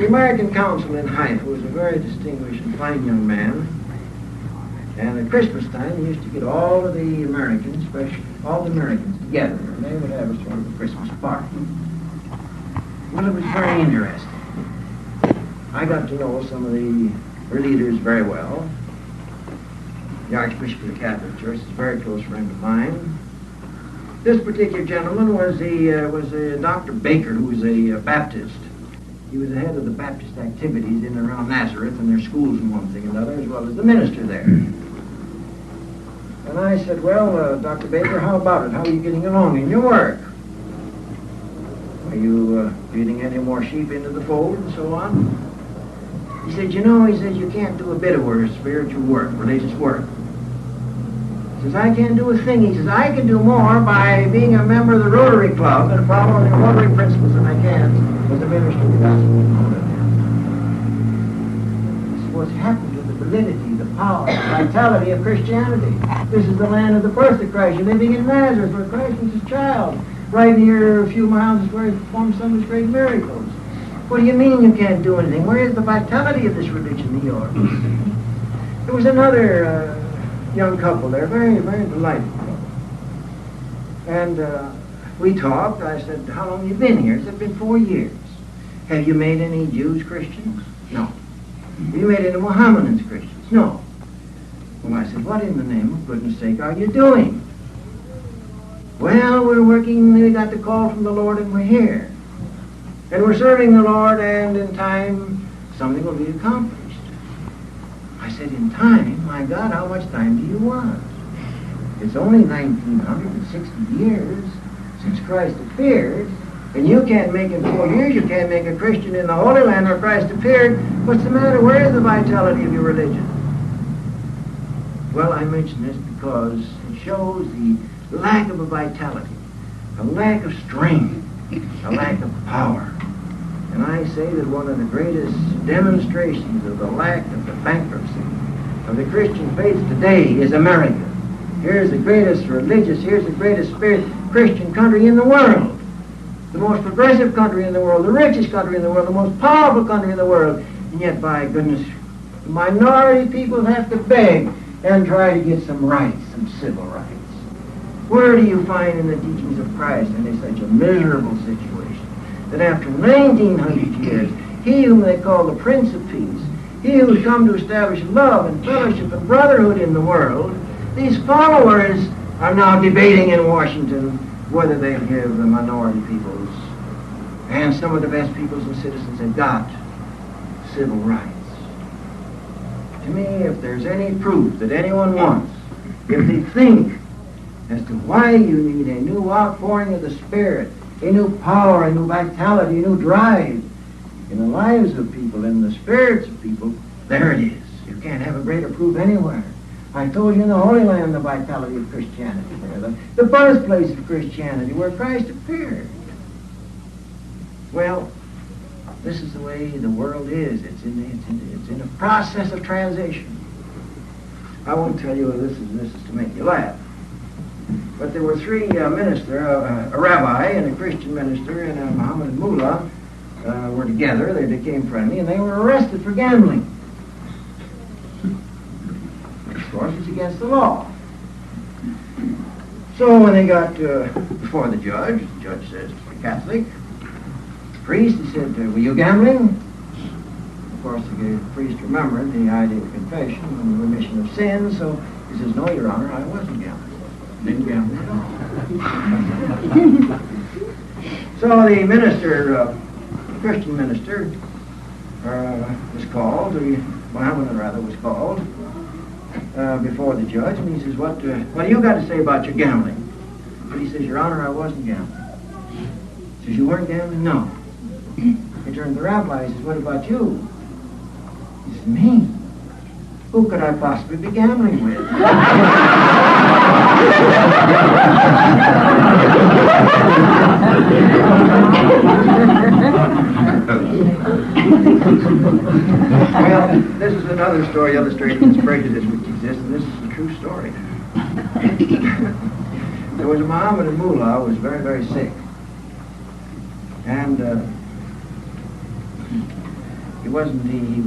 The American consul in Haifa was a very distinguished and fine young man. And at Christmas time, he used to get all of the Americans, especially all the Americans together, and they would have a sort of a Christmas party. Well, it was very interesting. I got to know some of the leaders very well. The Archbishop of the Catholic Church is a very close friend of mine. This particular gentleman was a Dr. Baker, who was a Baptist. He was the head of the Baptist activities in and around Nazareth and their schools and one thing and another, as well as the minister there. And I said, well, Dr. Baker, how about it? How are you getting along in your work? Are you getting any more sheep into the fold and so on? He said, you know, you can't do a bit of work, spiritual work, religious work. He says, I can't do a thing. He says, I can do more by being a member of the Rotary Club and following the Rotary principles than I can as a minister of the gospel. This is what's happened to the validity, the power, the vitality of Christianity. This is the land of the birth of Christ. You're living in Nazareth where Christ was his child. Right here, a few miles is where he performed some of his great miracles. What do you mean you can't do anything? Where is the vitality of this religion of yours? There was another young couple there, very, very delightful. And we talked. I said, how long have you been here? He said, it's been 4 years. Have you made any Jews Christians? No. Have you made any Mohammedans Christians? No. Well, I said, what in the name of goodness sake are you doing? Well, we're working, we got the call from the Lord and we're here. And we're serving the Lord, and in time, something will be accomplished. I said, in time? My God, how much time do you want? It's only 1960 years since Christ appeared, and you can't make in 4 years, you can't make a Christian in the Holy Land where Christ appeared. What's the matter? Where is the vitality of your religion? Well, I mention this because it shows the lack of a vitality, a lack of strength, a lack of power. And I say that one of the greatest demonstrations of the lack of the bankruptcy of the Christian faith today is America. Here's the greatest here's the greatest Christian country in the world. The most progressive country in the world, the richest country in the world, the most powerful country in the world. And yet, by goodness, the minority people have to beg and try to get some rights, some civil rights. Where do you find in the teachings of Christ any such a miserable situation that after 1900 years, he whom they call the Prince of Peace, he who's come to establish love and fellowship and brotherhood in the world, these followers are now debating in Washington whether they'll give the minority peoples and some of the best peoples and citizens have got civil rights. To me, if there's any proof that anyone wants, if they think as to why you need a new outpouring of the Spirit, a new power, a new vitality, a new drive in the lives of people, in the spirits of people, there it is. You can't have a greater proof anywhere. I told you in the Holy Land the vitality of Christianity there, the birthplace of Christianity, where Christ appeared. Well, this is the way the world is. It's in a process of transition. I won't tell you this is to make you laugh. But there were three ministers, a rabbi and a Christian minister and a Mohammedan mullah were together. They became friendly, and they were arrested for gambling. Of course, it's against the law. So when they got before the judge says to the Catholic priest, he said, were you gambling? Of course, the priest remembered the idea of confession and the remission of sins, so he says, no, Your Honor, I wasn't gambling. Didn't gamble at all. So the minister, Christian minister, was called, the Mohammedan rather was called, before the judge, and he says, what do you got to say about your gambling? And he says, Your Honor, I wasn't gambling. He says, you weren't gambling? No. He turned to the rabbi, he says, what about you? He says, me? Who could I possibly be gambling with? Well, this is another story illustrating this prejudice which exists, and this is a true story. There was a Mohammedan mullah who was very, very sick. And he was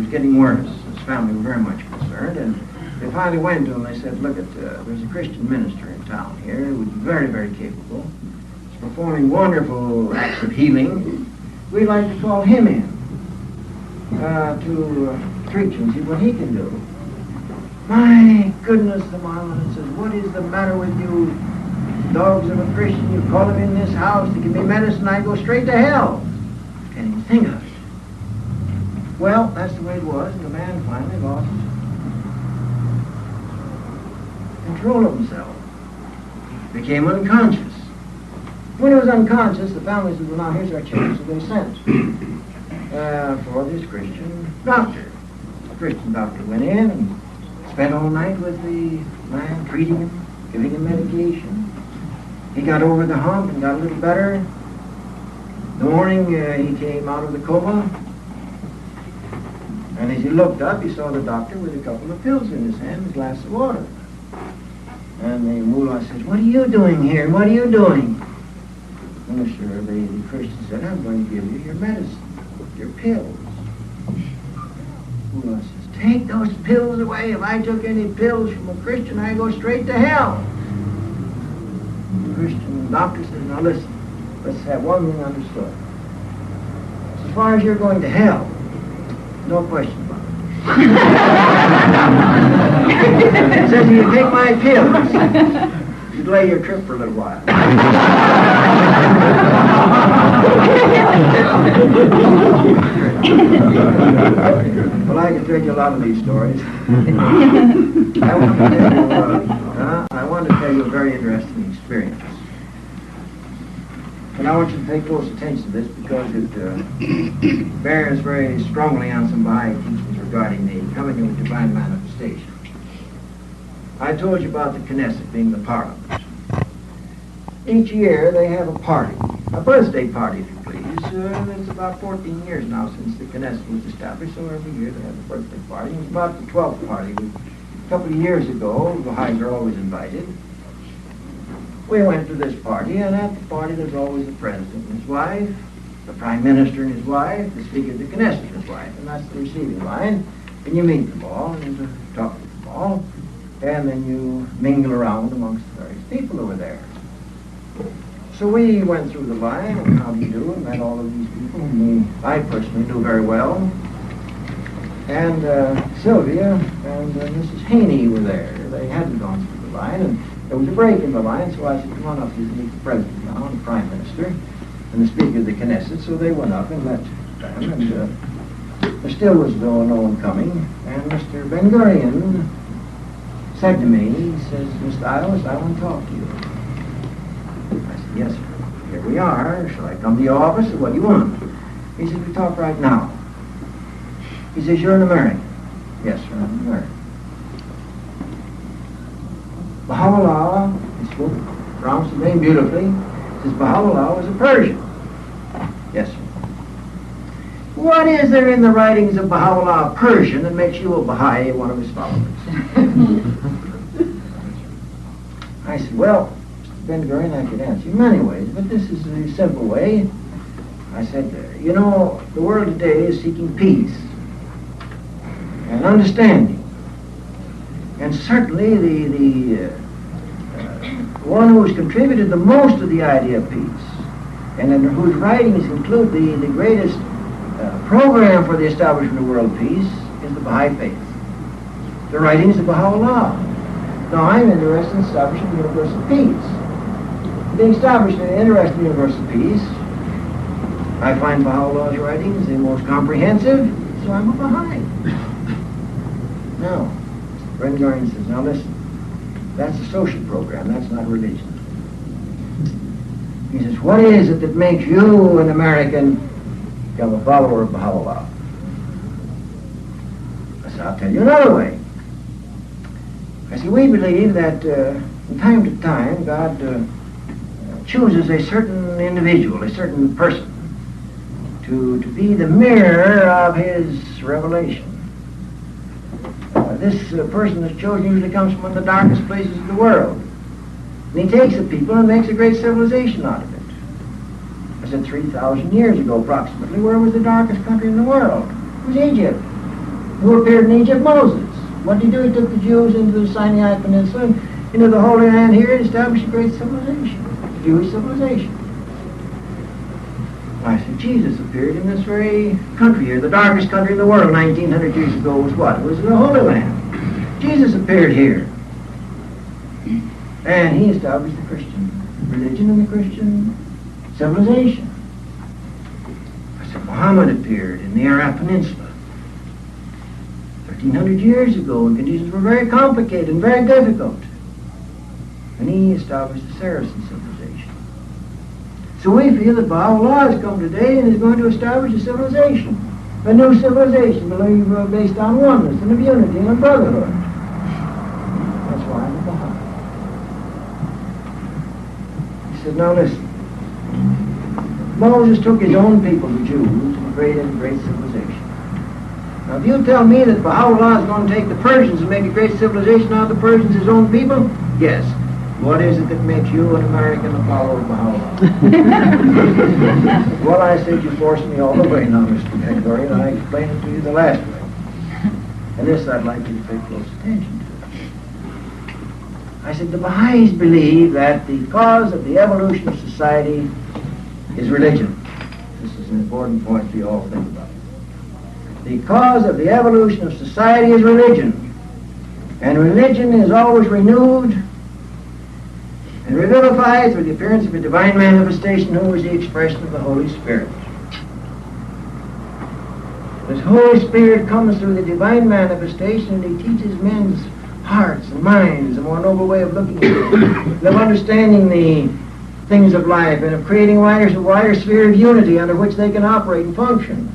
getting worse. His family were very much concerned, and they finally went to him. They said, look, there's a Christian minister in town here who's very, very capable. He's performing wonderful acts of healing. We'd like to call him in to preach and see what he can do. My goodness, the Marlin says, what is the matter with you dogs of a Christian? You call him in this house to give me medicine, I go straight to hell. Can't even think of it. Well, that's the way it was, and the man finally lost control of himself. Became unconscious. When he was unconscious, the family said, well, now here's our chance. So they sent for this Christian doctor. The Christian doctor went in and spent all night with the man, treating him, giving him medication. He got over the hump and got a little better. In the morning, he came out of the coma. And as he looked up, he saw the doctor with a couple of pills in his hand and a glass of water. And the mullah says, what are you doing here? What are you doing? And the Christian said, I'm going to give you your medicine, your pills. Mullah says, take those pills away. If I took any pills from a Christian, I go straight to hell. The Christian doctor says, now listen, let's have one thing understood. As far as you're going to hell, no question about it. He says, you take my pills, you delay your trip for a little while. Well, I can tell you a lot of these stories. I want to tell you a very interesting experience. And I want you to pay close attention to this because it bears very strongly on some Baha'i teachings regarding the coming of divine manifestation. I told you about the Knesset being the parliament. Each year they have a party, a birthday party if you please. It's about 14 years now since the Knesset was established, so every year they have a birthday party. It was about the 12th party. A couple of years ago, the Baha'is are always invited. We went to this party, and at the party there's always the president and his wife, the prime minister and his wife, the speaker of the Knesset and his wife, and that's the receiving line. And you meet them all, and you talk to them all, and then you mingle around amongst the various people who are there. So we went through the line, and how do you do, and met all of these people, whom I personally knew very well. And Sylvia and Mrs. Haney were there. They hadn't gone through the line, and there was a break in the line, so I said, come on up, you can meet the president now, and the prime minister, and the speaker of the Knesset. So they went up and met them, and there still was no one coming. And Mr. Ben Gurion said to me, he says, Mr. Ioas, I want to talk to you. I said, yes, sir. Here we are. Shall I come to your office, or what do you want? He said, we talk right now. He says, you're an American. Yes, sir, I'm an American. Baha'u'llah, he spoke, pronounced the name beautifully, says Baha'u'llah was a Persian. Yes, sir. What is there in the writings of Baha'u'llah Persian that makes you a Baha'i, one of his followers? I said, well, Mr. Ben Gurion, I could answer you in many ways, but this is a simple way. I said, you know, the world today is seeking peace and understanding. And certainly the one who has contributed the most to the idea of peace, and in whose writings include the greatest program for the establishment of world peace, is the Baha'i faith. The writings of Baha'u'llah. Now I'm interested in establishing universal peace. Being established in an interested universal peace, I find Baha'u'llah's writings the most comprehensive, so I'm a Baha'i. Now, Ben Gurion says, now listen, that's a social program, that's not religion. He says, what is it that makes you an American become a follower of Baha'u'llah? I said, I'll tell you another way. I said, we believe that from time to time God chooses a certain individual, a certain person, to be the mirror of his revelation. This person that's chosen usually comes from one of the darkest places of the world. And he takes the people and makes a great civilization out of it. I said 3,000 years ago approximately, where was the darkest country in the world? It was Egypt. Who appeared in Egypt? Moses. What did he do? He took the Jews into the Sinai Peninsula, into the Holy Land here, and established a great civilization, Jewish civilization. I said, Jesus appeared in this very country here, the darkest country in the world 1900 years ago was what? It was the Holy Land. Jesus appeared here. And he established the Christian religion and the Christian civilization. I said, Muhammad appeared in the Arab Peninsula 1,300 years ago, and conditions were very complicated and very difficult. And he established the Saracen civilization. So we feel that Baha'u'llah has come today and is going to establish a civilization, a new civilization based on oneness and of unity and of brotherhood. That's why I'm a Baha'i. He said, now listen. Moses took his own people, the Jews, and created a great civilization. Now if you tell me that Baha'u'llah is going to take the Persians and make a great civilization out of the Persians, his own people, yes. What is it that makes you an American a follower of Baha'u'llah? Well, I said you forced me all the way now, Mr. Hector, and I explained it to you the last way. And this I'd like you to pay close attention to. I said the Baha'is believe that the cause of the evolution of society is religion. This is an important point for you all to think about. The cause of the evolution of society is religion. And religion is always renewed and revivified through the appearance of a divine manifestation who is the expression of the Holy Spirit. This Holy Spirit comes through the divine manifestation, and he teaches men's hearts and minds a more noble way of looking at it, of understanding the things of life, and of creating a wider sphere of unity under which they can operate and function.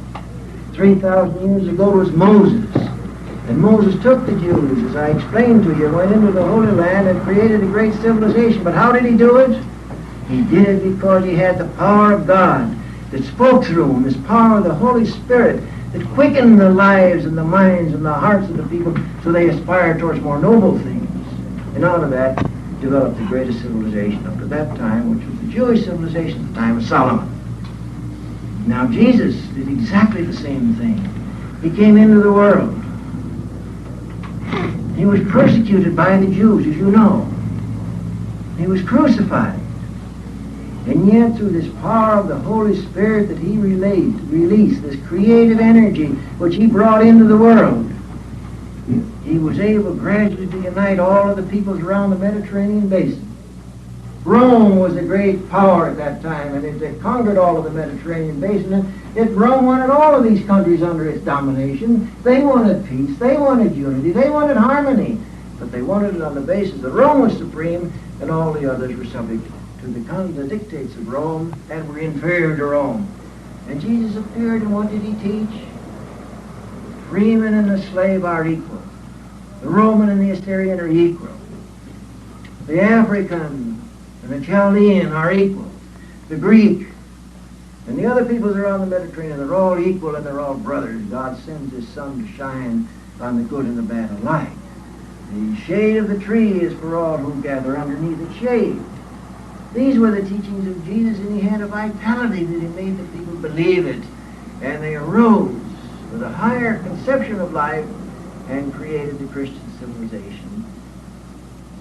3,000 years ago it was Moses. And Moses took the Jews, as I explained to you, went into the Holy Land and created a great civilization. But how did he do it? He did it because he had the power of God that spoke through him, this power of the Holy Spirit that quickened the lives and the minds and the hearts of the people so they aspired towards more noble things. And out of that developed the greatest civilization up to that time, which was the Jewish civilization at the time of Solomon. Now Jesus did exactly the same thing. He came into the world. He was persecuted by the Jews, as you know. He was crucified. And yet, through this power of the Holy Spirit that he released, this creative energy which he brought into the world, he was able gradually to unite all of the peoples around the Mediterranean basin. Rome was a great power at that time, and it conquered all of the Mediterranean basin. And Rome wanted all of these countries under its domination. They wanted peace, they wanted unity, they wanted harmony, but they wanted it on the basis that Rome was supreme and all the others were subject to the dictates of Rome and were inferior to Rome. And Jesus appeared, and what did he teach? The freeman and the slave are equal. The Roman and the Assyrian are equal. The African and the Chaldean are equal. The Greek and the other peoples around the Mediterranean, they're all equal and they're all brothers. God sends his sun to shine on the good and the bad alike. The shade of the tree is for all who gather underneath its shade. These were the teachings of Jesus, and he had a vitality that he made the people believe it. And they arose with a higher conception of life and created the Christian civilization,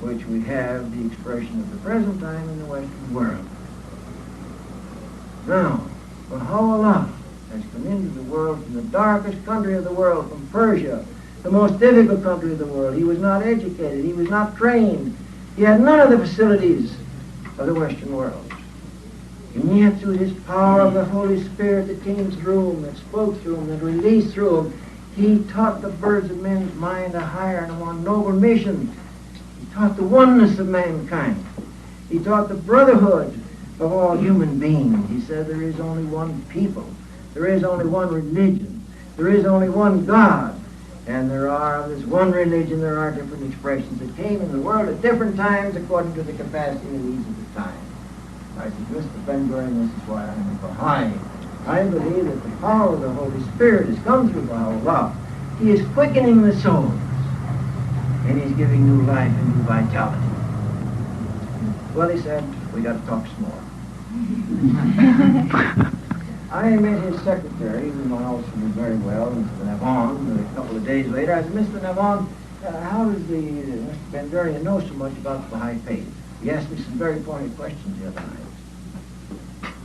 which we have the expression of the present time in the Western world. Now, Baha'u'llah has come into the world from the darkest country of the world, from Persia, the most difficult country of the world. He was not educated. He was not trained. He had none of the facilities of the Western world. And yet, through his power of the Holy Spirit that came through him, that spoke through him, that released through him, he taught the birds of men's mind a higher and a more noble mission. He taught the oneness of mankind. He taught the brotherhood of all human beings. He said there is only one people. There is only one religion. There is only one God. And there are, of this one religion, there are different expressions that came in the world at different times according to the capacity and needs of the time. I said, Mr. Ben-Gurion, this is why I'm a Baha'i. I believe that the power of the Holy Spirit has come through Baha'u'llah. He is quickening the souls, and he's giving new life and new vitality. Well, he said, we got to talk some more. I met his secretary, whom I also knew very well, Mr. Navon, a couple of days later. I said, Mr. Navon, how does Mr. Ben Gurion know so much about the Baha'i faith? He asked me some very pointed questions the other night.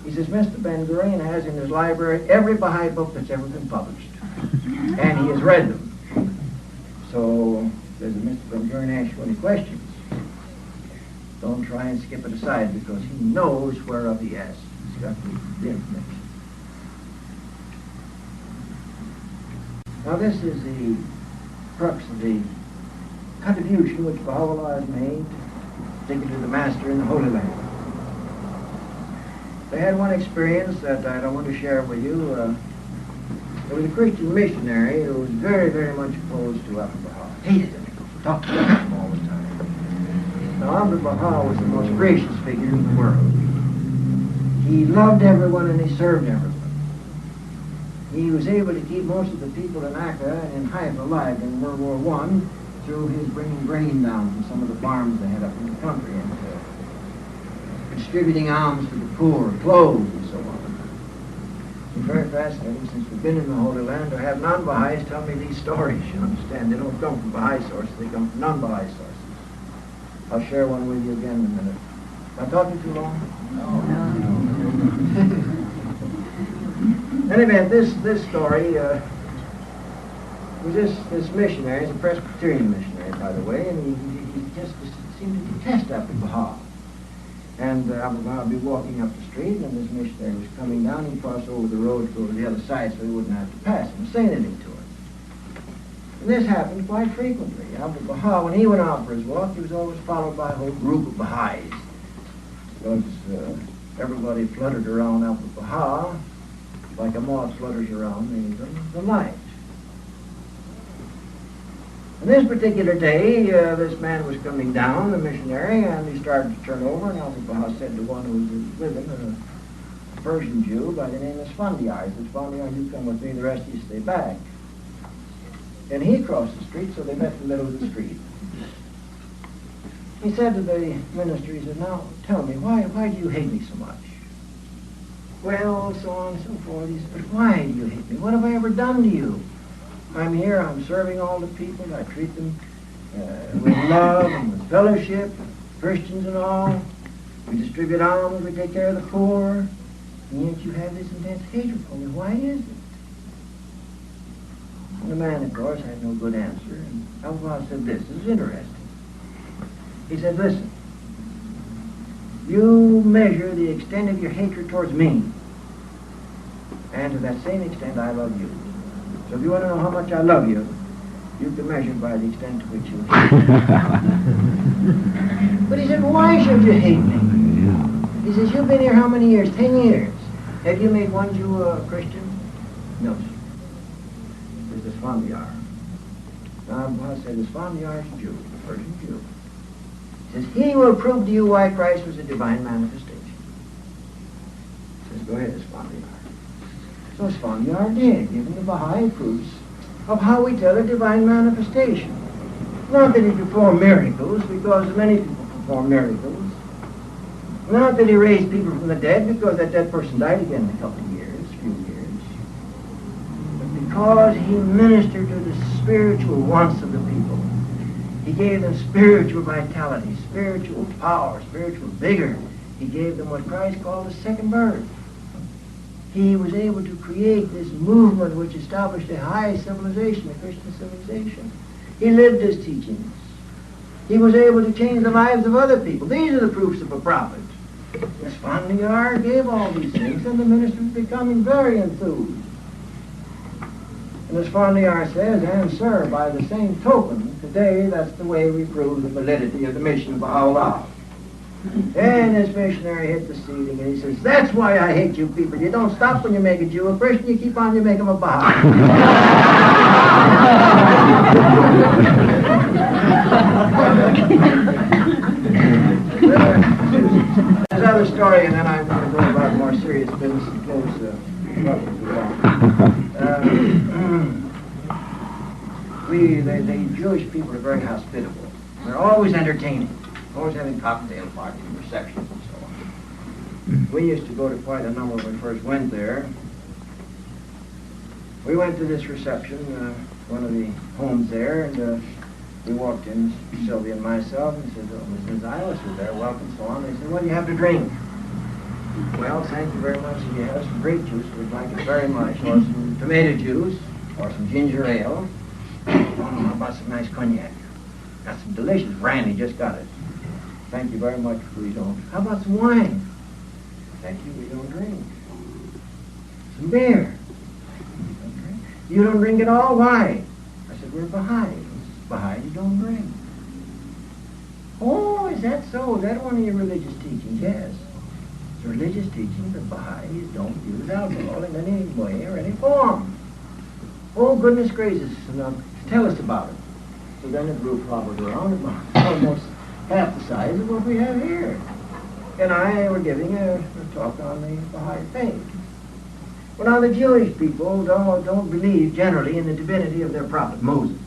He says, Mr. Ben Gurion has in his library every Baha'i book that's ever been published. And he has read them. So, says, Mr. Ben Gurion asks you any questions, don't try and skip it aside, because he knows whereof he asks. He's got the information. Now this is the crux of the contribution which Baha'u'llah has made, particularly to the Master in the Holy Land. They had one experience that I want to share with you. There was a Christian missionary who was very, very much opposed to Abdul Baha. Hated him. Talked about him all the time. Now Abdul Baha was the most gracious figure in the world. He loved everyone and he served everyone. He was able to keep most of the people in Akka and in Haifa alive in World War I through his bringing grain down from some of the farms they had up in the country and distributing alms to the poor, clothes and so on. It's very fascinating. Since we've been in the Holy Land, to have non-Baha'is tell me these stories, you understand. They don't come from Baha'i sources, they come from non-Baha'i sources. I'll share one with you again in a minute. Am I talking too long? No. In any event, this story was this missionary. He's a Presbyterian missionary, by the way, and he just seemed to detest Abdul Baha. And Abdul Baha would be walking up the street, and this missionary was coming down. He'd cross over the road to go to the other side so he wouldn't have to pass him, say anything to him. And this happened quite frequently. Abdul Baha, when he went out for his walk, he was always followed by a whole group of Baha'is, because everybody fluttered around Abdul Baha like a moth flutters around the light. And this particular day, this man was coming down, the missionary, and he started to turn over, and Abdul Baha said to one who was with him, a Persian Jew by the name of Sfandiar, he said, Sfandiar, you come with me, the rest of you stay back. And he crossed the street, so they met in the middle of the street. He said to the minister, he said, now, tell me, why do you hate me so much? Well, so on and so forth. He said, but why do you hate me? What have I ever done to you? I'm here, I'm serving all the people, I treat them with love and with fellowship, Christians and all. We distribute alms, we take care of the poor, and yet you have this intense hatred for me. Why is it? And the man, of course, had no good answer, and Abdullah said this is interesting. He said, listen, you measure the extent of your hatred towards me, and to that same extent I love you. So if you want to know how much I love you, you can measure it by the extent to which you hate me. But he said, why should you hate me? He says, you've been here how many years? 10 years. Have you made one Jew a Christian? No, sir. This is Sfandiar. Now, I said, the Sfandiar is a Jew, a Persian Jew. He says, he will prove to you why Christ was a divine manifestation. He says, go ahead, Sfandiar. So Sfandiar did, giving the Baha'i proofs of how we tell a divine manifestation. Not that he performed miracles, because many people perform miracles. Not that he raised people from the dead, because that dead person died again in a couple of years, few years. But because he ministered to the spiritual wants of the people. He gave them spiritual vitality, spiritual power, spiritual vigor. He gave them what Christ called the second birth. He was able to create this movement which established a high civilization, a Christian civilization. He lived his teachings. He was able to change the lives of other people. These are the proofs of a prophet. Sfandiar gave all these things, and the minister was becoming very enthused. And as Sfandiar says, and sir, by the same token, today that's the way we prove the validity of the mission of Baha'u'llah. And this missionary hit the ceiling and he says, that's why I hate you people. You don't stop when you make a Jew a Christian, you keep on, you make him a Baha'i. There's another story, and then I'm going to go about more serious business and close the Jewish people are very hospitable. They're always entertaining. Always having cocktail parties and receptions and so on. We used to go to quite a number when we first went there. We went to this reception, one of the homes there, and we walked in, Sylvia and myself, and said, oh, Mrs. Ioas was there, welcome, so on. They said, what do you have to drink? Well, thank you very much. If you have some grape juice, we'd like it very much, or some tomato juice, or some ginger ale. Oh, no, how about some nice cognac? Got some delicious brandy, just got it. Thank you very much, we don't. How about some wine? Thank you, we don't drink. Some beer? Don't drink. You don't drink at all? Why? I said, we're Baha'i. Baha'i, you don't drink. Oh, is that so? Is that one of your religious teachings? Yes. It's a religious teaching that Baha'is don't use alcohol in any way or any form. Oh, goodness gracious. Now, tell us about it. So then the group followed around about almost half the size of what we have here. And I were giving a talk on the Baha'i faith. Well, now the Jewish people don't believe generally in the divinity of their prophet Moses.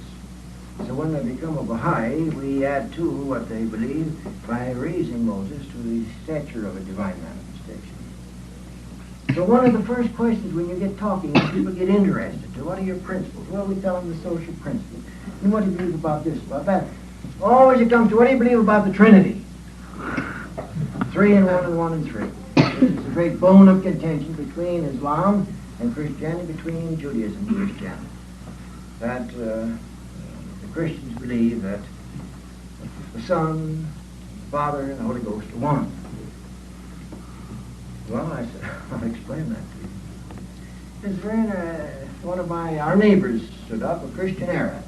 So when they become a Baha'i, we add to what they believe by raising Moses to the stature of a divine manifestation. So one of the first questions when you get talking, when people get interested, what are your principles? Well, we tell them the social principles. And what do you believe about this, about that? Always it comes to, what do you believe about the Trinity? 3 and 1 and 1 and 3. This is a great bone of contention between Islam and Christianity, between Judaism and Christianity. That the Christians believe that the Son, the Father, and the Holy Ghost are one. Well, I said, I'll explain that to you. His friend, one of our neighbors stood up, a Christian Arab.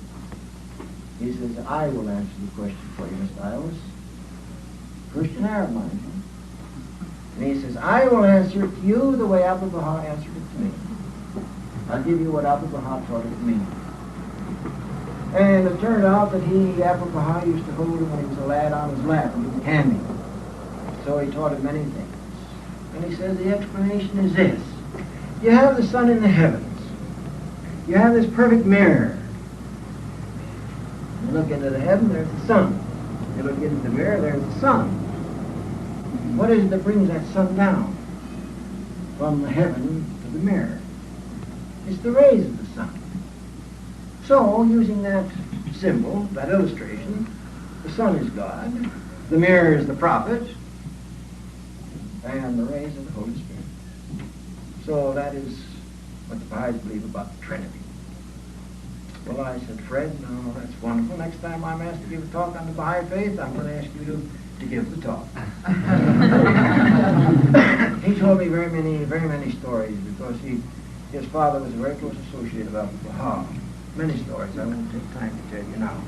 He says, I will answer the question for you, Mr. Ioas. Christian Arab, mind you. And he says, I will answer it to you the way Abdul Baha answered it to me. I'll give you what Abdul Baha taught it to me. And it turned out that Abdul Baha used to hold him when he was a lad on his lap and give him candy. So he taught him many things. And he says the explanation is this. You have the sun in the heavens. You have this perfect mirror. You look into the heaven, there's the sun. You look into the mirror, there's the sun. What is it that brings that sun down from the heaven to the mirror? It's the rays of the sun. So, using that symbol, that illustration, the sun is God, the mirror is the prophet, and the rays of the Holy Spirit. So that is what the Baha'is believe about the Trinity. Well, I said, Fred, no, that's wonderful. Next time I'm asked to give a talk on the Baha'i faith, I'm going to ask you to give the talk. He told me very many stories because his father was a very close associate of Abdul Baha. Many stories I won't take time to tell you now.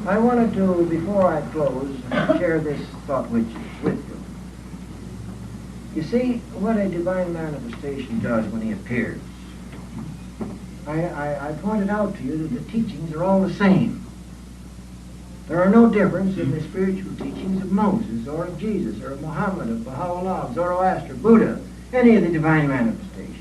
I wanted to, before I close, share this thought with you. You see, what a divine manifestation does when he appears. I pointed out to you that the teachings are all the same. There are no difference in the spiritual teachings of Moses or of Jesus or of Muhammad, of Baha'u'llah, of Zoroaster, Buddha, any of the divine manifestations.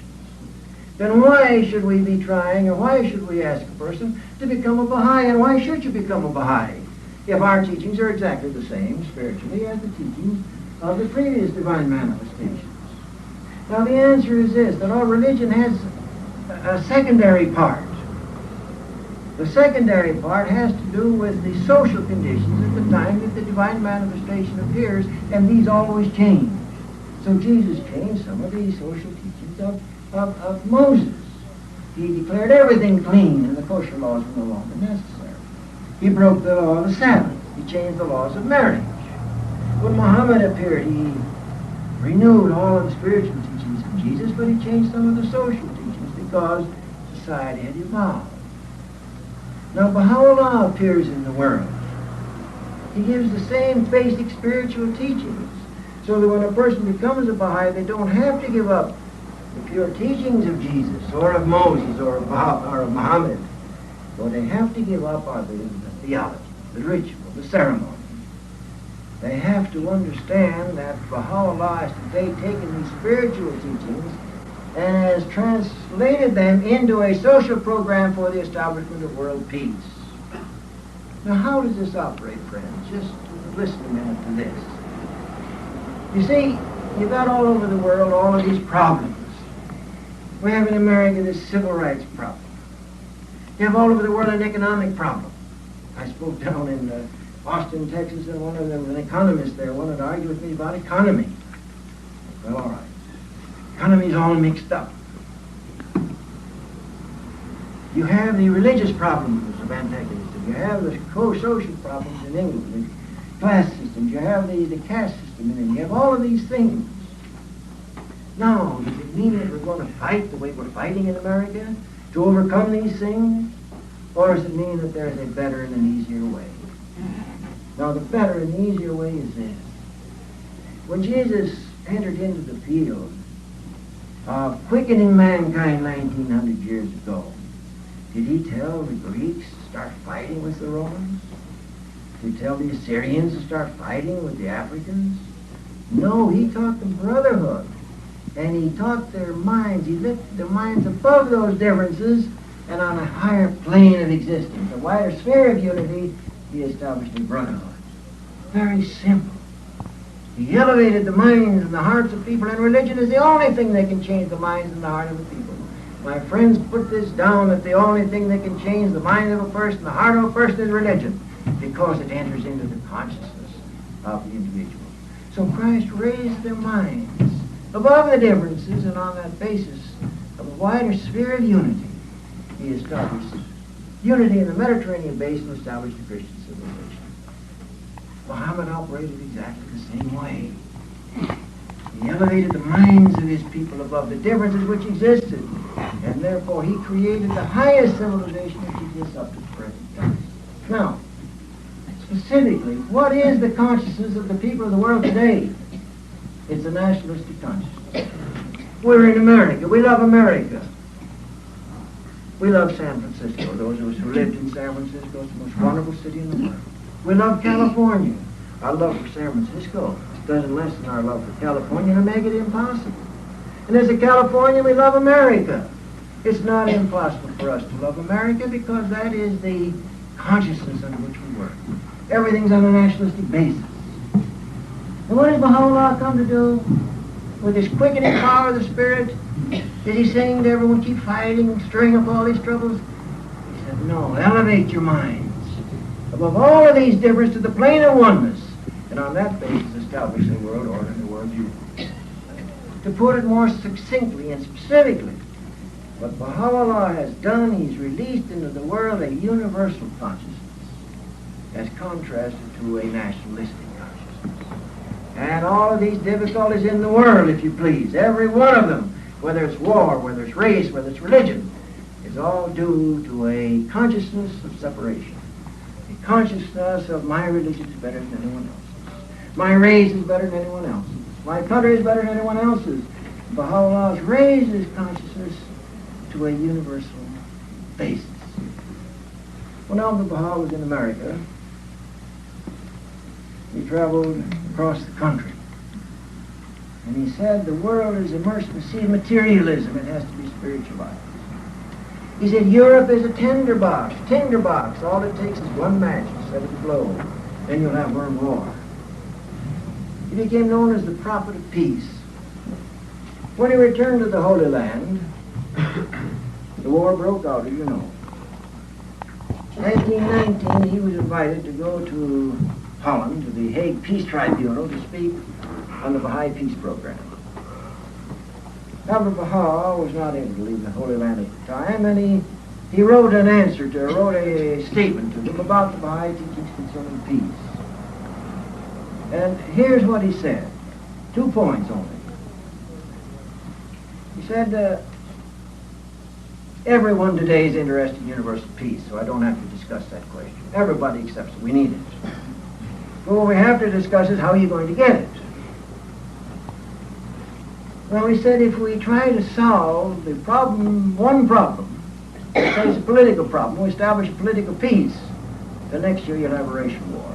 Then why should we be trying, or why should we ask a person to become a Baha'i, and why should you become a Baha'i if our teachings are exactly the same spiritually as the teachings of the previous divine manifestations? Now the answer is this, that our religion has a secondary part. The secondary part has to do with the social conditions at the time that the divine manifestation appears, and these always change. So Jesus changed some of the social teachings of Moses. He declared everything clean, and the kosher laws were no longer necessary. He broke the law of the Sabbath. He changed the laws of marriage. When Muhammad appeared, he renewed all of the spiritual teachings of Jesus, but he changed some of the social teachings because society had evolved. Now, Baha'u'llah appears in the world. He gives the same basic spiritual teachings, so that when a person becomes a Baha'i, they don't have to give up the pure teachings of Jesus, or of Moses, or of Muhammad. What they have to give up are the theology, the ritual, the ceremony. They have to understand that Baha'u'llah has today taken these spiritual teachings and has translated them into a social program for the establishment of world peace. Now, how does this operate, friends? Just listen a minute to this. You see, you've got all over the world all of these problems. We have in America this civil rights problem. You have all over the world an economic problem. I spoke down in Austin, Texas, and one of them, an economist there, wanted to argue with me about economy. Well, all right. Economy's all mixed up. You have the religious problems of antagonism. You have the social problems in England, the class systems. You have the caste system in England. You have all of these things. Now, does it mean that we're going to fight the way we're fighting in America to overcome these things? Or does it mean that there's a better and an easier way? Now, the better and the easier way is this. When Jesus entered into the field of quickening mankind 1900 years ago, did he tell the Greeks to start fighting with the Romans? Did he tell the Assyrians to start fighting with the Africans? No, he taught them brotherhood. And he taught their minds, he lifted their minds above those differences and on a higher plane of existence, a wider sphere of unity, he established a brotherhood. Very simple. He elevated the minds and the hearts of people, and religion is the only thing that can change the minds and the heart of the people. My friends put this down, that the only thing that can change the mind of a person, the heart of a person, is religion, because it enters into the consciousness of the individual. So Christ raised their minds above the differences, and on that basis of a wider sphere of unity, he established unity in the Mediterranean basin, established the Christian civilization. Muhammad operated exactly the same way. He elevated the minds of his people above the differences which existed, and therefore he created the highest civilization which exists up to the present time. Now, specifically, what is the consciousness of the people of the world today? It's a nationalistic consciousness. We're in America. We love America. We love San Francisco. Those of us who lived in San Francisco, it's the most wonderful city in the world. We love California. Our love for San Francisco doesn't lessen our love for California to make it impossible. And as a Californian, we love America. It's not impossible for us to love America because that is the consciousness under which we work. Everything's on a nationalistic basis. And what does Baha'u'llah come to do with his quickening power of the Spirit? Is he saying to everyone, keep fighting and stirring up all these troubles? He said, no, elevate your minds above all of these differences to the plane of oneness, and on that basis establish the world order and the world unity. To put it more succinctly and specifically, what Baha'u'llah has done, he's released into the world a universal consciousness as contrasted to a nationalistic consciousness. And all of these difficulties in the world, if you please, every one of them, whether it's war, whether it's race, whether it's religion, is all due to a consciousness of separation. A consciousness of my religion is better than anyone else's. My race is better than anyone else's. My country is better than anyone else's. Baha'u'llah has raised his consciousness to a universal basis. When Abdu'l-Baha was in America, he traveled across the country. And he said the world is immersed in a sea of materialism. It has to be spiritualized. He said Europe is a tinderbox. Tinderbox. All it takes is one match to set it aglow. Then you'll have world war. He became known as the prophet of peace. When he returned to the Holy Land, the war broke out, as you know. In 1919, he was invited to go to Holland, to the Hague Peace Tribunal, to speak on the Baha'i Peace Program. Abdu'l-Baha was not able to leave the Holy Land at the time, and he wrote a statement to them about the Baha'i teachings concerning peace. And here's what he said. 2 points only. He said, everyone today is interested in universal peace, so I don't have to discuss that question. Everybody accepts it. We need it. But what we have to discuss is how are you going to get it? Well, he said if we try to solve the problem, one problem, say it's a political problem, we establish political peace, the next year you'll have a racial war.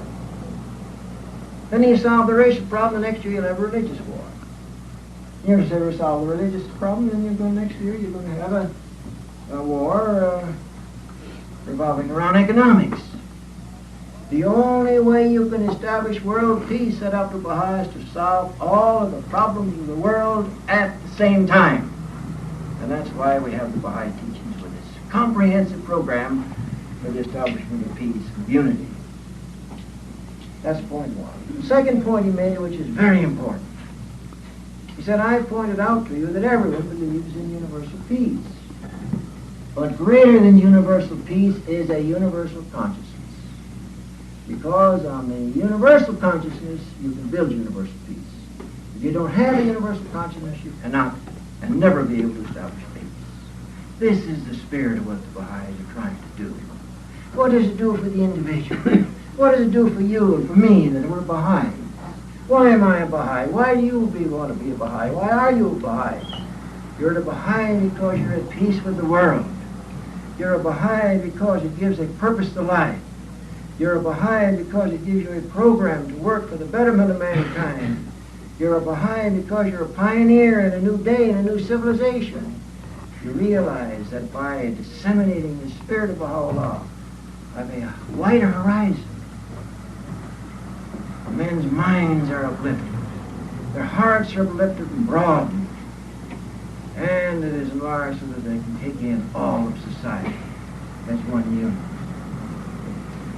Then you solve the racial problem, the next year you'll have a religious war. You ever solve the religious problem, then you're going next year you're going to have a war revolving around economics. The only way you can establish world peace, said Abdu'l-Baha, is to solve all of the problems of the world at the same time. And that's why we have the Baha'i teachings with this comprehensive program for the establishment of peace and unity. That's point one. The second point he made, which is very important, he said, I pointed out to you that everyone believes in universal peace. But greater than universal peace is a universal consciousness. Because on the universal consciousness, you can build universal peace. If you don't have a universal consciousness, you cannot and never be able to establish peace. This is the spirit of what the Baha'is are trying to do. What does it do for the individual? What does it do for you and for me that we're Baha'i? Why am I a Baha'i? Why do you want to be a Baha'i? Why are you a Baha'i? You're a Baha'i because you're at peace with the world. You're a Baha'i because it gives a purpose to life. You're a Baha'i because it gives you a program to work for the betterment of mankind. You're a Baha'i because you're a pioneer in a new day and a new civilization. You realize that by disseminating the spirit of Baha'u'llah, of a wider horizon, men's minds are uplifted, their hearts are uplifted and broadened, and it is enlarged so that they can take in all of society as one unit.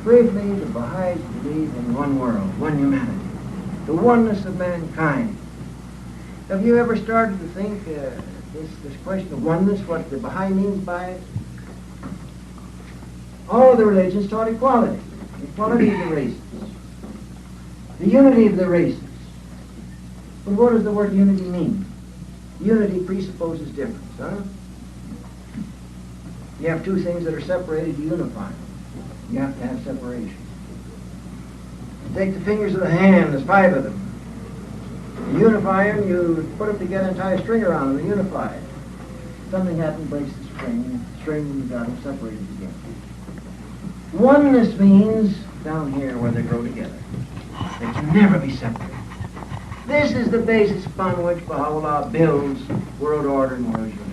Briefly, the Baha'is believe in one world, one humanity, the oneness of mankind. Have you ever started to think this question of oneness, what the Baha'i means by it? All of the religions taught equality, equality of the races, the unity of the races. But what does the word unity mean? Unity presupposes difference, huh? You have two things that are separated, you unify them. You have to have separation. Take the fingers of the hand, there's 5 of them. You unify them, you put them together and tie a string around them, they're unified. Something happens, breaks the string and you've got them separated again. Oneness means, down here where they grow together, they can never be separated. This is the basis upon which Baha'u'llah builds world order and world unity.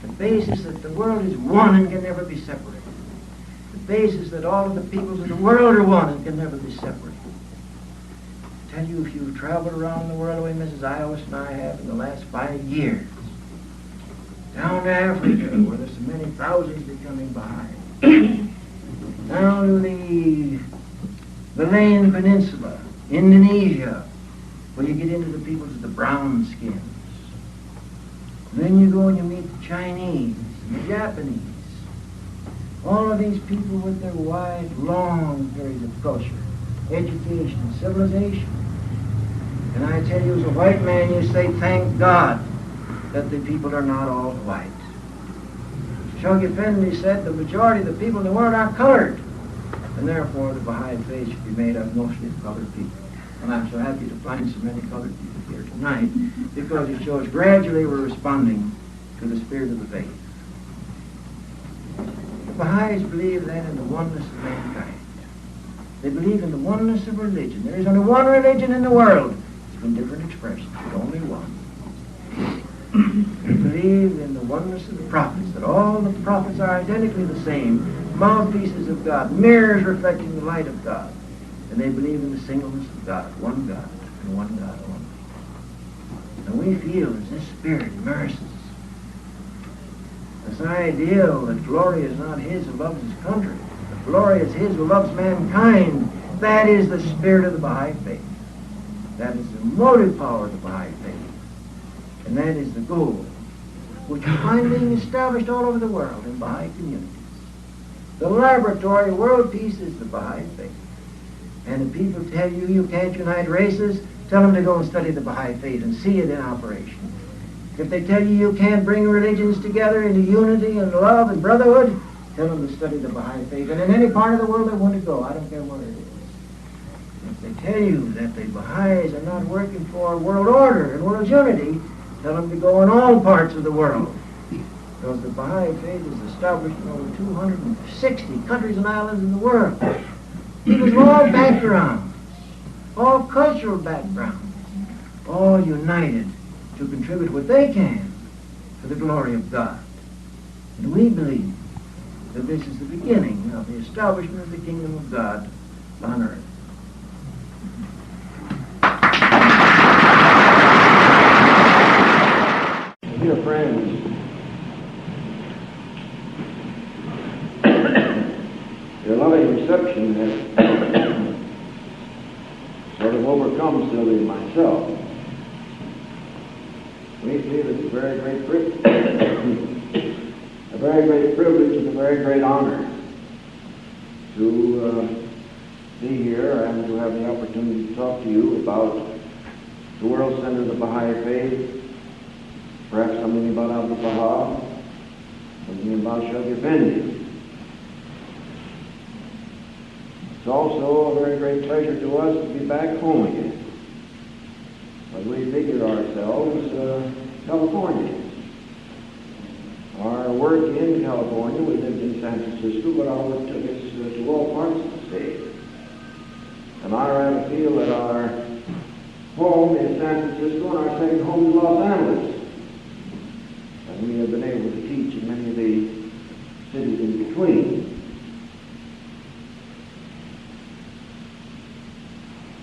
The basis that the world is one and can never be separated. The basis that all of the peoples of the world are one and can never be separated. I tell you, if you've traveled around the world the way Mrs. Ioas and I have in the last 5 years, down to Africa, where there's so many thousands becoming Baha'i, down to the Malayan Peninsula, Indonesia, where you get into the peoples of the brown skins. And then you go and you meet the Chinese and the Japanese. All of these people with their wide, long periods of culture, education, civilization. And I tell you, as a white man, you say, thank God that the people are not all white. Shoghi Effendi said the majority of the people in the world are colored, and therefore the Baha'i faith should be made up mostly of colored people. And I'm so happy to find so many colored people here tonight, because it shows gradually we're responding to the spirit of the faith. The Baha'is believe then in the oneness of mankind. They believe in the oneness of religion. There is only one religion in the world. It's been different expressions, but only one. They believe in the oneness of the prophets, that all the prophets are identically the same, mouthpieces of God, mirrors reflecting the light of God. And they believe in the singleness of God and one God only. And we feel as this spirit immerses this ideal that glory is not his who loves his country, but glory is his who loves mankind. That is the spirit of the Baha'i faith. That is the motive power of the Baha'i faith. And that is the goal, which you find being established all over the world in Baha'i communities. The laboratory of world peace is the Baha'i faith. And if people tell you you can't unite races, tell them to go and study the Baha'i faith and see it in operation. If they tell you you can't bring religions together into unity and love and brotherhood, tell them to study the Baha'i faith. And in any part of the world they want to go, I don't care what it is. If they tell you that the Baha'is are not working for world order and world unity, tell them to go in all parts of the world. Because the Baha'i faith is established in over 260 countries and islands in the world. People of all backgrounds, all cultural backgrounds, all united to contribute what they can for the glory of God. And we believe that this is the beginning of the establishment of the kingdom of God on earth. Dear friends, Their loving reception has sort of overcome Sylvia and myself. We feel it's a very great privilege, a very great privilege and a very great honor to be here and to have the opportunity to talk to you about the World Center of the Baha'i Faith, perhaps something about Abdul Baha, something about Shoghi Effendi. It's also a very great pleasure to us to be back home again. But we figure ourselves Californians. Our work in California, we lived in San Francisco, but our work took us to all parts of the state. And I rather feel that our home is San Francisco and our second home is Los Angeles. And we have been able to teach in many of the cities in between.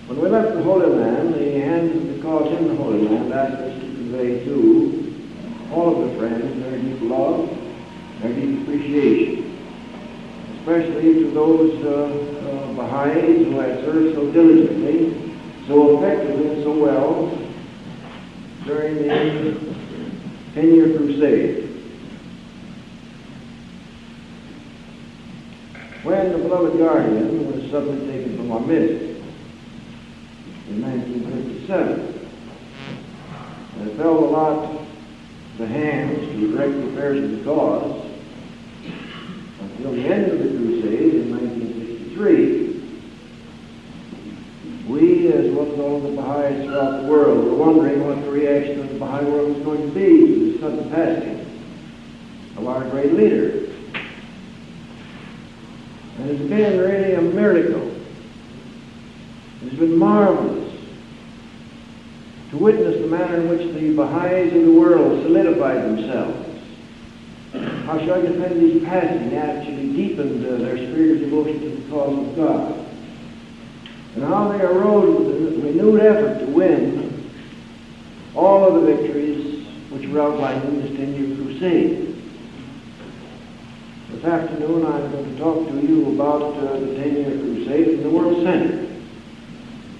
When we left the Holy Land, the hands of the cause in the Holy Land asked us to convey to all of the friends their deep love, their deep appreciation, especially to those Baha'is who had served so diligently, so effectively and so well during the 10-year crusade. When the beloved guardian was suddenly taken from our midst in 1957, and it fell a lot to the hands to direct the affairs of the cause until the end of the crusade in 1963. We, as well as all of the Baha'is throughout the world, were wondering what the reaction of the Baha'i world was going to be to the sudden passing of our great leader. And it's been really a miracle. It's been marvelous to witness the manner in which the Baha'is of the world solidified themselves. How Shoghi Effendi's passing actually deepened their spirit of devotion to the cause of God. And how they arose with a renewed effort to win all of the victories which were outlined in this 10-year crusade. This afternoon I'm going to talk to you about the 10-year crusade in the World Center,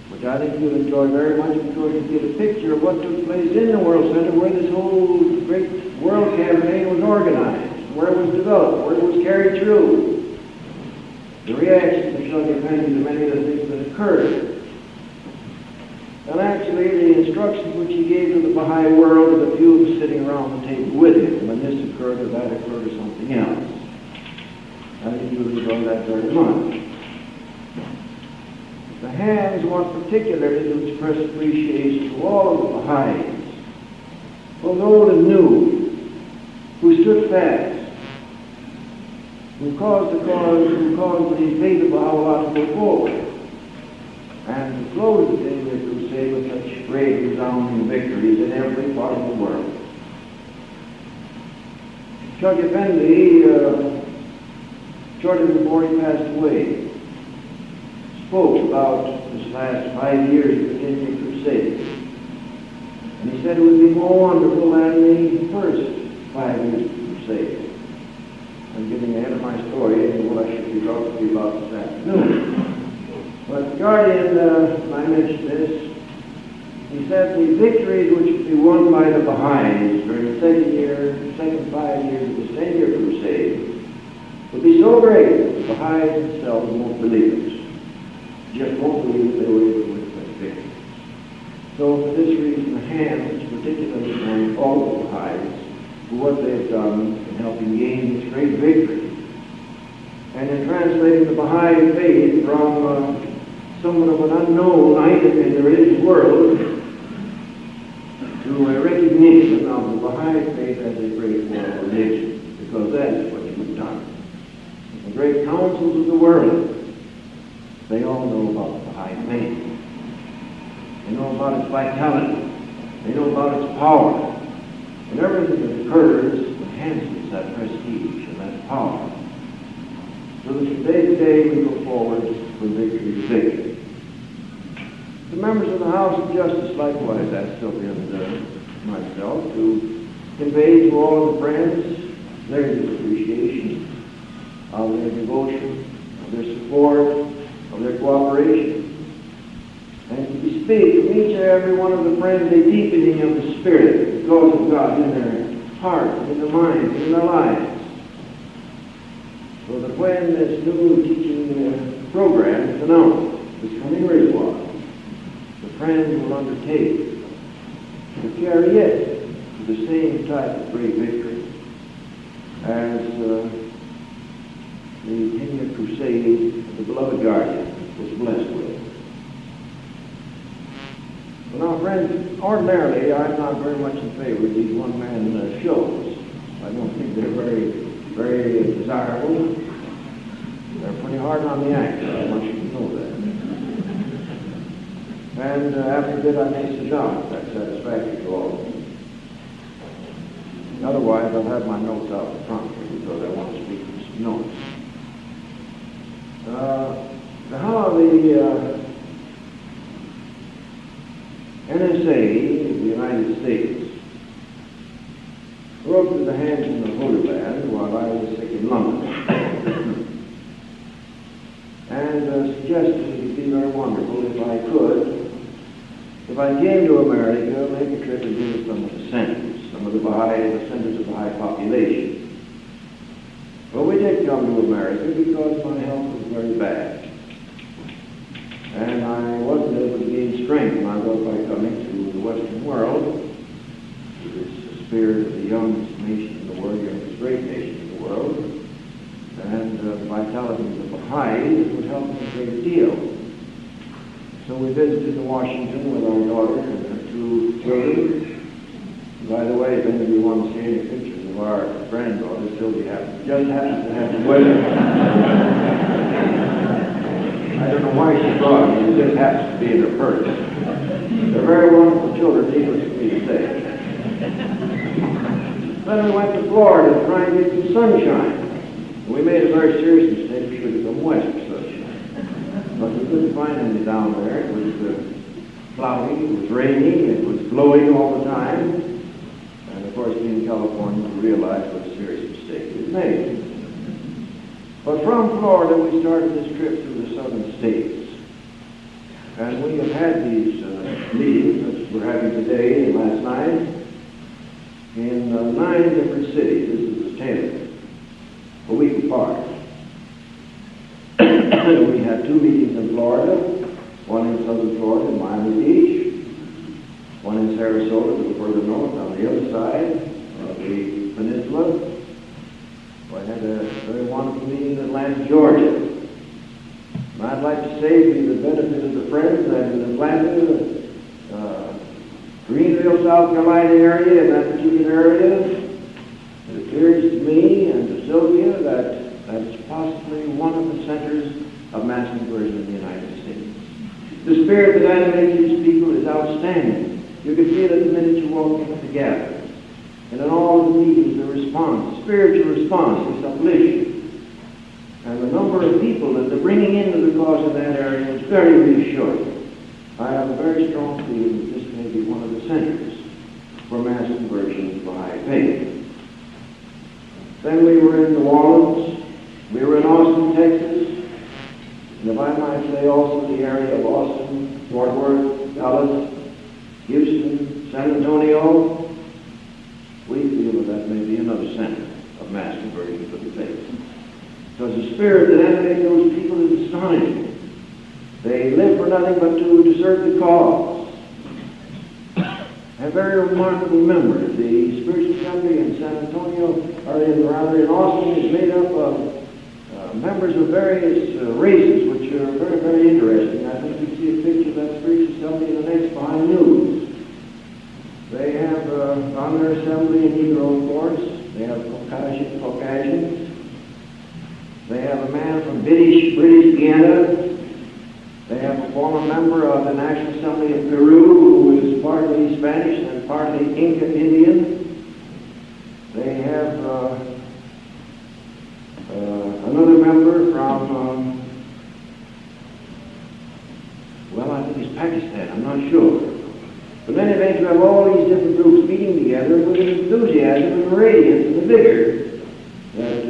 which I think you'll enjoy very much because you get a picture of what took place in the World Center, where this whole great world campaign was organized, where it was developed, where it was carried through. The reaction of Shoghi Effendi to many of the things that occurred. And actually the instructions which he gave to the Baha'i world with a few of us sitting around the table with him when this occurred or that occurred or something else. I think you'll enjoy that very much. The hands want particularly to express appreciation to all of the Baha'is, both old and new, who stood fast, who caused the faith of Baha'u'llah to go forward, and to close the 10-year crusade with such great resounding victories in every part of the world. Shoghi Effendi, shortly before he passed away, spoke about this last 5 years of the 10-year crusade. And he said it would be more wonderful than the first 5 years of the crusade. I'm getting ahead of my story and what I should be talking to you about this afternoon. But the guardian, I mentioned this, he said the victories which would be won by the Baha'is during the second 5 years of this 10-year crusade would be so great that the Baha'is themselves won't believe it. Just won't believe that they were able to win such victory. So for this reason, the hands particularly thank all the Baha'is for what they've done in helping gain this great victory. And in translating the Baha'i faith from somewhat of an unknown item in the religious world to a recognition of the Baha'i faith as a great world religion, because that is what you've done. The great councils of the world, they all know about the Baha'i faith. They know about its vitality. They know about its power. And everything that occurs enhances that prestige and that power. So that from day to day we go forward from victory to victory. The members of the House of Justice likewise asked Sylvia and myself to convey to all of the friends their appreciation of their devotion, of their support, of their cooperation. And to bespeak from each and every one of the friends a deepening of the Spirit, because of God in their hearts, in their minds, in their lives. So that when this new teaching program is announced, this coming Ioas, the friends will undertake to carry it to the same type of great victory as the 10-year crusade of the beloved guardian was blessed with. Well, now, friends, ordinarily I'm not very much in favor of these one-man shows. I don't think they're very desirable. They're pretty hard on the actor. I want you to know that. And after a bit, I may sit down if that's satisfactory to all of you. Otherwise, I'll have my notes out in front because I want to speak from some notes. How the NSA of the United States wrote to the hands in the Holy Land while I was sick in London and suggested it would be very wonderful if I came to America, make a trip and visit some of the centers, some of the centers of the Baha'i population. Well, we did come to America because my health was very bad. And I wasn't able to gain strength, I thought, by coming to the Western world, to this spirit of the youngest nation in the world, the youngest great nation in the world, and the vitality of the Baha'is would help me a great deal. So we visited in Washington with our daughter and her two children. By the way, if any of you want to see any pictures of our granddaughter, Sylvia just happens to have them with her. I don't know why she brought them, it just happens to be in her purse. They're very wonderful children, needless for me to say. Then we went to Florida to try and get some sunshine. We made a very serious mistake. We should have come west for sunshine. But we couldn't find any down there. It was cloudy, it was rainy, it was blowing all the time. And of course, being in California, we realized what a serious mistake we made. But from Florida, we started this trip through the southern states. And we have had these meetings, which we're having today and last night, in 9 different cities. This is the 10th, a week apart. We had 2 meetings in Florida, one in southern Florida, in Miami Beach, one in Sarasota, a little further north, on the other side of the peninsula. I had a very wonderful meeting in Atlanta, Georgia. And I'd like to say, for the benefit of the friends, that in Atlanta, Greenville, South Carolina area, in that particular area, it appears to me and to Sylvia that it's possibly one of the centers of mass conversion in the United States. The spirit that animates these people is outstanding. You can feel it the minute you walk into the gathering. And in all of the meetings, the response, the spiritual response, is uplifting. And the number of people that they're bringing into the cause in that area is very reassuring. I have a very strong feeling that this may be one of the centers for mass conversion of Baha'i faith. Then we were in New Orleans. We were in Austin, Texas. And if I might say also the area of Austin, Fort Worth, Dallas, Houston, San Antonio, we feel that may be another center of mass conversion for the faith. Because the spirit that animates those people is astonishing. They live for nothing but to serve the cause. And very remarkable members. The spiritual assembly in San Antonio, or in Austin, is made up of members of various races, which are very, very interesting. I think you see a picture of that spiritual assembly in the next behind news. They have on their assembly a Negro, of course. They have Caucasians. They have a man from British Guiana. They have a former member of the National Assembly of Peru who is partly Spanish and partly Inca Indian. They have another member from, I think it's Pakistan, I'm not sure. But then eventually you have all these different groups meeting together with an enthusiasm and radiance and a vigor that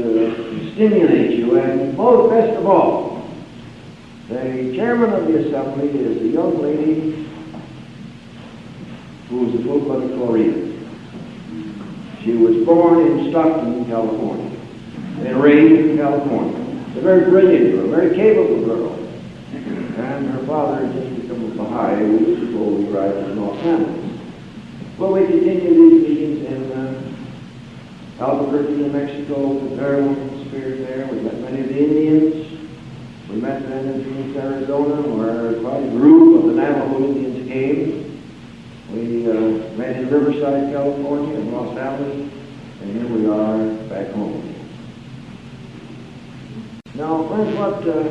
stimulates you, and best of all, The chairman of the assembly is a young lady who is a full-blooded Korean. She was born in Stockton, California, and raised in California. A very brilliant girl, a very capable girl. And her father had just become a Baha'i weeks before we arrived in Los Angeles. Well, we continued these meetings in Albuquerque, New Mexico, with very wonderful spirit there. We met many of the Indians. We met then in Phoenix, Arizona, where quite a group of the Navajo Indians came. We met in Riverside, California, in Los Angeles, and here we are back home. Now, friends, what the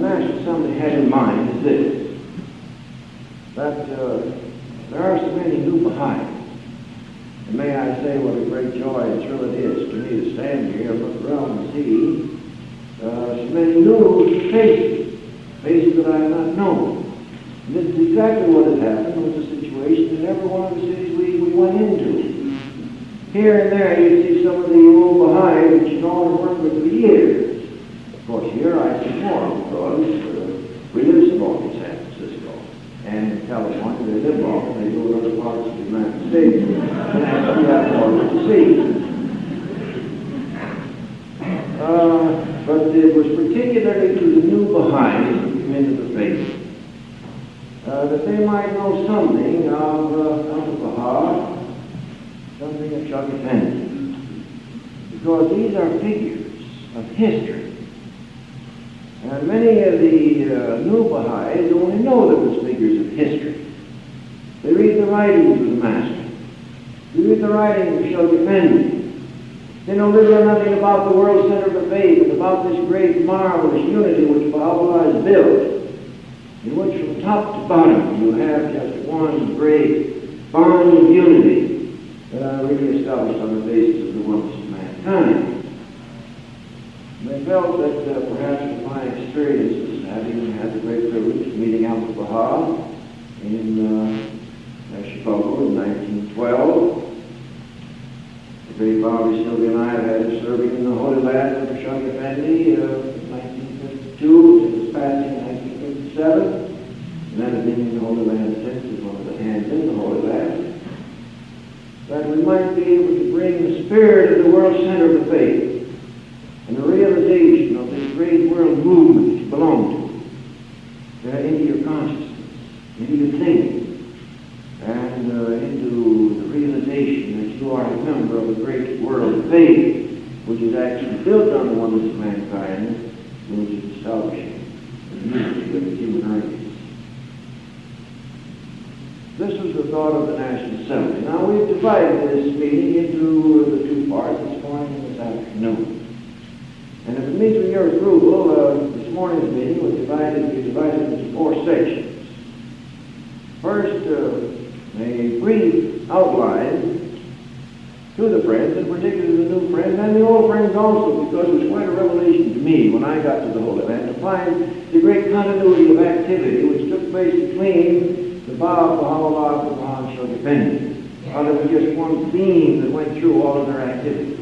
National Assembly had in mind is this, that there are so many new Baha'is. And may I say what a great joy and thrill it is to me to stand here and look around and see so many new faces, faces that I have not known. And this is exactly what has happened with the situation in every one of the cities we went into. Here and there you see some of the old Baha'is that you know and worked with for years. Of course, here I see more because we live so long in San Francisco. And in California, they live long, and they go to other parts of the United States. And actually have more to see. But it was particularly to the new Baha'is who came into the faith that they might know something of Baha, something of Shaggy, because these are figures of history. And many of the new Baha'is only know them as figures of history. They read the writings of the Master. They read the writings of Shaggy. They know little or nothing about the world center of the faith and about this great, marvelous unity which Baha'u'llah has built, in which from top to bottom you have just one great bond of unity that are really established on the basis of the oneness of mankind. And I felt that perhaps with my experiences, having had the great privilege of meeting Abdul Baha in Chicago in 1912, the great Bobby Sylvia and I have had him serving in the Holy Land under Shaggy Effendi in 1952, to his passing in 1957, and then have been in the Holy Land since as one of the hands in the Holy Land, that we might be able to bring the spirit of the world center of the faith and the realization of this great world movement that you belong to into your consciousness, into your thinking, and into the realization that you are a member of a great world faith which is actually built on the oneness of mankind, which is establishing the unity of the human race. This was the thought of the National Assembly. Now we've divided this meeting into the two parts, this morning and this afternoon. And if it meets with your approval, this morning's meeting was divided into four sections. First, a brief outline to the friends, and particularly the new friends, and the old friends also, because it was quite a revelation to me when I got to the Holy Land to find the great continuity of activity which took place between the Ba'a, Baha'u'llah, and Baha and Shaggy Effendi. There was just one theme that went through all of their activities.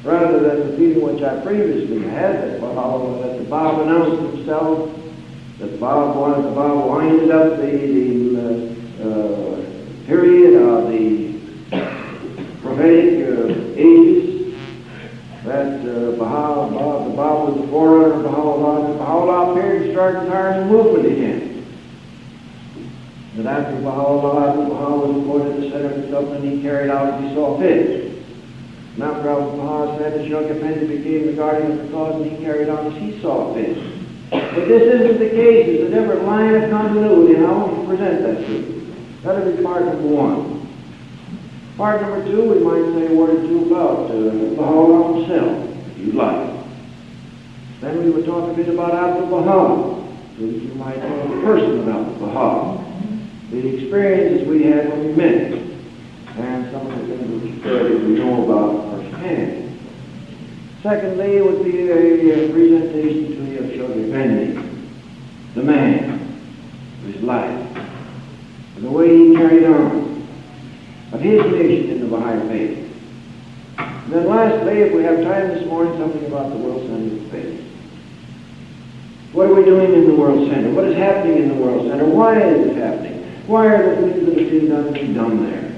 Rather than the feeling which I previously had that the Ba'a announced himself, that the Ba'a winded up the period of the prophetic ages, that the Ba'a was the forerunner of Baha'u'llah, and Baha'u'llah appeared and started the movement again. That after Baha was appointed the center of the government, he carried out as he saw fit. And after Baha said that Shaggy Effendi became the guardian of the cause, and he carried on as he saw fit. But this isn't the case. It's a different line of continuity, and I want to present that to you. That'll be part number one. Part number two, we might say a word or two about Baha'u'llah himself, if you'd like. Then we would talk a bit about Abdul Baha, so that you might know the person of Abdul Baha, the experiences we had when we met, and some of the things which we know about firsthand. Secondly, it would be a presentation to you of Shaggy Effendi, the man, his life, and the way he carried on, of his mission in the Baha'i faith. And then lastly, if we have time this morning, something about the world center of faith. What are we doing in the world center? What is happening in the world center? Why is it happening? Why are the things that are being done there?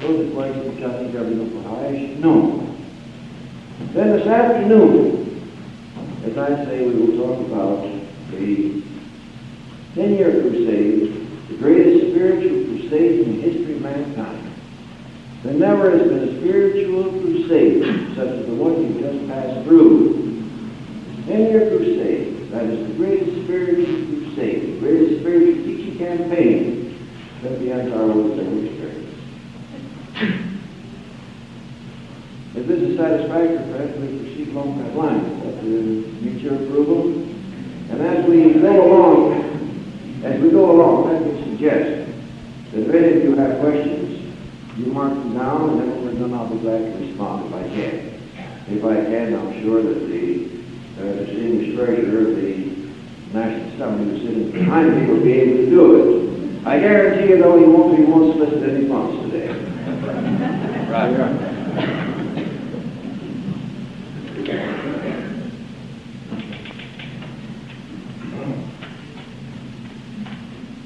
Those are questions which I think every local high should know. Then this afternoon, as I say, we will talk about the 10-year crusade, the greatest spiritual crusade in the history of mankind. There never has been a spiritual crusade such as the one you just passed through. The 10-year crusade, that is the greatest spiritual crusade, the greatest spiritual teaching campaign that the entire world has ever experienced. If this is satisfactory, perhaps we proceed along that line. That meet your approval. And as we go along, let me suggest that if any of you have questions, you mark them down, and then when we're done, I'll be glad to respond if I can. If I can, I'm sure that the distinguished treasurer of the National Assembly who's sitting behind me will be able to do it. I guarantee you, though, he won't solicit any funds today. Right.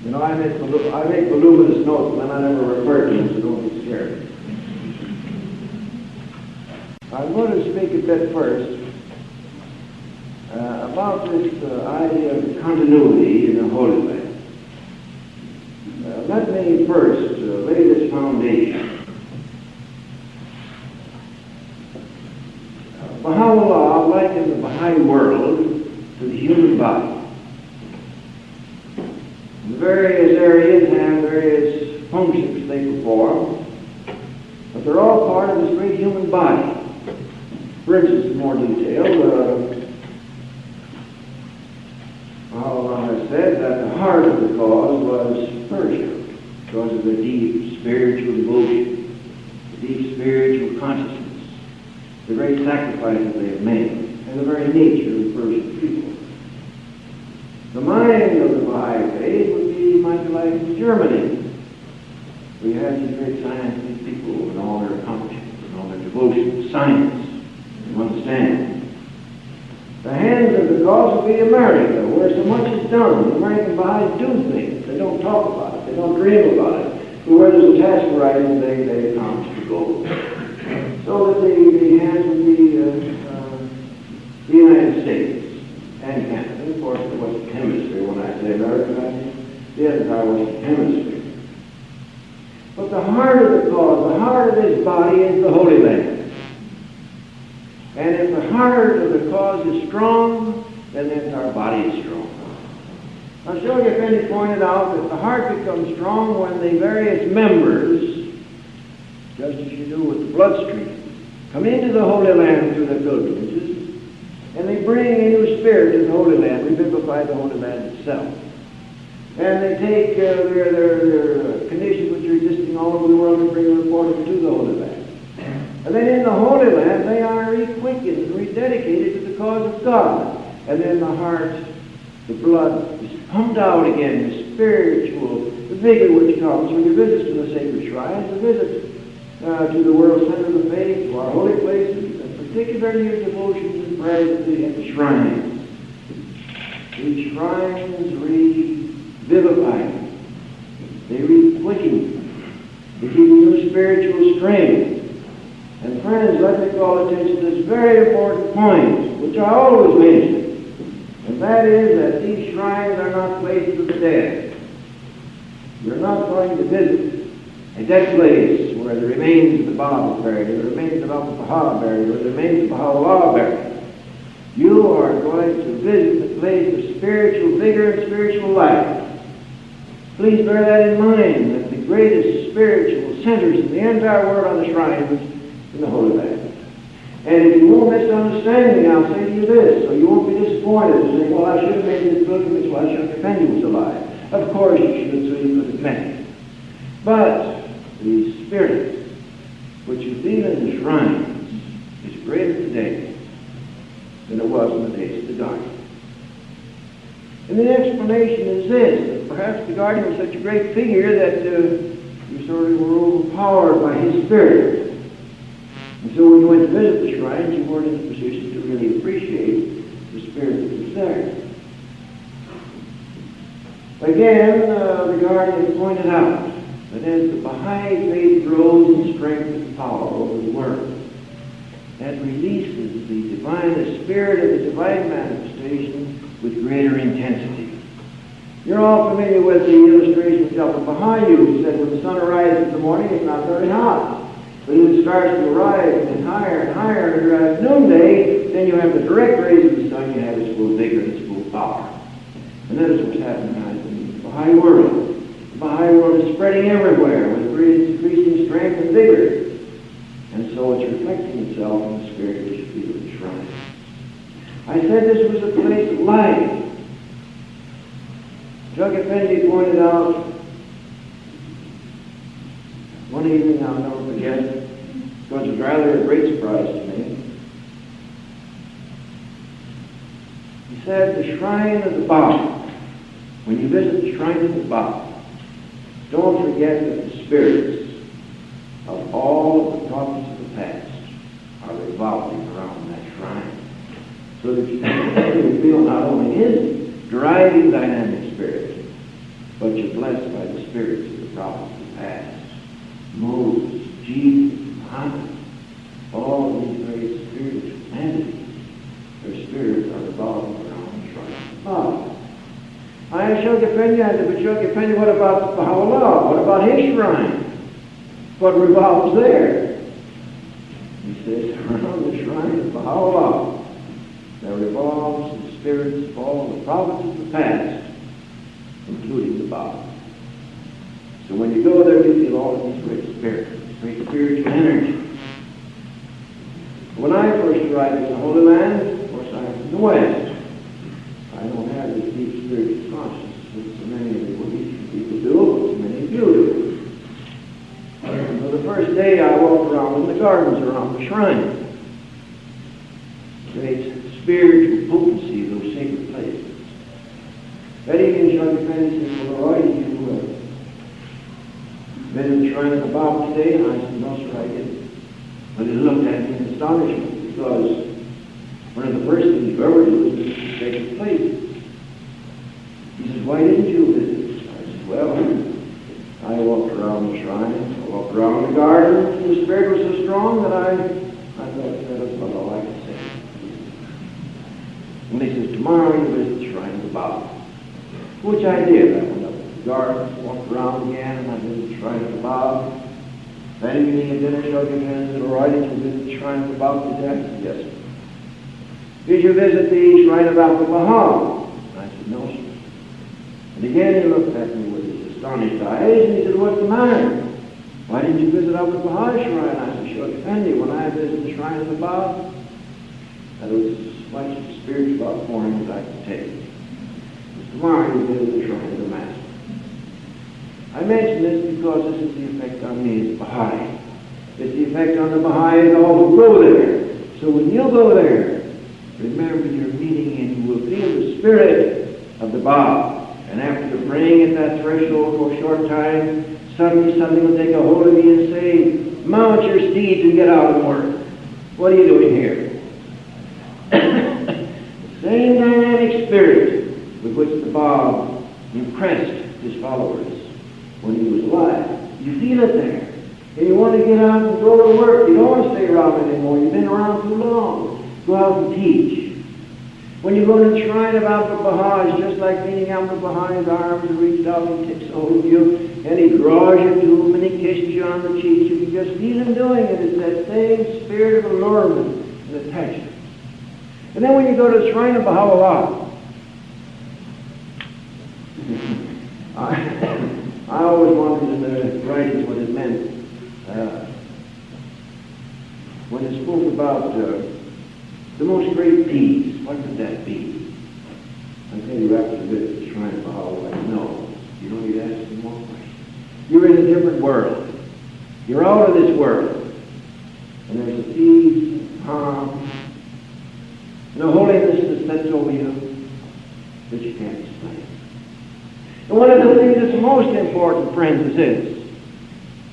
You know, I make voluminous notes, and I never refer to them, so don't be scared. I'm going to speak a bit first about this idea of continuity in the Holy Land. Let me first lay this foundation. Baha'u'llah likened the Baha'i world to the human body. The various areas have various functions they perform, but they're all part of this great human body. For instance, in more detail, Baha'u'llah has said that the heart of the cause was Persia because of the deep spiritual devotion, the deep spiritual consciousness, the great sacrifices they have made, and the very nature of the Persian people. The mind of the Baha'i faith would be might be like Germany. We have these great scientific people and all their accomplishments and all their devotion to science and understanding. The hands of the cause would be America, where so much is done. The American Baha'is do things. They don't talk about it. They don't dream about it. But where there's a task horizon, they accomplish the goal. So that the hands would be the United States and Canada. And of course, the Western Hemisphere. When I say America, I mean the entire Western Hemisphere. But the heart of the cause, the heart of this body is the Holy Land. And if the heart of the cause is strong, then the entire body is strong. I'll show you, Finney pointed out, that the heart becomes strong when the various members, just as you do with the bloodstream, come into the Holy Land through their pilgrimages, and they bring a new spirit to the Holy Land, revivify the Holy Land itself. And they take their conditions which are existing all over the world and bring a report to the Holy Land. And then in the Holy Land, they are re-quickened, rededicated to the cause of God. And then the heart, the blood, is pumped out again, the spiritual vigor which comes from your visits to the sacred shrines, the visits to the world center of the faith, to our holy places, and particularly your devotions and prayers at the shrines. These shrines revivify, they re-quicken, they give you new spiritual strength. And friends, let me call attention to this very important point, which I always mention, and that is that these shrines are not places of the dead. You're not going to visit a dead place where the remains of the Baba are buried, or the remains of Abdul Baha are buried, or the remains of Baha'u'llah are buried. You are going to visit the place of spiritual vigor and spiritual life. Please bear that in mind, that the greatest spiritual centers in the entire world are the shrines in the Holy Land. And if you won't misunderstand me, I'll say to you this, so you won't be disappointed and say, well, I should have made this pilgrimage, well, I should have defended was alive. Of course you should, so you could have met it. But the spirit which you feel in the shrines is greater today than it was in the days of the Guardian. And the explanation is this, that perhaps the Guardian was such a great figure that you sort of were overpowered by his spirit. And so when you went to visit the shrines, you weren't in a position to really appreciate the spirit that was there. Again, the guardian pointed out that as the Baha'i faith grows in strength and power over the world, that releases the divine spirit of the divine manifestation with greater intensity. You're all familiar with the illustration which Dr. Baha'i used, that when the sun arises in the morning, it's not very hot. But as it starts to arise and higher and higher, and at noonday, then you have the direct rays of the sun, you have its full vigor and its full power. And that is what's happening now in the Baha'i world. The Baha'i world is spreading everywhere with great increasing strength and vigor. And so it's reflecting itself in the spirit which is in the shrine. I said this was a place of life. Jug Effendi pointed out one evening, I'll never forget, because it was rather a great surprise to me. He said, the shrine of the Baba, when you visit the shrine of the Baba, don't forget that the spirits of all of the prophets of the past are revolving around that shrine. So that you feel not only his driving dynamic spirit, but you're blessed by the spirits of the prophets of the past. Moses, Jesus, Muhammad, all of these great spiritual entities, their spirits are revolving around the shrine of God. I shall defend you, but shall defend you, what about Baha'u'llah? What about his shrine? What revolves there? He says, around the shrine of Baha'u'llah, there revolves the spirits of all the prophets of the past, including the Baba. So when you go there, you feel all of these great spirits, great spiritual energy. When I first arrived in the Holy Land, of course I'm from the West. I don't have this deep spiritual consciousness that so many of the Eastern people do, but so many of you do. So the first day I walked around in the gardens around the shrine. Great spiritual potency of those sacred places. That evening, Jug Effendi said, well, Leroy, did you been in the shrine of the Baba today? And I said, no, sir, I didn't. But he looked at me in astonishment, because one of the first things you ever do is visit the sacred place. He says, why didn't you visit? I said, well, I walked around the shrine, I walked around the garden, and the spirit was so strong that I thought that was about all I could say. And he says, tomorrow you visit the shrine of the Baba. Which I did. I went up to the garden, walked around again, and I visited the shrine of the Baba. That evening at dinner, Jug Effendi said, all right, did you visit the shrine of the Baba today? I said, yes, sir. Did you visit the shrine of Abdul Baha? I said, no, sir. And again he looked at me with his astonished eyes, and he said, what's the matter? Why didn't you visit Abdul Baha's shrine? I said, Jug Effendi, when I visited the shrine of the Baba, that was as much of a spiritual outpouring as I could take. Tomorrow you visit the shrine of the Master. I mention this because this is the effect on me as a Baha'i. It's the effect on the Baha'i and all who go there. So when you go there, remember you're meeting and you will feel the spirit of the Baba. And after you're praying at that threshold for a short time, suddenly something will take a hold of you and say, mount your steeds and get out and work. What are you doing here? The same dynamic spirit with which the Baba impressed his followers when he was alive. You feel it there. And you want to get out and go to work. You don't want to stay around anymore. You've been around too long. Go out and teach. When you go to the shrine of Abdul Baha, it's just like meeting Abdul Baha. His arms are reached out and takes hold of you, and he draws you to him, and he kisses you on the cheeks. You can just feel him doing it. It's that same spirit of allurement and attachment. And then when you go to the shrine of Baha'u'llah, I always wondered in the writings what it meant. When it spoke about the most great peace, what could that be? I tell you, after this, the shrine of Baha'u'llah, no. You don't need to ask any more questions. You're in a different world. You're out of this world. And there's a peace, calm, and a holiness that sets over you that you can't explain. And one of the things that's most important, friends, is this.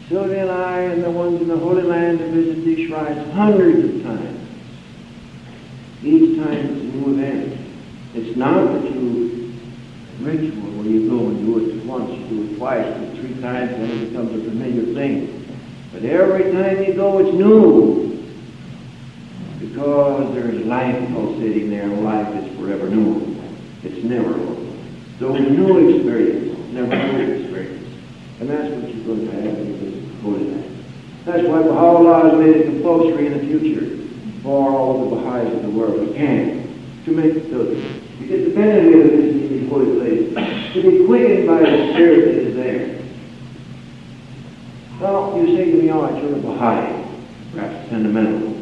Sylvia and I and the ones in the Holy Land have visited these shrines hundreds of times. Each time it's a new event. It's not that you ritual where you go and do it once, you do it twice, do it 3 times, and it becomes a familiar thing. But every time you go, it's new. Because there's life pulsating there, and life is forever new. It's never old. So it's a new experience, never new experience. And that's what you're going to have in this holy night. That's why Baha'u'llah has made it compulsory in the future for all the Baha'is of the world again to make it so you get the benefit of this in these holy places, to be quickened by the Spirit that is there. Now, you say to me, oh, you're a Baha'i, perhaps sentimental.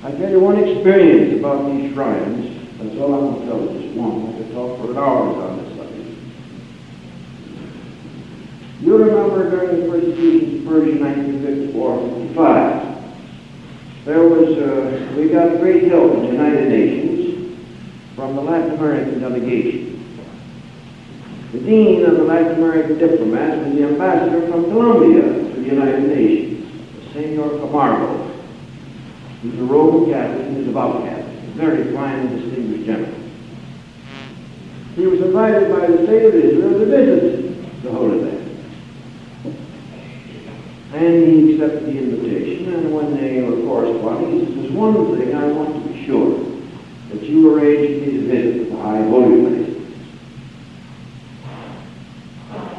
I tell you one experience about these shrines. That's all I'm going to tell you, just one. I could talk for hours on this subject. You remember during the persecutions of Persia in 1954-55, there was, we got great help from the United Nations from the Latin American delegation. The dean of the Latin American diplomats was the ambassador from Colombia to the United Nations, Senor Camargo. He's a Roman Catholic and a devout Catholic, a very fine and distinguished gentleman. He was invited by the state of Israel to visit the Holy Land. And he accepted the invitation, and when they were corresponding, he said, there's one thing I want to be sure, that you arranged for me to visit the high holy place.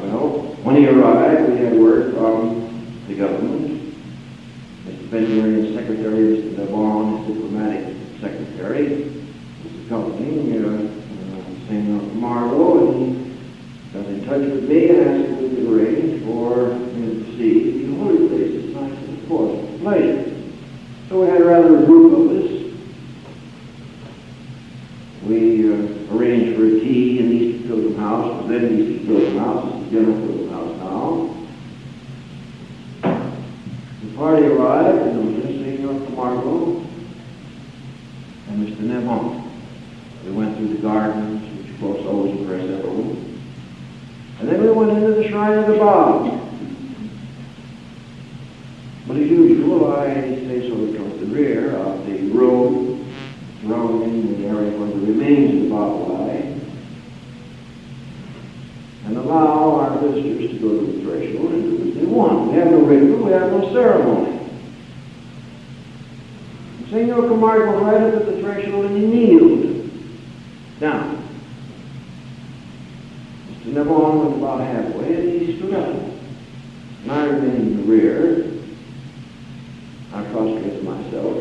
Well, when he arrived, we had word from the government. Mr. Ben-Gurion's secretary, Mr. Devon, his diplomatic secretary, was accompanying Senor Camargo, and he got in touch with me and asked if we could arrange for him to see the holy places. And I said, of course, with pleasure. So we had rather a group of us. We arranged for a tea in the Eastern Pilgrim House, was then the Eastern Pilgrim House, it's the General Pilgrim House now. The party arrived, and it was just Senor Camargo and Mr. Nevon. We went through the gardens, which of course always impress everyone. And then we went into the Shrine of the Bob. But as usual, I stay sort of towards the rear of the road surrounding the area where the remains of the Bob lie, and allow our visitors to go to the threshold and do as they want. We have no ritual, we have no ceremony. And Senor Camargo right up at the threshold and he kneeled down. Mr. Nevon went about halfway and he stood up. And I remained in the rear. I prostrated myself,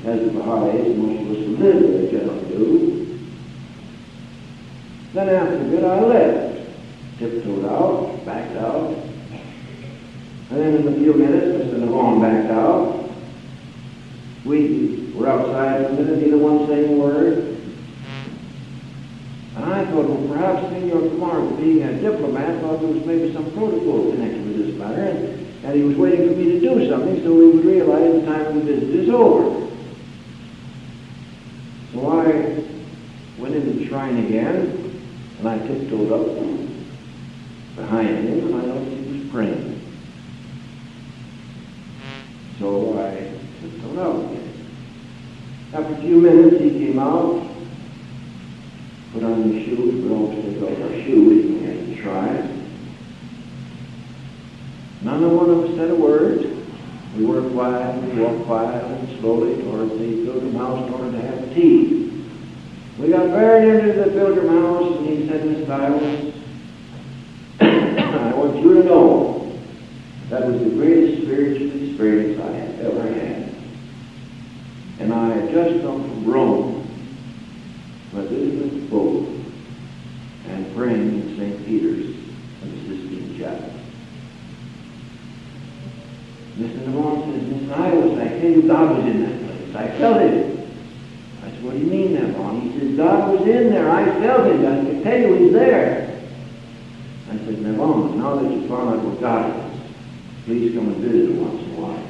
as the Baha'is, most of us who live there generally do. Then after a bit I left, tiptoed out, backed out, and then in a few minutes Mr. Nevon backed out. We were outside for a minute, neither one saying a word. And I thought, well, perhaps Senor Camargo, being a diplomat, thought there was maybe some protocol connected with this matter, and he was waiting for me to do something so we would realize the time of the visit is over. So I went into the shrine again, and I tiptoed up behind him, and I noticed he was praying. So I tiptoed out again. After a few minutes, he came out, put on his shoes. We always take off our shoes when we enter the shrine. None of one of us said a word. We were quiet, we walked quietly and slowly towards the Pilgrim House in order to have tea. We got very near to the Pilgrim House, and he said, Mr. Ioas, I want you to know that was the greatest spiritual experience I have ever had. And I had just come from Rome, where visiting the Pope and praying in St. Peter's in the Sistine Chapel. Mr. Nevon says, Mr. Ioas, I tell you, God was in that place. I felt it. I said, what do you mean, Nevon? He says, God was in there. I felt it. I can tell you he's there. I said, Nevon, now that you found out what God is, please come and visit him once in a while.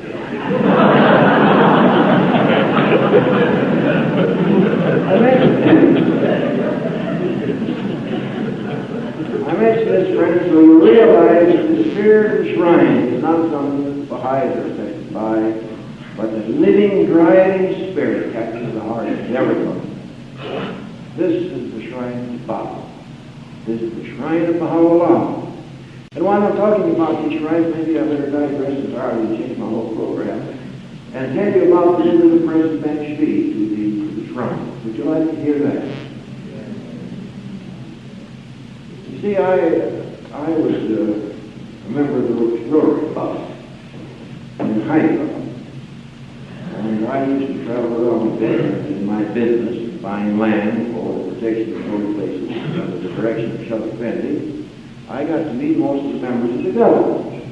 I mention this, friends, so you realize that the spirit of the shrine is not something that the Baha'is are affected by, but the living, driving spirit captures the heart of everyone. This is the shrine of Baal. This is the shrine of Baha'u'llah. And while I'm talking about these shrines, maybe I better digress entirely and change my whole program and tell you about the visit of President Ben Shvi to the shrine. Would you like to hear that? You see, I was a member of the Rotary Club in Haifa, and I used to travel around there in my business, buying land for the protection of holy places under the direction of Sheikh Effendi. I got to meet most of the members of the government.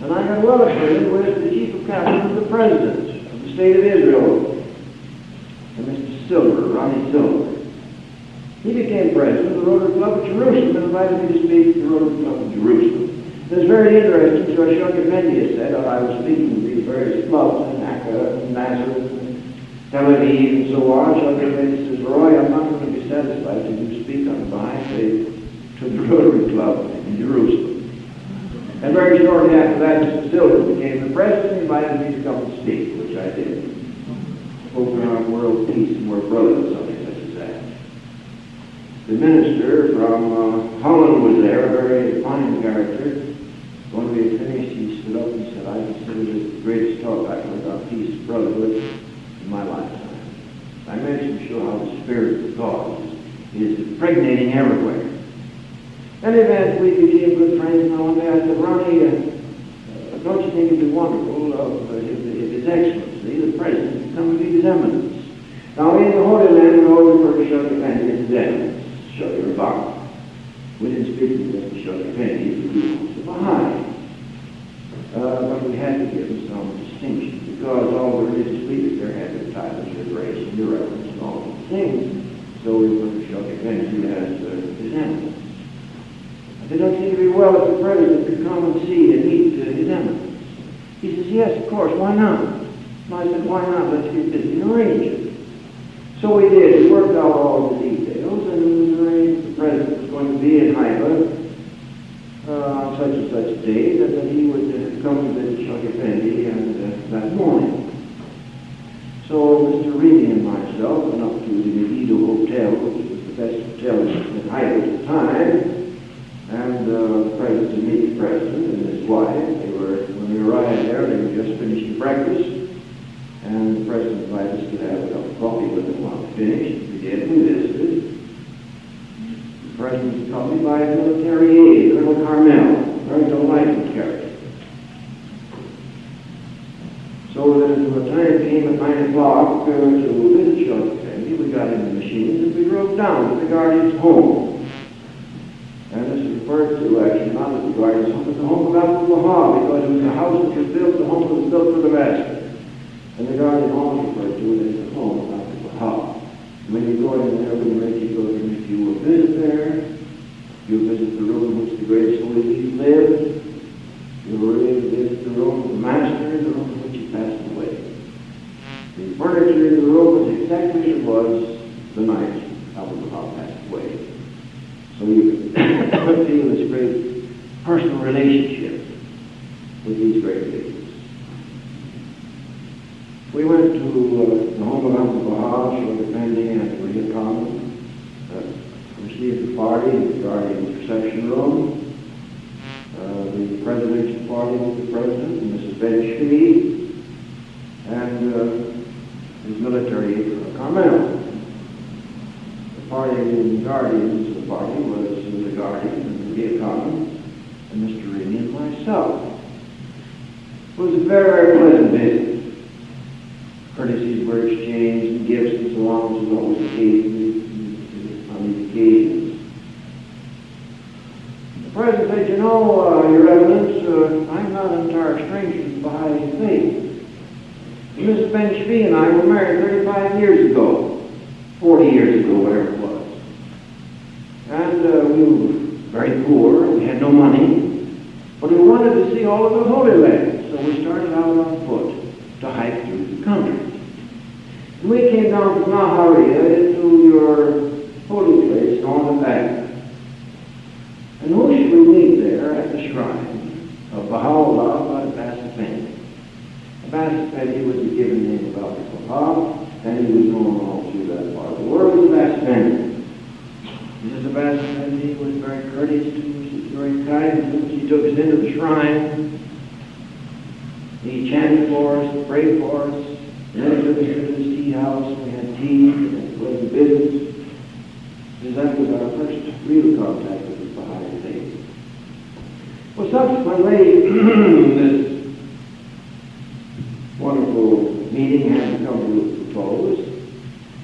And I got well acquainted with the chief of cabinet of the president of the state of Israel, and Mr. Silver, Ronnie Silver. He became president of the Rotary Club of Jerusalem and invited me to speak at the Rotary Club of Jerusalem. It was very interesting, so Sheikh Effendi had said, I was speaking with these various clubs in Akka and Nazareth and Tel Aviv and so on. Sheikh Effendi says, Leroy, I'm not going to be satisfied till you speak on behalf to the Rotary Club in Jerusalem. And very shortly after that, Mr. Silver became the president and invited me to come and speak, which I did. Spoke around world peace and world brotherhood, something such as that. The minister from Holland was there, a very fine character. When we had finished, he stood up and said, I consider this the greatest talk I've heard about peace and brotherhood in my lifetime. I mentioned to show how the spirit of God is impregnating everywhere. And eventually we became good friends, and one day I said, Ronnie, don't you think it would be wonderful if His Excellency, the President, could come and meet His Eminence? Now, in the Holy Land, we always refer to Sheikh Effendi as His Eminence, Sheikh Rebbe. We didn't speak to Mr. Sheikh Effendi, he was a Baha'i. But we had to give him some distinction, because all the religious leaders there had their titles, your grace and your reverence and all these things. So we put Sheikh Effendi as His Eminence. They don't seem to be well if the president could come and see and meet His Eminence. He says, yes, of course, why not? And I said, why not? Let's get busy and arrange it. So we did. We worked out all the details, and it was arranged the president was going to be in Haifa on such and such a day, that he would come to visit Sheikh Effendi and that morning. So Mr. Reedy and myself went up to the Megiddo Hotel, which was the best hotel in Haifa at the time. And the president to meet the president and his wife. When we arrived there, they were just finishing breakfast. And the president invited us to have a cup of coffee with him while we finished. We did. We visited. The president was accompanied by a military aide, Colonel Carmel, a very delightful character. So that when the time came at 9 o'clock to visit Sheikh Effendi, we got in the machines and we drove down to the Guardian's home. And this is referred to, actually, not as the Guardian's home, but the home of Abdul Wahab, because it was a house that was built, the home that was built for the master. And the Guardian home is referred to as the home of Abdul Wahab. When you go in there, when you go in, if you will visit there, you visit the room in which the greatest holy leaders lived, you will really visit the room of the master, the room in which he passed away. The furniture in the room was exactly as it was the night Abdul Wahab passed away. So you can feel this great personal relationship with these great leaders. We went to the home of Abdul Wahab, Sheikh Effendi, and Maria Khan, received the party in the Guardian's reception room. The presidential party with the president, and Mrs. Ben Shvi, and his military aide, Carmel. The party in the Guardians, the party was the Guardian and the Economist and Mr. Reedy and myself. It was a very, very pleasant visit. Courtesies were exchanged and gifts and so on, which is always the case on these occasions. The president said, you know, Your Eminence, I'm not an entire stranger to the Baha'i faith. Mrs. Ben Shvi and I were married 35 years ago. 40 years ago, whatever it was. And we were very poor, we had no money, but we wanted to see all of the Holy Land, so we started out on foot to hike through the country. And we came down from Naharia into your holy place on the back. And who should we meet there at the shrine of Baha'u'llah Abbas Effendi? Abbas Effendi was the given name of Abdul Wahab, and he was known also through that part. The word was Vaspendi. Jesus of Vaspendi was very courteous to us, he was very kind to us. He took us into the shrine. He chanted for us, prayed for us. And then he took us into his tea house, and we had tea, and it was a business. Because that was our first real contact with the Baha'i faith. Well, subsequently, this wonderful meeting had to come to a close,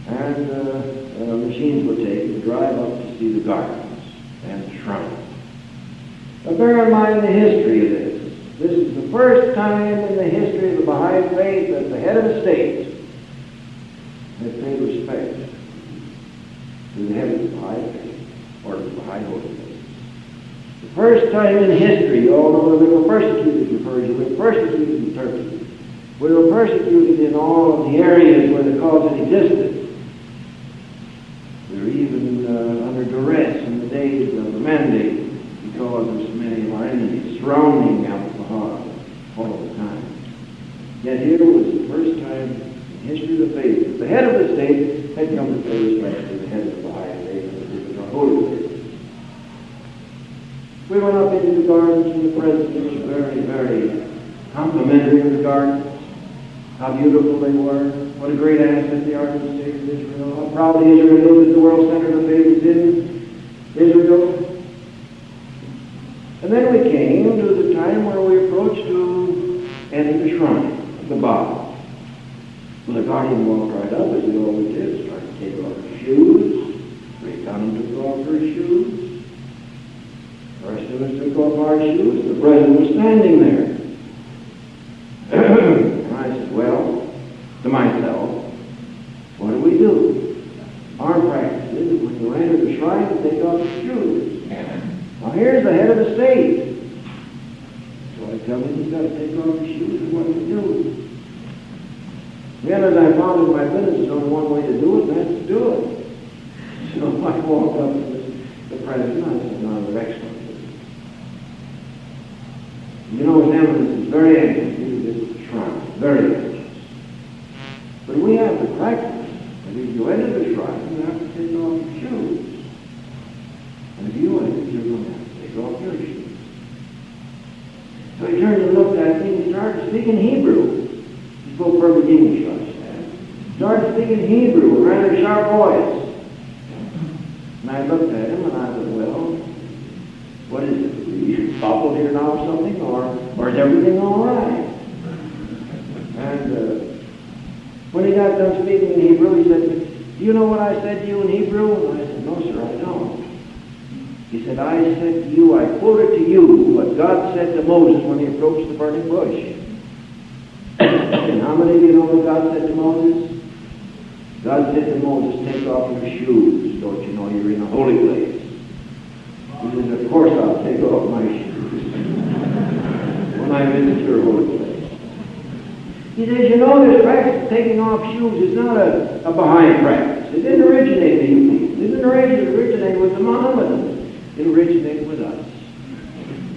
and machines were taken to drive up to see the gardens and the shrine. But bear in mind the history of this. This is the first time in the history of the Baha'i faith that the head of the state has paid respect to the head of the Baha'i faith, or to the Baha'i Holy Faith. The first time in history, although they were persecuted in Persia, we were persecuted in Turkey, we were persecuted in all of the areas where the cause had existed. We were even under duress in the days of the Mandate because of so many of our enemies surrounding Al-Bahar all the time. Yet here was the first time in the history of the faith that the head of the state had come to pay respect to the head of the Baha'i faith and the Holy Faith. We went up into the gardens and the president was very, very complimentary of the gardens. How beautiful they were. What a great asset they are to the state of Israel. How proud Israel is that the world center of faith is in Israel. And then we came to the time where we approached to enter the shrine of the Baal. Well, the guardian walked right up, as he always did, started to take off his shoes. We got him to take off her shoes. The rest of us took off our shoes. The president was standing there. And I said, well, to myself, what do we do? Our practice is when you enter the shrine to take off your shoes. Now here's the head of the state. So I tell him he's got to take off his shoes, and what do we do? Then as I found in my business, there's only one way to do it, and that's to do it. So I walked up to the president, I said, no, Your Excellency. You know, His Eminence is very anxious to do this shrine, very anxious. But we have the practice that if you enter the shrine, you have to take off your shoes. And if you enter, you're going to have to take off your shoes. So he turned and looked at me and he started speaking Hebrew. He spoke perfect English, I understand. Started speaking Hebrew with rather sharp voice. And I looked at him and I said, well, what is it? Are you toppled here now or something? Or is everything all right? And when he got done speaking in Hebrew, he said, do you know what I said to you in Hebrew? And I said, no, sir, I don't. He said, I said to you, I quoted to you what God said to Moses when he approached the burning bush. And how many of you know what God said to Moses? God said to Moses, take off your shoes. Don't you know you're in a holy place? He says, of course I'll take off my shoes when I visit your holy place. He says, you know, this practice of taking off shoes is not a Baha'i practice. It didn't originate with you people. It didn't originate with the Mohammedans. It originated with us.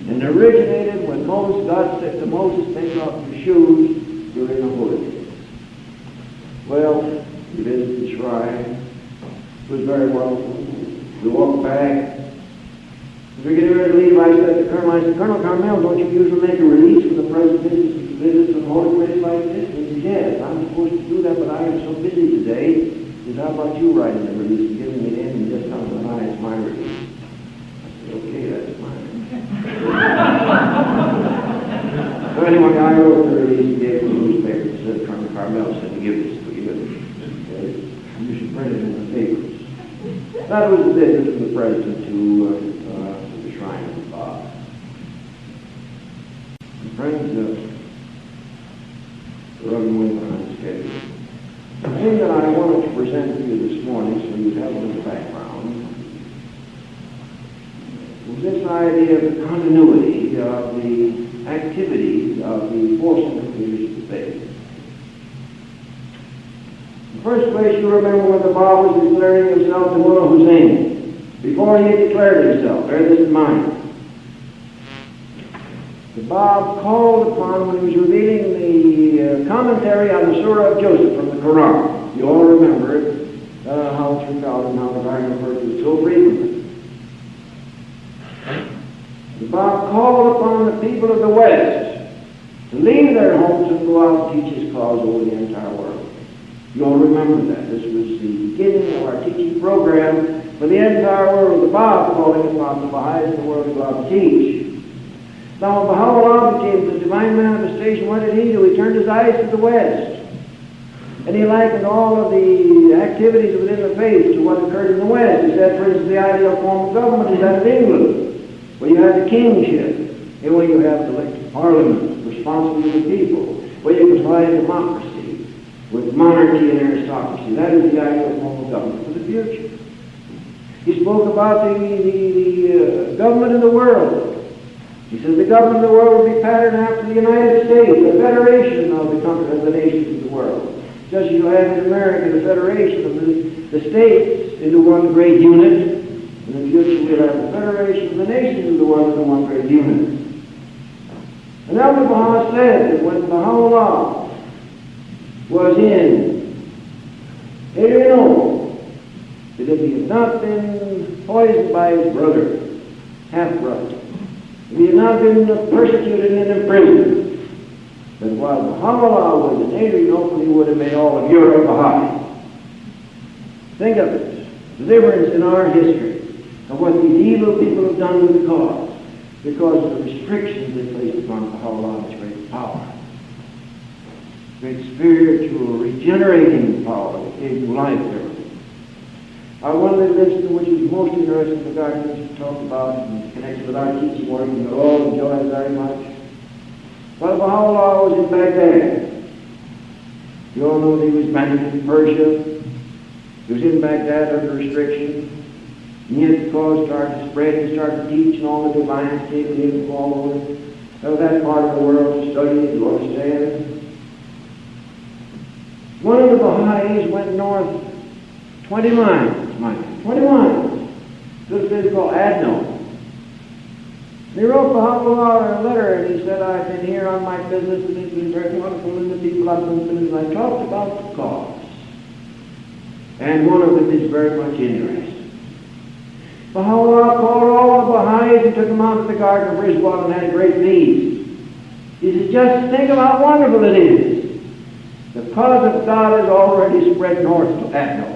And it originated when God said to Moses, take off your shoes, you're in a holy place. Well, we visited the shrine. It was very wonderful. We walked back. As we get ready to leave, I said to Colonel Carmel, don't you usually make a release when the president visits a holy place like this? And he said, yes, I'm supposed to do that, but I am so busy today. He said, how about you writing the release and giving it in and just telling them I it's my release? Okay, that's fine. So anyway, I wrote the release and gave it to the newspaper. It said, Colonel Carmel said to give this to you. Okay. You should print it in the papers. That was the visit of the president to the shrine of the Baal. And friends, we're running way behind schedule. The thing that I wanted to present to you this morning, so you'd have a little background, was this idea of the continuity of the activities of the four centuries of the faith. In the first place, you remember when the Baal was declaring himself to Mullah Hussein. Before he had declared himself, bear this in mind. The Baal called upon, when he was revealing the commentary on the Surah of Joseph from the Quran. You all remember it. how it's recalled and how the garden referred to it so frequently. The Bob called upon the people of the West to leave their homes and go out and teach his cause over the entire world. You all remember that. This was the beginning of our teaching program for the entire world. The Bob calling upon the Baha'is in the world to go out and teach. Now, when Baha'u'llah became the divine manifestation, what did he do? He turned his eyes to the West. And he likened all of the activities within the faith to what occurred in the West. He said, for instance, the ideal form of government is that of England, where you have the kingship, and where you have the elected parliament, responsible to the people, where you can provide democracy with monarchy and aristocracy. That is the ideal form of government for the future. He spoke about the government of the world. He said the government of the world will be patterned after the United States, the federation of the nations of the world. Just as you have in America the federation of the states into one great unit, in the future we'll have the federation of the nations of the world into one great unit. And Elder Baha said that when Baha'u'llah was in Adrianople, that if he had not been poisoned by his brother, half-brother, if he had not been persecuted and imprisoned, that while Baha'u'llah was in Adrianople, he would have made all of Europe Baha'i. Think of it. The difference in our history of what these evil people have done with the cause because of the restrictions they placed upon Baha'u'llah and its great power. Great spiritual regenerating power that gave new life to everything. One little incident which is most interesting regarding to talk about in connection with our teaching work and you'll all enjoy it very much. Well, Baha'u'llah was in Baghdad. You all know that he was banished in Persia. He was in Baghdad under restriction. And yet the cause started to spread. He started to teach, and all the divines came to him from all over that part of the world to study and to understand. One of the Baha'is went north 20 miles, mind you, 20 miles, to a place called Adno. And he wrote Baha'u'llah a letter, and he said, I've been here on my business, and it's been very wonderful, and the people I've been with, and I talked about the cause. And one of them is very much interested. Baha'u'llah called all the Baha'is and took them out to the Garden of Rizwan and had a great feast. He said, just think of how wonderful it is. The cause of God has already spread north to Adno,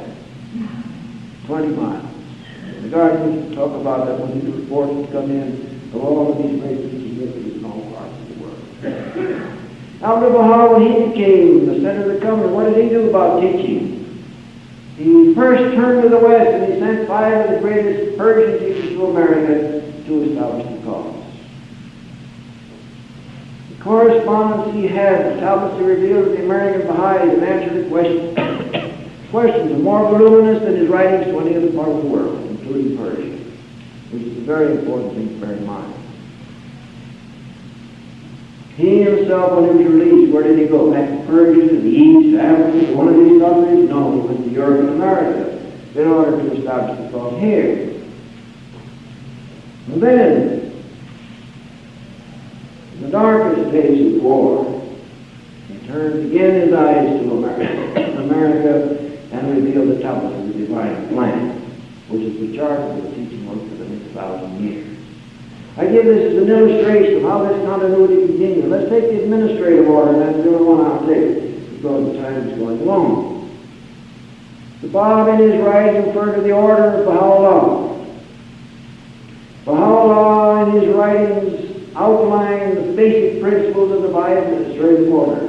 20 miles. The Garden talk about that when these reports come in of all of these great teaching mysteries in all parts of the world. After Baha, when he became the center of the company, what did he do about teaching? He first turned to the West and he sent 5 of the greatest Persian teachers to America to establish the cause. The correspondence he had tablously revealed that the American Baha'is and answered the questions are more voluminous than his writings to any other part of the world, including Persia, which is a very important thing to bear in mind. He himself, when he was released, where did he go? Back to Persia, to the East, to Africa, to one of these countries? No, he went to Europe and America in order to establish the cause here. And then, in the darkest days of war, he turned again his eyes to America and revealed the tablets of the divine plan, which is the chart of the teaching work for the next 1,000 years. I give this as an illustration of how this continuity continues. Let's take the administrative order, and that's the only one I'll take, because the time is going long. The Bab in his writings refer to the order of Baha'u'llah. Baha'u'llah in his writings outline the basic principles of the Baha'i administrative order.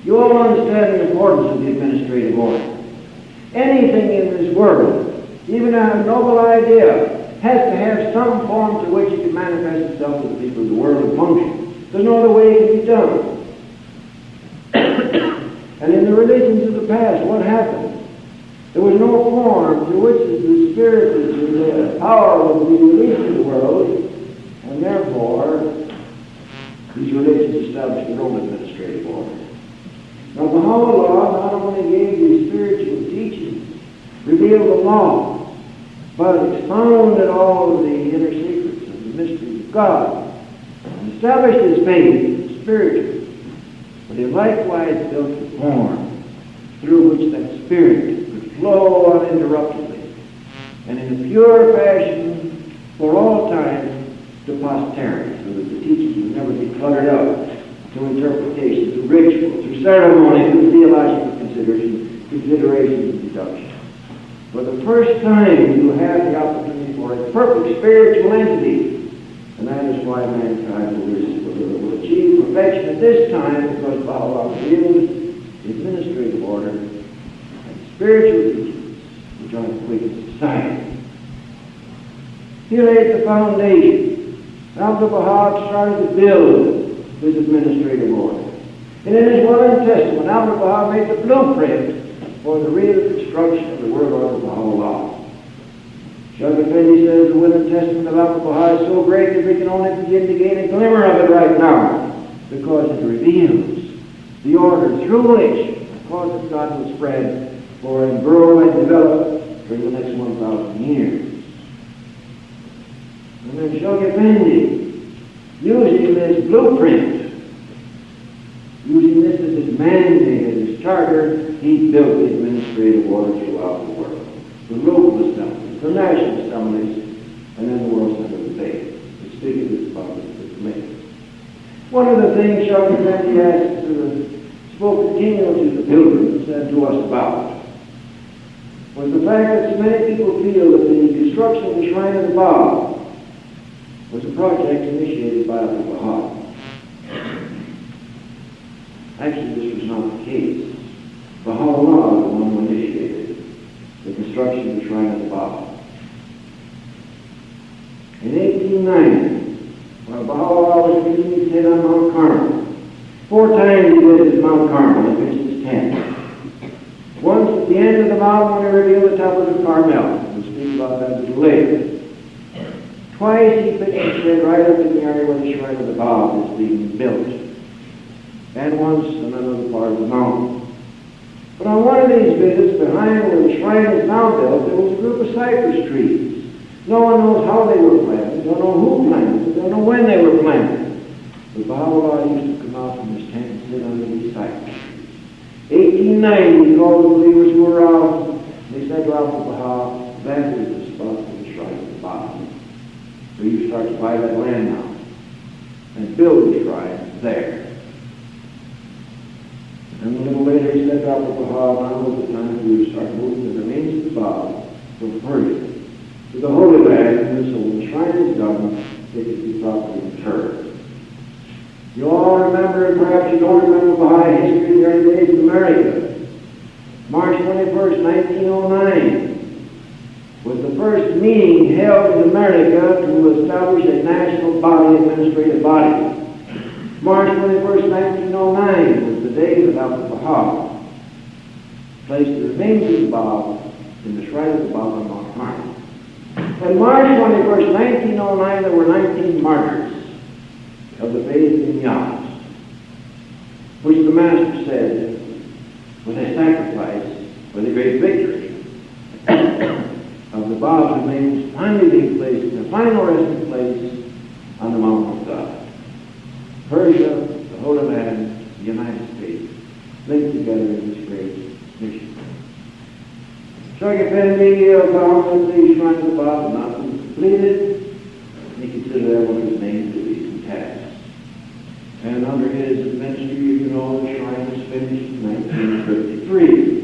You all understand the importance of the administrative order. Anything in this world, even a noble idea, has to have some form to which it can manifest itself to the people of the world and function. There's no other way it can be done. And in the religions of the past, what happened? There was no form to which the spirit, the power would be released in the world, and therefore these religions established their own administrative order. Now Baha'u'llah not only gave these spiritual teachings, revealed the law, but expounded all of the inner secrets and the mysteries of God, and established his faith spiritually. But he likewise built the form through which that Spirit could flow uninterruptedly and in a pure fashion for all time to posterity, so that the teachings would never be cluttered up through interpretation, through ritual, through ceremony, through theological considerations and deduction. For the first time you have the opportunity for a perfect spiritual entity, and that is why mankind will achieve perfection at this time, because Baha'u'llah reveals the administrative order and spiritual teachings which are the quickest society. He laid the foundation. Abdu'l-Baha started to build his administrative order. And in his Will and Testament, Abdu'l-Baha made the blueprint for the real construction of the world order of Baha'u'llah. Shaykh Effendi says the Will and Testament of Abdu'l-Baha is so great that we can only begin to gain a glimmer of it right now, because it reveals the order through which the cause of God will spread for and grow and develop during the next 1,000 years. And then Shaykh Effendi, using this blueprint, using this as his mandate, as his charter, he built the administrative order throughout the world. The local assemblies, the national assemblies, and then the World Center of Debate. The speaker is about the committee. One of the things Shaykh Effendi spoke continually to the pilgrims and to us about was the fact that so many people feel that the construction of the Shrine of the Bab was a project initiated by Abdu'l-Baha. Actually, this was not the case. Baha'u'llah was the one who initiated the construction of the Shrine of the Bab. In 1890, while Baha'u'llah was preaching his tent on Mount Carmel, 4 times he visited Mount Carmel and pitched his tent. Once at the end of the mountain when he revealed the top of the Carmel. We'll speak about that a little later. Twice he pitched his tent right up in the area where the Shrine of the Bab is being built, and once on another part of the mountain. But on one of these visits, behind where the shrine is now built, there was a group of cypress trees. No one knows how they were planted, don't know who planted them, don't know when they were planted. But Baha'u'llah used to come out from his tent and sit under these cypress trees. 1890, he called the believers who were around, and they said to Abdu'l-Baha, that is the spot for the Shrine of the Bab. So you start to buy that land now and build the shrine there. And a little later he said to Abdu'l-Baha, now was the time for you to start moving the remains of the Bab from Persia to the Holy Land, and so when the shrine is done, they could be properly interred. You all remember, and perhaps you don't remember Baha'i history during the days of America. March 21st, 1909 was the first meeting held in America to establish a national body, administrative body. March 21st, 1909 was the day that Abdu'l-Baha placed the remains of the Bab in the Shrine of the Bab on Mount Carmel. And March 21st, 1909, there were 19 martyrs of the faith in Ioas, which the Master said was a sacrifice for the great victory of the Bab's remains finally being placed in the final resting place on the mountain of God. Persia, the Holy Land, the United States, linked together in this great mission. Shaykh Effendi found that the Shrine of the Bab had not been completed. He considered that one of his main duties and tasks. And under his ministry, you know, the shrine was finished in 1953.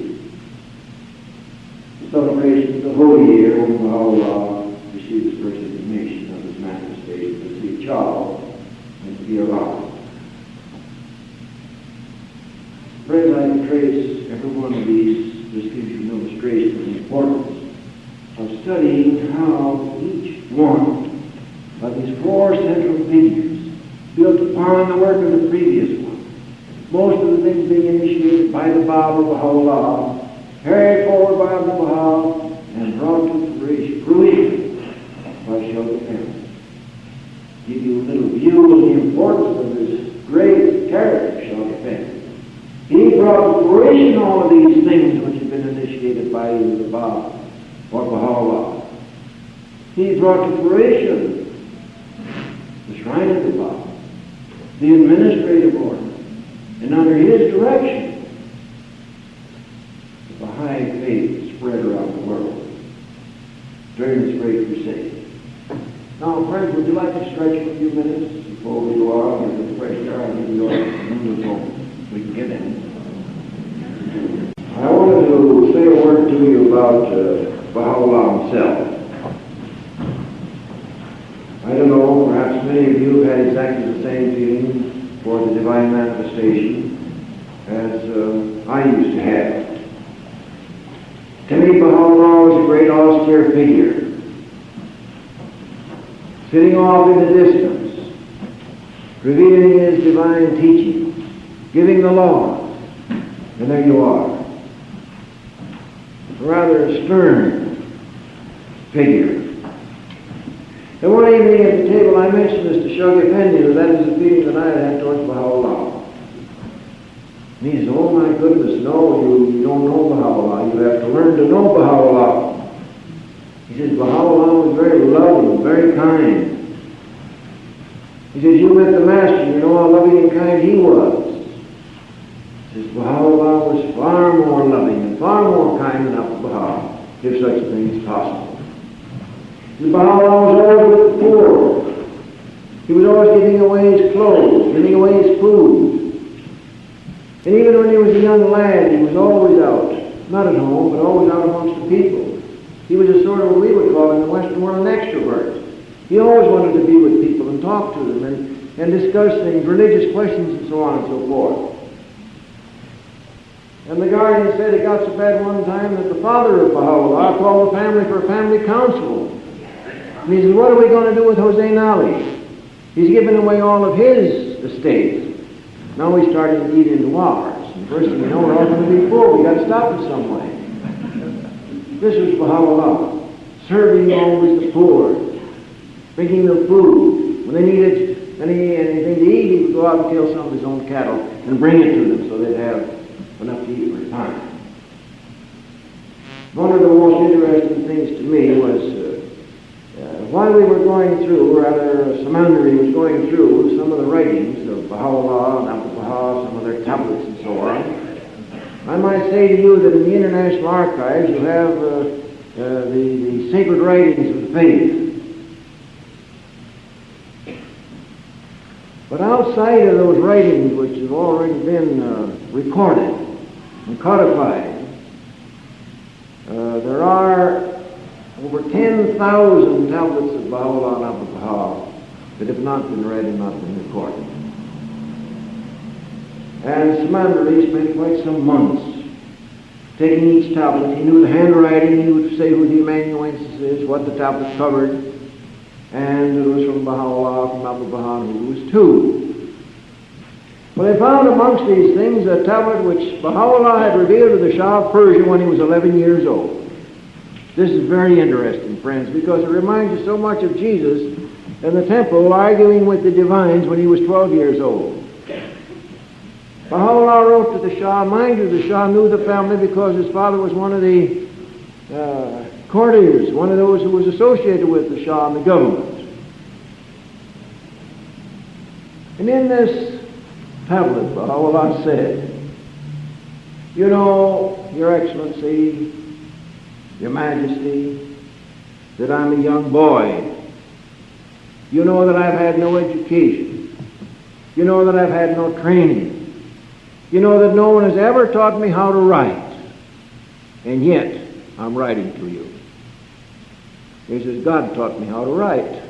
The celebration of the Holy Year when Baha'u'llah received his first intimation of his manifestation to see Charles and to be around. Friends, I can trace every one of these. This gives you an illustration of the importance of studying how each one of these 4 central figures built upon the work of the previous one. Most of the things being initiated by the Bab of Baha'u'llah, carried forward by Abdu'l-Baha, and brought to fruition by Shaykh Effendi. Give you a little view of the importance of this great character, Shaykh Effendi. He brought to fruition all of these things which had been initiated by either the Bab or Baha'u'llah. He brought to fruition the Shrine of the Bab, the administrative order, and under his direction, great crusade. Now, friends, would you like to stretch for a few minutes before we go on with the fresh air? I'll give you all we can get in. I wanted to say a word to you about Baha'u'llah himself. I don't know, perhaps many of you have had exactly the same feeling for the divine manifestation as I used to have. To me, Baha'u'llah was a great austere figure, sitting off in the distance, revealing his divine teaching, giving the laws, and there you are. A rather stern figure. And one evening at the table I mentioned this to Shoghi Effendi, that is the feeling that I had towards Baha'u'llah. And he says, oh my goodness, no, you don't know Baha'u'llah. You have to learn to know Baha'u'llah. He says, Baha'u'llah was very loving, very kind. He says, you met the Master, you know how loving and kind he was. He says, Baha'u'llah was far more loving and far more kind than Abdul Baha, if such a thing is possible. Baha'u'llah was always with the poor. He was always giving away his clothes, giving away his food. And even when he was a young lad, he was always out, not at home, but always out amongst the people. He was a sort of what we would call in the Western world an extrovert. He always wanted to be with people and talk to them and discuss things, religious questions and so on and so forth. And the guardian said it got so bad one time that the father of Baha'u'llah called the family for a family council. And he says, what are we going to do with Hossein Ali? He's given away all of his estate. Now he's starting to eat into ours. And first thing you know, we're all going to be poor. We've got to stop it some way. This was Baha'u'llah, serving always the poor, bringing them food. When they needed anything to eat, he would go out and kill some of his own cattle and bring it to them so they'd have enough to eat for a time. One of the most interesting things to me was while we were going through, rather Samandari was going through some of the writings of Baha'u'llah and Abdul Baha, some of their tablets and so on, I might say to you that in the International Archives you have the sacred writings of the faith. But outside of those writings which have already been recorded and codified, there are over 10,000 tablets of Baha'u'llah and Abdul Baha that have not been read and not been recorded. And Samandari spent quite some months taking each tablet. He knew the handwriting, he would say who the amanuensis is, what the tablet covered, and it was from Baha'u'llah, from Abdul Baha, who was two. Well, they found amongst these things a tablet which Baha'u'llah had revealed to the Shah of Persia when he was 11 years old. This is very interesting, friends, because it reminds you so much of Jesus in the temple arguing with the divines when he was 12 years old. Baha'u'llah wrote to the Shah. Mind you, the Shah knew the family because his father was one of the courtiers, one of those who was associated with the Shah and the government. And in this tablet, Baha'u'llah said, you know, Your Excellency, Your Majesty, that I'm a young boy. You know that I've had no education. You know that I've had no training. You know that no one has ever taught me how to write. And yet, I'm writing to you. He says, God taught me how to write.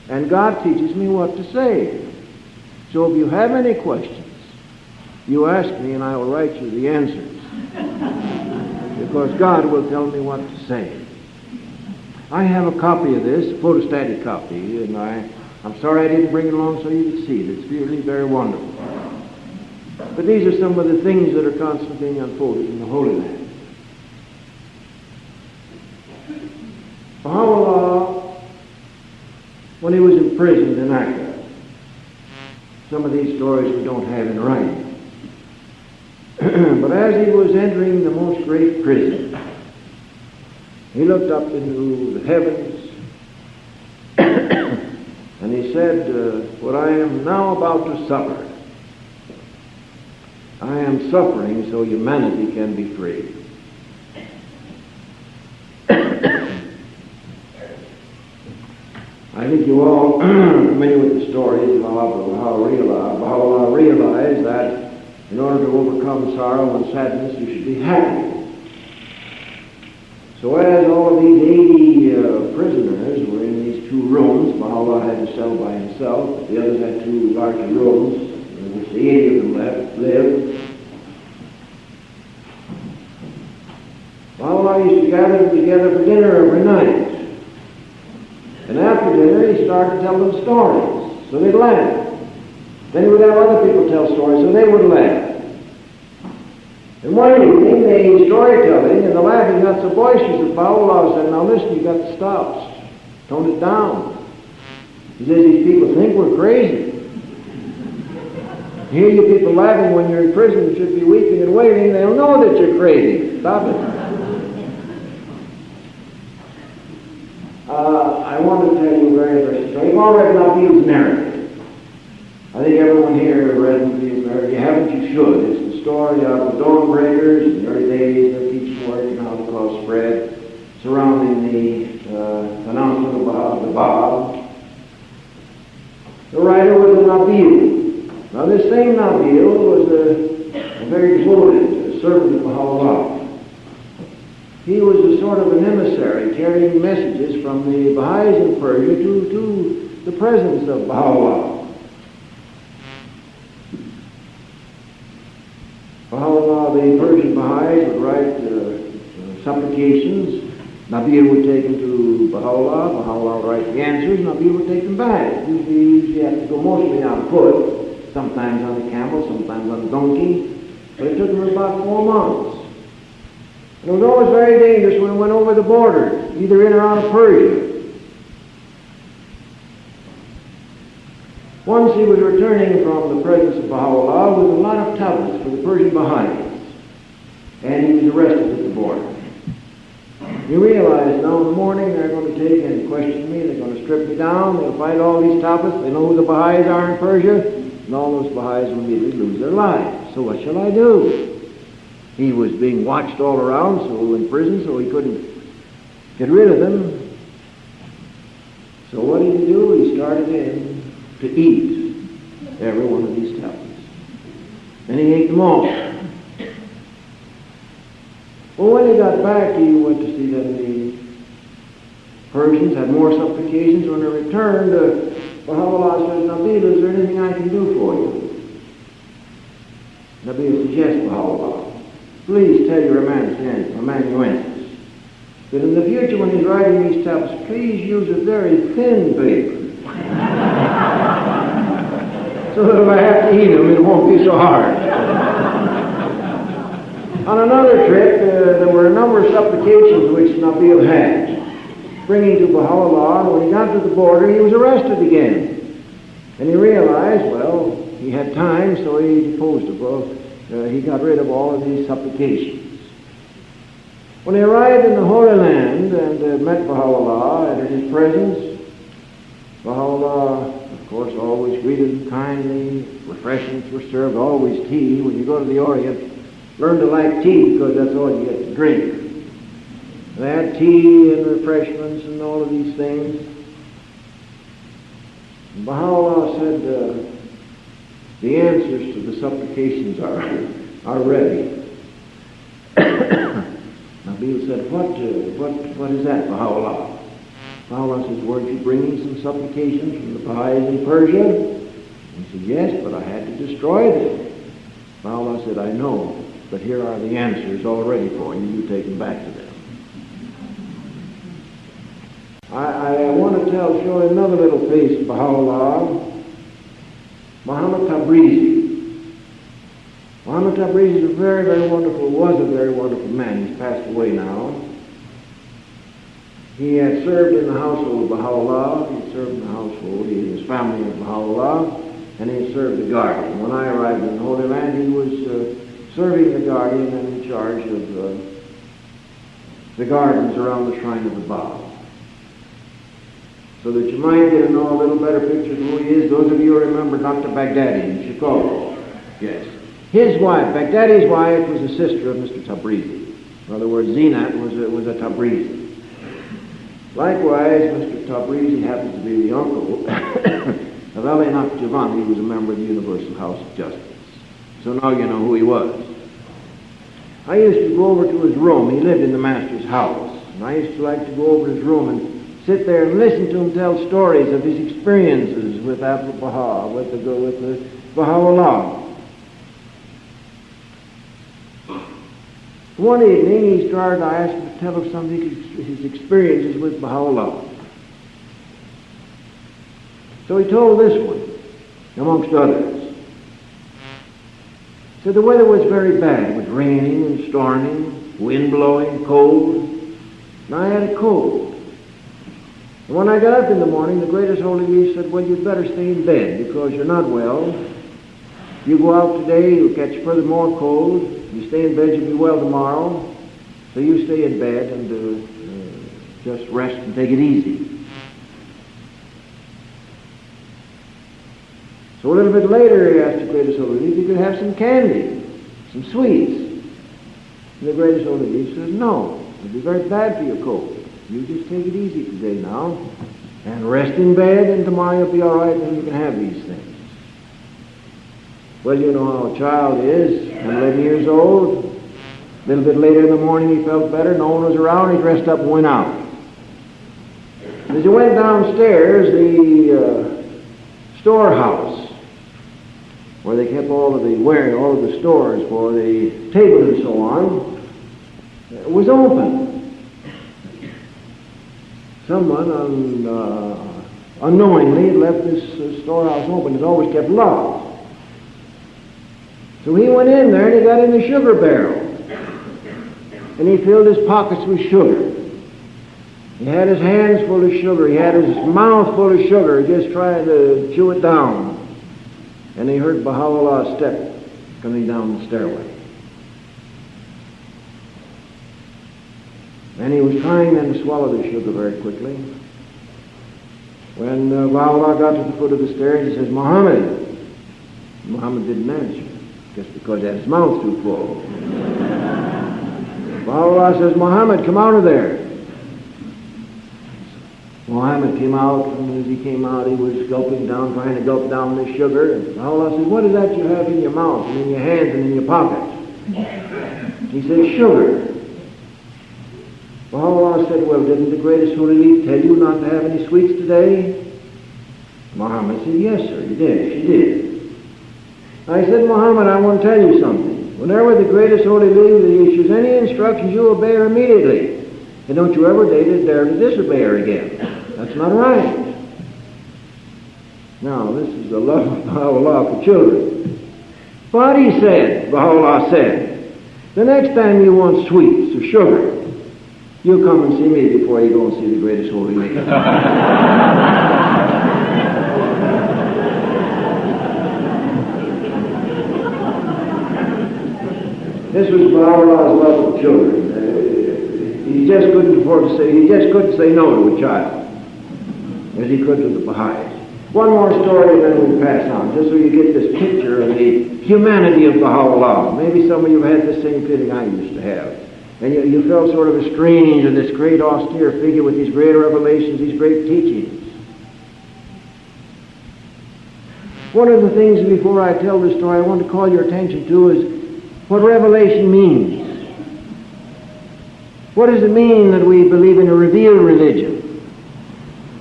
And God teaches me what to say. So if you have any questions, you ask me and I will write you the answers. Because God will tell me what to say. I have a copy of this, a photostatic copy, and I'm sorry I didn't bring it along so you could see it. It's really very wonderful. But these are some of the things that are constantly being unfolded in the Holy Land. Baha'u'llah, when he was imprisoned in Akka, some of these stories we don't have in writing. But as he was entering the most great prison, he looked up into the heavens and he said, what I am now about to suffer, I am suffering so humanity can be free. I think you all are familiar with the stories of Baha'u'llah realized that in order to overcome sorrow and sadness, you should be happy. So as all of these 80 prisoners were in these 2 rooms, Baha'u'llah had a cell by himself, the others had 2 larger rooms in which the 80 of them lived. Baha'u'llah used to gather them together for dinner every night. And after dinner, he started to tell them stories, so they'd laugh. Then he would have other people tell stories, so they would laugh. And one evening, the storytelling and the laughing got so boisterous that Baha'u'llah said, "Now listen, you got to stop. Tone it down." He says, "These people think we're crazy. Hear you people laughing when you're in prison, you should be weeping and wailing. They'll know that you're crazy. Stop it." I want to tell you a very interesting story. You've all read Nabil's narrative. I think everyone here read Nabil's narrative. If you haven't, you should. It's the story of the dawn breakers in the early days of teaching work and how to cause spread surrounding the announcement of the Bab. The writer was a Nabil. Now this same Nabil was a very devoted servant of Baha'u'llah. He was a sort of an emissary carrying messages from the Baha'is in Persia to the presence of Baha'u'llah. Baha'u'llah, the Persian Baha'is would write supplications. Nabil would take them to Baha'u'llah. Baha'u'llah would write the answers. Nabil would take them back. Usually had to go mostly on foot, sometimes on a camel, sometimes on a donkey. But it took him about 4 months. And it was always very dangerous when it went over the border, either in or out of Persia. Once he was returning from the presence of Baha'u'llah with a lot of tablets for the Persian Baha'is, and he was arrested at the border. He realized now in the morning they're going to take and question me, they're going to strip me down, they'll find all these tablets, they know who the Baha'is are in Persia, and all those Baha'is will immediately lose their lives. So what shall I do? He was being watched all around, so in prison, so he couldn't get rid of them. So what did he do? He started in to eat every one of these tablets. And he ate them all. Well, when he got back, he went to see that the Persians had more supplications. When they returned, Baha'u'llah said, "Nabil, is there anything I can do for you?" Nabil said, "Yes, Baha'u'llah. Please tell your amanuensis that in the future when he's writing these tablets, please use a very thin paper. So that if I have to eat them, it won't be so hard." On another trip, there were a number of supplications which Nabil had, bringing to Baha'u'llah. When he got to the border, he was arrested again. And he realized, well, he had time, so he deposed him. He got rid of all of these supplications. When he arrived in the Holy Land and met Baha'u'llah and in his presence, Baha'u'llah, of course, always greeted him kindly. Refreshments were served, always tea. When you go to the Orient, learn to like tea because that's all you get to drink. They had tea and refreshments and all of these things. And Baha'u'llah said, the answers to the supplications are ready. Nabil said, what is that, Baha'u'llah? Baha'u'llah says, weren't you bringing some supplications from the Baha'is in Persia? He said, yes, but I had to destroy them. Baha'u'llah said, I know, but here are the answers all ready for you. You take them back to them. I want to show another little face of Baha'u'llah. Muhammad Tabrizi. Muhammad Tabrizi was a very very wonderful man. He's passed away now. He had served in the household of Baha'u'llah. He served in the household, he and his family of Baha'u'llah, and he served the Guardian. When I arrived in the Holy Land, he was serving the Guardian and in charge of the gardens around the shrine of the Bab. So that you might get to know a little better picture of who he is, those of you who remember Dr. Baghdadi in Chicago. Yes. His wife, Baghdadi's wife, was a sister of Mr. Tabrizi. In other words, Zinat was a Tabrizi. Likewise, Mr. Tabrizi, he happens to be the uncle of Elinach Giovanni, who was a member of the Universal House of Justice. So now you know who he was. I used to go over to his room. He lived in the master's house. And I used to like to go over to his room and sit there and listen to him tell stories of his experiences with Abdul Baha, with the Baha'u'llah. One evening he started, I asked him to tell us some of his experiences with Baha'u'llah. So he told this one, amongst others. He said the weather was very bad. It was raining and storming, wind blowing, cold, and I had a cold. And when I got up in the morning, the greatest holy Leaf said, well, you'd better stay in bed because you're not well. You go out today, you'll catch furthermore cold. You stay in bed, you'll be well tomorrow. So you stay in bed and just rest and take it easy. So a little bit later he asked the greatest holy Leaf if he could have some candy, some sweets. And the greatest holy Leaf says, no, it'll be very bad for your cold. You just take it easy today now and rest in bed, and tomorrow you'll be all right, and then you can have these things. Well, you know how a child is, 11 years old. A little bit later in the morning he felt better, no one was around, he dressed up and went out. As he went downstairs, the storehouse, where they kept all of the stores for the table and so on, was open. Someone unknowingly had left this storehouse open. It always kept locked. So he went in there and he got in the sugar barrel. And he filled his pockets with sugar. He had his hands full of sugar. He had his mouth full of sugar, just trying to chew it down. And he heard Baha'u'llah's step coming down the stairway. And he was trying then to swallow the sugar very quickly. When Baha'u'llah got to the foot of the stairs, he says, Muhammad. Muhammad didn't answer, just because he had his mouth too full. Baha'u'llah says, Muhammad, come out of there. Muhammad came out, and as he came out, he was gulping down, trying to gulp down the sugar. And Baha'u'llah says, what is that you have in your mouth and in your hands and in your pockets? He says, sugar. Baha'u'llah said, well, didn't the greatest holy Leaf tell you not to have any sweets today? Muhammad said, yes, sir, he did. She did. I said, Muhammad, I want to tell you something. Whenever the greatest holy Leaf issues any instructions, you obey her immediately. And don't you ever dare to disobey her again. That's not right. Now, this is the love of Baha'u'llah for children. But he said, Baha'u'llah said, the next time you want sweets or sugar, you come and see me before you go and see the greatest holy Leaf. This was Baha'u'llah's love of children. He just couldn't say no to a child, as he could to the Baha'is. One more story and then we'll pass on, just so you get this picture of the humanity of Baha'u'llah. Maybe some of you have had the same feeling I used to have. And you felt sort of estranged to this great austere figure with these great revelations, these great teachings. One of the things, before I tell this story, I want to call your attention to is what revelation means. What does it mean that we believe in a revealed religion?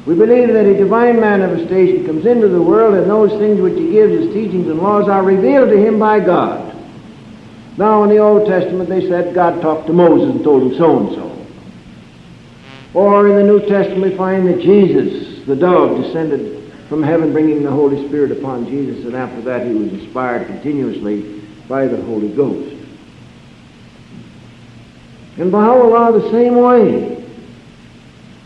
We believe that a divine manifestation comes into the world, and those things which he gives as teachings and laws are revealed to him by God. Now, in the Old Testament, they said God talked to Moses and told him so-and-so. Or in the New Testament, we find that Jesus, the dove, descended from heaven, bringing the Holy Spirit upon Jesus, and after that he was inspired continuously by the Holy Ghost. And Baha'u'llah the same way.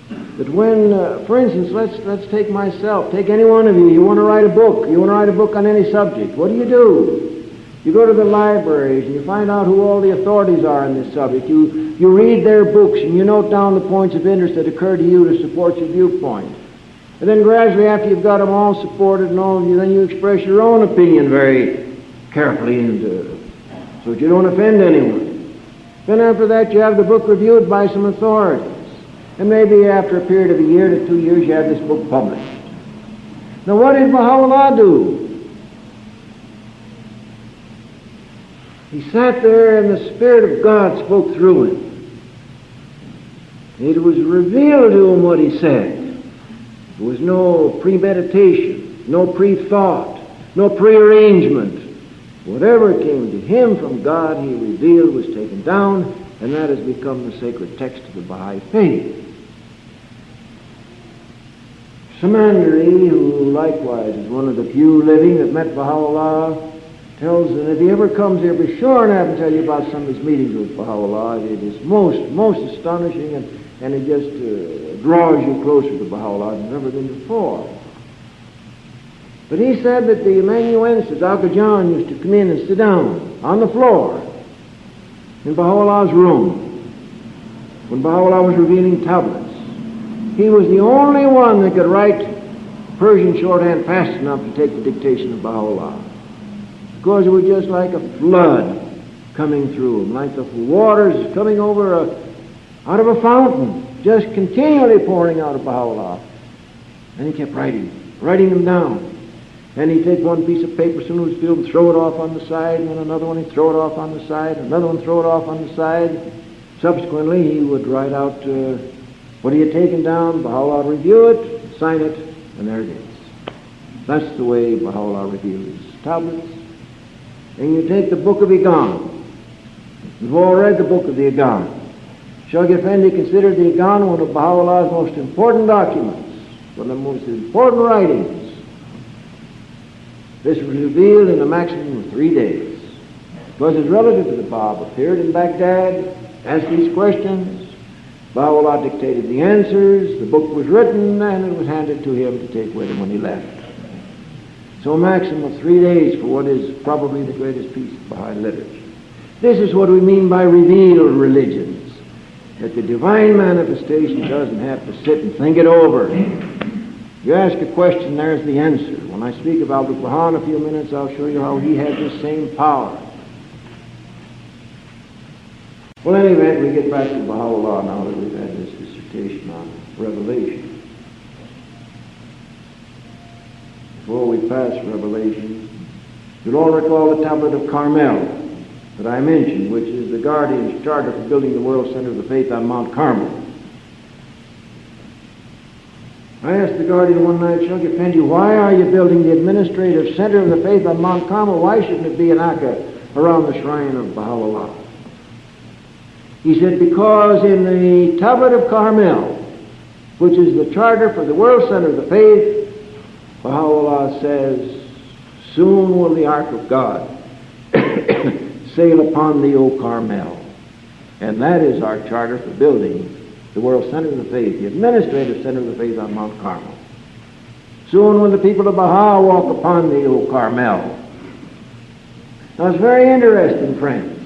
That when, for instance, let's take myself, take any one of you, you want to write a book on any subject, what do? You go to the libraries and you find out who all the authorities are in this subject. You read their books and you note down the points of interest that occur to you to support your viewpoint. And then gradually, after you've got them all supported and all, then you express your own opinion very carefully and so that you don't offend anyone. Then after that, you have the book reviewed by some authorities. And maybe after a period of a year to 2 years, you have this book published. Now, what did Baha'u'llah do? He sat there and the Spirit of God spoke through him. It was revealed to him what he said. There was no premeditation, no pre-thought, no prearrangement. Whatever came to him from God, he revealed, was taken down, and that has become the sacred text of the Baha'i faith. Samandari, who likewise is one of the few living that met Baha'u'llah, tells that if he ever comes here, be sure and have him tell you about some of his meetings with Baha'u'llah. It is most astonishing, and it just draws you closer to Baha'u'llah than ever been before. But he said that the amanuensis, Al-Qajan, used to come in and sit down on the floor in Baha'u'llah's room when Baha'u'llah was revealing tablets. He was the only one that could write Persian shorthand fast enough to take the dictation of Baha'u'llah. Because it was just like a flood coming through him, like the waters coming over out of a fountain, just continually pouring out of Baha'u'llah. And he kept writing them down. And he'd take one piece of paper, soon as it was filled, and throw it off on the side, and then another one, he'd throw it off on the side, another one, throw it off on the side. Subsequently, he would write out what he had taken down, Baha'u'llah would review it, sign it, and there it is. That's the way Baha'u'llah revealed his tablets. And you take the Book of Igan. We've all read the Book of the Igan. Shoghi Effendi considered the Igan one of Baha'u'llah's most important documents, one of the most important writings. This was revealed in a maximum of 3 days. Because his relative to the Bab appeared in Baghdad, asked these questions, Baha'u'llah dictated the answers, the book was written, and it was handed to him to take with him when he left. So a maximum of 3 days for what is probably the greatest piece of Baha'i literature. This is what we mean by revealed religions, that the divine manifestation doesn't have to sit and think it over. You ask a question, there's the answer. When I speak about the Quran in a few minutes, I'll show you how he has the same power. Well, in any event, we get back to Baha'u'llah now that we've had this dissertation on Revelation. Before we pass Revelation, you'll all recall the Tablet of Carmel that I mentioned, which is the guardian's charter for building the World Center of the Faith on Mount Carmel. I asked the guardian one night, Shoghi Effendi, why are you building the administrative center of the faith on Mount Carmel? Why shouldn't it be in Akka around the shrine of Baha'u'llah? He said, because in the Tablet of Carmel, which is the charter for the World Center of the Faith, Baha'u'llah says, soon will the Ark of God sail upon thee, O Carmel. And that is our charter for building the World Center of the Faith, the administrative center of the faith on Mount Carmel. Soon will the people of Baha walk upon thee, O Carmel. Now it's very interesting, friends.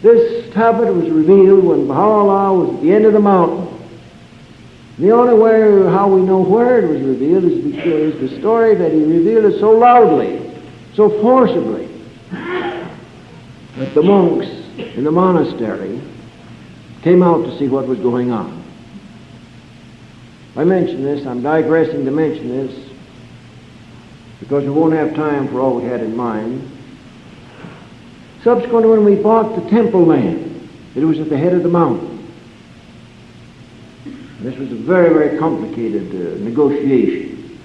This tablet was revealed when Baha'u'llah was at the end of the mountain. The only way how we know where it was revealed is because the story that he revealed it so loudly, so forcibly, that the monks in the monastery came out to see what was going on. I mention this, I'm digressing to mention this, because we won't have time for all we had in mind. Subsequently, when we bought the temple land, it was at the head of the mountain. This was a very, very complicated negotiation.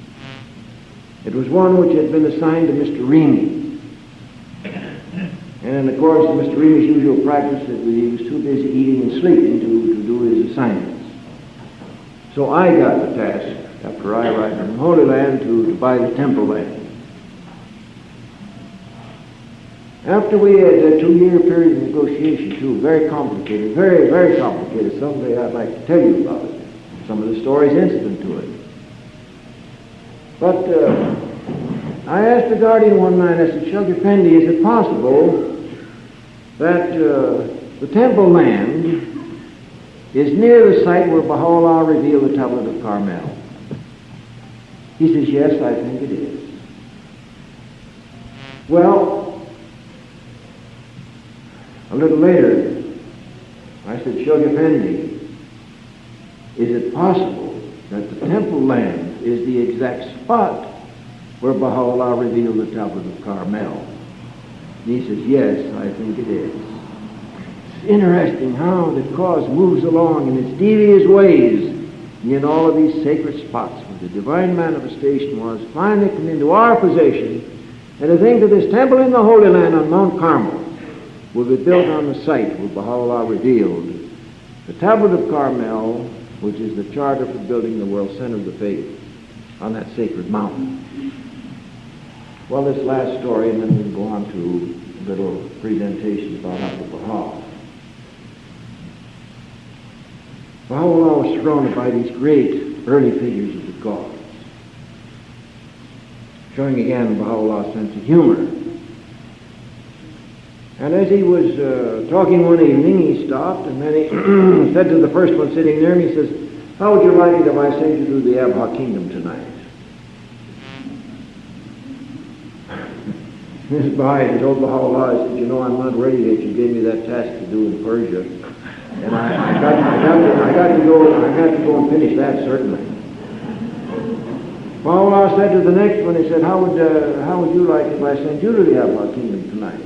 It was one which had been assigned to Mr. Remy. And in the course of Mr. Remy's usual practice, he was too busy eating and sleeping to do his assignments. So I got the task, after I arrived in the Holy Land, to buy the temple land. After we had a 2-year period of negotiation, too, very complicated, very, very complicated. Someday I'd like to tell you about it, some of the stories incident to it. But I asked the guardian one night, I said, Shoghi Effendi, is it possible that the temple land is near the site where Baha'u'llah revealed the Tablet of Carmel? He says, yes, I think it is. Well, a little later, I said, Shoghi Effendi, is it possible that the temple land is the exact spot where Baha'u'llah revealed the tablet of Carmel? And he says, yes, I think it is. It's interesting how the cause moves along in its devious ways, and in all of these sacred spots where the divine manifestation was finally come into our possession, and to think that this temple in the Holy Land on Mount Carmel will be built on the site where Baha'u'llah revealed the tablet of Carmel, which is the charter for building the world center of the faith on that sacred mountain. Well, this last story, and then we'll go on to a little presentation about Abdul Baha. Baha'u'llah was surrounded by these great early figures of the gods, showing again Baha'u'llah's sense of humor. And as he was talking one evening, he stopped, and then he said to the first one sitting there, and he says, how would you like it if I sent you to the Abha kingdom tonight? This Baha'i told Baha'u'llah, he said, you know, I'm not ready yet. You gave me that task to do in Persia. And I got to go and finish that, certainly. Baha'u'llah said to the next one, he said, how would you like it if I sent you to the Abha kingdom tonight?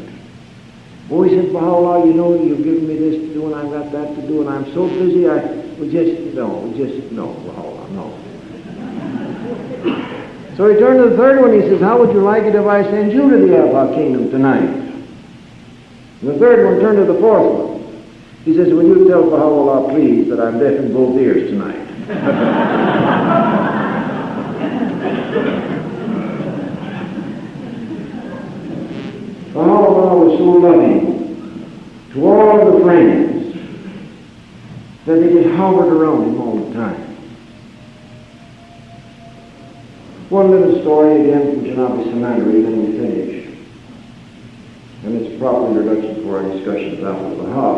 Oh, he said, Baha'u'llah, you know, you've given me this to do, and I've got that to do, and I'm so busy, no, Baha'u'llah, no. So he turned to the third one, he says, how would you like it if I send you to the Abha kingdom tonight? And the third one turned to the fourth one. He says, will you tell Baha'u'llah, please, that I'm deaf in both ears tonight? Baha'u'llah was so loving to all of the friends that they just hovered around him all the time. One little story again from Janabi Samandri, then we finish. And it's a proper introduction for our discussion of Abdul Baha.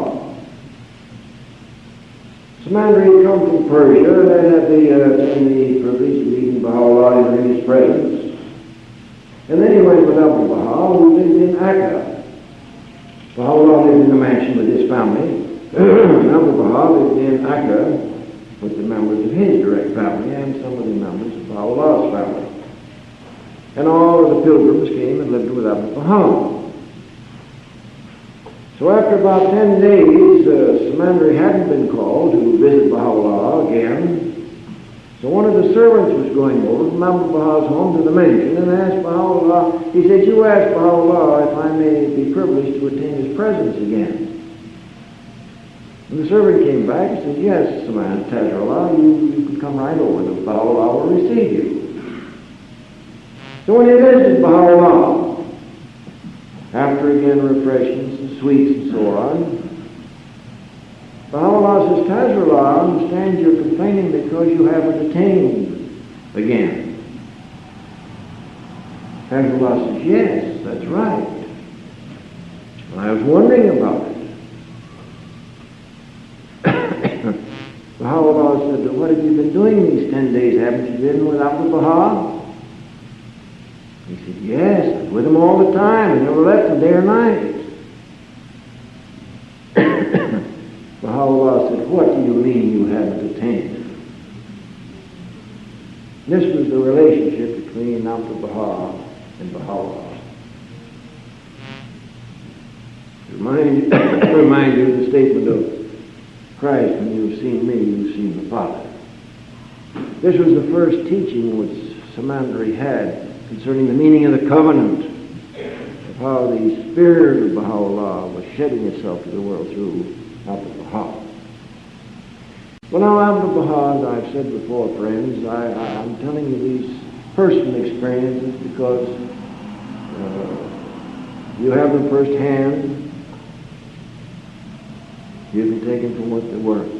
Samandri had come from Persia and had the privilege of meeting Baha'u'llah in his presence. And then he went with Abdul Baha, who lived in Akka. Baha'u'llah lived in a mansion with his family. Abdul Baha lived in Akka with the members of his direct family and some of the members of Baha'u'llah's family. And all of the pilgrims came and lived with Abdul Baha. So after about 10 days, Samandri hadn't been called to visit Baha'u'llah again. So one of the servants was going over from Abdul Baha's home to the mansion and asked Baha'u'llah, he said, you asked Baha'u'llah if I may be privileged to attain his presence again. And the servant came back and said, yes, Samandri, Tazrullah, you can come right over and Baha'u'llah will receive you. So when he visited Baha'u'llah, after again refreshments and sweets and so on, Baha'u'llah says, Tazrullah, I understand you're complaining because you haven't attained again. Tazrullah says, yes, that's right. And I was wondering about it. Baha'u'llah said, what have you been doing these 10 days? Haven't you been with Abdul Baha? He said, yes, I was with him all the time. I never left him day or night. Baha'u'llah said, what do you mean you haven't attained? This was the relationship between Abdul Baha and Baha'u'llah. Remind you of the statement of Christ, when you've seen me, you've seen the Father. This was the first teaching which Samandri had concerning the meaning of the covenant, of how the Spirit of Baha'u'llah was shedding itself to the world through Abdul Baha. Well, now, Abdul Baha, as I've said before, friends, I'm telling you these personal experiences because you have them firsthand. You can take them for what they're worth.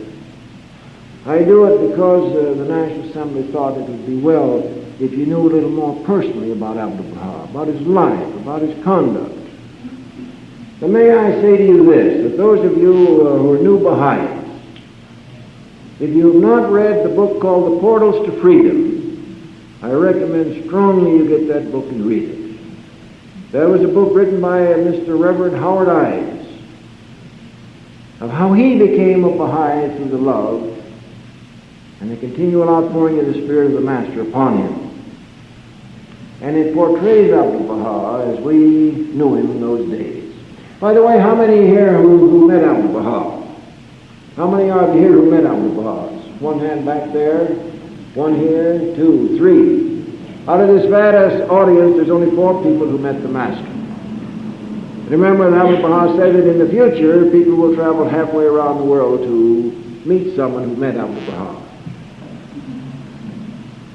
I do it because the National Assembly thought it would be well if you knew a little more personally about Abdul Baha, about his life, about his conduct. But may I say to you this, that those of you who are new Baha'is, if you have not read the book called The Portals to Freedom, I recommend strongly you get that book and read it. There was a book written by Mr. Reverend Howard Ioas of how he became a Baha'i through the love and the continual outpouring of the Spirit of the Master upon him. And it portrays Abdu'l-Baha as we knew him in those days. By the way, how many here who met Abdu'l-Baha? How many are here who met Abdu'l-Baha? One hand back there, one here, 2, 3. Out of this vast audience, there's only 4 people who met the Master. Remember, Abdu'l-Baha said that in the future, people will travel halfway around the world to meet someone who met Abdu'l-Baha.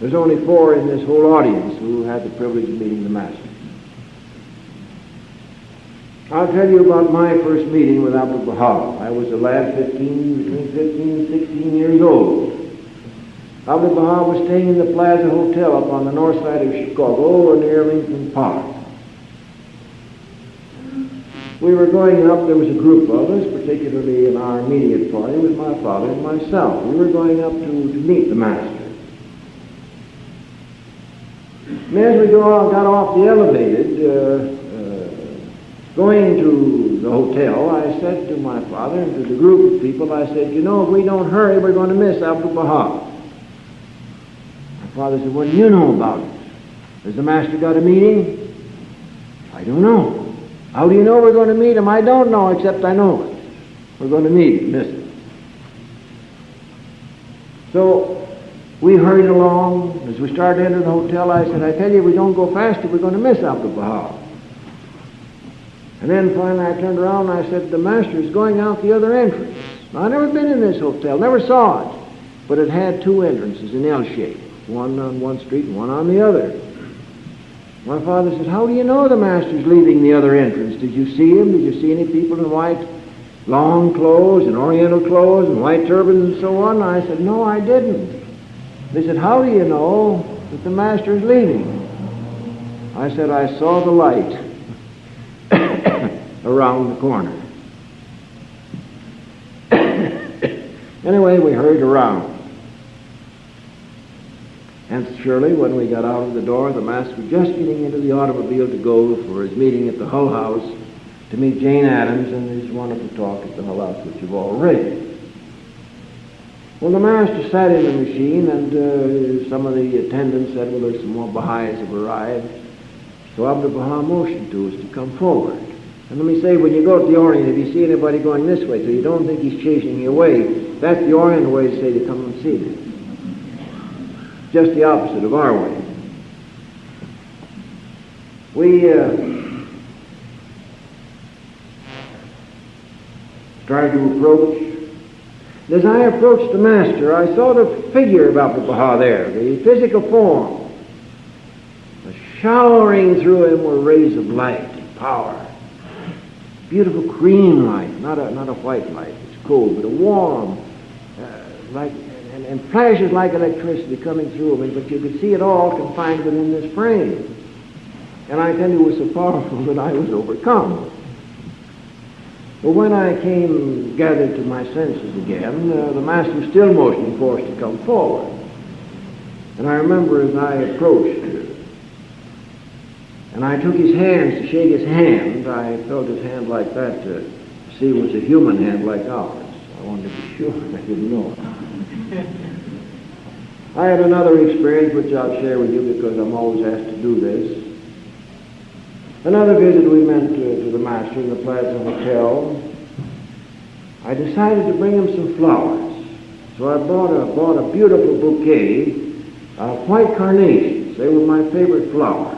There's only 4 in this whole audience who had the privilege of meeting the Master. I'll tell you about my first meeting with Abdu'l-Baha. I was a lad between 15 and 16 years old. Abdu'l-Baha was staying in the Plaza Hotel up on the north side of Chicago near Lincoln Park. We were going up, there was a group of us, particularly in our immediate party, with my father and myself. We were going up to meet the Master. And as we got off the elevated, going to the hotel, I said to my father and to the group of people, I said, you know, if we don't hurry, we're going to miss Abdu'l-Baha. My father said, what do you know about it? Has the Master got a meeting? I don't know. How do you know we're going to meet him? I don't know, except I know it. We're going to meet him, miss it. So we hurried along. As we started to enter the hotel, I said, I tell you, if we don't go faster, we're going to miss Abdu'l-Baha. And then finally I turned around and I said, the Master is going out the other entrance. Now, I've never been in this hotel, never saw it, but it had 2 entrances in L shape, one on one street and one on the other. My father said, how do you know the Master's leaving the other entrance? Did you see him? Did you see any people in white long clothes and oriental clothes and white turbans and so on? I said, no, I didn't. They said, how do you know that the Master is leaving? I said, I saw the light around the corner. Anyway, we hurried around. And surely, when we got out of the door, the Master was just getting into the automobile to go for his meeting at the Hull House to meet Jane Addams and his wonderful talk at the Hull House, which you've all read. Well, the Master sat in the machine, and some of the attendants said, well, there's some more Baha'is have arrived. So Abdu'l-Baha motioned to us to come forward. And let me say, when you go to the Orient, if you see anybody going this way, so you don't think he's chasing you away, that's the Orient way to say to come and see me. Just the opposite of our way. We started to approach. As I approached the Master, I saw the figure of Abdu'l-Baha there, the physical form. Showering through him were rays of light and power. Beautiful cream light, not a white light. It's cold, but a warm, and flashes like electricity coming through him, but you could see it all confined within this frame. And I tell you, it was so powerful that I was overcome. But when I gathered to my senses again, the Master was still motioning for us to come forward. And I remember as I approached, and I took his hands to shake his hand, I felt his hand like that to see it was a human hand like ours. I wanted to be sure. I didn't know. I had another experience which I'll share with you because I'm always asked to do this. Another visit we went to the Master in the Plaza Hotel. I decided to bring him some flowers. So I bought a beautiful bouquet of white carnations. They were my favorite flower.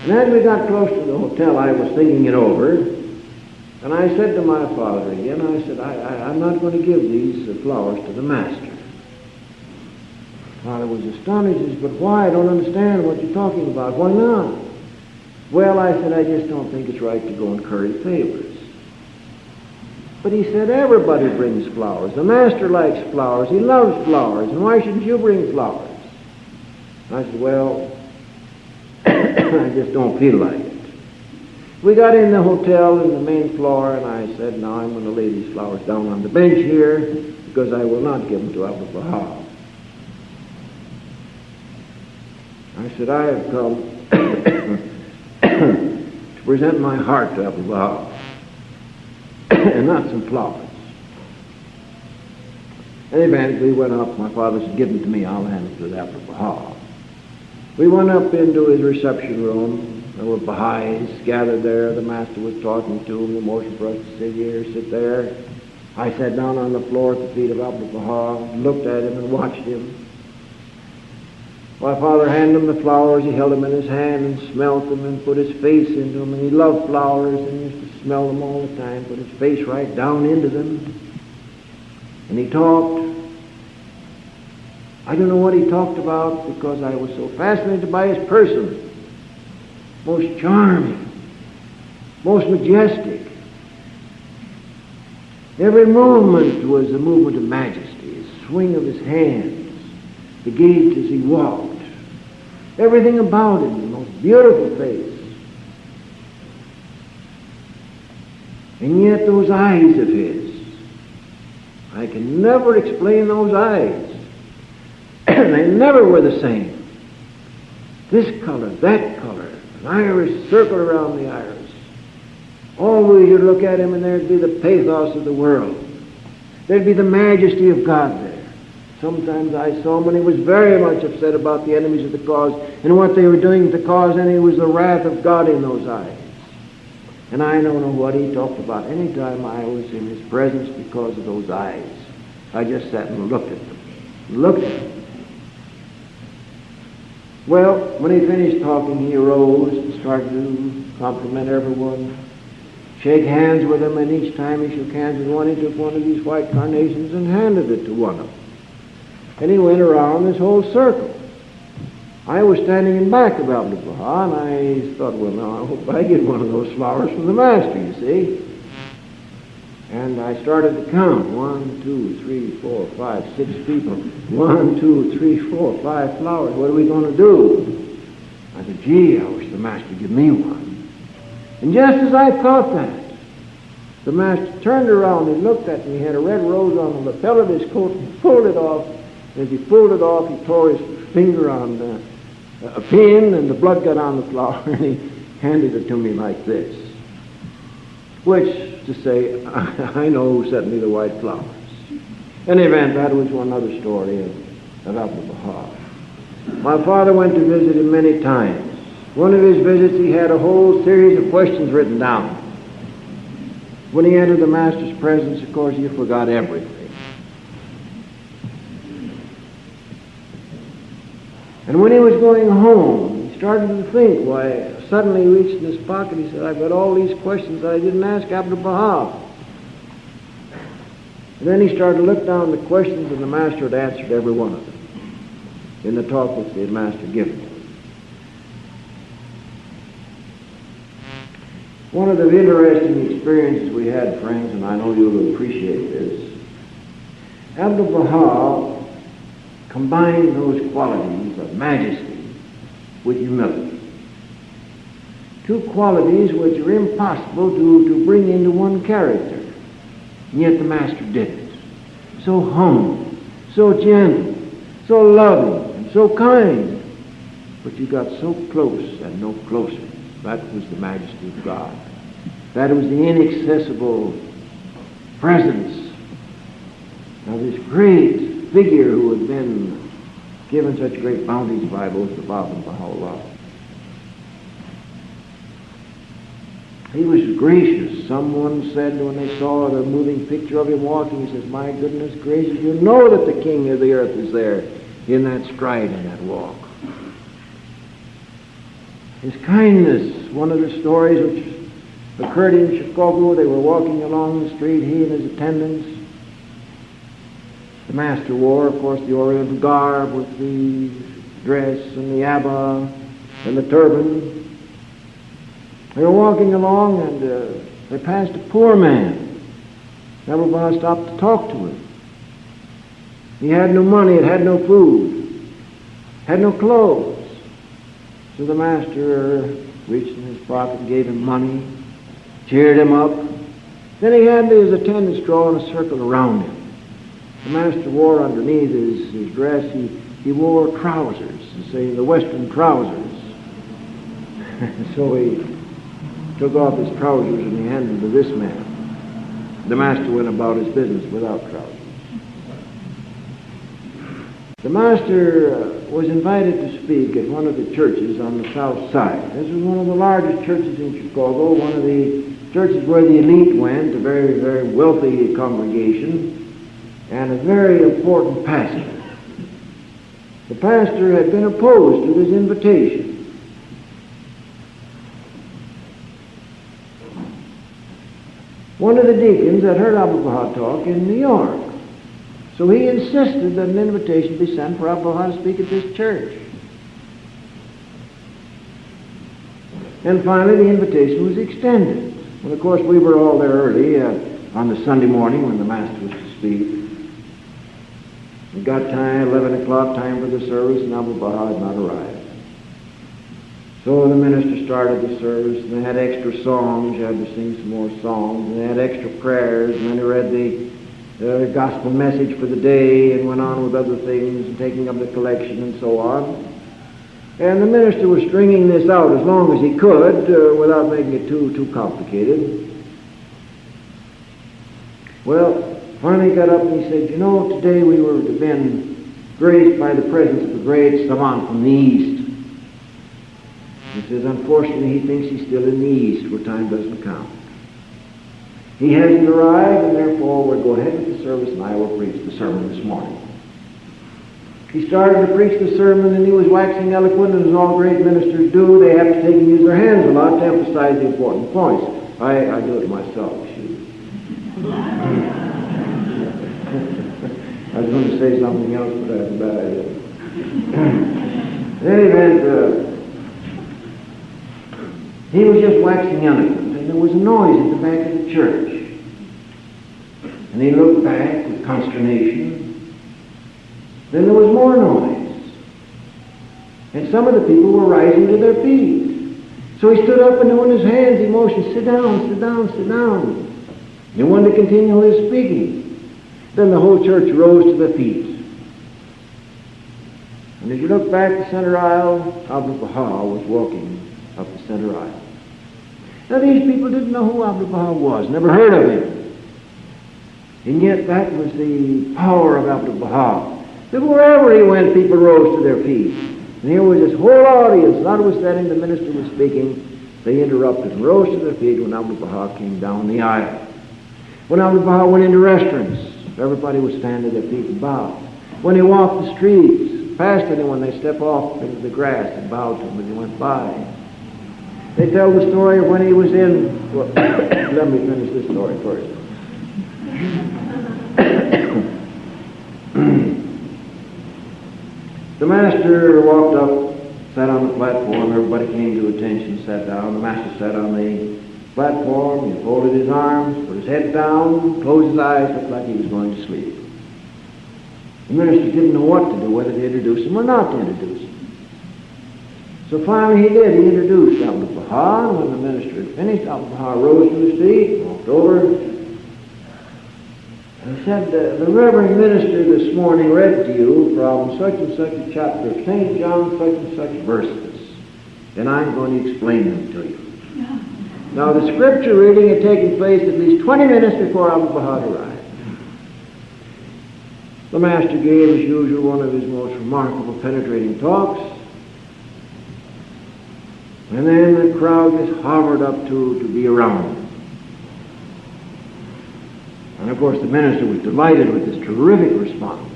And as we got close to the hotel, I was thinking it over. And I said to my father again, I said, I'm not going to give these flowers to the Master. Father was astonished. He said, but why? I don't understand what you're talking about. Why not? Well, I said, I just don't think it's right to go and curry favors. But he said, everybody brings flowers. The Master likes flowers. He loves flowers. And why shouldn't you bring flowers? And I said, well, I just don't feel like it. We got in the hotel in the main floor, and I said, now I'm going to lay these flowers down on the bench here because I will not give them to Abdu'l-Baha. I said, I have come to present my heart to Abdu'l-Baha and not some flowers. And eventually went up. My father said, "Give them to me. I'll hand them to the Abdul Baha." We went up into his reception room. There were Baha'is gathered there. The master was talking to them. The motion for us to sit here, sit there. I sat down on the floor at the feet of Abdul Baha, looked at him and watched him. My father handed him the flowers. He held them in his hand and smelt them and put his face into them. And he loved flowers and used to smell them all the time, put his face right down into them. And he talked. I don't know what he talked about because I was so fascinated by his person. Most charming, most majestic. Every movement was a movement of majesty, his swing of his hands, the gait as he walked. Everything about him, the most beautiful face. And yet those eyes of his, I can never explain those eyes. They never were the same. This color, that color, an iris circle around the iris. Always you'd look at him and there'd be the pathos of the world. There'd be the majesty of God there. Sometimes I saw him when he was very much upset about the enemies of the cause and what they were doing to the cause, and it was the wrath of God in those eyes. And I don't know what he talked about any time I was in his presence because of those eyes. I just sat and looked at them. Looked at them. Well, when he finished talking, he arose and started to compliment everyone, shake hands with them, and each time he shook hands with one, he took one of these white carnations and handed it to one of them. And he went around this whole circle. I was standing in back of Abdul Baha, and I thought, well, now, I hope I get one of those flowers from the master, you see. And I started to count. 1, 2, 3, 4, 5, 6 people. 1, 2, 3, 4, 5 flowers. What are we going to do? I said, gee, I wish the master would give me one. And just as I thought that, the master turned around and looked at me. He had a red rose on the lapel of his coat and pulled it off. And as he pulled it off, he tore his finger on a pin, and the blood got on the flower, and he handed it to me like this. Which, to say, I know who sent me the white flowers. In any event, that was one other story of Abdul Baha. My father went to visit him many times. One of his visits, he had a whole series of questions written down. When he entered the master's presence, of course, he forgot everything. And when he was going home, he started to think, why, suddenly he reached in his pocket, he said, I've got all these questions that I didn't ask Abdul Baha. And then he started to look down the questions, and the master had answered every one of them in the talk which the master given him. One of the interesting experiences we had, friends, and I know you'll appreciate this, Abdul Baha combined those qualities of majesty with humility. Two qualities which are impossible to bring into one character. And yet the master did it. So humble, so gentle, so loving, and so kind. But you got so close and no closer. That was the majesty of God. That was the inaccessible presence of this great figure who had been given such great bounties by both the Bab and Baha'u'llah. He was gracious. Someone said when they saw the moving picture of him walking, he says, my goodness gracious, you know that the king of the earth is there in that stride and that walk. His kindness, one of the stories which occurred in Chicago, they were walking along the street, he and his attendants. The master wore, of course, the Oriental garb with the dress and the abba and the turban. They were walking along, and they passed a poor man. Abdul Baha stopped to talk to him. He had no money, and had no food, had no clothes. So the master reached in his pocket and gave him money, cheered him up. Then he had his attendants draw in a circle around him. The master wore underneath his dress, he wore trousers, say the Western trousers. So he took off his trousers and he handed them to this man. The master went about his business without trousers. The master was invited to speak at one of the churches on the south side. This was one of the largest churches in Chicago, one of the churches where the elite went, a very, very wealthy congregation, and a very important pastor. The pastor had been opposed to this invitation. One of the deacons had heard Abdu'l-Baha talk in New York. So he insisted that an invitation be sent for Abdu'l-Baha to speak at this church. And finally the invitation was extended. Well, of course, we were all there early on the Sunday morning when the master was to speak. We got time, 11 o'clock, time for the service, and Abdu'l-Baha had not arrived. So the minister started the service, and they had extra songs. You had to sing some more songs, and they had extra prayers, and then he read the gospel message for the day and went on with other things and taking up the collection and so on. And the minister was stringing this out as long as he could without making it too complicated. Well, finally he got up and he said, today we were to have been graced by the presence of a great savant from the East. He says, unfortunately, he thinks he's still in the East where time doesn't count. He hasn't arrived, and therefore we'll go ahead with the service, and I will preach the sermon this morning. He started to preach the sermon, and he was waxing eloquent, and as all great ministers do, they have to take and use their hands a lot to emphasize the important points. I do it myself. I was going to say something else, but that's a bad idea. In any event, he was just waxing eloquent, and there was a noise at the back of the church. And he looked back with consternation. Then there was more noise. And some of the people were rising to their feet. So he stood up and doing his hands, he motioned, sit down, sit down, sit down. He wanted to continue his speaking. Then the whole church rose to their feet. And as you look back the center aisle, Abdu'l-Baha was walking up the center aisle. Now these people didn't know who Abdu'l-Baha was, never heard of him. And yet that was the power of Abdu'l-Baha. That wherever he went, people rose to their feet. And here was this whole audience, notwithstanding the minister was speaking, they interrupted and rose to their feet when Abdu'l-Baha came down the aisle. When Abdu'l-Baha went into restaurants, everybody would stand to their feet and bow. When he walked the streets, past anyone, they step off into the grass and bowed to him as he went by. They tell the story of when he was in... Well, let me finish this story first. The master walked up, sat on the platform, everybody came to attention, sat down. The master sat on the platform, he folded his arms, put his head down, closed his eyes, looked like he was going to sleep. The minister didn't know what to do, whether to introduce him or not to introduce him. So finally he did. He introduced Abdu'l-Baha, and when the minister had finished, Abdu'l-Baha rose to his feet, walked over, and said, the Reverend Minister this morning read to you from such and such a chapter of St. John, such and such verses, and I'm going to explain them to you. Yeah. Now the scripture reading had taken place at least 20 minutes before Abdu'l-Baha arrived. The master gave, as usual, one of his most remarkable, penetrating talks, and then the crowd just hovered up to be around him. And of course the minister was delighted with this terrific response.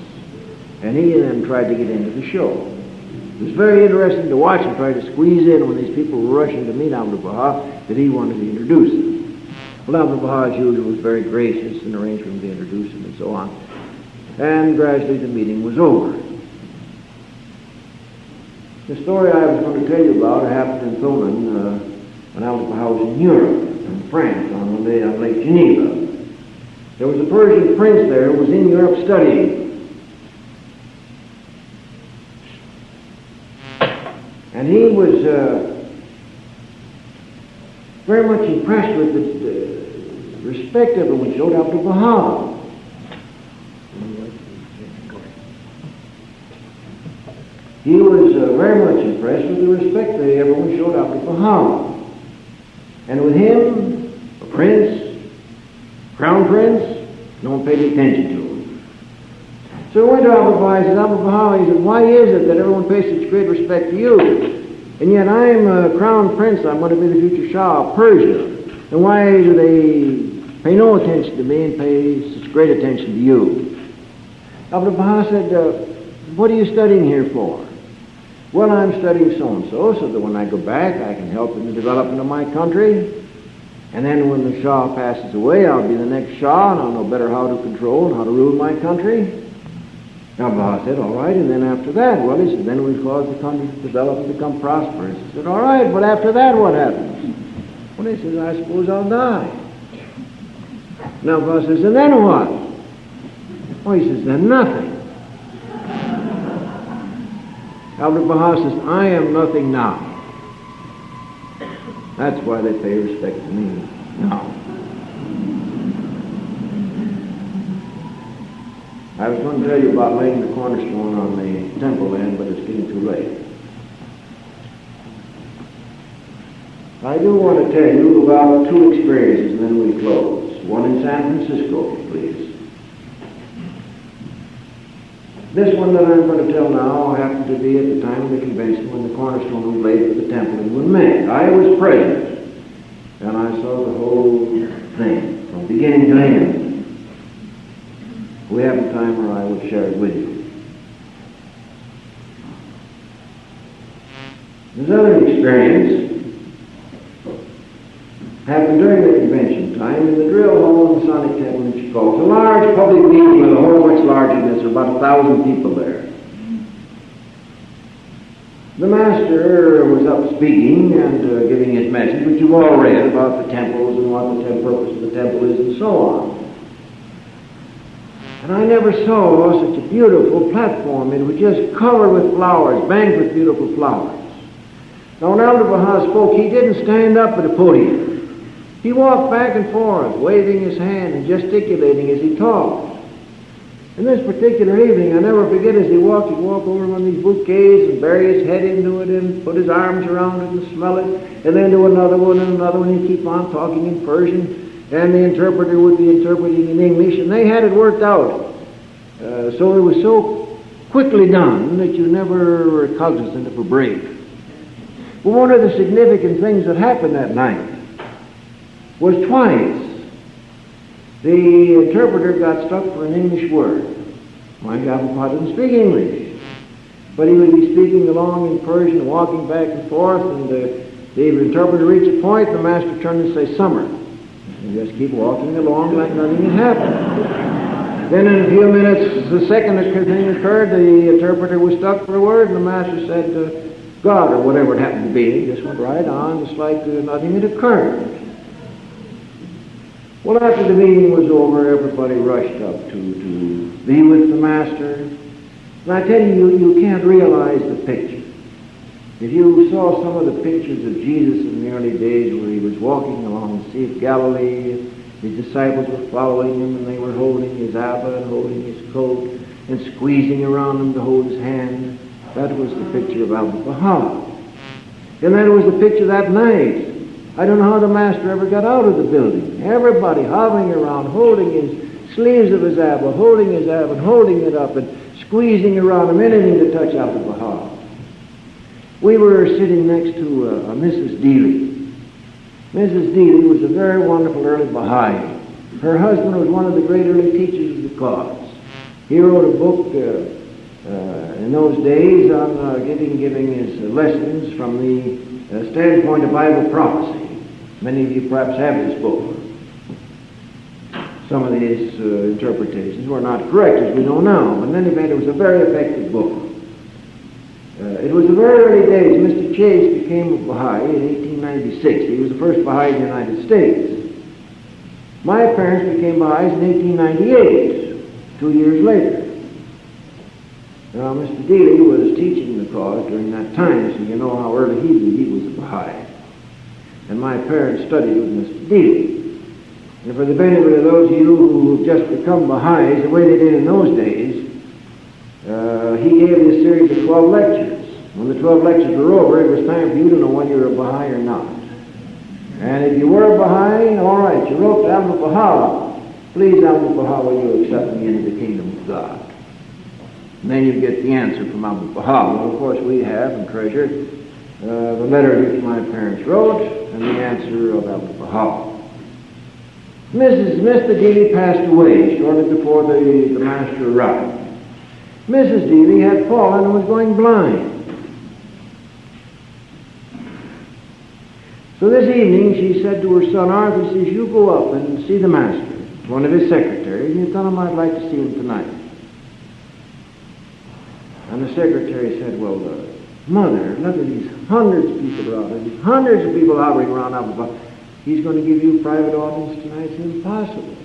And he then tried to get into the show. It was very interesting to watch him try to squeeze in when these people were rushing to meet Abdu'l-Baha that he wanted to introduce them. Well, Abdu'l-Baha, as usual, was very gracious and arranged for him to introduce him and so on. And gradually the meeting was over. The story I was going to tell you about happened in Tholen when Abdu'l-Baha was in Europe, in France, on Lake Geneva. There was a Persian prince there who was in Europe studying. And he was very much impressed with the respect everyone showed Abdu'l-Baha. He was very much impressed with the respect that everyone showed Abdu'l-Baha. And with him, a prince, crown prince, no one paid attention to him. So he went to Abdul Baha. He said, Abdul Baha, he said, why is it that everyone pays such great respect to you? And yet I'm a crown prince. I'm going to be the future Shah of Persia. And why do they pay no attention to me and pay such great attention to you? Abdul Baha said, what are you studying here for? Well, I'm studying so-and-so, so that when I go back, I can help in the development of my country. And then when the Shah passes away, I'll be the next Shah, and I'll know better how to control and how to rule my country. Abdul Baha said, all right, and then after that? Well, he said, then we'll cause the country to develop and become prosperous. He said, all right, but after that, what happens? Well, he says, I suppose I'll die. Now, Abdul Baha says, and then what? Oh, he says, then nothing. Abdul Baha says, I am nothing now. That's why they pay respect to me now. I was going to tell you about laying the cornerstone on the temple land, but it's getting too late. I do want to tell you about two experiences, and then we close. One in San Francisco, please. This one that I'm going to tell now happened to be at the time of the convention when the cornerstone was laid for the temple in Woodman. I was present, and I saw the whole thing from beginning to end. If we have time, or I will share it with you. This other experience happened during the convention time in the drill hall in the Sonic Temple in Chicago. It's a large public meeting with a whole much larger than this. There are about 1,000 people there. The master was up speaking and giving his message, which you've all read about the temples and what the purpose of the temple is and so on. And I never saw such a beautiful platform. It was just covered with flowers, banked with beautiful flowers. Now, when Abdul Baha spoke, he didn't stand up at a podium. He walked back and forth, waving his hand and gesticulating as he talked. And this particular evening, I never forget, as he walked, he'd walk over one of these bouquets and bury his head into it and put his arms around it and smell it, and then do another one and another one. He'd keep on talking in Persian, and the interpreter would be interpreting in English, and they had it worked out. So it was so quickly done that you never were cognizant of a break. But one of the significant things that happened that night was twice the interpreter got stuck for an English word. My Abdul didn't speak English, but he would be speaking along in Persian, walking back and forth, and the interpreter reached a point, and the master turned and say, summer. And just keep walking along like nothing had happened. Then in a few minutes, the second thing occurred, the interpreter was stuck for a word, and the master said, God, or whatever it happened to be. He just went right on, just like nothing had occurred. Well, after the meeting was over, everybody rushed up to be with the master. And I tell you, you can't realize the picture. If you saw some of the pictures of Jesus in the early days where he was walking along the Sea of Galilee, his disciples were following him, and they were holding his abba and holding his coat and squeezing around him to hold his hand, that was the picture of Abdul Baha. And that was the picture that night. I don't know how the master ever got out of the building. Everybody hovering around, holding his sleeves of his abba, holding his abba, and holding it up, and squeezing around him, anything to touch Abdul Baha. We were sitting next to Mrs. Dealey. Mrs. Dealey was a very wonderful early Baha'i. Her husband was one of the great early teachers of the cause. He wrote a book in those days on giving his lessons from the standpoint of Bible prophecy. Many of you perhaps have this book. Some of these interpretations were not correct, as we know now, but in any event, it was a very effective book. It was the very early days. Mr. Chase became a Baha'i in 1896. He was the first Baha'i in the United States. My parents became Baha'is in 1898, 2 years later. Now, Mr. Dealey was teaching the cause during that time, so you know how early he was a Baha'i. And my parents studied with Mr. Dealey. And for the benefit of those of you who have just become Baha'is, the way they did in those days, he gave this series of 12 lectures. When the 12 lectures were over, it was time for you to know whether you were a Baha'i or not. And if you were a Baha'i, all right, you wrote to Abdul Baha, please, Abdul Baha, will you accept me into the kingdom of God? And then you get the answer from Abdul Baha. Well, of course, we have and treasure the letter which my parents wrote and the answer of Abdul Baha. Mr. Dealey passed away shortly before the master arrived. Mrs. Dealey had fallen and was going blind. So this evening she said to her son Arthur, says, you go up and see the master, one of his secretaries, and you tell him I'd like to see him tonight. And the secretary said, well, Mother, look at these hundreds of people around, these hundreds of people hovering around Abba. He's going to give you a private audience tonight? It's impossible.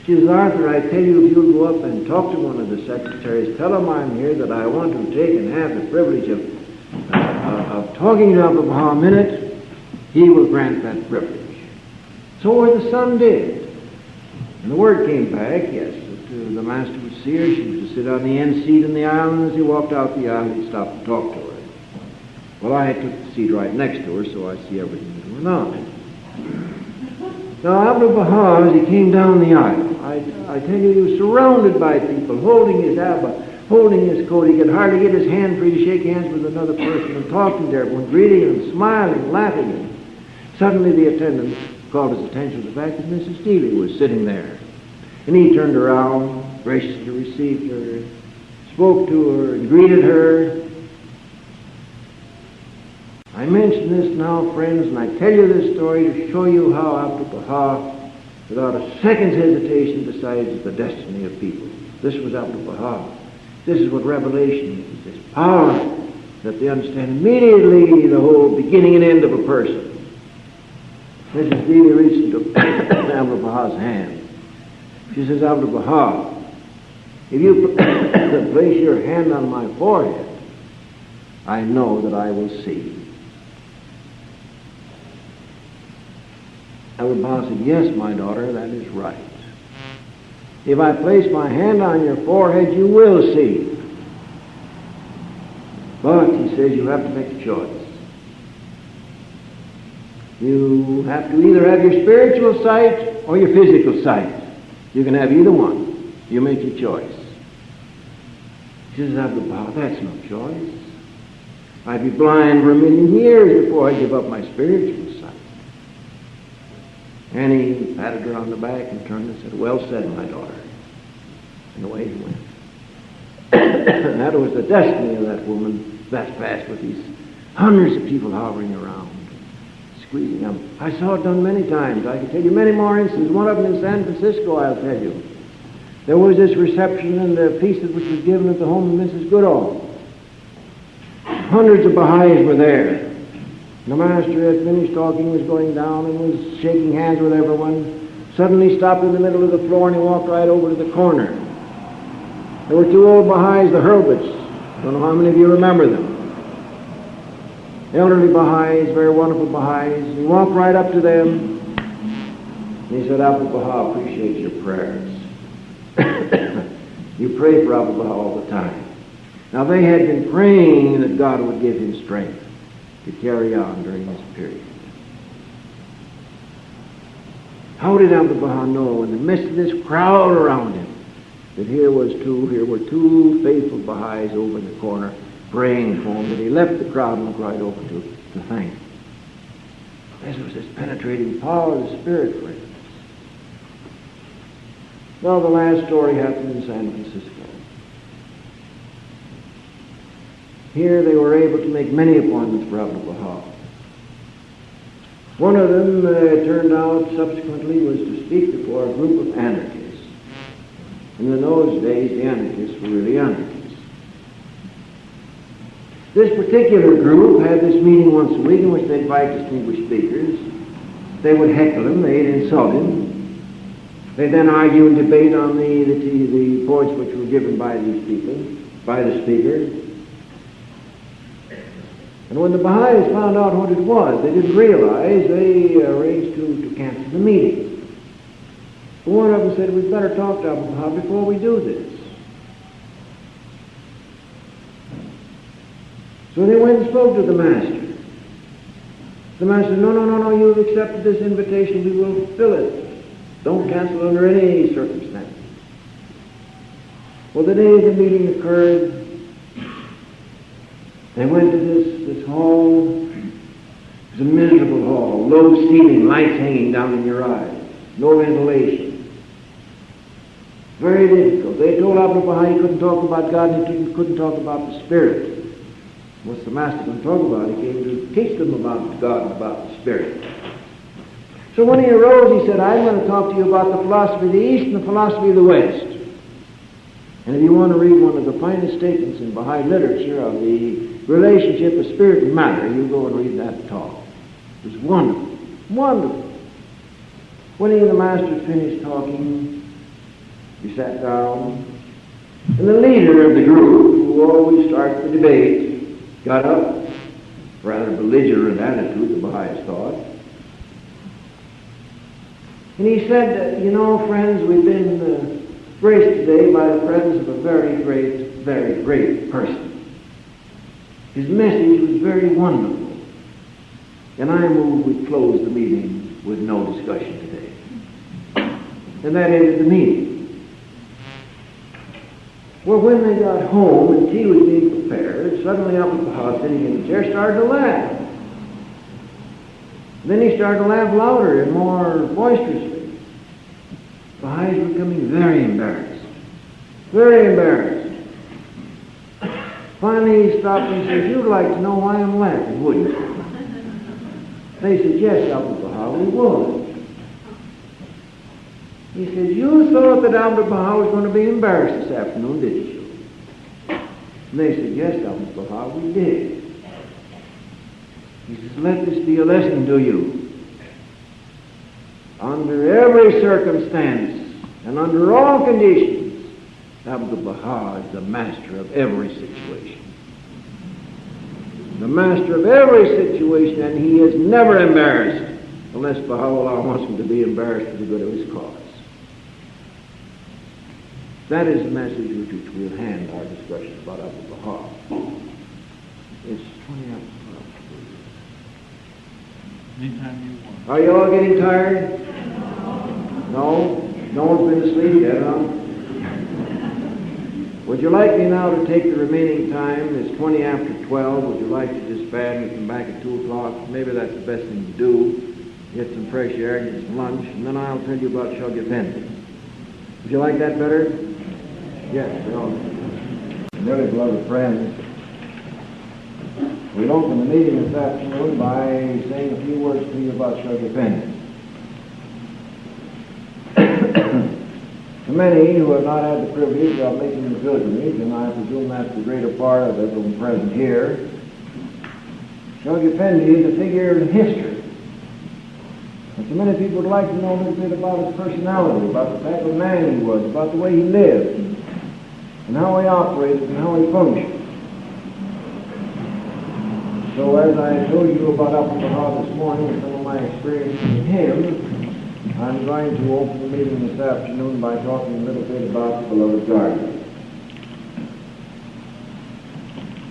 She says, Arthur, I tell you, if you'll go up and talk to one of the secretaries, tell him I'm here, that I want to take and have the privilege of talking to Abba a minute, he will grant that privilege. So the son did. And the word came back, yes, that the master would see her. She was to sit on the end seat in the aisle, and as he walked out the aisle, he'd stop and talk to her. Well, I took the seat right next to her, so I see everything that went on. Now, Abdul Baha, as he came down the aisle, I tell you, he was surrounded by people, holding his Abba, holding his coat. He could hardly get his hand free to shake hands with another person and talking to everyone, greeting and smiling, laughing. And suddenly the attendant called his attention to the fact that Mrs. Dealey was sitting there. And he turned around, graciously received her, spoke to her, and greeted her. I mention this now, friends, and I tell you this story to show you how Abdul Baha, without a second's hesitation, decides the destiny of people. This was Abdul Baha. This is what revelation is, this power that they understand immediately the whole beginning and end of a person. Mrs. Dealey reached into Abdul Baha's hand. She says, Abdul Baha, if you place your hand on my forehead, I know that I will see. Abdul Baha said, yes, my daughter, that is right. If I place my hand on your forehead, you will see. But, he says, you have to make a choice. You have to either have your spiritual sight or your physical sight. You can have either one. You make your choice. She says, Abdul Baha, that's no choice. I'd be blind for 1,000,000 years before I give up my spiritual sight. And he patted her on the back and turned and said, well said, my daughter. And away he went. And that was the destiny of that woman that fast, with these hundreds of people hovering around, squeezing them. I saw it done many times. I can tell you many more instances. One of them in San Francisco, I'll tell you. There was this reception and the feast which was given at the home of Mrs. Goodall. Hundreds of Baha'is were there. The master had finished talking, was going down, and was shaking hands with everyone. Suddenly stopped in the middle of the floor, and he walked right over to the corner. There were two old Baha'is, the Hurlbutts. I don't know how many of you remember them. Elderly Baha'is, very wonderful Baha'is. He walked right up to them, and he said, Abdul Baha appreciates your prayers. You pray for Abdul Baha all the time. Now, they had been praying that God would give him strength to carry on during this period. How did Abdul Baha know in the midst of this crowd around him that here were two faithful Baha'is over in the corner praying for him, that he left the crowd and went right over to thank him? This was this penetrating power of the Spirit, friends. Well, the last story happened in San Francisco. Here they were able to make many appointments for Abdul Baha. One of them, it turned out subsequently, was to speak before a group of anarchists. And in those days, the anarchists were really anarchists. This particular group had this meeting once a week in which they'd invite distinguished speakers. They would heckle him, they'd insult him. They'd then argue and debate on the points which were given by these people, by the speaker. And when the Baha'is found out what it was, they didn't realize, they arranged to cancel the meeting. But one of them said, we'd better talk to Abdul Baha before we do this. So they went and spoke to the master. The master said, no, you've accepted this invitation, we will fill it. Don't cancel under any circumstances. Well, the day the meeting occurred, they went to this hall. It was a miserable hall, low ceiling, lights hanging down in your eyes, no ventilation. Very difficult. They told Abdul Baha he couldn't talk about God and he couldn't talk about the Spirit. What's the Master going to talk about? He came to teach them about God and about the Spirit. So when he arose, he said, I'm going to talk to you about the philosophy of the East and the philosophy of the West. And if you want to read one of the finest statements in Baha'i literature of the relationship of spirit and matter, you go and read that talk. It was wonderful, wonderful. When he and the Master finished talking, he sat down, and the leader of the group, who always starts the debate, got up, rather belligerent attitude, the Baha'is thought. And he said, you know, friends, we've been graced today by the presence of a very great person. His message was very wonderful. And I move we close the meeting with no discussion today. And that ended the meeting. Well, when they got home and tea was being prepared, suddenly Abdul Baha, sitting in the chair, started to laugh. Then he started to laugh louder and more boisterously. The Baha'is were becoming very embarrassed. Very embarrassed. Finally he stopped and said, you'd like to know why I'm laughing, wouldn't you? They said, yes, Abdul Baha, we would. He said, you thought that Abdul Baha was going to be embarrassed this afternoon, didn't you? And they said, yes, Abdul Baha, we did. He says, let this be a lesson to you. Under every circumstance and under all conditions, Abdul Baha is the master of every situation. The master of every situation, and he is never embarrassed unless Baha'u'llah wants him to be embarrassed for the good of his cause. That is the message with which we'll hand our discussion about Abdul Baha. It's 20 hours. Anytime you want. Are you all getting tired? No? No one's been asleep yet, huh? Would you like me now to take the remaining time? It's 20 after 12. Would you like to disband and come back at 2 o'clock? Maybe that's the best thing to do. Get some fresh air, get some lunch, and then I'll tell you about Shoghi Effendi. Would you like that better? Yes, well, really beloved friends, we'll open the meeting this afternoon by saying a few words to you about Shoghi Effendi. To many who have not had the privilege of making the pilgrimage, and I presume that's the greater part of everyone present here, Shoghi Effendi is a figure in history. And so many people would like to know a little bit about his personality, about the type of man he was, about the way he lived, and how he operated and how he functioned. So as I told you about Abdul Baha this morning and some of my experiences with him, I'm going to open the meeting this afternoon by talking a little bit about the beloved guardian.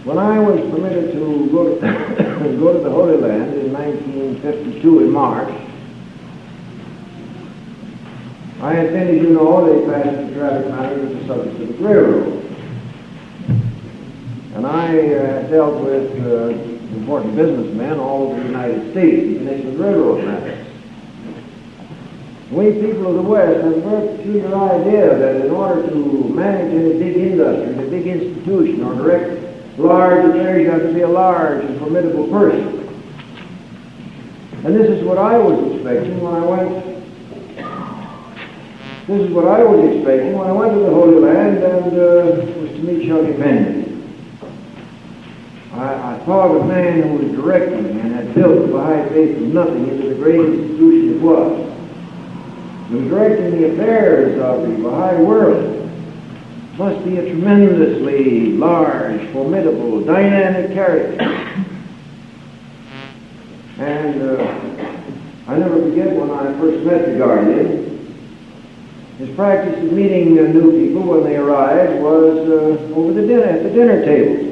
When I was permitted to go to the Holy Land in 1952 in March, I had been, as you know, the passenger traffic matter was the subject of the railroad. And I dealt with important businessmen all over the United States in connection with railroad matters. We people of the West have a very peculiar idea that in order to manage any big industry, a big institution, or direct large affairs, you have to be a large and formidable person. And this is what I was expecting when I went. This is what I was expecting when I went to the Holy Land and was to meet Shoghi Effendi. I thought of a man who was directing and had built the Baha'i faith from nothing into the great institution it was. He was directing the affairs of the Baha'i world. Must be a tremendously large, formidable, dynamic character. And I never forget when I first met the guardian. His practice of meeting new people when they arrived was over the dinner at the dinner table.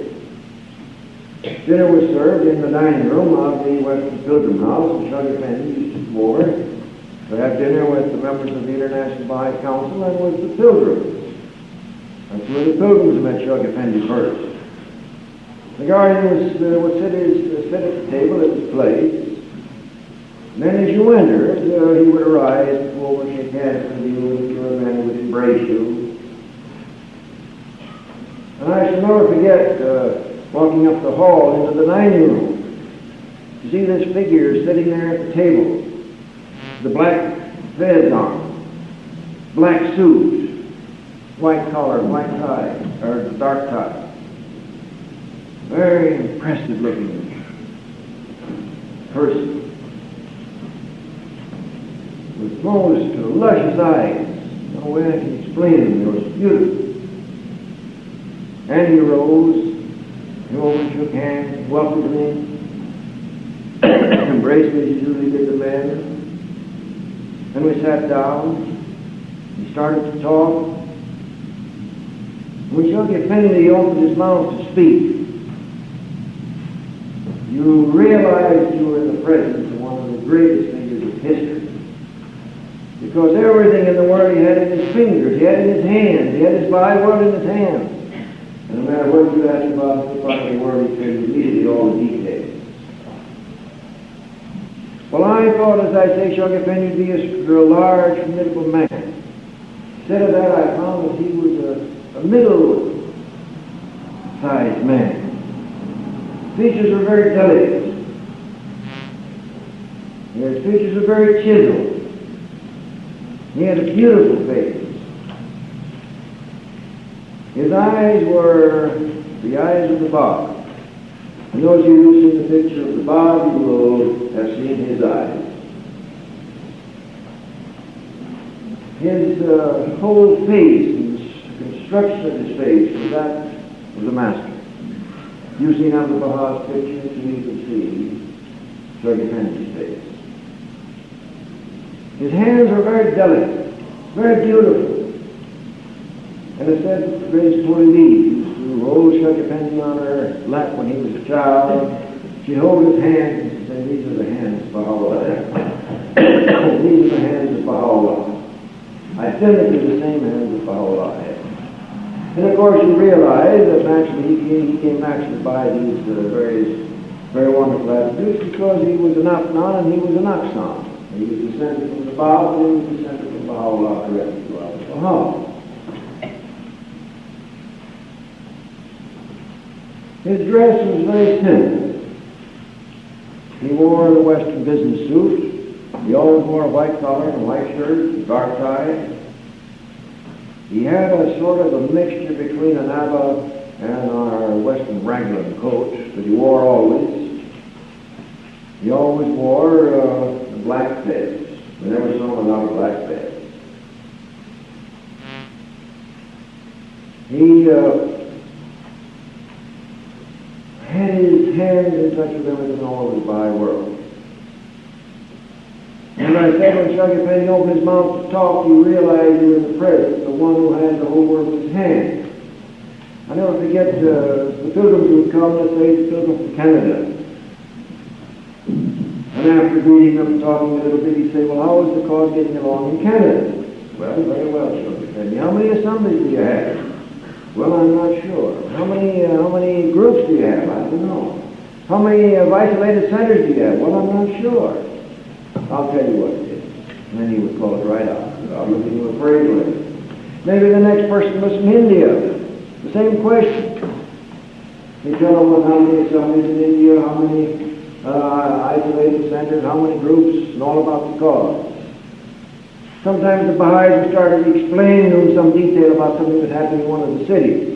Dinner was served in the dining room of the Western Pilgrim House, and Shoghi Effendi used to come over to have dinner with the members of the International Baha'i Council and with the pilgrims. That's where the pilgrims met Shug Effendi first. The guardian would sit at the table at his place. And then as you entered, he would arise, come over, shake hands with you, and your man would embrace you. And I shall never forget walking up the hall into the dining room to see this figure sitting there at the table, the black fez on, black suit, white collar, white tie, or dark tie. Very impressive looking person. With most luscious eyes. No way I can explain them. They were beautiful. And he rose, he over shook hands, welcomed me, embraced me as he usually did the men. Then we sat down. He started to talk. When Shug Effendi opened his mouth to speak, you realized you were in the presence of one of the greatest figures of history. Because everything in the world he had in his fingers, he had in his hands, he had his Bible in his hands. And no matter what you asked about the part of the world, he could immediately all the details. Well, I thought, as I say, Shug Effendi would be a large, formidable man. Instead of that, I found that he was a middle-sized man. Features were very delicate. His features were very chiseled. He had a beautiful face. His eyes were the eyes of the Bab. And those of you who've seen the picture of the Bab, you will have seen his eyes. His whole face, the construction of his face, was that of the master. You've seen Abdul Baha's picture, so you can see Shug Effendi's face. His hands were very delicate, very beautiful. And it said Grace Touré, who rolled Shug Effendi on her lap when he was a child, she'd hold his hands and say, "These are the hands of Baha'u'llah." These are the hands of Baha'u'llah. Identically the same hands that Baha'u'llah had. And of course you realize that naturally he came naturally by these very wonderful attributes because he was an Afnan and he was an Aqsan. He was descended from the Bab and he was descended from Baha'u'llah directly throughout the Baha. His dress was very simple. He wore the Western business suit. He always wore a white collar and a white shirt, a dark tie. He had a sort of a mixture between an Abba and our Western raglan coat that he wore always. He always wore a black fez. We never saw him without a black fez. He had his hands in touch with everything all over the Baha'i world. And I said when Shug Effendi opened his mouth to talk, you realized you were in the presence of one who had the whole world in his hands. I never forget the pilgrims would come, let's say the pilgrim from Canada. And after greeting them and talking a little bit, he'd say, "Well, how is the cause getting along in Canada?" "Well, very well, Shug Effendi. How many assemblies do you have?" "Well, I'm not sure." How many groups do you have?" "I don't know." "How many isolated centers do you have?" "Well, I'm not sure." "I'll tell you what it is." And then he would call it right out. I'll look at you afraid with it. Maybe the next person was from India. The same question. He'd tell them how many assemblies in India, how many isolated centers, how many groups, and all about the cause. Sometimes the Baha'is would start to explain to him some detail about something that happened in one of the cities.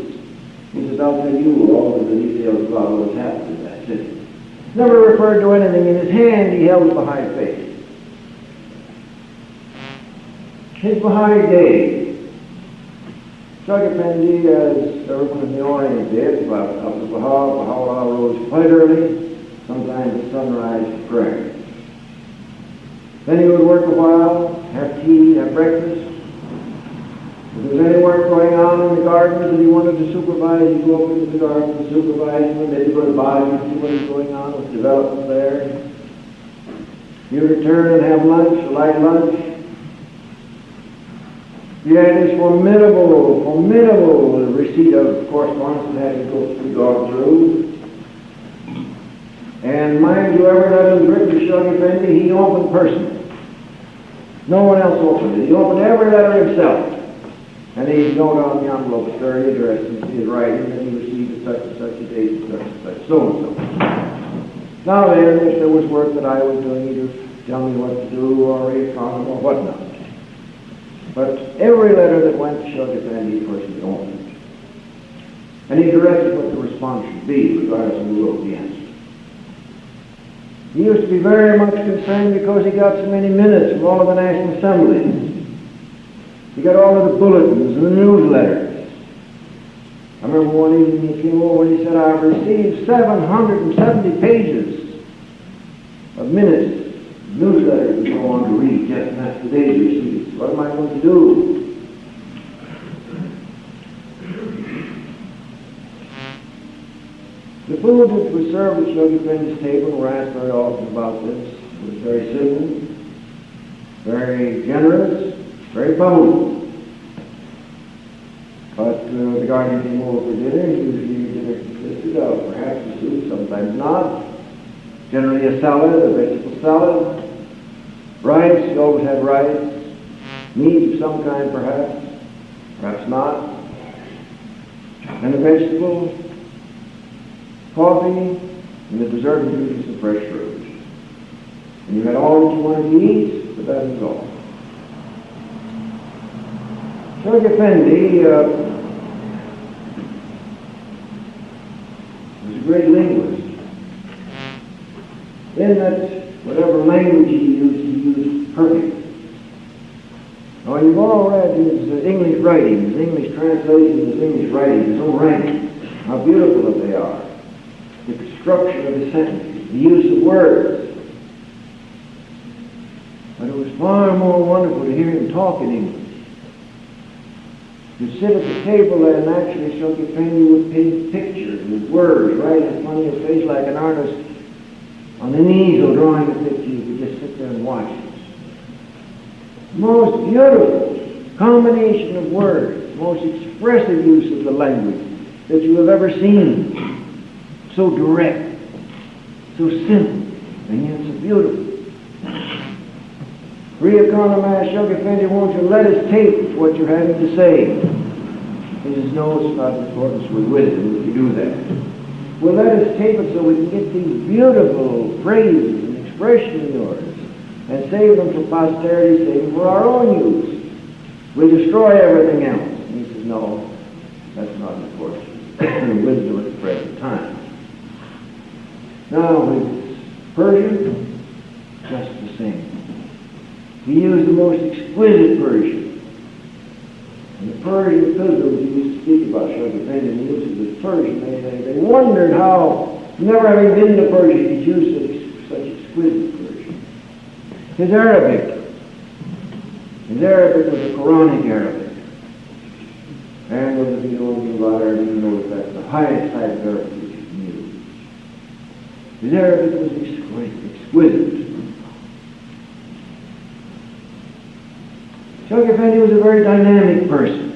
He says, "I'll tell you all of the details about what's happened in that city." Never referred to anything. In his hand he held the Baha'i faith. His Baha'i day. Shug Effendi, as everyone in the Orient did, about after Baha'u'llah rose quite early, sometimes at sunrise for prayer. Then he would work a while, have tea, have breakfast. If there was any work going on in the gardens that he wanted to supervise, he'd go up into the garden and supervise them. They'd go to buy and see what was going on with development there. He'd return and have lunch, a light lunch. He had this formidable receipt of correspondence that had to be gone through. And mind you, every letter was written to Shug Effendi, he opened personally. No one else opened it. He opened every letter himself. And he wrote on the envelope, very interesting, his writing, that he received at such and such a date, and such, so and so. Now then, if there was work that I was doing, either tell me what to do, or reaffirm, or whatnot. But every letter that went to Shug Effendi, he personally opened it. And he directed what the response should be, regardless of who wrote the answer. He used to be very much concerned because he got so many minutes from all of the National Assemblies. He got all of the bulletins and the newsletters. I remember one evening he came over and he said, I've received 770 pages of minutes, newsletters and so on to read. Yes, and that's today's receipts. What am I going to do? The food that was served at Shug Effendi's table, and we're asked very often about this, was very simple, very generous, very bold. But the guardian came over for dinner. Usually dinner consisted of perhaps a soup, sometimes not. Generally a salad, a vegetable salad. Rice, he always had rice. Meat of some kind perhaps not. And a vegetable, coffee, and the dessert was usually some fresh fruit. And you had all that you wanted to eat, but that was all. Shug Effendi was a great linguist, in that whatever language he used perfectly. Now, you've all read his English writing, his English translation, his English writing, his own writing, how beautiful that they are. The construction of the sentences, the use of words. But it was far more wonderful to hear him talk in English. You'd sit at the table and actually Shug Effendi would paint pictures with words right in front of your face like an artist on an easel drawing a picture. You could just sit there and watch it. Most beautiful combination of words, most expressive use of the language that you have ever seen. So direct, so simple, and yet so beautiful. Re-economize Shug Effendi, won't you let us tape what you're having to say? He says, no, it's not in accordance with wisdom if you do that. Well, let us tape it so we can get these beautiful phrases and expressions of yours and save them for posterity, save them for our own use. We'll destroy everything else. And he says, no, that's not in accordance with wisdom at the present time. Now, with Persian, just the same. He used the most exquisite Persian. And the Persian pilgrims he used to speak about Shug Effendi and the use of the Persian, they wondered how, never having been to Persia, he could use such exquisite Persian. His Arabic was a Quranic Arabic. And if you know anything about Arabic, you know that that's the highest type of Arabic you can use. His Arabic was exquisite. Shug Effendi was a very dynamic person.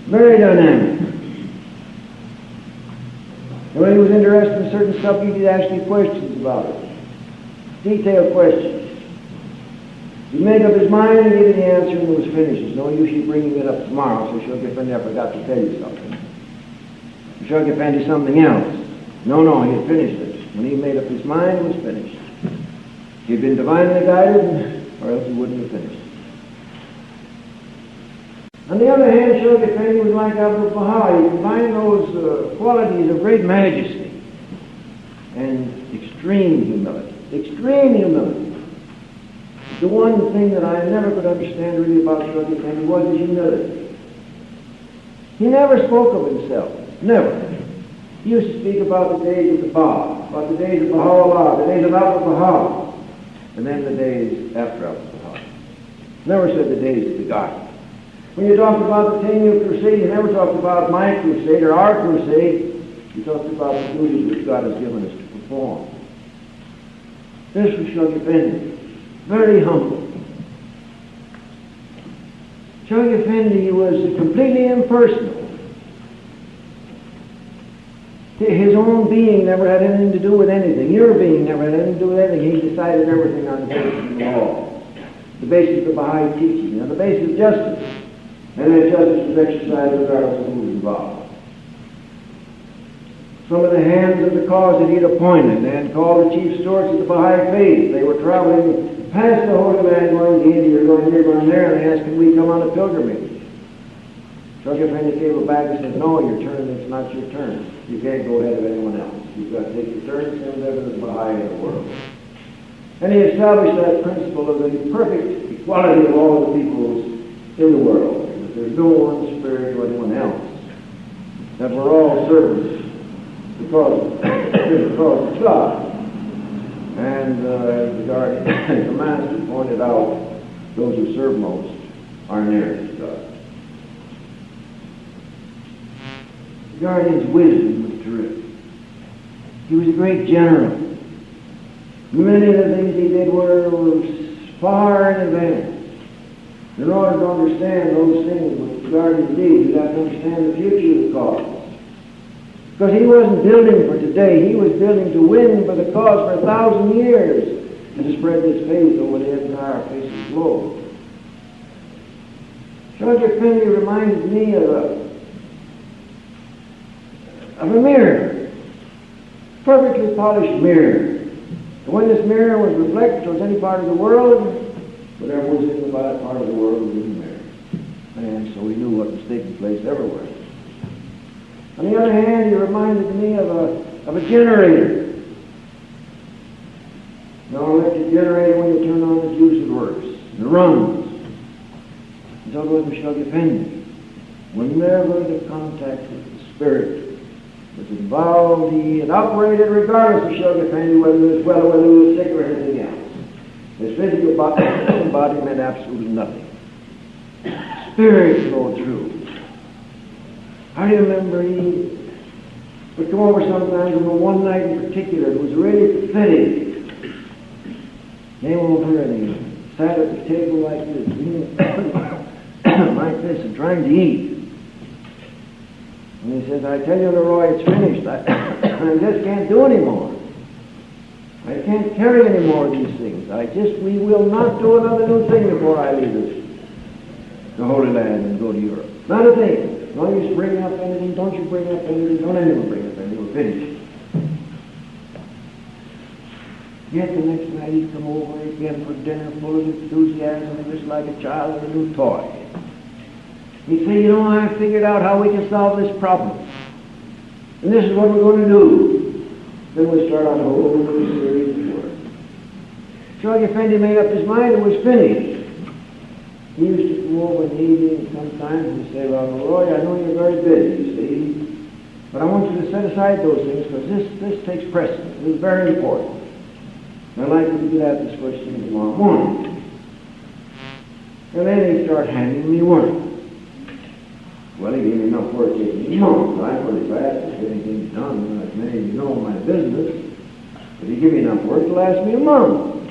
Very dynamic. And when he was interested in a certain subject, he'd ask me questions about it. Detailed questions. He'd make up his mind and give me the answer and it was finished. There's no use you bringing it up tomorrow, so Shug Effendi, I forgot to tell you something. Shug Effendi, something else. No, he had finished it. When he made up his mind, it was finished. He'd been divinely guided, or else he wouldn't have finished. On the other hand, Shug Effendi was like Abdul Baha. You combine those qualities of great majesty and extreme humility. Extreme humility. The one thing that I never could understand really about Shug Effendi was his humility. He never spoke of himself. Never. He used to speak about the days of the Baha, about the days of Baha'u'llah, the days of Abdul Baha, and then the days after Abdul Baha. Never said the days of the God. When you talked about the 10-year crusade, you never talked about my crusade or our crusade. You talked about the duties which God has given us to perform. This was Shug Effendi. Very humble. Shoghi Effendi was completely impersonal. His own being never had anything to do with anything. Your being never had anything to do with anything. He decided everything on the basis of the law, the basis of Baha'i teaching, and the basis of justice. And that justice was exercised regardless of who was involved. Some of the hands of the cause that he had appointed and called the chief stewards of the Baha'i faith. They were traveling past the Holy Land, going to India, or going here, going there, and they asked, can we come on a pilgrimage? Shoghi Effendi came back and said, no, your turn, it's not your turn. You can't go ahead of anyone else. You've got to take your turn, same as every Baha'i in the world. And he established that principle of the perfect equality of all the peoples in the world. That there's no one spirit or anyone else. That we're all servants because of God. And the Master pointed out, those who serve most are nearest to God. The guardian's wisdom was terrific. He was a great general. Many of the things he did were far in advance. In order to understand those things which the guardian did, you have to understand the future of the cause. Because he wasn't building for today, he was building to win for the cause for 1,000 years and to spread this faith over the entire face of the globe. Shoghi Effendi reminded me of a mirror, perfectly polished mirror. And when this mirror was reflected towards any part of the world, whatever was in the part of the world was in the mirror. And so he knew what was taking place everywhere. On the other hand, he reminded me of a generator. Now, electric generator, when you turn on the juice, it works. It runs. And so it was with Shoghi Effendi. Whenever the contact with the Spirit was involved, he had operated regardless of Shoghi Effendi, whether he was well or whether he was sick or anything else. His physical body meant absolutely nothing. Spirit flowed through. I remember he would come over sometimes, and one night in particular, it was really pathetic. Came over and he sat at the table like this, like this, and trying to eat. And he says, I tell you, Leroy, it's finished. I just can't do anymore. I can't carry any more of these things. We will not do another new thing before I leave the Holy Land and go to Europe. Not a thing. As long as you bring up anything, don't you bring up anything, don't anyone bring up anything, we're finished. Yet the next night he'd come over again for dinner full of enthusiasm, just like a child with a new toy. He'd say, I figured out how we can solve this problem. And this is what we're going to do. Then we'll start on a whole new series of work. Shoghi Effendi made up his mind, it was finished. He used to come over in the evening sometimes and say, well, Leroy, I know you're very busy, you see, but I want you to set aside those things because this takes precedence. This is very important. And I'd like you to do that this first thing tomorrow morning. And then he'd start handing me work. Well, he gave me enough work taking me months. I'm pretty fast at getting things done. As many of you know my business. But he gave me enough work to last me a month.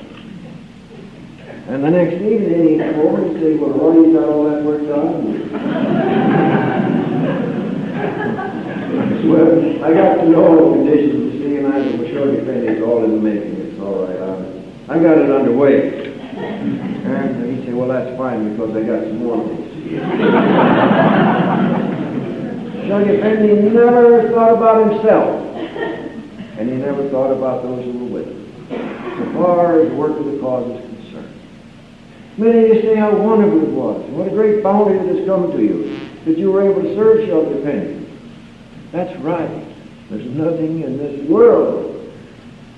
And the next evening he'd come over and say, well, Roy, you got all that work done? Well, I got to know the conditions, you see, and I said, well, Shoghi Effendi, it's all in the making. It's all right. I got it underway. And he'd say, well, that's fine because I got some more things. Shoghi Effendi never thought about himself, and he never thought about those who were with him, so far as the work of the cause is concerned. Many of you say how wonderful it was, and what a great bounty that has come to you, that you were able to serve Shoghi Effendi. That's right. There's nothing in this world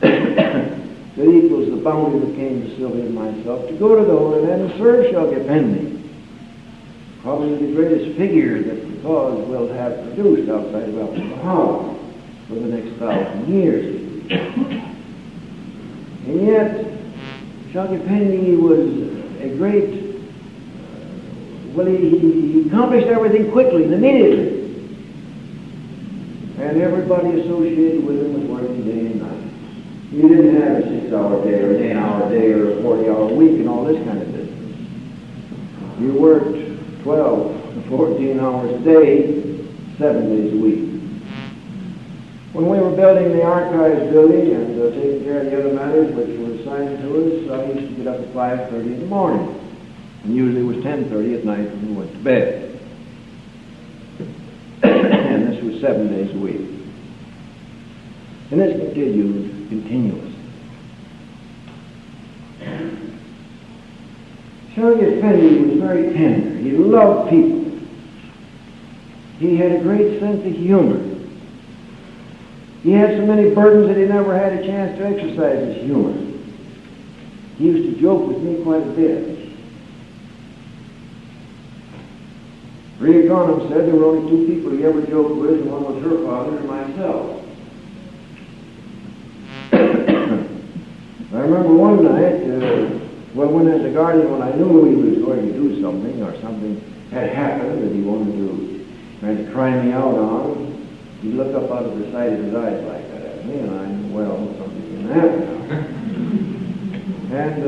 that equals the bounty that came to Sylvia and myself to go to the Holy Land and serve Shoghi Effendi. Probably the greatest figure that the cause will have produced outside of Al-Baha'u'llah for the next 1,000 years. And yet, Shoghi Effendi was a great, he accomplished everything quickly and immediately. And everybody associated with him was working day and night. He didn't have a 6-hour day or an 8-hour day or a 40-hour week and all this kind of business. He worked 12 to 14 hours a day, 7 days a week. When we were building the archives building and taking care of the other matters which were assigned to us, I used to get up at 5:30 in the morning. And usually it was 10:30 at night when we went to bed. And this was 7 days a week. And this continued continuously. Shoghi Effendi was very tender. He loved people. He had a great sense of humor. He had so many burdens that he never had a chance to exercise his humor. He used to joke with me quite a bit. Rhea Garnham said there were only two people he ever joked with, and one was her father and myself. I remember one night, when as a guardian, when I knew he was going to do something, or something had happened that he wanted to try to try me out on, he'd look up out of the side of his eyes like that at me, and I knew, well, something's going to happen now. And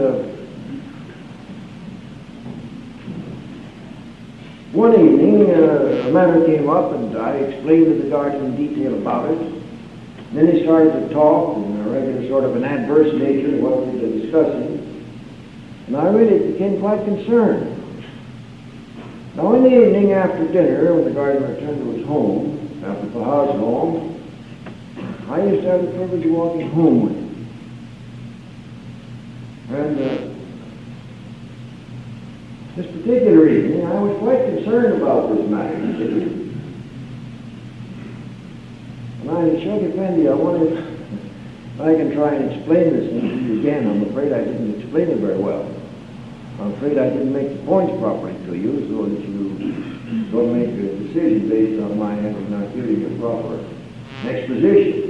one evening, a matter came up, and I explained to the guardian in detail about it. Then he started to talk in a regular sort of an adverse nature to what we were discussing, and I really became quite concerned. Now, in the evening after dinner, when the guardian returned to his home, after Paha's home, I used to have the privilege of walking home with him. And this particular evening, I was quite concerned about this matter. And I said, Shoghi Effendi, I can try and explain this thing to you again. I'm afraid I didn't explain it very well. I'm afraid I didn't make the points properly to you so that you don't make a decision based on my having not giving you a proper exposition.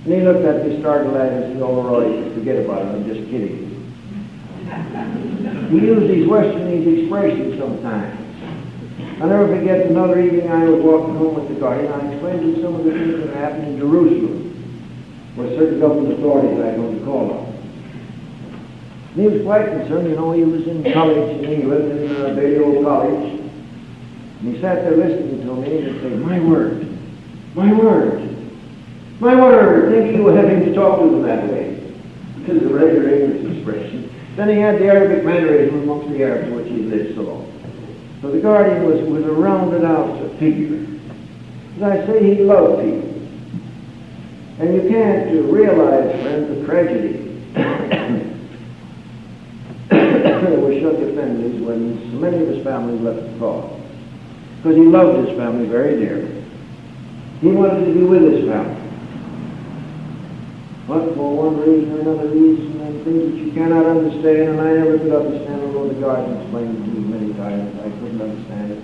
And he looked at me, startled at it, and said, "Oh, Roy, forget about it. I'm just kidding." He used these Westernese expressions sometimes. I'll never forget another evening I was walking home with the guardian. I explained to him some of the things that happened in Jerusalem, where certain government authorities I don't call on. And he was quite concerned. You know, he was in college in England, in Balliol College. And he sat there listening to me and he'd say, "My word, my word, my word." Thinking you would have him to talk to them that way. This is a regular English expression. Then he had the Arabic mannerism amongst the Arabs in which he lived so long. So the guardian was a rounded out figure. As I say, he loved people. And you can't realize, friends, the tragedy with Shoghi Effendi's when so many of his family left the cause. Because he loved his family very dearly. He wanted to be with his family. But for one reason or another reason, and things that you cannot understand, and I never could understand, although the guardian explained it to me many times, I couldn't understand it.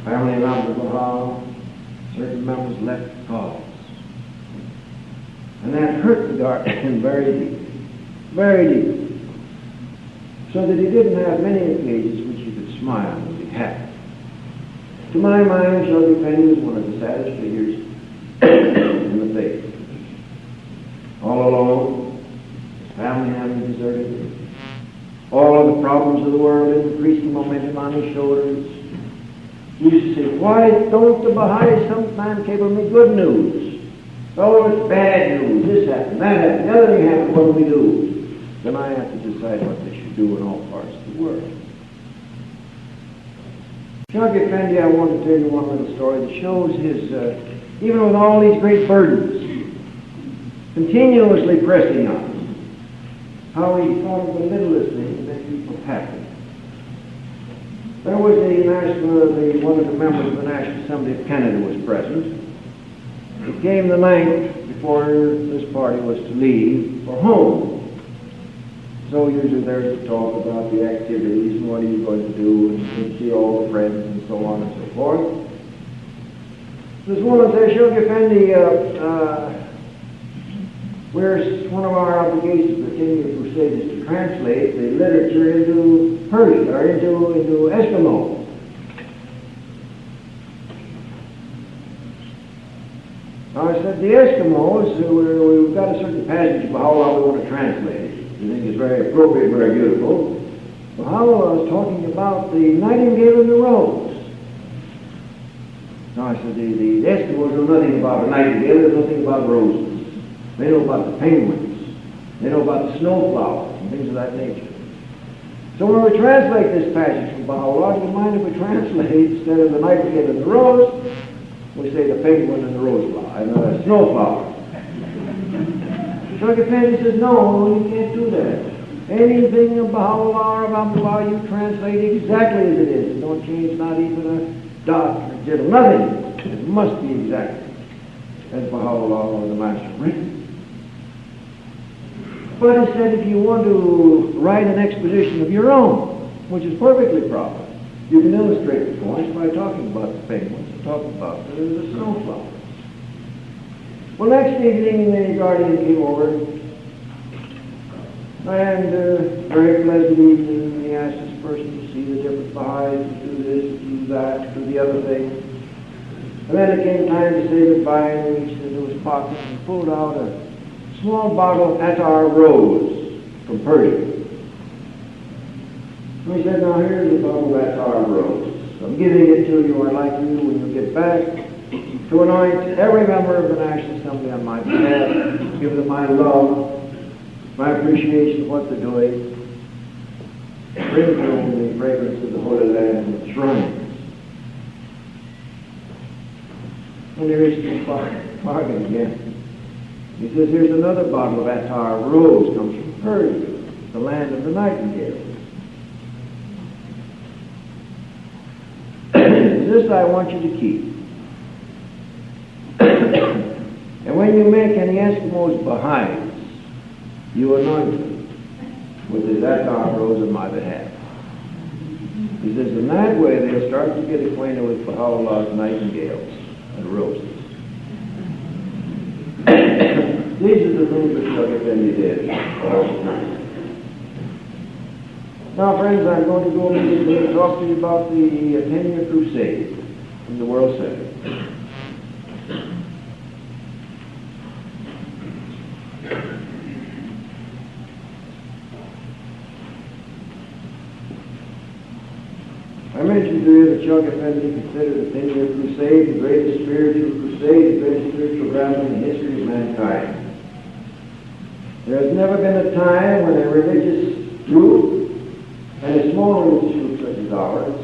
Family around the Baha, certain members left the cause. And that hurt the guardian very deep, very deep. So that he didn't have many occasions which he could smile and be happy. To my mind, Shoghi Effendi was one of the saddest figures in the faith. All alone, his family having deserted him, all of the problems of the world increasing momentum on his shoulders. He used to say, "Why don't the Baha'is sometimes cable me good news? Oh, it's bad news. This happened, that happened, the other thing happened. What do we do?" Then I have to decide what they should do in all parts of the world. Shoghi Effendi, I want to tell you one little story that shows his, even with all these great burdens, continuously pressing on us, how he thought of the littlest things to make people happy. There was one of the members of the National Assembly of Canada was present. It came the night before this party was to leave for home. So usually there's a talk about the activities and what are you going to do and see all the friends and so on and so forth. This woman says, "Shoghi Effendi, one of our obligations for the Kenyan Crusade is to translate the literature into Persian or into Eskimo." Now I said, the Eskimos, we've got a certain passage about how we want to translate it. We think it's very appropriate, very beautiful. Baha'u'llah was talking about the nightingale and the rose. Now I said, the Eskimos know nothing about a nightingale, they know nothing about roses. They know about the penguins. They know about the snowflowers and things of that nature. So when we translate this passage from Baha'u'llah, do you mind if we translate, instead of the nightingale and the rose, we say the penguin and the rose flower, and the snowflower. Shaykh Effendi says, no, you can't do that. Anything of Baha'u'llah or of Abdullah, you translate exactly as it is. Don't change not even a dot or a tittle, nothing. It must be exactly as Baha'u'llah or the Master written. But he said, if you want to write an exposition of your own, which is perfectly proper, you can illustrate the points by talking about the penguins and talking about the snowflowers. Well, next evening, the guardian came over, and very pleasant evening. He asked this person to see the different Baha'is, to do this, to do that, to do the other thing. And then it came time to say goodbye, and he reached into his pocket and pulled out a small bottle of attar rose from Persia. And he said, now here's a bottle of attar rose. I'm giving it to you. I'd like you, when you get back, to anoint every member of the National Assembly on my behalf, give them my love, my appreciation of what they're doing, bring them the fragrance of the Holy Land and the shrines. And he reached his pocket again. He says, here's another bottle of attar rose, comes from Persia, the land of the nightingale. This I want you to keep. And when you make any Eskimos Baha'is, you anoint them with this attar rose on my behalf. He says, in that way they'll start to get acquainted with Baha'u'llah's nightingales and roses. These are the things that Shaykh Effendi did all the time. Now, friends, I'm going to go over and talk to you about the 10-year crusade in the World Center. I mentioned to you that Shaykh Effendi considered the 10-year crusade the greatest spiritual crusade, the greatest spiritual battle in the history of mankind. There has never been a time when a religious group, and a small religious group such as ours,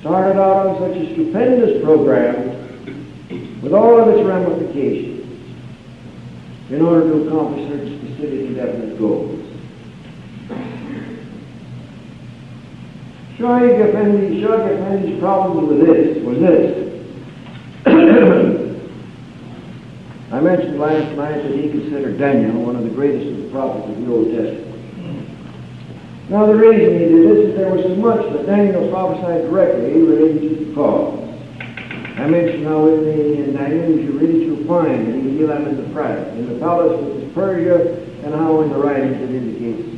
started out on such a stupendous program with all of its ramifications in order to accomplish certain specific and definite goals. Shaykh Effendi's problem was this. I mentioned last night that he considered Daniel one of the greatest of the prophets of the Old Testament. Now the reason he did this is there was so much that Daniel prophesied directly related to the cause. I mentioned how in Daniel you really to find that he healed in the palace which is Persia, and how in the writings it indicates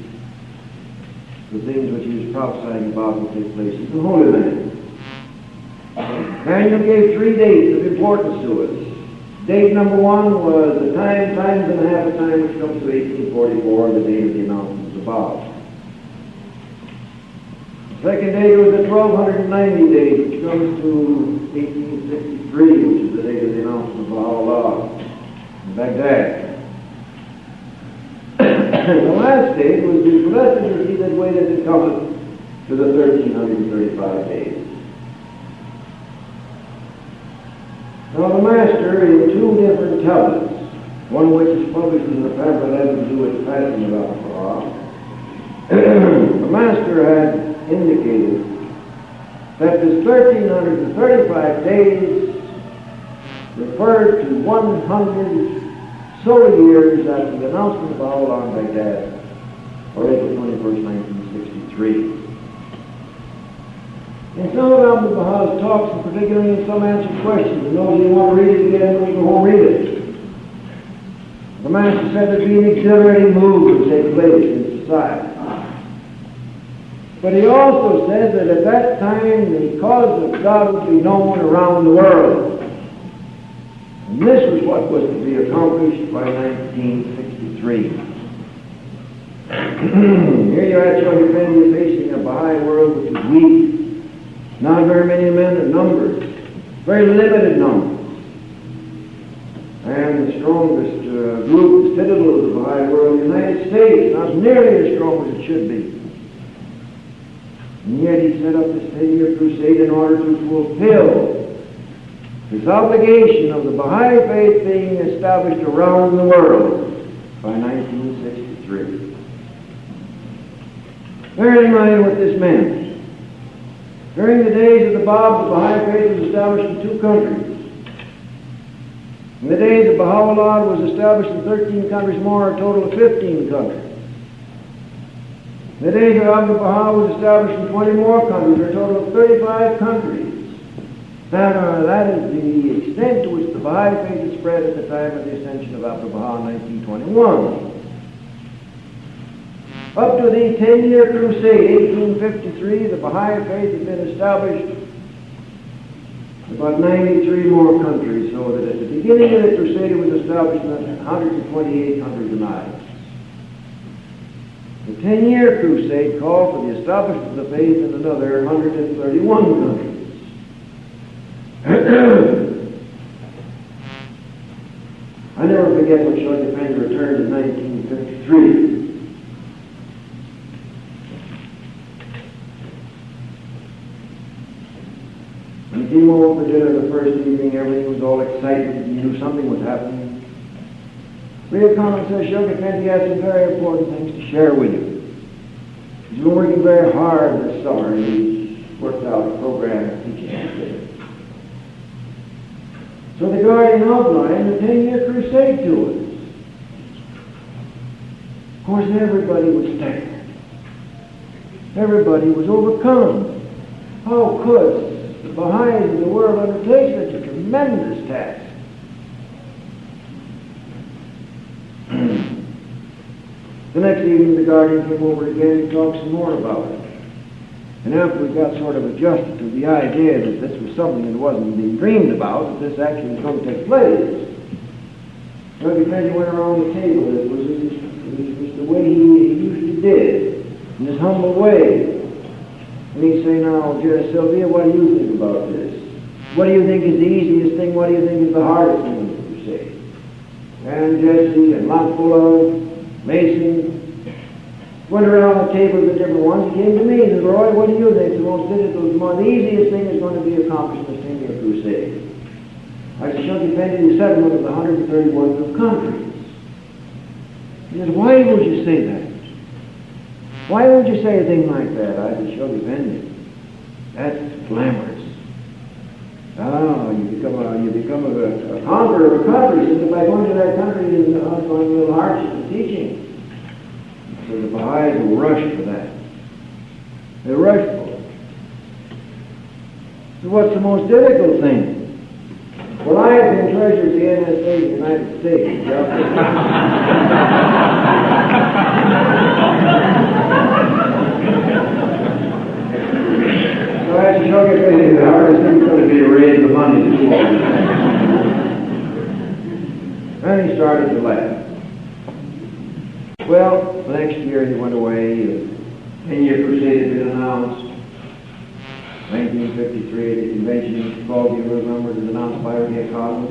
the things which he was prophesying about will take place in the Holy Land. Daniel gave 3 dates of importance to us. Date number 1 was the times and a half of time which comes to 1844, the date of the announcement of the vow. The second date was the 1290 date, which comes to 1863, which is the date of the announcement of Baha'u'llah in Baghdad. The last date was the blessed that waited to come to the 1335 days. Now the Master, in 2 different tablets, one of which is published in the pamphlet having to do with the passing of Al-Quran, the Master had indicated that this 1335 days referred to 100 solar years after the announcement of Baha'u'llah in Baghdad, or April 21st, 1963. In some of Abdul Baha's talks, and particularly in some answered questions, and those who want to read it again, we go home and read it. The Master said there'd be an exhilarating move would take place in society. But he also said that at that time the cause of God would be known around the world. And this was what was to be accomplished by 1963. Here you are, Children of India, facing a Baha'i world which is weak. Not very many men in numbers. Very limited numbers. And the strongest group, the citadel of the Baha'i world, the United States, not nearly as strong as it should be. And yet he set up this 10-year crusade in order to fulfill this obligation of the Baha'i faith being established around the world by 1963. Bear in mind what this meant. During the days of the Bab, the Baha'i faith was established in 2 countries. In the days of Baha'u'llah, it was established in 13 countries more, a total of 15 countries. In the days of Abdul Baha, it was established in 20 more countries, or a total of 35 countries. Now, that is the extent to which the Baha'i faith had spread at the time of the ascension of Abdul Baha in 1921. Up to the 10-year crusade, 1853, the Baha'i faith had been established in about 93 more countries, so that at the beginning of the crusade it was established in 128 countries and islands. The 10-year crusade called for the establishment of the faith in another 131 countries. I never forget when Shoghi Effendi returned in 1953. When he came over for dinner the first evening, everything was all excited. He knew something was happening. Leroy Ioas says, Shoghi Effendi has some very important things to share with you. He's been working very hard this summer, and he's worked out a program of teaching us. So the Guardian outlined the 10-year crusade to us. Of course, everybody was staggered. Everybody was overcome. How could the Baha'is of the world undertake such a tremendous task? The next evening, the Guardian came over again and talked some more about it. And after we got sort of adjusted to the idea that this was something that wasn't being dreamed about, that this actually was going to take place, Shoghi Effendi went around the table. It was the way he usually did, in his humble way. And he'd say, now, Sylvia, what do you think about this? What do you think is the easiest thing? What do you think is the hardest thing to say? And Jesse and Montpullo, Mason, went around the table with the different ones. He came to me and said, Roy, what do you think? The easiest thing is going to be accomplished in this 10-year crusade. I said, Shoghi Effendi, the settlement of the 131 new countries. He said, why would you say that? Why would you say a thing like that? I said, Shoghi Effendi, that's glamorous. Oh, you become a conqueror of a country. Since if I go into that country, it's going to be a little hardship in teaching. So the Baha'is will rush for that. They rush for it. So what's the most difficult thing? Well, I have been treasurer of the NSA in the United States. So I said, Shoghi Effendi, the hardest thing is going to be to raise the money to do all this. And he started to laugh. Well, the next year he went away. The 10-year crusade had been announced. 1953 at the convention in Chicago, you remember, it was announced by Leroy Ioas.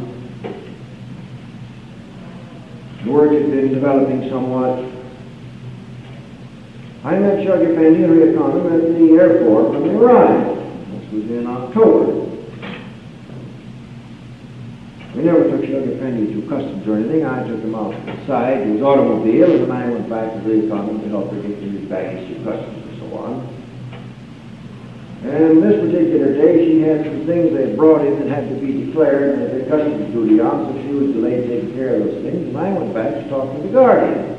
The work had been developing somewhat. I met Shoghi Effendi and Leroy Ioas at the airport when they arrived. This was in October. We never took Shoghi Effendi through customs or anything. I took him out to the side to his automobile, and then I went back to Leroy Ioas to help her get his baggage through customs and so on. And this particular day, she had some things they had brought in that had to be declared and had customs duty on, so she was delayed taking care of those things, and I went back to talk to the Guardian.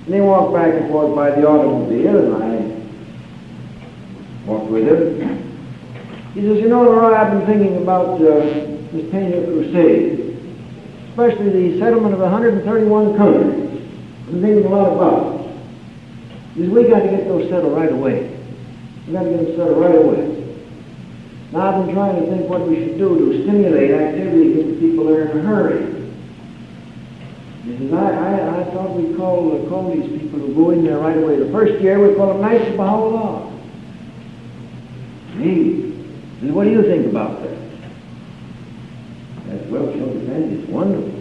And they walked back and forth by the automobile, and I walked with him. He says, you know, Leroy, I've been thinking about this 10-year crusade, especially the settlement of 131 countries. I've been thinking a lot about it. He says, we got to get those settled right away. We've got to get them started right away. Now I've been trying to think what we should do to stimulate activity, get the people there in a hurry. He says, I thought we'd call these people who go in there right away. The first year we call them Knights of Baha'u'llah. He says, what do you think about that? I said, well, it's wonderful.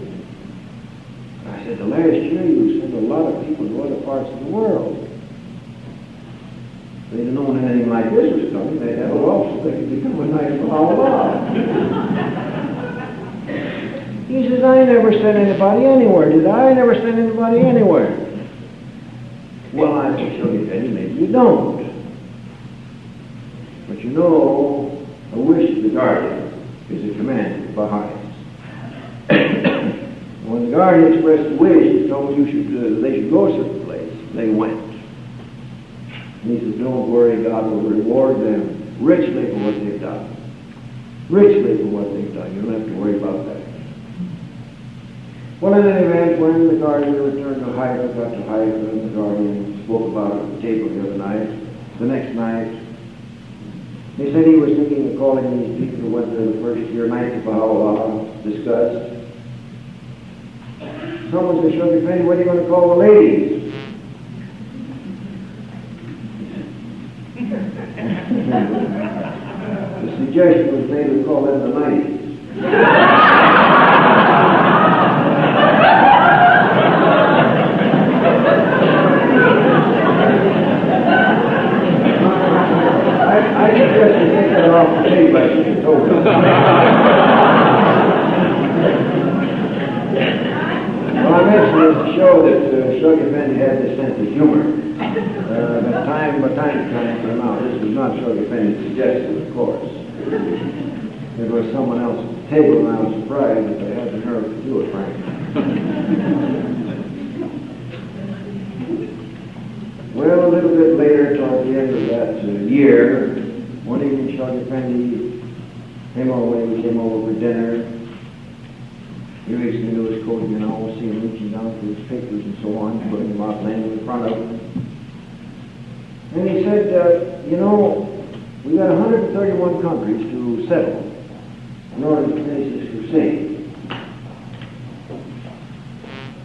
I said, the last year you sent a lot of people to other parts of the world. If they'd have known anything like this was coming, they'd have also they could become a Knight of Baha'u'llah. He says, I never sent anybody anywhere, did I? I never sent anybody anywhere. Well, I can show you that. Maybe you don't. But you know, a wish of the guardian is a command of the Baha'is. When the guardian expressed a wish, he told they should go to a certain place. They went. And he says, don't worry, God will reward them richly for what they've done. Richly for what they've done. You don't have to worry about that. Well, in any event, when the guardian returned to Haifa, got to Haifa, and the guardian spoke about it at the table the other night, the next night, he said he was thinking of calling these people who went there the first year, Knights of Baha'u'llah, discussed. Someone said, Shoghi Effendi, what are you going to call the ladies? The suggestion was made to call them the knights. I suggest you take that off the tape like you told us. Well, I mentioned this to show that Shoghi Effendi had this sense of humor. That time to time came out. This was not Shoghi Effendi's suggestion, of course. It was someone else at the table, and I was surprised that they had the nerve to do it, frankly. Well, a little bit later, toward the end of that year, one evening Shoghi Effendi came over when he came over for dinner. He reached into his coat, and I always see him reaching down for his papers and so on, putting them out, laying in front of him. And he said, you know, we got 131 countries to settle in order to finish this crusade.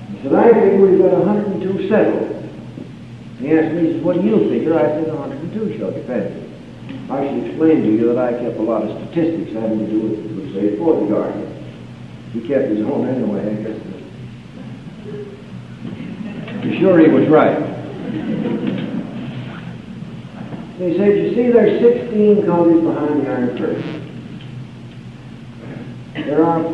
He said, I think we've got 102 settled. He asked me, he said, what do you figure? I said, 102, Shoghi Effendi. I should explain to you that I kept a lot of statistics having to do with the crusade for the guardian. He kept his own anyway, I guess. I'm sure he was right. He said, you see, there's 16 countries behind the Iron Curtain. There are 5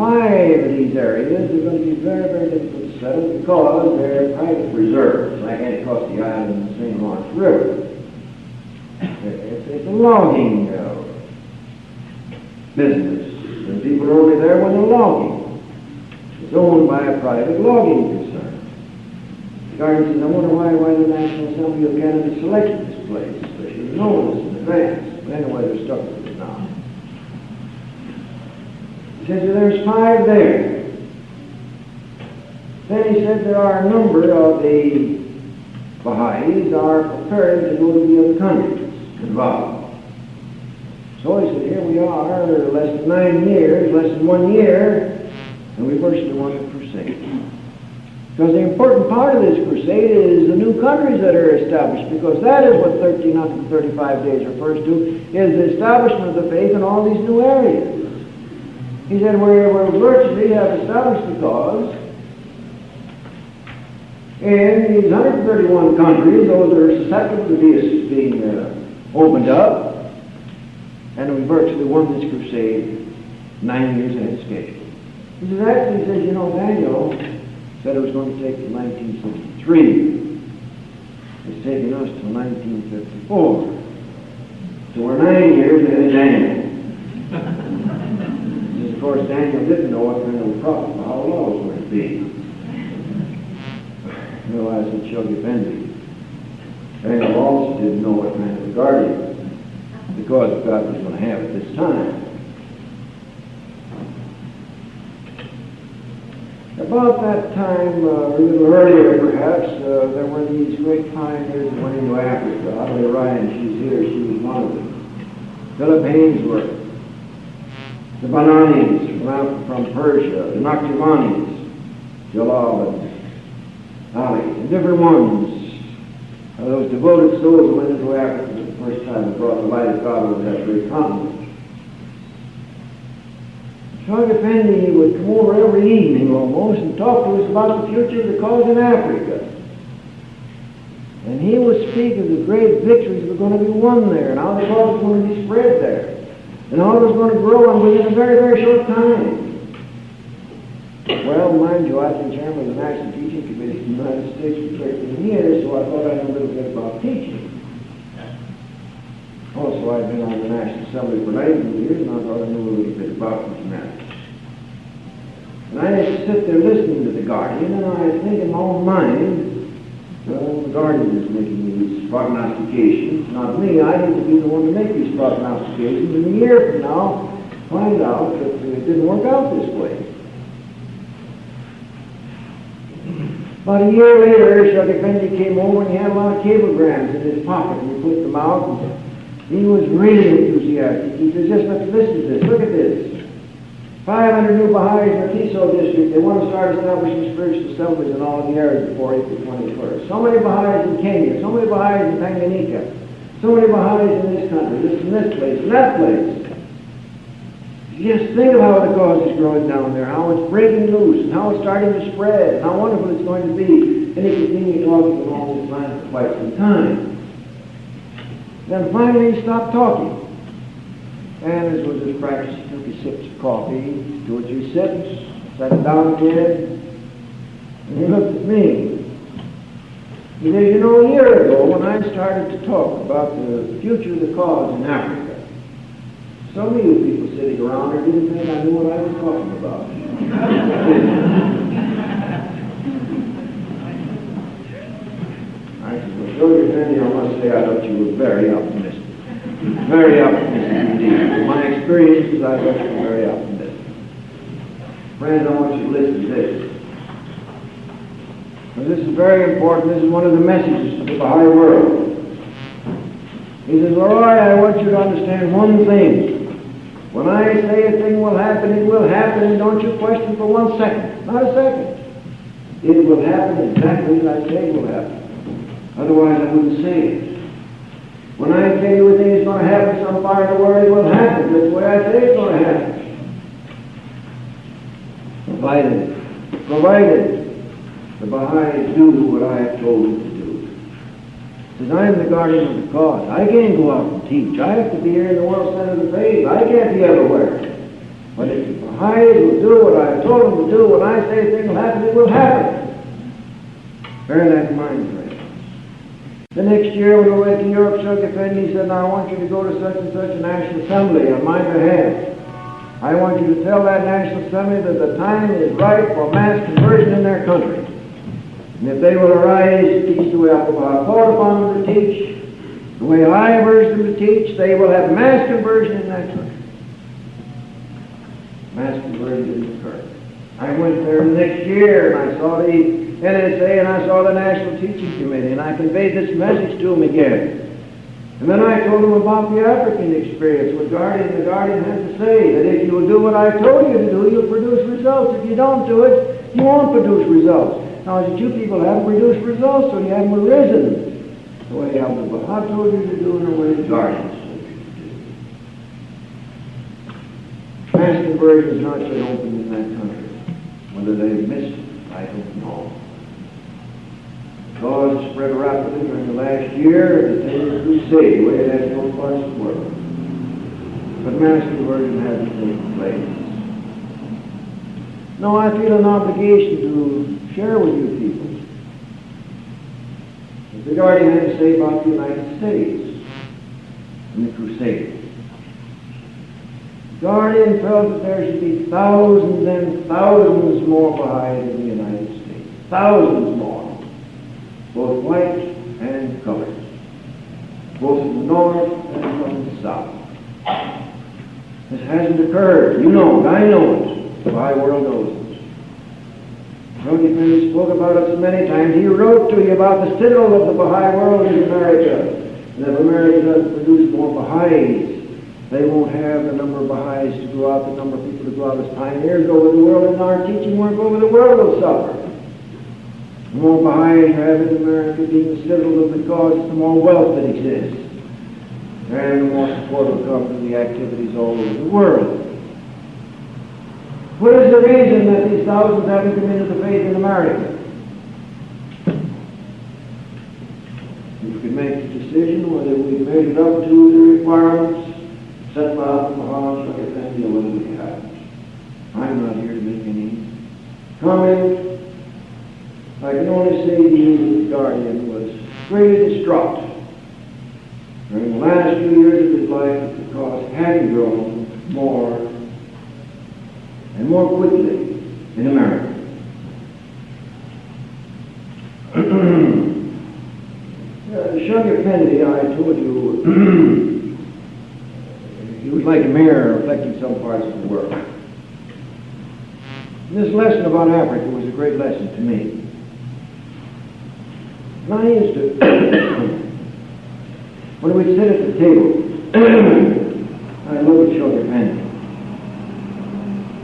of these areas that are going to be very, very difficult to settle because they're private reserves, like Anticosti Island and the St. Lawrence River. It's a logging business, and people are only there when they're logging. It's owned by a private logging concern. The guardian says, I wonder why the National Assembly of Canada selected this place. They should have known this in advance. But anyway, they're stuck with it now. He says, there's 5 there. Then he said there are a number of the Baha'is are prepared to go to the other countries involved. So he said, here we are, less than 9 years, less than 1 year, and we virtually won the crusade. Because the important part of this crusade is the new countries that are established, because that is what 1335 days refers to, is the establishment of the faith in all these new areas. He said, we virtually have established the cause in these 131 countries, those that are susceptible to being opened up, and we virtually won this crusade 9 years ahead of schedule. He says, actually, he says, you know, Daniel said it was going to take till 1963. It's taking us till 1954. So we're 9 years ahead of Daniel. Of course, Daniel didn't know what kind of a prophet Baha'u'llah was going to be. You know, I said, Shoghi Effendi. Daniel also didn't know what kind of a guardian, because God was going to have at this time. About that time, a little earlier perhaps, there were these great pioneers that went into Africa. Leroy Ioas, she's here, she was one of them. Philip Hainsworth, the Bananis from Persia, the Nakhchivanis, Jalal and alleys, and different ones. Those devoted souls who went into Africa for the first time and brought the light of God over that great continent. Shag Effendi would come over every evening almost and talk to us about the future of the cause in Africa. And he would speak of the great victories that were going to be won there, and how the cause was going to be spread there, and how it was going to grow and within a very, very short time. Well, mind you, I've been chairman of the National Teaching Committee in the United States for 13 years, so I thought I knew a little bit about teaching. Also, I've been on the National Assembly for 19 years, and I thought I knew a little bit about these matters. And I used to sit there listening to the Guardian, and I think in my own mind, well, the Guardian is making these prognostications, not me. I need to be the one to make these prognostications, and a year from now, find out that it didn't work out this way. About a year later, Shag Effendi came over and he had a lot of cablegrams in his pocket, and he put them out, and he was really enthusiastic. He said, just let's listen to this. Look at this. 500 new Baha'is in the Tiso district. They want to start establishing spiritual assemblies in all the areas before April 21st. So many Baha'is in Kenya, so many Baha'is in Tanganyika, so many Baha'is in this country, this and this place, and that place. Just think of how the cause is growing down there, how it's breaking loose, and how it's starting to spread, and how wonderful it's going to be. And he continued talking along this line for quite some time. Then finally he stopped talking. And as was his practice, he took his sips of coffee, 2 or 3 sips, sat down again, and he looked at me. He said, you know, a year ago when I started to talk about the future of the cause in Africa, some of you people sitting around here didn't think I knew what I was talking about. I said, well, Shag Effendi, I must say I thought you were very optimistic. Very optimistic indeed. In my experiences, I thought you were very optimistic. Friends, I want you to listen to this. Now, this is very important. This is one of the messages to the Baha'i world. He says, Leroy, I want you to understand one thing. When I say a thing will happen, it will happen, and don't you question for 1 second. Not a second. It will happen exactly as I say it will happen. Otherwise, I wouldn't say it. When I tell you a thing is going to happen some part of the world, it will happen. That's the way I say it's going to happen. Provided the Baha'is do what I have told them to do. Because I'm the guardian of the cause. I can't go out and teach. I have to be here in the world center of the faith. I can't be everywhere. But if the Baha'is will do what I have told them to do, when I say a thing will happen, it will happen. Bear that in mind, friends. The next year when we went to Europe, Shag Effendi said, now I want you to go to such and such a National Assembly on my behalf. I want you to tell that National Assembly that the time is right for mass conversion in their country. And if they will arise to teach the way I called upon them to teach, the way I have urged them to teach, they will have mass conversion in that country. Mass conversion didn't occur. I went there the next year and I saw the NSA and I saw the National Teaching Committee, and I conveyed this message to them again. And then I told them about the African experience, what the Guardian had to say, that if you will do what I told you to do, you'll produce results. If you don't do it, you won't produce results. Now, as you people haven't produced results, so you haven't arisen the way Abdul Baha told you to do and the way the Guardian told you to do. Mass conversion is not yet open in that country. Whether they've missed it, I don't know. The cause spread rapidly during the last year of the 10-year crusade, the way it has in all parts of the world. But mass conversion hasn't taken place. No, I feel an obligation to share with you people what the Guardian had to say about the United States and the crusade. The Guardian felt that there should be thousands and thousands more Baha'is in the United States. Thousands more. Both white and colored. Both from the north and from the south. This hasn't occurred. You know it. I know it. The Baha'i world knows it. Shag Effendi spoke about it so many times. He wrote to you about the citadel of the Baha'i world in America. And if America doesn't produce more Baha'is, they won't have the number of Baha'is to go out, the number of people to go out as pioneers over the world, and our teaching work over the world will suffer. The more Baha'is you have in America being the citadel of the cause, the more wealth that exists. And the more support will come from the activities all over the world. What is the reason that these thousands haven't come into the faith in America? You can make the decision whether we measured up to the requirements set by the Muhammad Effendi or whether we haven't. I'm not here to make any comment. I can only say to you that the Guardian was greatly distraught during the last few years of his life because hadn't grown more and more quickly in America. Shuggy Effendi, I told you, he was like a mirror reflecting some parts of the world. And this lesson about Africa was a great lesson to me. And I used to, when we'd sit at the table, I'd look at Shuggy Effendi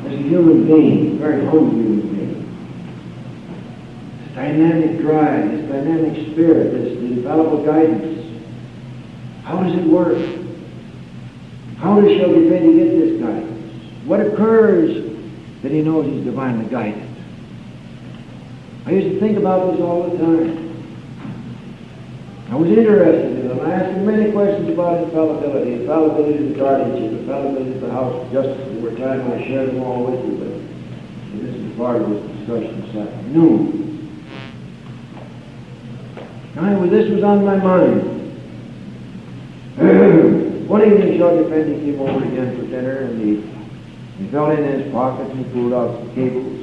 as a human being, a very humble human being. This dynamic drive, this dynamic spirit, this infallible guidance. How does it work? How does Shuggy Effendi get this guidance? What occurs that he knows he's divinely guided? I used to think about this all the time. I was interested in him. I asked him many questions about infallibility of the guardianship, infallibility of the House of Justice. There were times when I shared them all with you, but this is part of this discussion this afternoon. This was on my mind. One evening, Shuggy Effendi came over again for dinner, and he felt in his pocket and he pulled out some cables.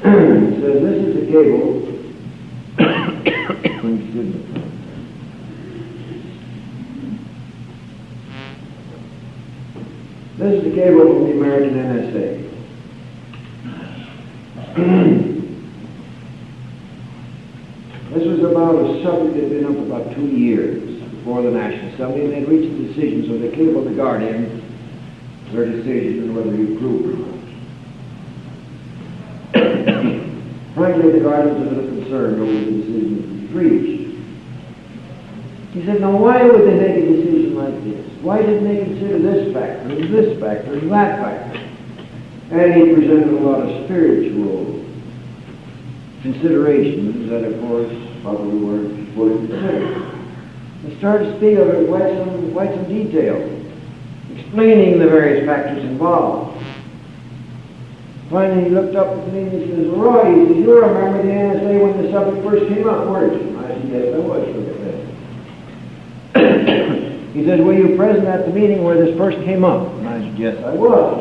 He says, "This is the cable." This is the cable from the American NSA. This was about a subject that had been up about 2 years before the National Assembly, and they'd reached a decision, so they cabled the Guardian their decision on whether he approved or not. Frankly, the Guardian was a little concerned over the decision that was reached. He said, "Now, why would they make a decision like this? Why didn't they consider this factor, and this factor, and that factor?" And he presented a lot of spiritual considerations that, of course, probably weren't fully considered. He started to speak of it in quite some detail, explaining the various factors involved. Finally, he looked up at me and he says, "Roy," he says, "you remember the NSA when the subject first came up, weren't you?" I said, "Yes, I was." He says, "Were you present at the meeting where this first came up?" And I said, "Yes, I was."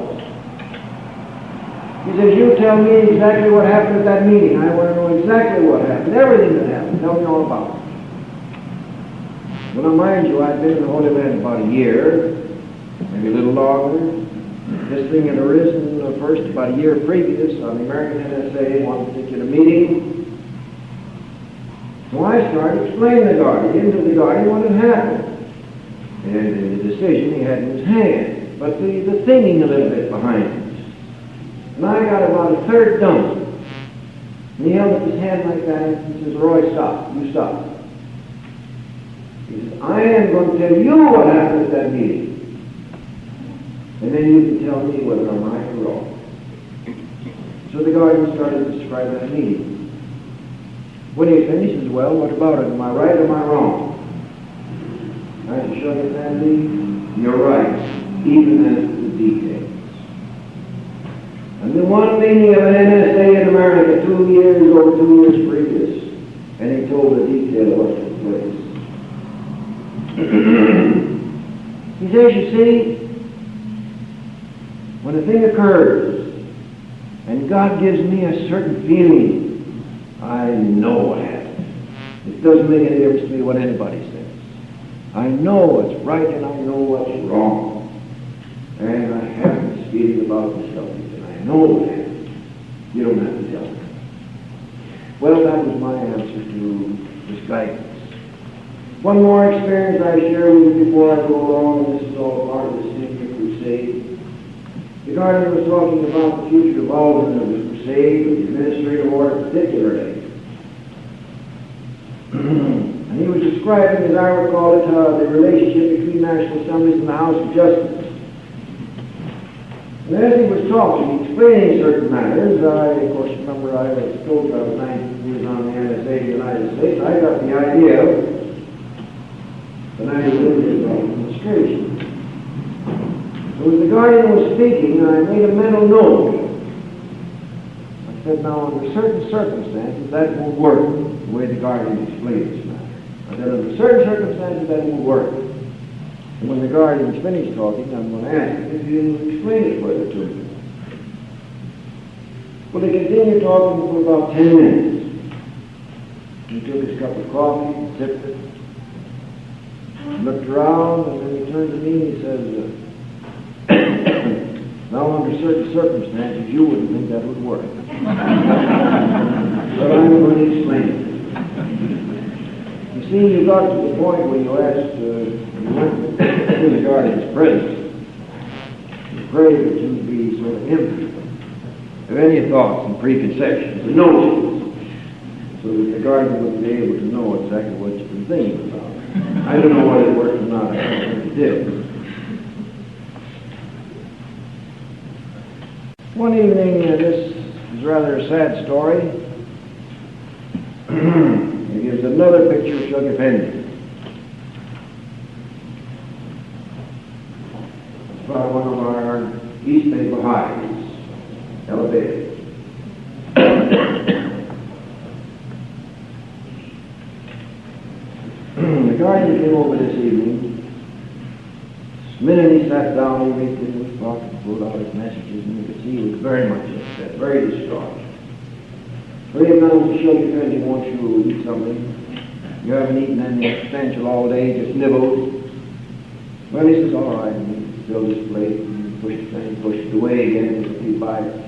He says, "You tell me exactly what happened at that meeting. I want to know exactly what happened, everything that happened. Tell me all about it." Well, now, mind you, I'd been in the Holy Land about a year, maybe a little longer. This thing had arisen first about a year previous on the American NSA, one particular meeting. So I started explaining to the Guardian what had happened. And the decision he had in his hand, but the thinking a little bit behind it. And I got about a third done. And he held up his hand like that and he says, "Roy, stop. You stop." He says, "I am going to tell you what happened at that meeting. And then you can tell me whether I'm right or wrong." So the Guardian started to describe that meeting. When he finished, he says, "Well, what about it? Am I right or am I wrong?" I said, "Shuggy Effendi, you're right, even as to the details." And the one meeting of an NSA in America over 2 years previous, and he told the detail of what took place. He says, "You see, when a thing occurs, and God gives me a certain feeling, I know what happened. It doesn't make any difference to me what anybody says. I know what's right and I know what's wrong. And I have this feeling about the subject, and I know what happened. You don't have to tell me." Well, that was my answer to this guidance. One more experience I share with you before I go along, and this is all part of the Senior Crusade. The Guardian was talking about the future development of the crusade, with the administrative order particularly. And he was describing, as I recall it, the relationship between National Assemblies and the House of Justice. And as he was talking, explaining certain matters, I, of course, remember I was told I was 19 years on the NSA in the United States. I got the idea that I was in his administration. So as the Guardian was speaking, I made a mental note. I said, now, under certain circumstances, that won't work, the way the Guardian explained this matter. I said, under certain circumstances, that won't work. And when the Guardian's finished talking, I'm going to ask him if he'll explain it further to me. Well, he continued talking for about 10 minutes. He took his cup of coffee, sipped it, looked around, and then he turned to me and he says, now, under certain circumstances, you wouldn't think that would work. But I'm going to explain it. You see, you got to the point where you asked, you went to the Guardian's presence. You prayed that you'd be sort of empty of any thoughts and preconceptions and notions, so that the Guardian would be able to know exactly what you've been thinking about. I don't know whether it worked or not. I don't think it did. One evening, this is rather a sad story. It gives another picture of Shug Effendi. It's by one of our East Bay Baha'is, elevated. The Guardian came over this evening. The minute he sat down, he reached into his pocket and pulled out his messages, and you could see he was very much upset, very distraught. So he announced to Shug Effendi wants you to eat something. You haven't eaten anything substantial all day, just nibbles. Well, he says, all right, and he filled his plate, and he pushed it away again with a few bites.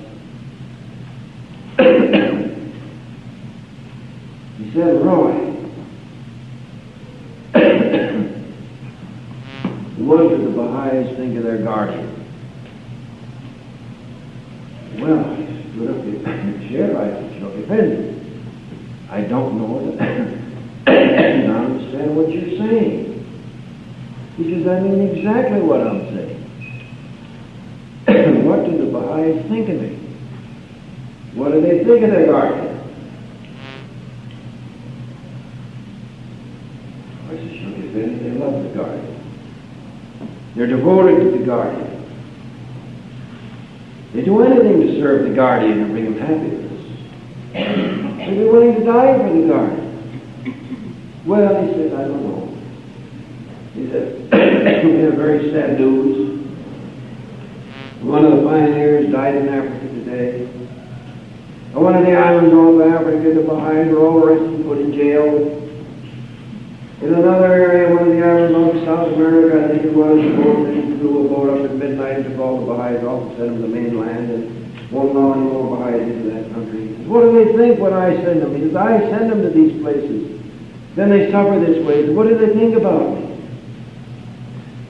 He said, Roy, what do the Baha'is think of their Guardian? Well, I stood up in the chair, I said, Shug Effendi, I don't know that I don't understand what you're saying. He says, I mean exactly what I'm saying. What do the Baha'is think of me? What do they think of their Guardian? I said, Shug Effendi, they love the Guardian. They're devoted to the Guardian. They do anything to serve the Guardian and bring him happiness. They'd be willing to die for the Guardian. Well, he said, I don't know. He said, we have very sad news. One of the pioneers died in Africa today. On one of the islands off Africa, the Baha'is were all arrested and put in jail. In another area, one of the islands off South America, I think it was, the boat flew a boat up at midnight to call the Baha'is off and send them to the mainland, and won't allow any more Baha'is into that country. What do they think when I send them? He says, I send them to these places. Then they suffer this way. What do they think about me?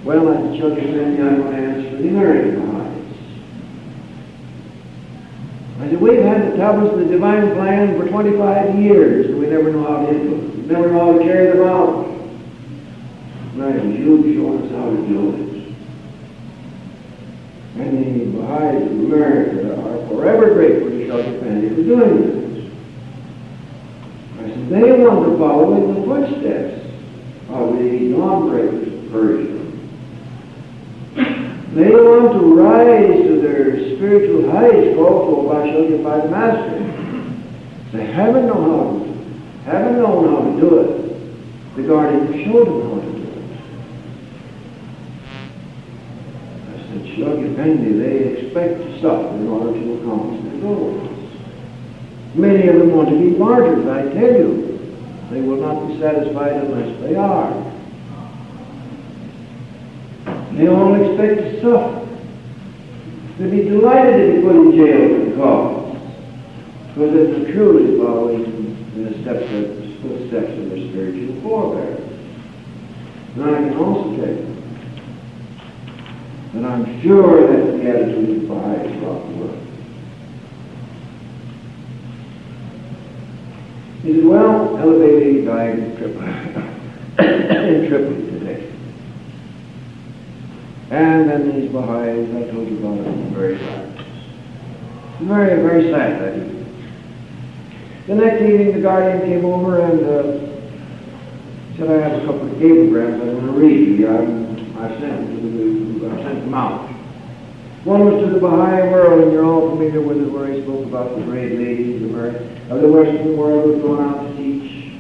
Well, I said, Shug Effendi, I'm going to answer the American Baha'is. I said, we've had the tablets of the divine plan for 25 years, and we never know how to implement them. We never know how to carry them out. Right, you showing us how to do it. And the Baha'is of America are forever grateful to Shug Effendi for doing this. I said, they want to follow in the footsteps of the non-breakers of Persia. They want to rise to their spiritual heights called for by the Master. They haven't known how to do it. The Guardian showed them how to do it. I said, Shug Effendi, they expect to suffer in order to accomplish their goals. Many of them want to be martyrs, I tell you. They will not be satisfied unless they are. They all expect to suffer. They'll be delighted to be put in jail for the cause, because they're truly following in the footsteps of their spiritual forebears. And I can also tell you that I'm sure that's the attitude of the Baha'is throughout the world. He said, well, Elevated died in Tripoli, in Tripoli today. And then these Baha'is, I told you about it, were very sad. Very, very sad that evening. The next evening, the guardian came over and said, I have a couple of cablegrams I want to read you. I sent them out. One was to the Baha'i world, and you're all familiar with it, where he spoke about the great ladies of the Western world who were going out to teach.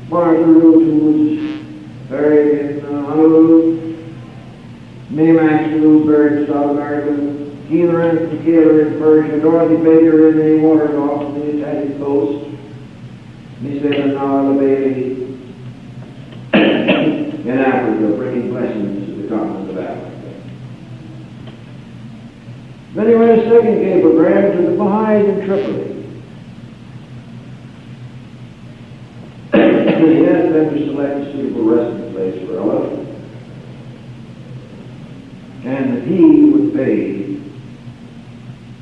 Martha Root, who was buried in Honolulu. Maymax, who was buried in South America. Keeler and Keeler in Persia. Dorothy Baker in the waters off the Italian coast. And he said, and now Elevated in Africa, bringing blessings to the continent of Africa. Then he read a second cablegram to the Baha'is in Tripoli. He asked them to select a suitable resting place for Ella, and that he would pay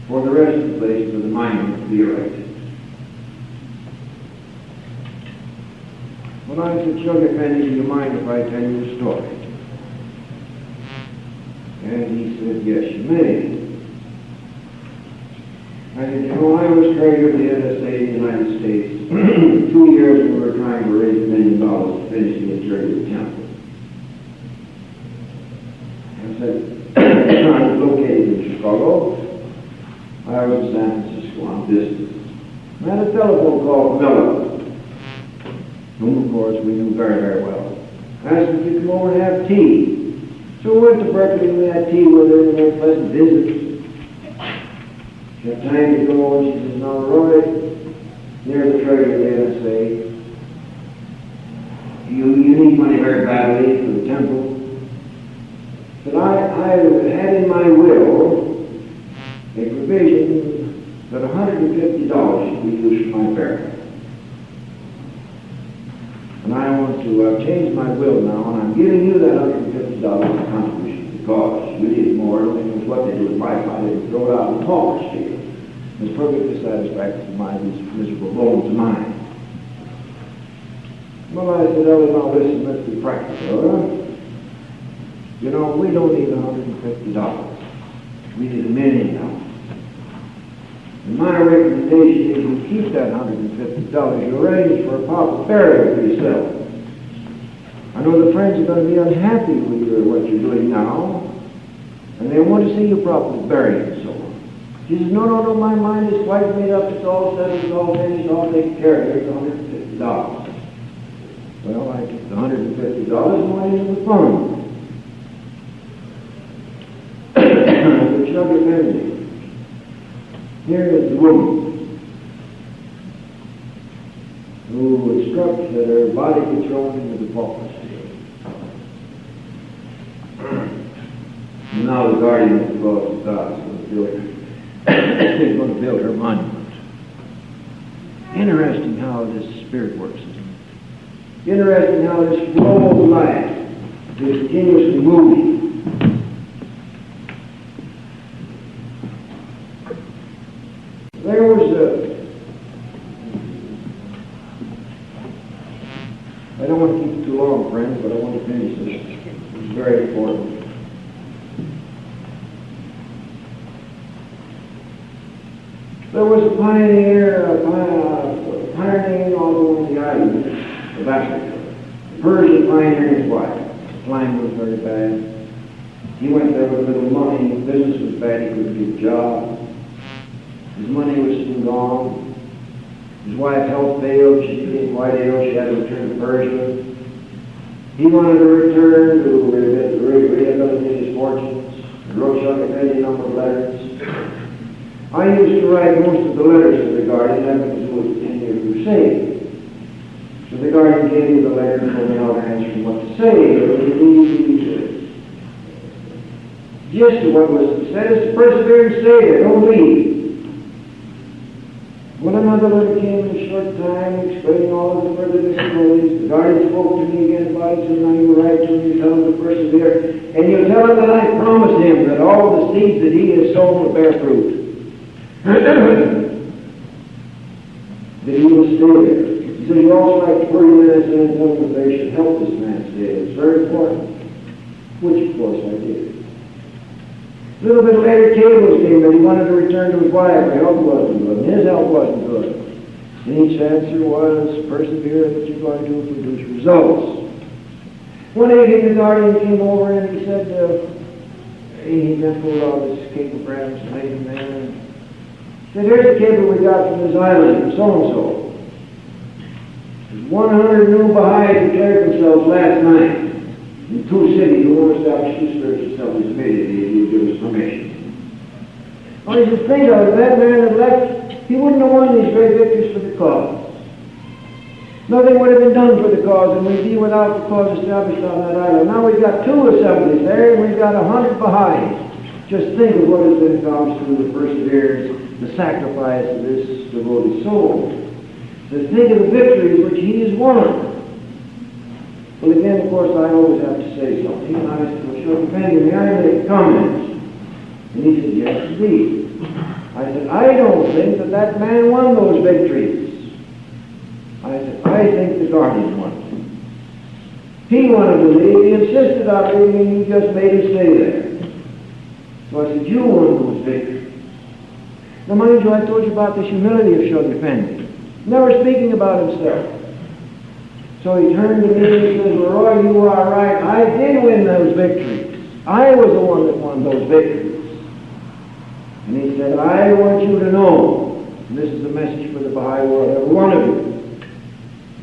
for the resting place for the monument to be erected. When I said, Young Effendi, do you mind if I tell you a story? And he said, yes, you may. I said, you know, I was treasurer of the NSA in the United States. 2 years we were trying to raise $1 million to finish the interior of the temple. I said, I was located in Chicago. I was in San Francisco on business. I had a telephone call from Miller, whom, of course, we knew very, very well. I asked him to come over and have tea. So we went to Berkeley and we had tea with her and had pleasant visits. She had time to go and she says, now, Roy, near the treasury of the NSA, you need money very badly for the temple. But I had in my will a provision that $150 should be used for my burial. And I want to change my will now, and I'm giving you that $150 as a contribution because you need more than what they do with my money. They throw it out in the pauper's field. It's perfectly satisfactory to my miserable bones of mine. Well, I said, Ellie, now listen, let's be practical, huh? You know, we don't need $150. We need $1 million now. And my recommendation is you keep that $150. You arrange for a proper burial for yourself. I know the Friends are going to be unhappy with what you're doing now, and they want to see you properly buried and so on. She says, no, my mind is quite made up. It's all settled, it's all finished, all taken care of. Here's $150. Well, I took the $150 and went into the fund. The Chuck Effendi. Here is the woman who instructs that her body be thrown into the pauper's field. And now the guardian of the cross of God is going to build her monument. Interesting how this spirit works, isn't it? Interesting how this flow of life is continuously moving. There was I don't want to keep it too long, friends, but I want to finish this. It's very important. There was a pioneer pioneering all over the island of Africa. A Persian pioneer and his wife. The climate was very bad. He went there with little money. Business was bad. He couldn't get a job. His money was soon gone. His wife's health failed. She became quite ill. She had to return to Persia. He wanted to return to rehabilitate his fortunes. He wrote Chuck Effendi a number of letters. I used to write most of the letters to the guardian having to do with the 10-year crusade. So the guardian gave me the letter and told me how to answer him what to say. Just what was said is to persevere and stay there. Don't leave. When another letter came in a short time, explaining all of the further difficulties, the guardian spoke to me again about it, so now you write to him, you tell him to persevere, and you tell him that I promised him that all the seeds that he has sown will bear fruit. that he will stay there. He said, you also like to hurry in and tell them that they should help this man stay there. It's very important. Which, of course, I did. A little bit later, cables came that he wanted to return to his wife. Her health wasn't good, and his health wasn't good. And each answer was, persevere in what you're going to do to produce results. One evening, the guardian came over and he said, he then pulled out his cablegrams and laid them there. And he said, here's the cable we got from this island, from so-and-so. 100 new Baha'is declared themselves last night in 2 cities who want to establish 2 spiritual settlements immediately if you give us permission. Well, you should think of it, that man had left, he wouldn't have won these great victories for the cause. Nothing would have been done for the cause, and we'd be without the cause established on that island. Now we've got 2 assemblies there, and we've got 100 Baha'is. Just think of what has been accomplished through the perseverance, the sacrifice of this devoted soul. To think of the victories which he has won. Well, again, of course, I always have to say something. And I said, well, sure, depending, may I make comments? And he said, yes, indeed. I said, I don't think that that man won those victories. I said, I think the guardian won them. He wanted to leave, he insisted on leaving, and you just made him stay there. So I said, you won those victories. Now, mind you, I told you about the humility of Shug Effendi. Never speaking about himself. So he turned to me and he said, Leroy, you are right. I did win those victories. I was the one that won those victories. And he said, I want you to know, and this is a message for the Baha'i world, every one of you.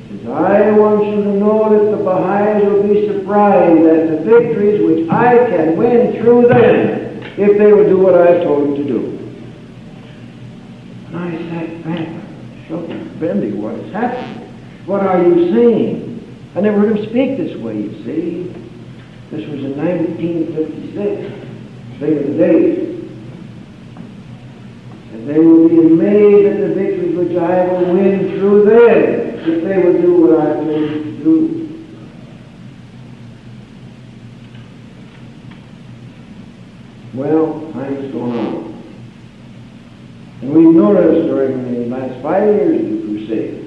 He says, I want you to know that the Baha'is will be surprised at the victories which I can win through them if they will do what I have told them to do. And I sat back. Bendy, what is happening? What are you saying? I never heard him speak this way, you see. This was in 1956, thing of the days. And they will be amazed at the victories which I will win through them if they will do what I have told them to do. Well, time has gone on. And we've noticed during the last 5 years of the crusade,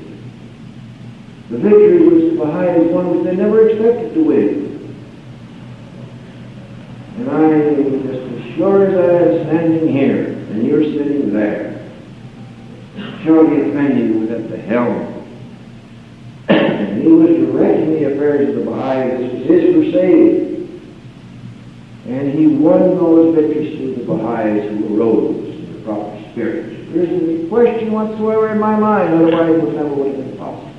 the victory which the Baha'is won, which they never expected to win. And I am just as sure as I am standing here, and you're sitting there, Shug Effendi was at the helm. And he was directing the affairs of the Baha'is. This was his crusade. And he won those victories through the Baha'is who arose in the proper spirit. There isn't any question whatsoever in my mind, otherwise it never would have been possible.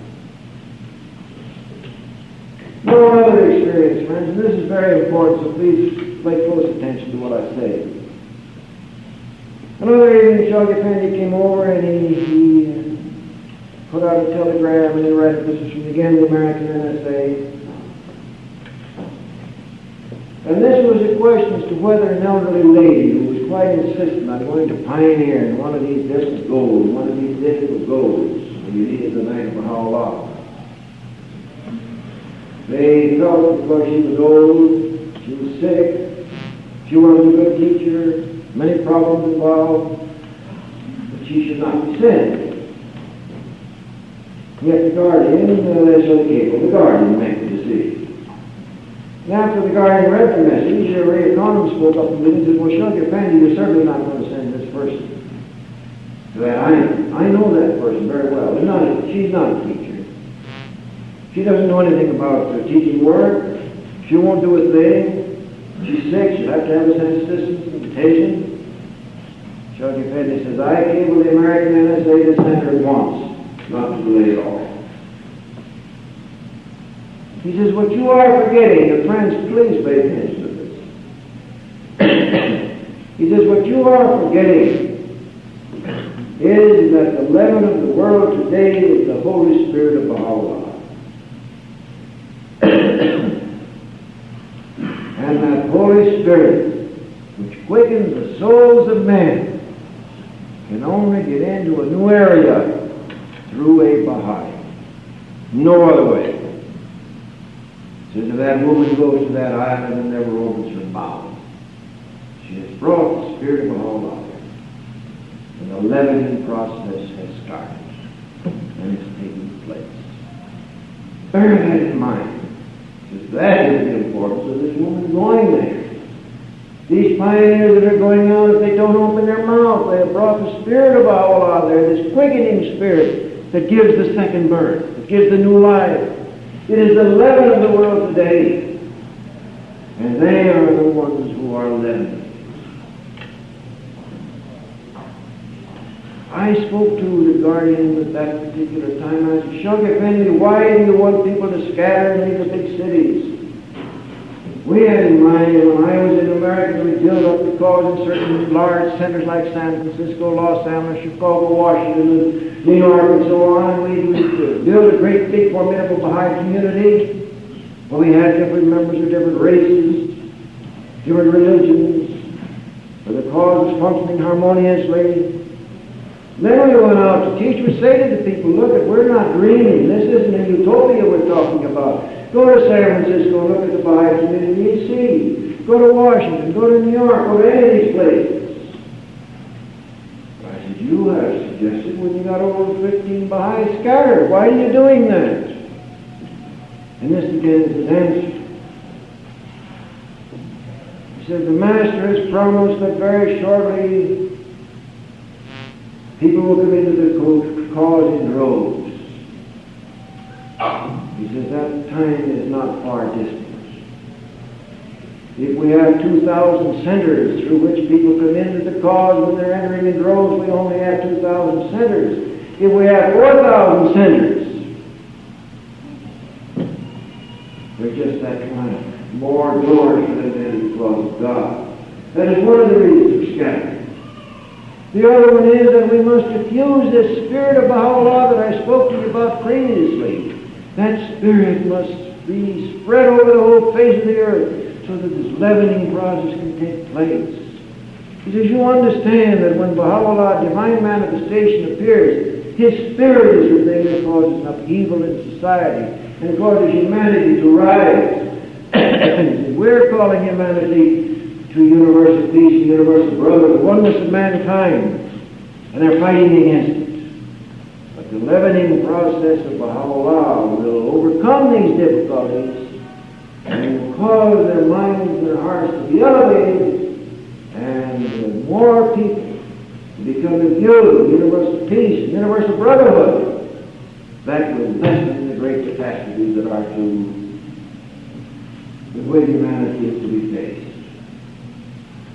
No other experience, friends, and this is very important, so please pay close attention to what I say. Another evening, Shug Effendi came over and he put out a telegram and he read, this is from again the American NSA. And this was a question as to whether an elderly lady who was quite insistent on going to pioneer in one of these distant goals, one of these difficult goals, where you needed the night of how long. They felt because she was old, she was sick, she wasn't a good teacher, many problems involved, that she should not be sent. Yet the guardian, the guardian made the decision. And after the guardian read the message, Ray Economist spoke up and said, well, Shug Effendi, you're certainly not going to send this person to that island. I know that person very well. She's not a teacher. She doesn't know anything about teaching work. She won't do a thing. She's sick. She'll have to have a sense assistance invitation. Shug Effendi says, I cabled the American NSA to send her once, not to delay at all. He says, what you are forgetting, and friends, please pay attention to this. He says, what you are forgetting is that the leaven of the world today is the Holy Spirit of Baha'u'llah. And that Holy Spirit, which quickens the souls of men, can only get into a new area through a Baha'i. No other way. Says if that woman goes to that island and never opens her mouth, she has brought the Spirit of Baha'u'llah, and the leavening process has started. And it's taking place. Bear that in mind. Because that is the importance of this woman going there. These pioneers that are going out, if they don't open their mouth, they have brought the Spirit of Allah there, this quickening Spirit that gives the second birth, that gives the new life. It is the leaven of the world today. And they are the ones who are leavened. I spoke to the guardian at that particular time. I said, Shug Effendi, why do you want people to scatter and leave the big cities? We had in mind, when I was in America, we built up the cause in certain large centers like San Francisco, Los Angeles, Chicago, Washington, and New York, and so on. We would build a great, big, formidable Baha'i community where we had different members of different races, different religions, where the cause was functioning harmoniously. Then we went out to teach. We say to the people, look, we're not dreaming. This isn't a utopia we're talking about. Go to San Francisco, look at the Baha'i community, and see. Go to Washington, go to New York, go to any of these places. I said, you have suggested when you got over 15 Baha'i scattered. Why are you doing that? And this again is his answer. He said, the Master has promised that very shortly people will come into the cause in droves. He says that time is not far distant. If we have 2,000 centers through which people come into the cause when they're entering in droves, we only have 2,000 centers. If we have 4,000 centers, they're just that kind. More doors for them to enter the cause of God. That is one of the reasons for scattering. The other one is that we must diffuse this Spirit of Baha'u'llah that I spoke to you about previously. That Spirit must be spread over the whole face of the earth so that this leavening process can take place. He says, you understand that when Baha'u'llah, divine manifestation, appears, His Spirit is the thing that causes an upheaval in society and causes humanity to rise. And we're calling humanity to universal peace, universal brotherhood, the oneness of mankind, and they're fighting against it. But the leavening process of Baha'u'llah will overcome these difficulties and will cause their minds and their hearts to be elevated, and more people to become imbued with universal peace and universal brotherhood. That will lessen the great catastrophes that are the way humanity is to be faced.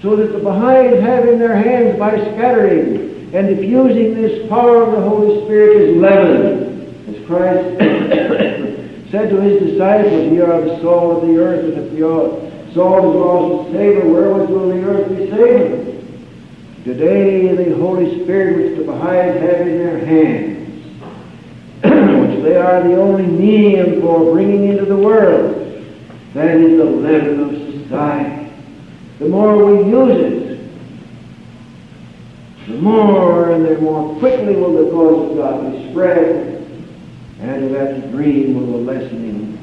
So that the Baha'is have in their hands, by scattering and diffusing this power of the Holy Spirit, is leaven. As Christ said to His disciples, ye are the salt of the earth, and if the salt is lost its savor, wherewith will the earth be savored? Today the Holy Spirit which the Baha'is have in their hands, which they are the only medium for bringing into the world, that is the leaven of society. The more we use it, the more and the more quickly will the cause of God be spread, and to that degree will the lessening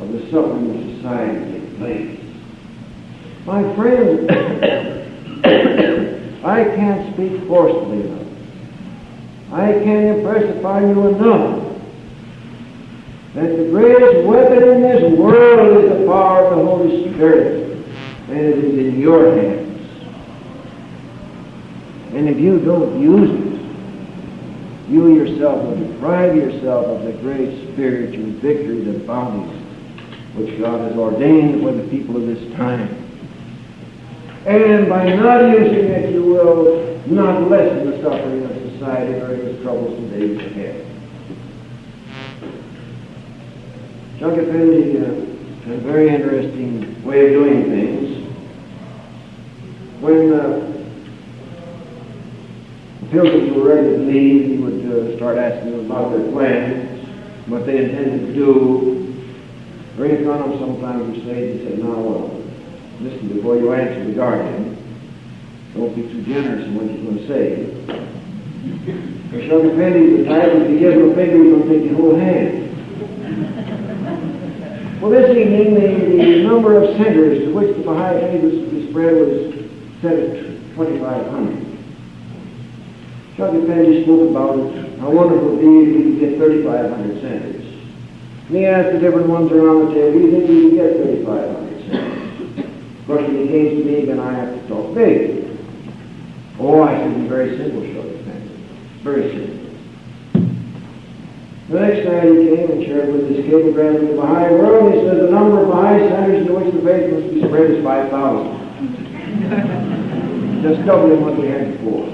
of the suffering of society take place. My friends, I can't speak forcefully enough. I can't impress upon you enough that the greatest weapon in this world is the power of the Holy Spirit. And it is in your hands. And if you don't use it, you yourself will deprive yourself of the great spiritual victories and bounties which God has ordained for the people of this time. And by not using it, you will not lessen the suffering of society during its troublesome days ahead. Shug Effendi a very interesting way of doing things. When the pilgrims were ready to leave, he would start asking them about their plans, what they intended to do. Very economical sometimes would say, he said, now, listen, before you answer the guardian, don't be too generous in what you're going to say. For Shug Effendi, the type, if you give him a finger, he's going to take your whole hand. Well, this evening, the number of centers to which the Baha'i faith was to be spread was set at 2,500. Chuck Effendi spoke about it, how wonderful it would be if we could get 3,500 centers. And he asked the different ones around the table, do you think we can get 3,500 centers? Of course, when he came to me, then I have to talk big. Oh, I said, it's very simple, Chuck Effendi. Very simple. The next night he came and shared with his cablegram in the Baha'i world. He says the number of Baha'i centers into which the faith must be spread is 5,000. Just doubling what we had before.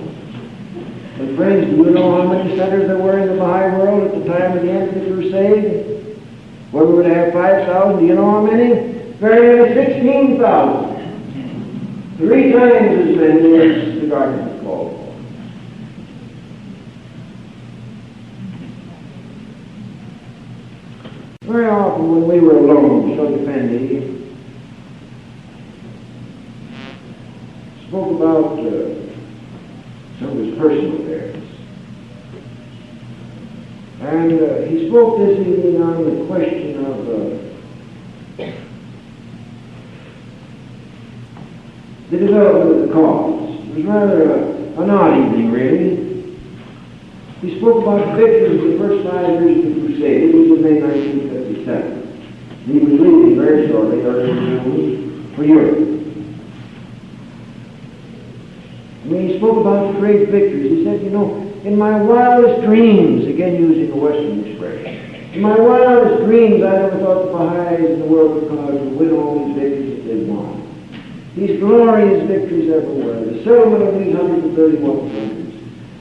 But friends, do you know how many centers there were in the Baha'i world at the time of the end of the crusade? Well, we would have 5,000. Do you know how many? Very nearly 16,000. 3 times as many as the garden was called for. Very often when we were alone, Chuck Effendi spoke about some of his personal affairs. And he spoke this evening on the question of the development of the cause. It was rather an odd evening, really. He spoke about the victories of the first 5 years of the crusade. It was in May 1957. He was leaving very shortly, early in June, for Europe. When he spoke about the great victories, he said, you know, in my wildest dreams, again using a Western expression, in my wildest dreams I never thought the Baha'is in the world would come out to win all these victories that they've won. These glorious victories everywhere, the settlement of these 131 countries,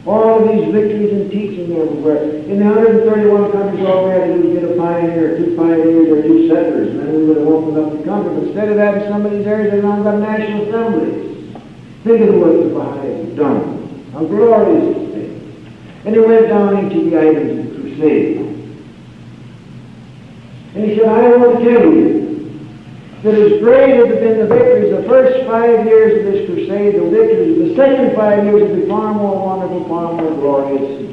all of these victories and teaching everywhere. In the 131 countries, all we had to do was get a pioneer, 2 pioneers, or 2 settlers, and then we would have opened up the country. But instead of that, in some of these areas, they've now got national assemblies. Think of the work the Baha'is have done. How glorious it's been. And he went down each of the items of the crusade. And he said, I want to tell you that as great as have been the victories, the first 5 years of this crusade, the victories of the second 5 years will be far more wonderful, far more glorious,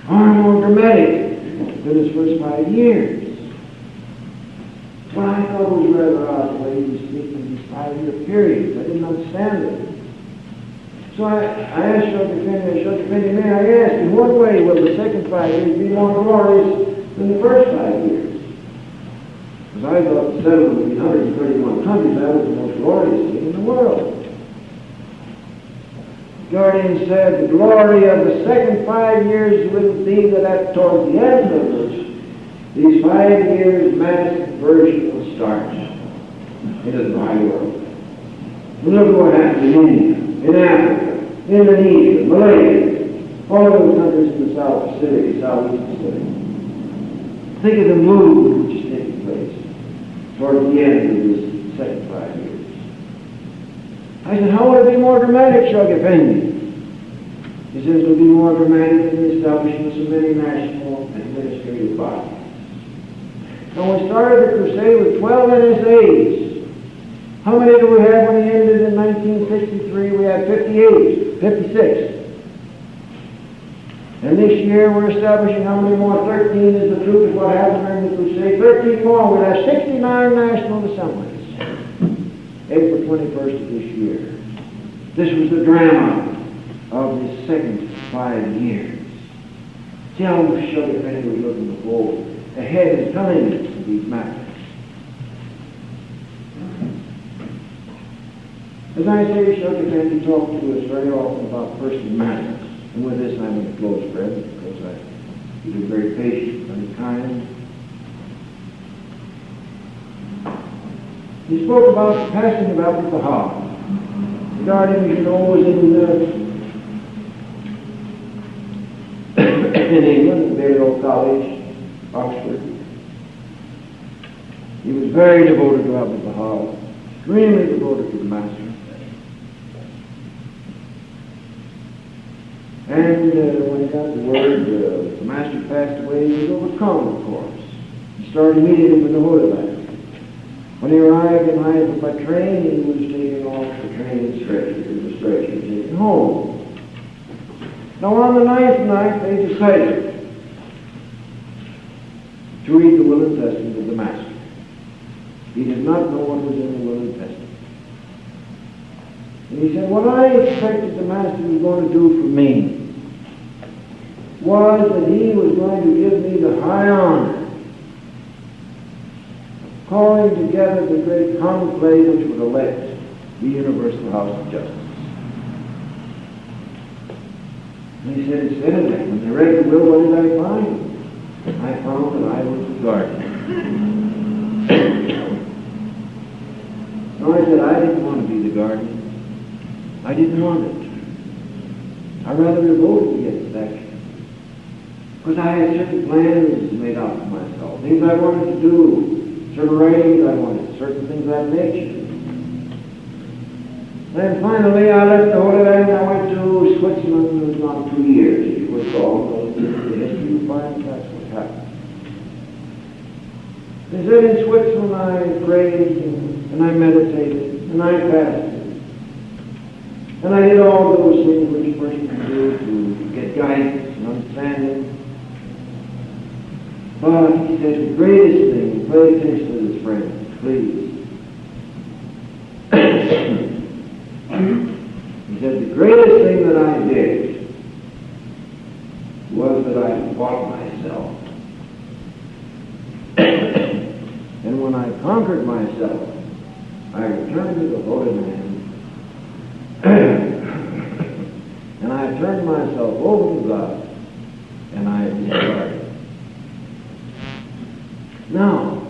far more dramatic than his first 5 years. Well, I thought it was rather odd the way he was speaking in these 5-year periods. I didn't understand it. So I asked Chuck Effendi, may I ask, in what way will the second 5 years be more glorious than the first 5 years? Because I thought the settlement of these 131 countries, that was the most glorious thing in the world. Guardian said the glory of the second 5 years will be that towards the end of this, these 5 years mass conversion will start into the Baha'i world. And look at what happened in India, in Africa, Indonesia, Malaysia, all those countries in the South Pacific, Southeast Pacific. Think of the movement which is taking place toward the end of this second 5 years. I said, how will it be more dramatic, Chuck Effendi? He says it will be more dramatic than the establishment of many national administrative bodies. Now we started the crusade with 12 NSAs. How many do we have when he ended in 1963? We had 56. And this year we're establishing how many more? 13 is the truth of what happened during the crusade. 13 more. We'll have 69 national assemblies. April 21st of this year. This was the drama of the second 5 years. See how Chuck Effendi was looking forward. Ahead is telling us of these matters. As I say, Chuck Effendi talked to us very often about personal matters. And with this, I'm going to close, friends, because you've been very patient and kind. He spoke about passing about the Baha'i. The Guardian, as you know, was in England, at Balliol College, Oxford. He was very devoted to Abdul Baha, extremely devoted to the Master. And when he got the word the Master passed away, he was overcome, of course. He started meeting him in the Holy Land. When he arrived in Haifa by train, he was taken off the train stretcher, taken home. Now on the 9th night, they decided to read the will and testament of the Master. He did not know what was in the will and testament. And he said, what I expected the Master was going to do for me was that he was going to give me the high honor of calling together the great conclave which would elect the Universal House of Justice. And he said, it said in that, when they read the will, what did I find? I found that I was the guardian. No, I said, I didn't want to be the guardian. I didn't want it. I rather revolted against that. Because I had certain plans made out for myself, things I wanted to do, certain writings I wanted, certain things of that nature. Then finally I left the Holy Land and I went to Switzerland. It was not 2 years, if you recall. The history you find, that's what happened. They said in Switzerland I prayed and I meditated and I fasted. And I did all those things which a person can do to get guidance and understanding. But he said the greatest thing, pay attention to this, friends, please. He said the greatest thing that I did was that I fought myself. And when I conquered myself, I returned to the Holy Land. And I turned myself over to God, and I departed. Now,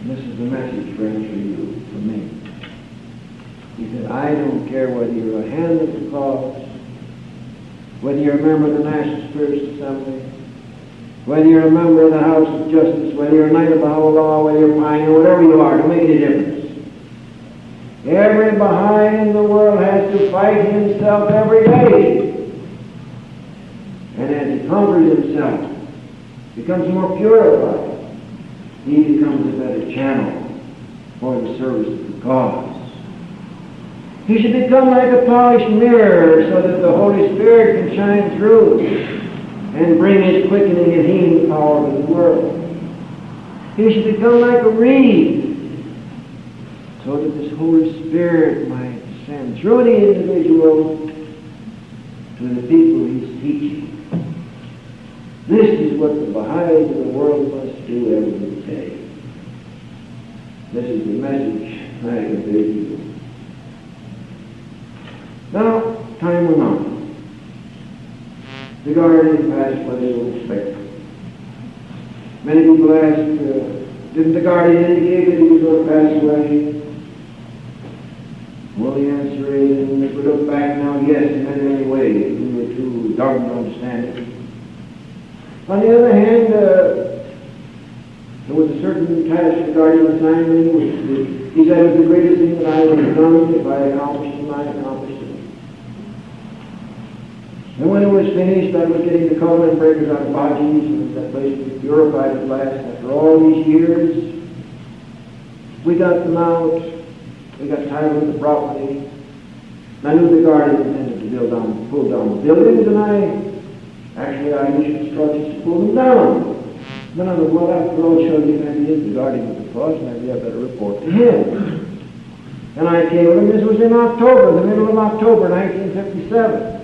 this is the message, friends, for you, for me. He said, I don't care whether you're a hand at the cross, whether you're a member of the National Spiritual Assembly, whether you're a member of the House of Justice, whether you're a Knight of the High Law, whether you're a pioneer, whatever you are, don't make any difference. Every Baha'i in the world has to fight himself every day. And as he conquers himself, becomes more purified, he becomes a better channel for the service of the cause. He should become like a polished mirror so that the Holy Spirit can shine through and bring his quickening and healing power to the world. He should become like a reed so that this Holy Spirit might send through the individual to the people he's teaching. This is what the Baha'is of the world must do every day. This is the message I convey to you. Now, time went on. The guardian passed what they would expect. Many people asked, didn't the guardian indicate that he was going to pass away? Well, the answer is, if we look back now, yes, in many ways. We were too young to understand it. On the other hand, there was a certain task the guardian assigned me, which he said was the greatest thing that I would have done. If I accomplished it, I accomplished it. And when it was finished, I was getting the covenant breakers out of Bajis, and that place was purified at last. After all these years, we got them out. We got tired of the property. And I knew the guardian intended to pull down the buildings, and I issued instructions to pull them down. Then I thought, well, after all, surely maybe he is the guardian of the cause, maybe I better report to him. And I came with him. This was in October, the middle of October, 1957.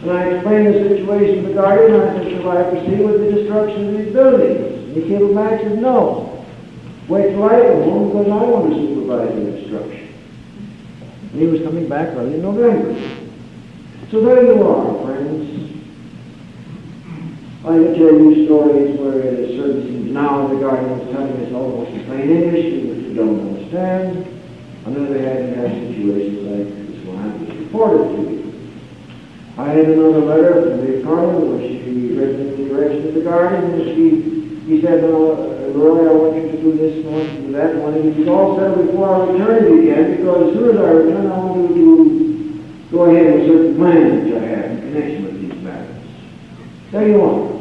And I explained the situation to the guardian, and I said, shall I proceed with the destruction of these buildings? And he came back and said, no. Wait till I go home, because I want to supervise the destruction. And he was coming back early in November. So there you are, friends. I could tell you stories where it is certain things now the guardian was telling us almost in plain English, which you don't understand. On the other hand, you have situations like this one I just reported to you. I had another letter from the Carmen where she written in the direction of the guardian, and he said, Leroy, I want you to do this, I want you to do that, I want you to do all settled before I return again, because as soon as I return, I want you to go ahead with certain plans which I have in connection with these matters. There you are.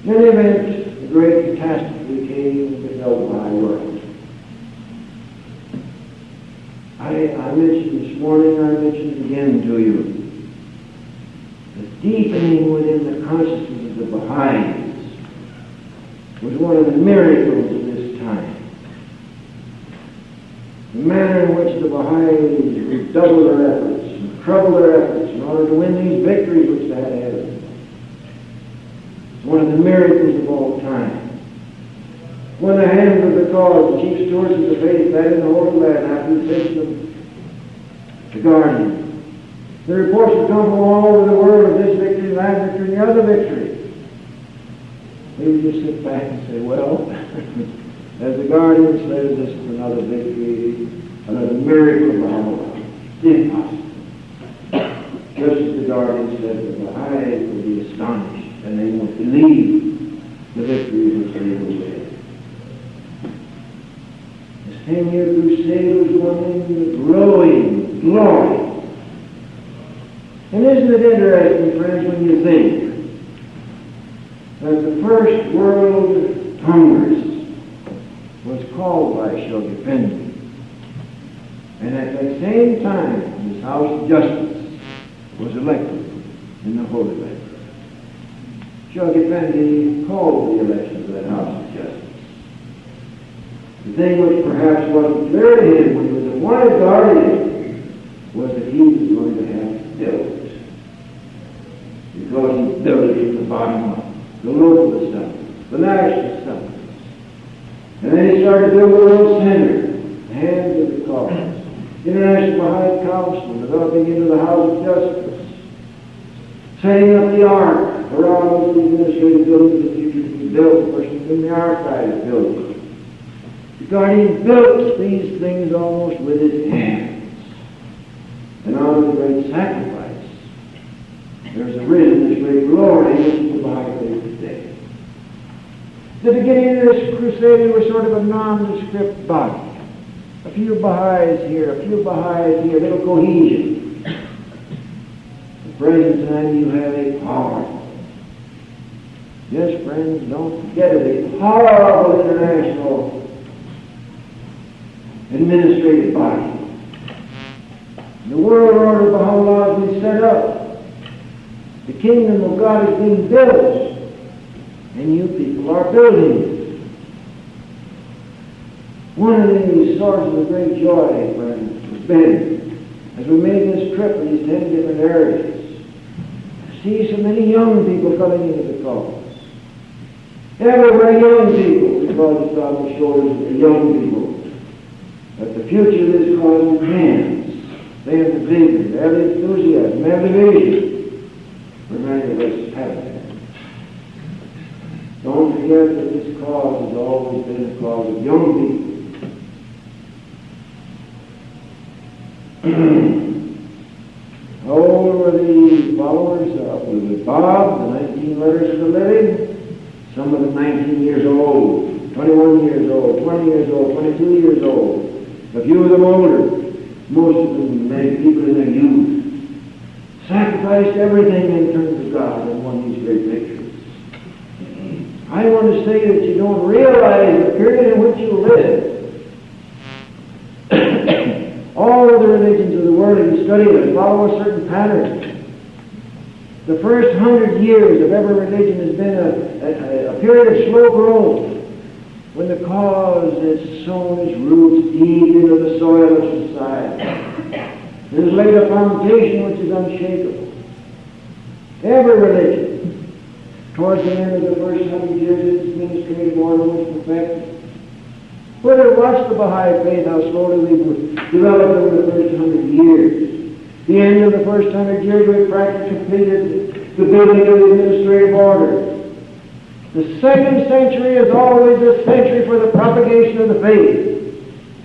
In any event, the great catastrophe came and befell my world. I mentioned this morning, I mentioned it again to you, the deepening within the consciousness of the Baha'is was one of the miracles of this time. The manner in which the Baha'is redoubled their efforts and trouble their efforts in order to win these victories which they had ahead of them. It's one of the miracles of all time. When the hands of the cause, the chief stewards of the faith, met in the Holy Land after the session of the guardian, the reports would come from all over the world of this victory, and that victory, and the other victory. They would just sit back and say, well, as the guardian says, this is another victory, another miracle of our life. It's impossible. Just as the guardian said, the Baha'is will be astonished, and they won't believe the victories which they will win. This 10-year crusade was one in growing glory. And isn't it interesting, friends, when you think that the first World Congress was called by Shoghi Effendi, and at that same time this House of Justice was elected in the Holy Land. Shoghi Effendi called the election of that House of Justice. The thing which perhaps wasn't clear to him when he was appointed guardian was that he was going to have to build it. Because he built it from the bottom up, the local assembly, the national assembly. And then he started to build the World Center, the hands of the cause, International Baha'i Council, developing into the House of Justice, setting up the Ark around the administrative buildings that future to be built, first in the archives building. The guardian built these things almost with his hands. And out of the great sacrifice, there's arisen this great glory which is the Baha'i faith today. The beginning of this crusade was sort of a nondescript body. A few Baha'is here, a few Baha'is here, a little cohesion. The present time you have a powerful, yes, friends, don't forget it, a powerful international administrative body. The world order of Baha'u'llah has been set up. The kingdom of God is being built, and you people are building it. One of the sources of great joy, friends, has been, as we made this trip in these 10 different areas, to see so many young people coming into the cause. Everywhere young people, because it's on the shoulders of the young people. That the future of this cause in hands. They have the vision, they have the enthusiasm, they have the vision. For many of us haven't had. Don't forget that this cause has always been a cause of young people. How old were the followers of Bob, the 19 letters of the living? Some of them 19 years old, 21 years old, 20 years old, 22 years old. A few of them older, most of them many people in their youth, sacrificed everything in terms of God and won these great victories. I want to say that you don't realize the period in which you live. All of the religions of the world, if you study them, follow a certain pattern. The first 100 years of every religion has been a period of slow growth, when the cause has sown its roots deep into the soil of society. It has laid a foundation which is unshakable. Every religion, towards the end of the first 100 years, its administrative order was perfected. But watch the Baha'i faith, how slowly we developed over the first 100 years. The end of the first 100 years, we practically completed the building of the administrative order. The second century is always a century for the propagation of the faith.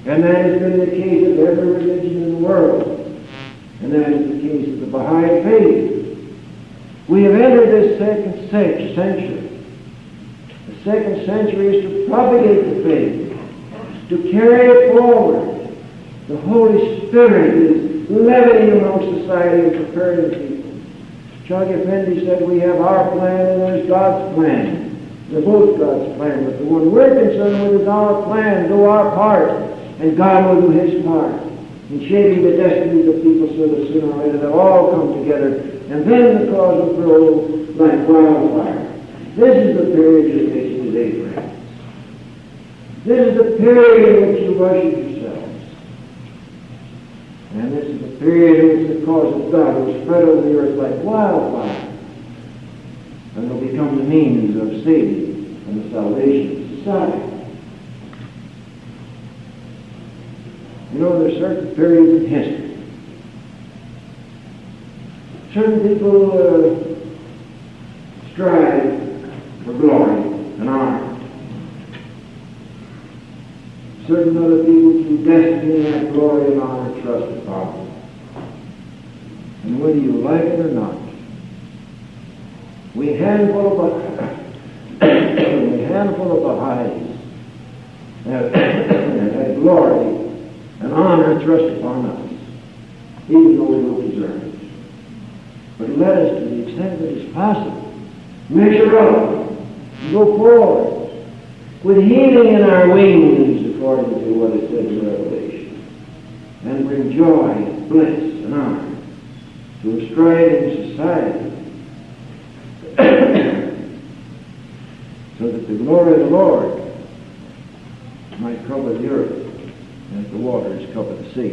And that has been the case of every religion in the world. And that is the case of the Baha'i faith. We have entered this second century. The second century is to propagate the faith, to carry it forward. The Holy Spirit is leavening among society and preparing people. Shoghi Effendi said we have our plan and there's God's plan. They're both God's plan, but the one we're concerned with is our plan, do our part, and God will do His part in shaping the destinies of people so that sooner or later they'll all come together, and then the cause will grow like wildfire. This is the period you're facing today, friends. This is the period in which you worship yourselves. And this is a period in which the cause of God will spread over the earth like wildfire, and will become the means of saving and the salvation of society. You know, there are certain periods in history. Certain people strive for glory and honor. Certain other people through destiny have glory and honor trust upon them. And whether you like it or not, we handful of Baha'is have had glory and honor thrust upon us, even though we don't deserve it. But let us, to the extent that is possible, measure up and go forward with healing in our wings, according to what it says in Revelation, and bring joy and bliss and honor to a striving society, so that the glory of the Lord might cover the earth as the waters cover the sea.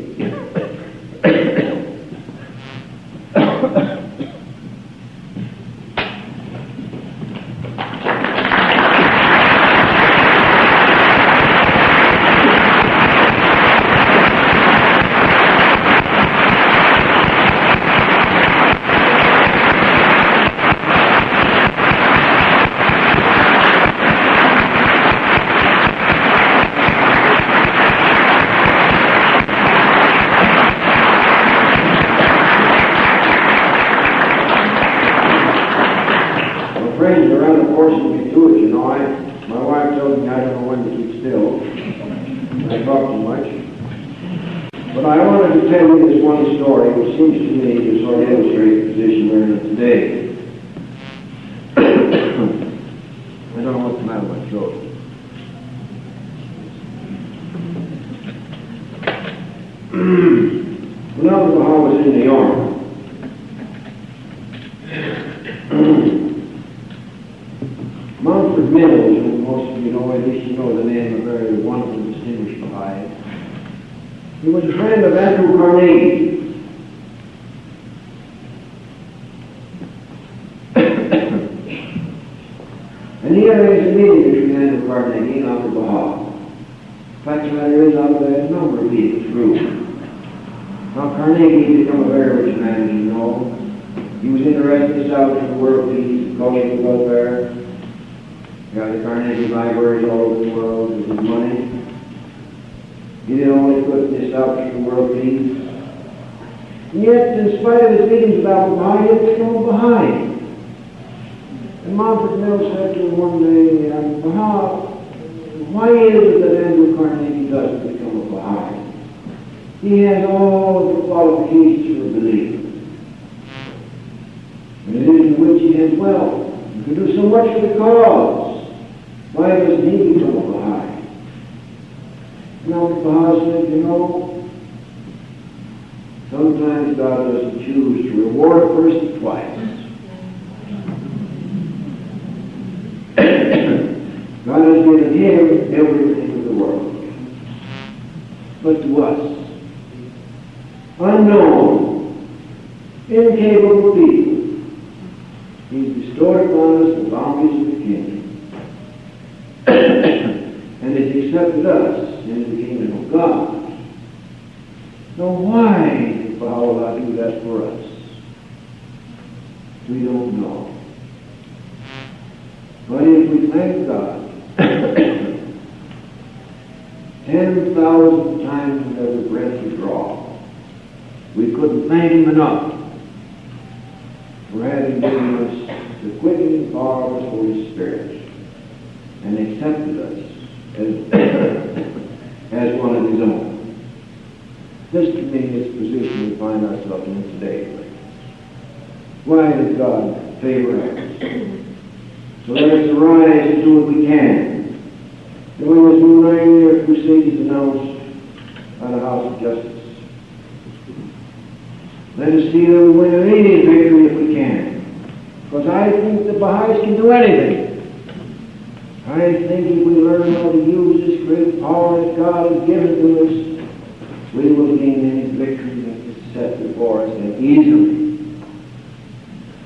we will gain any victory that is set before us that easily.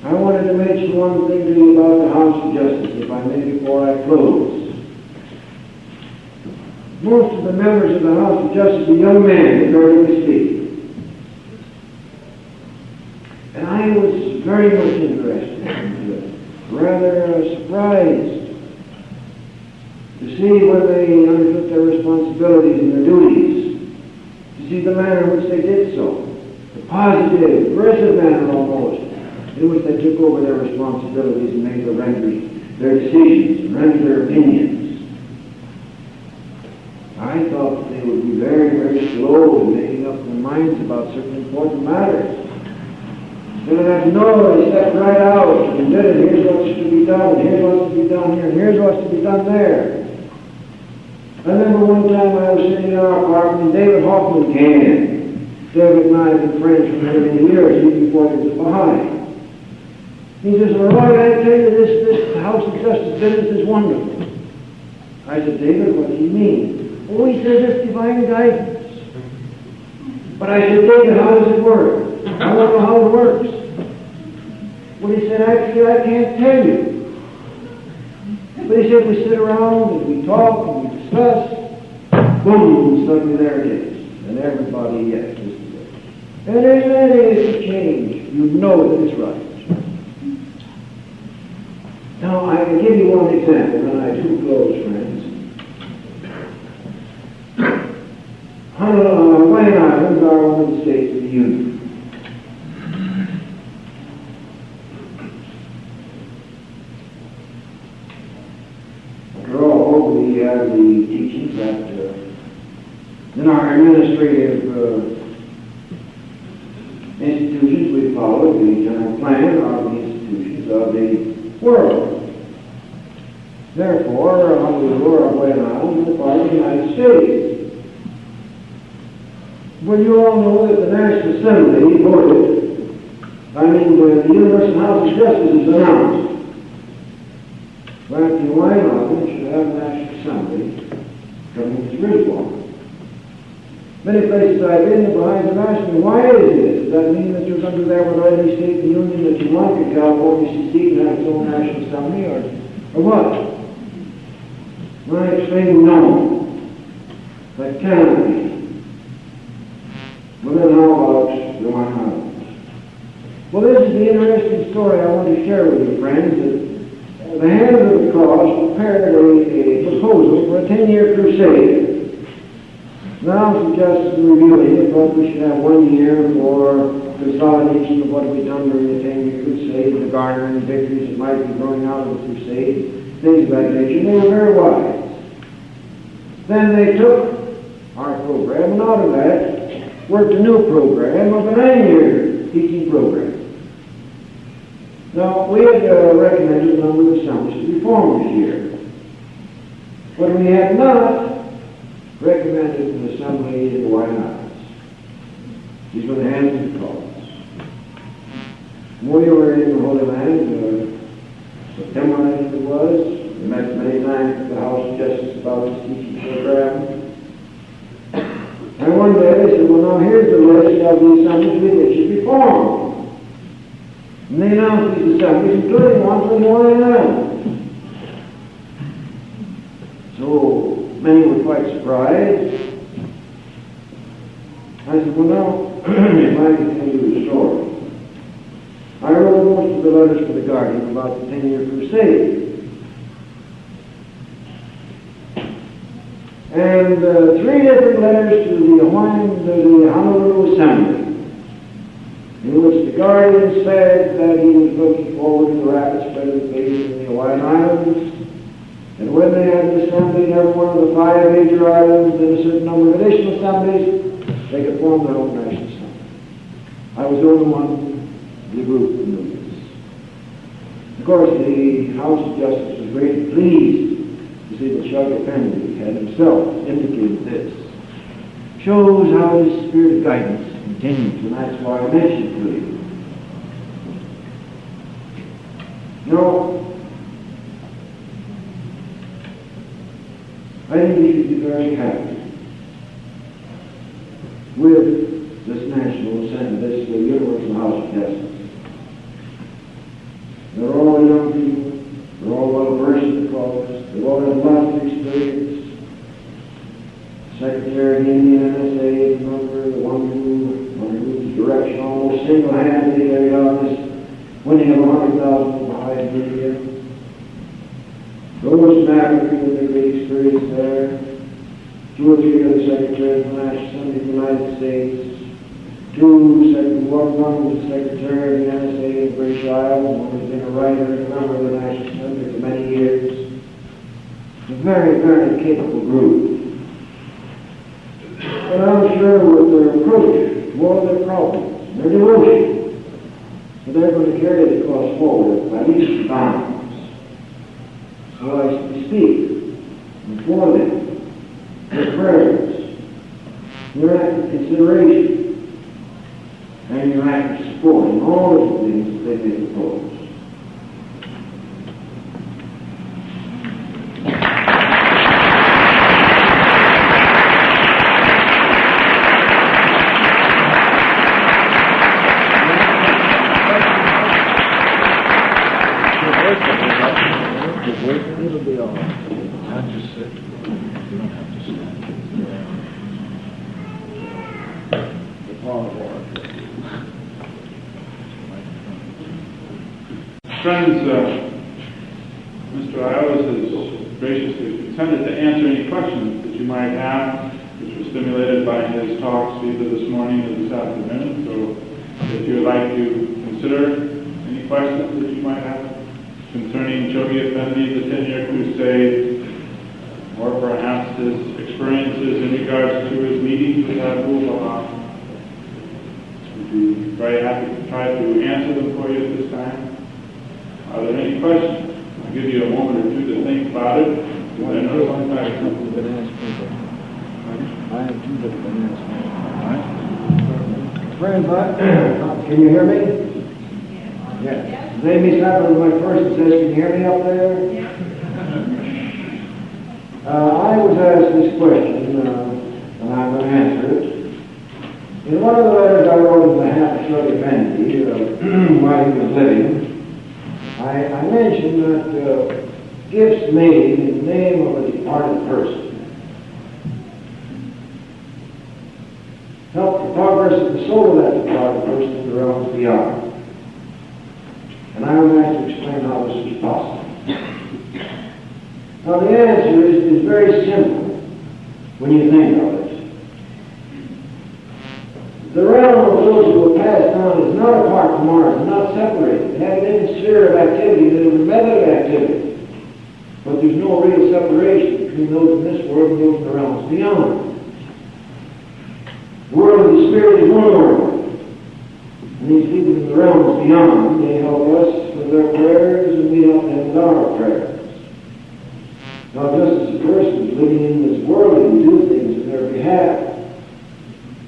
I wanted to mention one thing to you about the House of Justice, if I may, before I close. Most of the members of the House of Justice are young men, regarding speak. And I was very much interested and rather surprised to see when they undertook their responsibilities and their duties, to see the manner in which they did so, the positive, aggressive manner almost, in which they took over their responsibilities and made their decisions and rendered their opinions. I thought that they would be very, very slow in making up their minds about certain important matters. Instead of that, no, they stepped right out and did it. Here's what's to be done, and here's what's to be done here, and here's what's to be done there. I remember one time I was sitting in our apartment and David Hoffman came in. David and I have been friends for many, many years, even before he was behind. He says, "Well, Roy, I tell you, this House of Justice business is wonderful." I said, "David, what do you mean?" "Oh," he says, "it's divine guidance." But I said, "David, how does it work? I don't know how it works." Well, he said, "Actually, I can't tell you." But he said, "We sit around and we talk and we discuss." Boom, suddenly there it is. And everybody, yes, this is it. And there's nothing to change. You know that it's right. Now, I can give you one example, and I do close, friends. Hawaiian Islands are one of the states of the Union. After all, we have the teachings that in our administrative institutions we follow the general plan of the institutions of the world. Therefore, Honolulu or Hawaiian Islands is a part of the United States. Well, you all know that the National Assembly voted, the Universal House of Justice is announced that the Hawaiian Islands should have a National Assembly coming to reform. Many places I've been behind them asking me, why is this? Does that mean that you're going to do that with every state in the Union that you want? Can California secede and have its own National Assembly, or what? And I explained, no, that cannot be. Well, then how about the Hawaiian Islands? Well, this is the interesting story I want to share with you, friends, that the Hand of the Cross prepared a proposal for a 10-year crusade. The House of Justice in reviewing it thought we should have 1 year for consolidation of what we done during the 10-year crusade, the garnering victories that might be growing out of the crusade, things of that nature. They were very wise. Then they took our program, and out of that worked a new program of a 9-year teaching program. Now, we had recommended a number of assemblies to reform this year, but we had not recommended an assembly in the Hawaiian Islands. These were the Hands of the Cross. When we were in the Holy Land, September, I think it was, we met many times at the House of Justice about this teaching program. And one day they said, well, now here's the list of the assemblies we think should be formed. And they announced these assemblies, including one for the Hawaiian Islands. So many were quite surprised. I said, well, now, if I can tell you the story. I wrote most of the letters to the Guardian about the 10-year crusade. And 3 different letters to the Honolulu Assembly, in which the Guardian said that he was looking forward to the rapid spread of the faith in the Hawaiian Islands, and when they had an assembly in every one of the 5 major islands and a certain number of additional assemblies, they could form their own national assembly. I was the only one in the group who knew this. Of course, the House of Justice was greatly pleased to see that Chuck Effendi had himself indicated this. Shows how this spirit of guidance continues, and that's why I mentioned it to you. No, I think we should be very happy with this national assembly, this universal house of destiny. They're all young people. They're all well versed in the cause. They've all had lots of experience. Secretary of the Indian NSA, remember, the one whose direction almost single-handedly carried out this winning of 100,000 behind India. Those from Africa with their great experience there. 2 or 3 other secretaries of the National Assembly of the United States. One was the Secretary of the NSA in Leroy Ioas, one has been a writer and a member of the National Assembly for many years. It's a very, very capable group. And I'm sure with their approach to all their problems, their devotion, that they're going to carry the cause forward by leaps and bounds. So I speak before them, their prayers, their active consideration, and your active support in all of the things that they may propose. It'll be all right. I'll just sit. You don't have to stand. The Paul of Order. Friends, Mr. Ioas has graciously consented to answer any questions that you might have, which were stimulated by his talks either this morning or this afternoon. So if you would like to consider any questions that you might have concerning Chogi Effendi, the 10-year crusade, or perhaps his experiences in regards to his meetings with Abdul-Baha, we'd be very happy to try to answer them for you at this time. Are there any questions? I'll give you a moment or two to think about it. I have 2 that have been asked. Friends, can you hear me? Yes. Does Amy Sapper, my person, says, can you hear me up there? Yeah. I was asked this question, and I'm going to answer it. In one of the letters I wrote on behalf of Chogi Effendi, while he was living, I mentioned that gifts made in the name of a departed person help the progress of the soul of that departed person in the realms beyond. And I was asked to explain how this was possible. Now the answer is very simple when you think of it. The realm of those who have passed on is not apart from ours, not separated. They have a different sphere of activity, they have a method of activity. But there's no real separation between those in this world and those in the realms beyond. The world of the Spirit is one world. And these people in the realms beyond, they help us with their prayers, and we help them with our prayers. Now, just as a person is living in this world and do things in their behalf,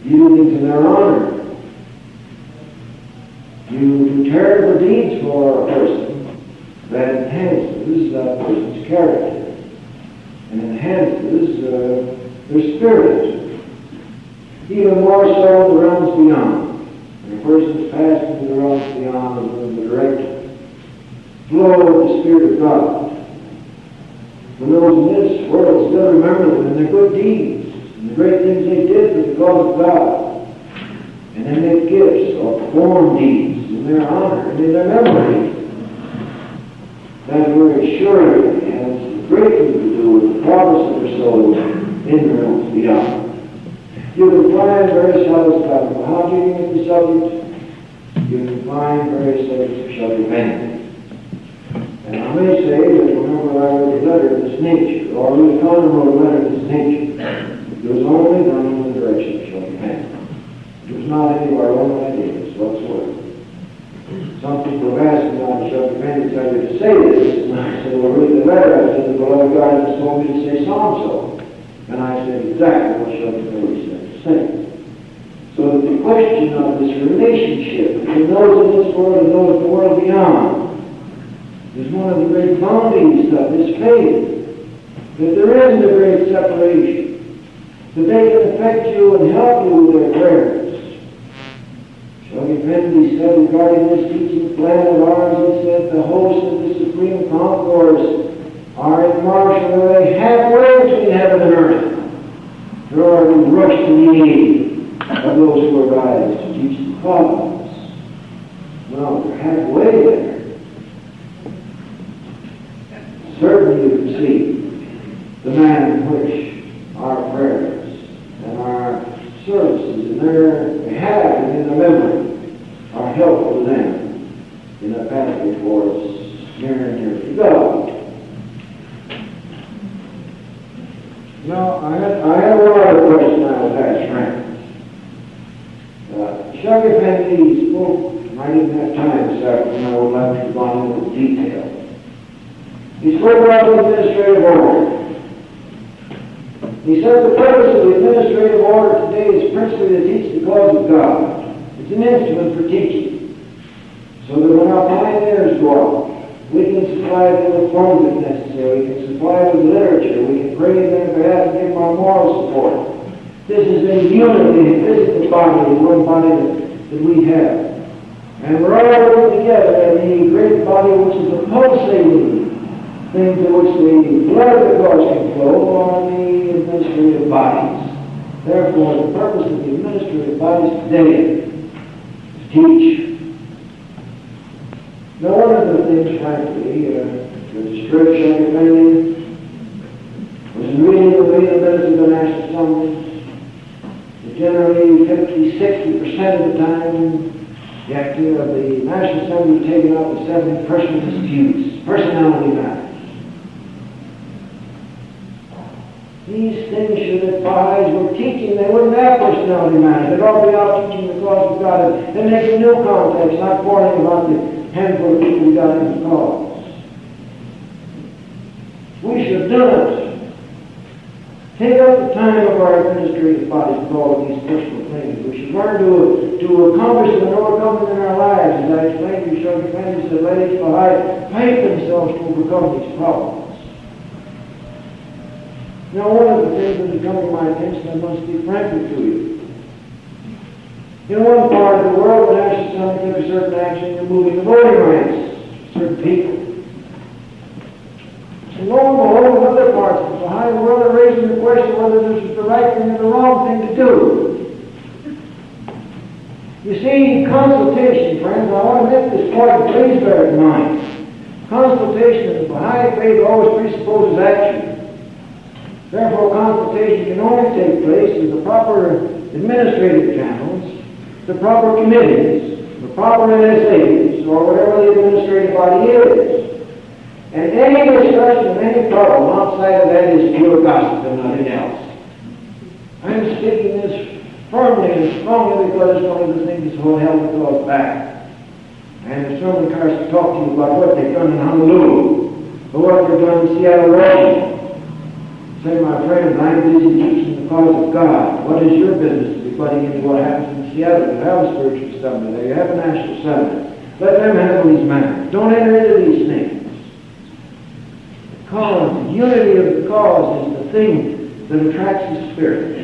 you do things in their honor, you do terrible deeds for a person that enhances that person's character and enhances their spirit, even more so in the realms beyond. When a person is passed into the realms beyond with the direct flow of the Spirit of God, when those in this world still remember them and their good deeds and the great things they did for the cause of God, and then make gifts or perform deeds in their honor and in their memory, that very surely has greatly to do with the progress of their souls in the realms beyond. You can find various subjects about how dealing with the subject. You can find various subjects of Chogi Effendi. And I may say that whenever I wrote a letter of this nature, or Louis Conner wrote a letter of this nature, it was only done in the direction of Chogi Effendi. It was not any of our own ideas whatsoever. Some people have asked me why Chogi Effendi tell you to say this, and I said, well, read the letter. I said, the beloved God has told me to say so-and-so. And I said exactly what Chogi Effendi said to say. So that the question of this relationship between those in this world and those in the world beyond is one of the great bounties of this faith, that there isn't a great separation. that they can affect you and help you with their prayers. Shoghi Effendi said regarding this teaching plan of ours, he said, the hosts of the supreme concourse are in march and they halfway between heaven and earth. Nor we rush to the aid of those who arise to teach the cause. Well, they're halfway there. Certainly you can see the manner in which our prayers and our services in their behalf and in their memory are helpful to them in a pathway towards nearer and nearer to God. Now, I had one other question I was asked, Frank. Shoghi Effendi spoke, and I didn't have time this afternoon, I would like to have gone into detail. He spoke about the administrative order. He said the purpose of the administrative order today is principally to teach the cause of God. It's an instrument for teaching. So that when our pioneers go out, we can supply them with funds if necessary. We can supply them with literature. We can pray in their behalf and give them our moral support. This is a unity. This is the body, the one body that we have. And we're all working together in the great body which is a pulsating thing to which the blood of the course can flow on the administrative bodies. Therefore, the purpose of the administrative bodies today is to teach. Now, one of the things, frankly, that disturbed Shoghi Effendi was in reading the minutes of the National Assemblies. Generally, 50-60% of the time, the activity of the National Assembly is taken up with settling personal disputes, personality matters. These things should advise were teaching, they wouldn't have personality matters. They'd all be out teaching the cause of God and making new contacts, not quarreling about the handful of people we got in the cause. We should have done it. Take up the time of our administrative bodies with all of these personal things. We should learn to accomplish them and overcome them in our lives. As I explained to you, Shoghi Effendi said, let each fight themselves to overcome these problems. Now, one of the things that has come to my attention, I must be frankly to you. In one part of the world, the National Assembly took a certain action in removing the voting rights of certain people. And lo and behold, in other parts of the High world are raising the question whether this is the right thing or the wrong thing to do. You see, consultation, friends, I want to make this point, please bear it in mind. Consultation in the Baha'i faith always presupposes action. Therefore, consultation can only take place in the proper administrative channels, the proper committees, the proper NSAs, or whatever the administrative body is. And any discussion of any problem outside of that is pure gossip and nothing else. I'm speaking this firmly and strongly because it's one of the things that's held the cause back. And if someone tries to talk to you about what they've done in Honolulu, or what they've done in Seattle, Washington, say, my friends, I'm busy teaching the cause of God. What is your business to be butting into what happens in Seattle? You have a spiritual assembly there. You have a national assembly. Let them handle these matters. Don't enter into these things. The cause, the unity of the cause is the thing that attracts the Spirit.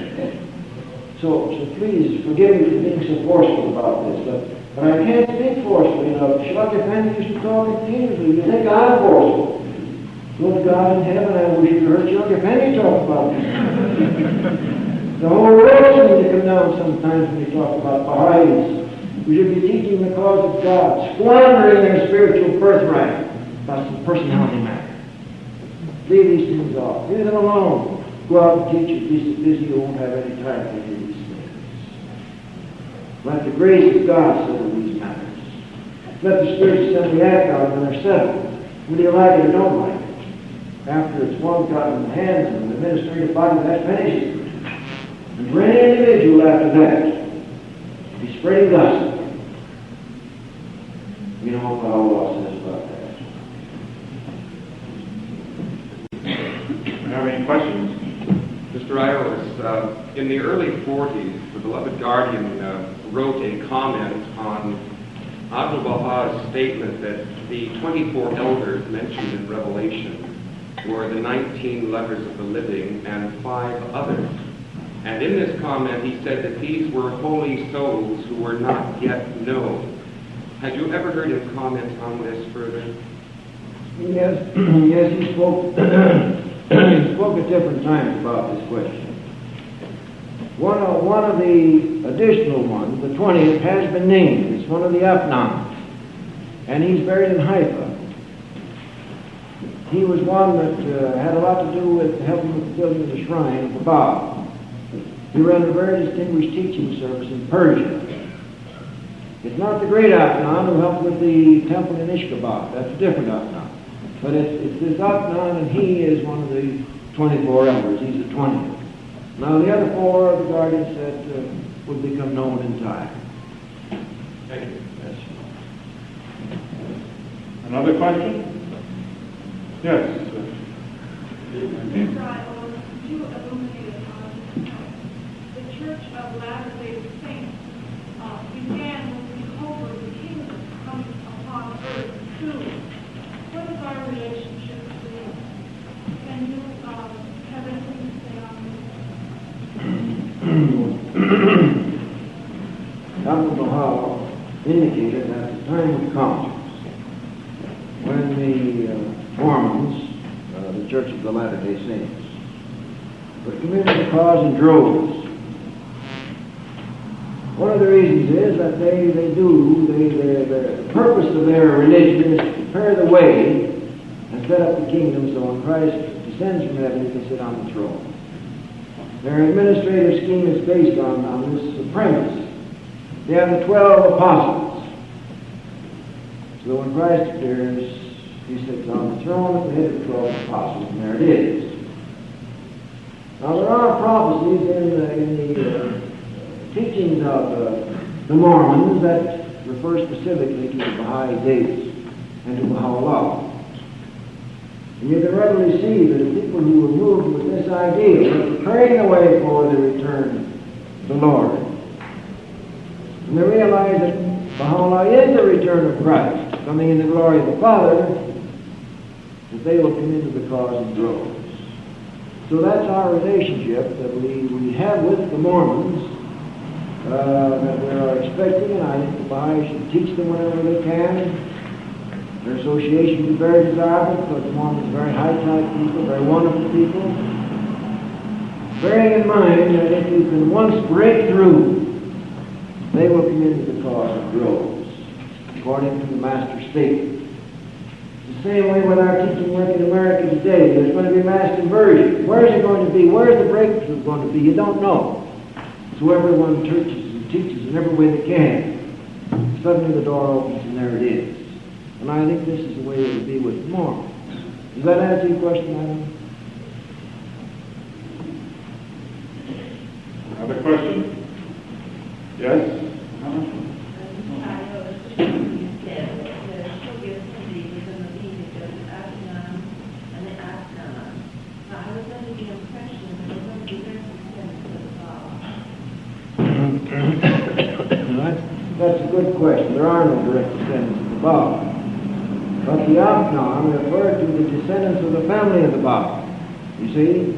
So please forgive me for being so forceful about this. But I can't speak forcefully enough. Shoghi Effendi used to talk continuously. You think I'm forceful? Good God in heaven, I wish you'd heard Shoghi Effendi talk about this. The whole world seems to come down sometimes when we talk about Baha'is. We should be teaching the cause of God, squandering their spiritual birthright about some personality matter. Leave these things off. Leave them alone. Go out and teach. You'll be so busy you won't have any time to do these things. Let the grace of God settle these matters. Let the Spirit assembly act out when they're settled. Whether you like it or don't like it. After it's one got in the hands of an administrative body, that finishes it. And for any individual after that, be spreading gospel. You know what Ioas says about that. Do you have any questions? Mr. Ioas, in the early 40s, the beloved Guardian wrote a comment on Abdu'l-Baha's statement that the 24 elders mentioned in Revelation were the 19 lovers of the living and 5 others. And in this comment, he said that these were holy souls who were not yet known. Had you ever heard him comment on this further? Yes, yes, he spoke, he spoke at different times about this question. One of the additional ones, the 20th, has been named. It's one of the Apnons, and he's buried in Haifa. He was one that had a lot to do with helping with the building of the shrine of the Baal. He ran a very distinguished teaching service in Persia. It's not the great Apnon who helped with the temple in Ishkabad. That's a different Apnon. But it's this Apnon, and he is one of the 24 elders. He's the 20th. Now the other 4, the guardian said, will become known in time. Thank you. Yes. Another question? Yes. Mr. Ioas, could you illuminate on the Church of Latter-day Saints began with the hope of the kingdom coming upon earth soon. What is our relationship to this? Can you have anything to say on this? Dr. Bahal indicated that the time would come when the Mormons, the Church of the Latter-day Saints, would come into the cause in droves. One of the reasons is that the purpose of their religion is to prepare the way and set up the kingdom so when Christ descends from heaven, he can sit on the throne. Their administrative scheme is based on this premise. They have the 12 apostles. So when Christ appears, he sits on the throne at the head of the 12 apostles, and there it is. Now there are prophecies in the teachings of the Mormons that refer specifically to the Baha'i dates and to Baha'u'llah. And you can readily see that the people who were moved with this idea were preparing the way for the return of the Lord. And they realize that Baha'u'llah is the return of Christ, coming in the glory of the Father, that they will come into the cause in droves. So that's our relationship that we have with the Mormons, that we are expecting, and I think the Baha'i should teach them whenever they can. Their association is very desirable because the Mormons are very high-type people, very wonderful people. Bearing in mind that if you can once break through, they will come into the cause of droves, according to the Master statement. The same way with our teaching work in America today. There's going to be mass conversion. Where is it going to be? Where is the breakthrough going to be? You don't know. So everyone churches and teaches in every way they can. Suddenly the door opens and there it is. And I think this is the way it will be with the Mormons. Does that answer your question, Adam? Another question? Yes? That's a good question. There are no direct descendants of the Baal. But the Apnon refer to the descendants of the family of the Baal. You see?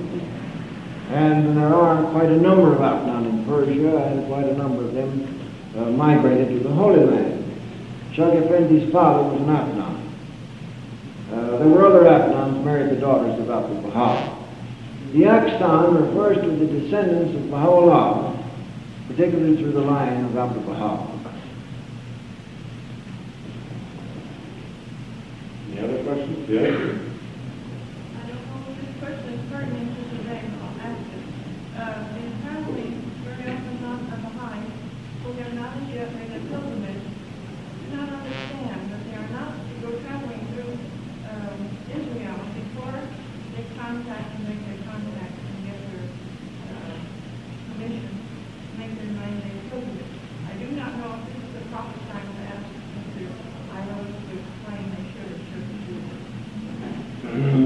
And there are quite a number of Apnon in Persia, and quite a number of them migrated to the Holy Land. Shag Effendi's father was an Apnon. There were other Apnons married the daughters of Abdul Baha. The Akstan refers to the descendants of Baha'u'llah, particularly through the line of Abdul Baha. Any other questions? Yes? I don't know if this question is pertinent to today, but I'll ask it. In traveling very often on the Baha'i, who they're not as yet made a pilgrimage, do not understand that they are not to go traveling through Israel before they contact and make their contact and get their permission to make their 9-day pilgrimage. I do not know if this is the proper time to ask Mr. Ioas to explain they should or shouldn't do this.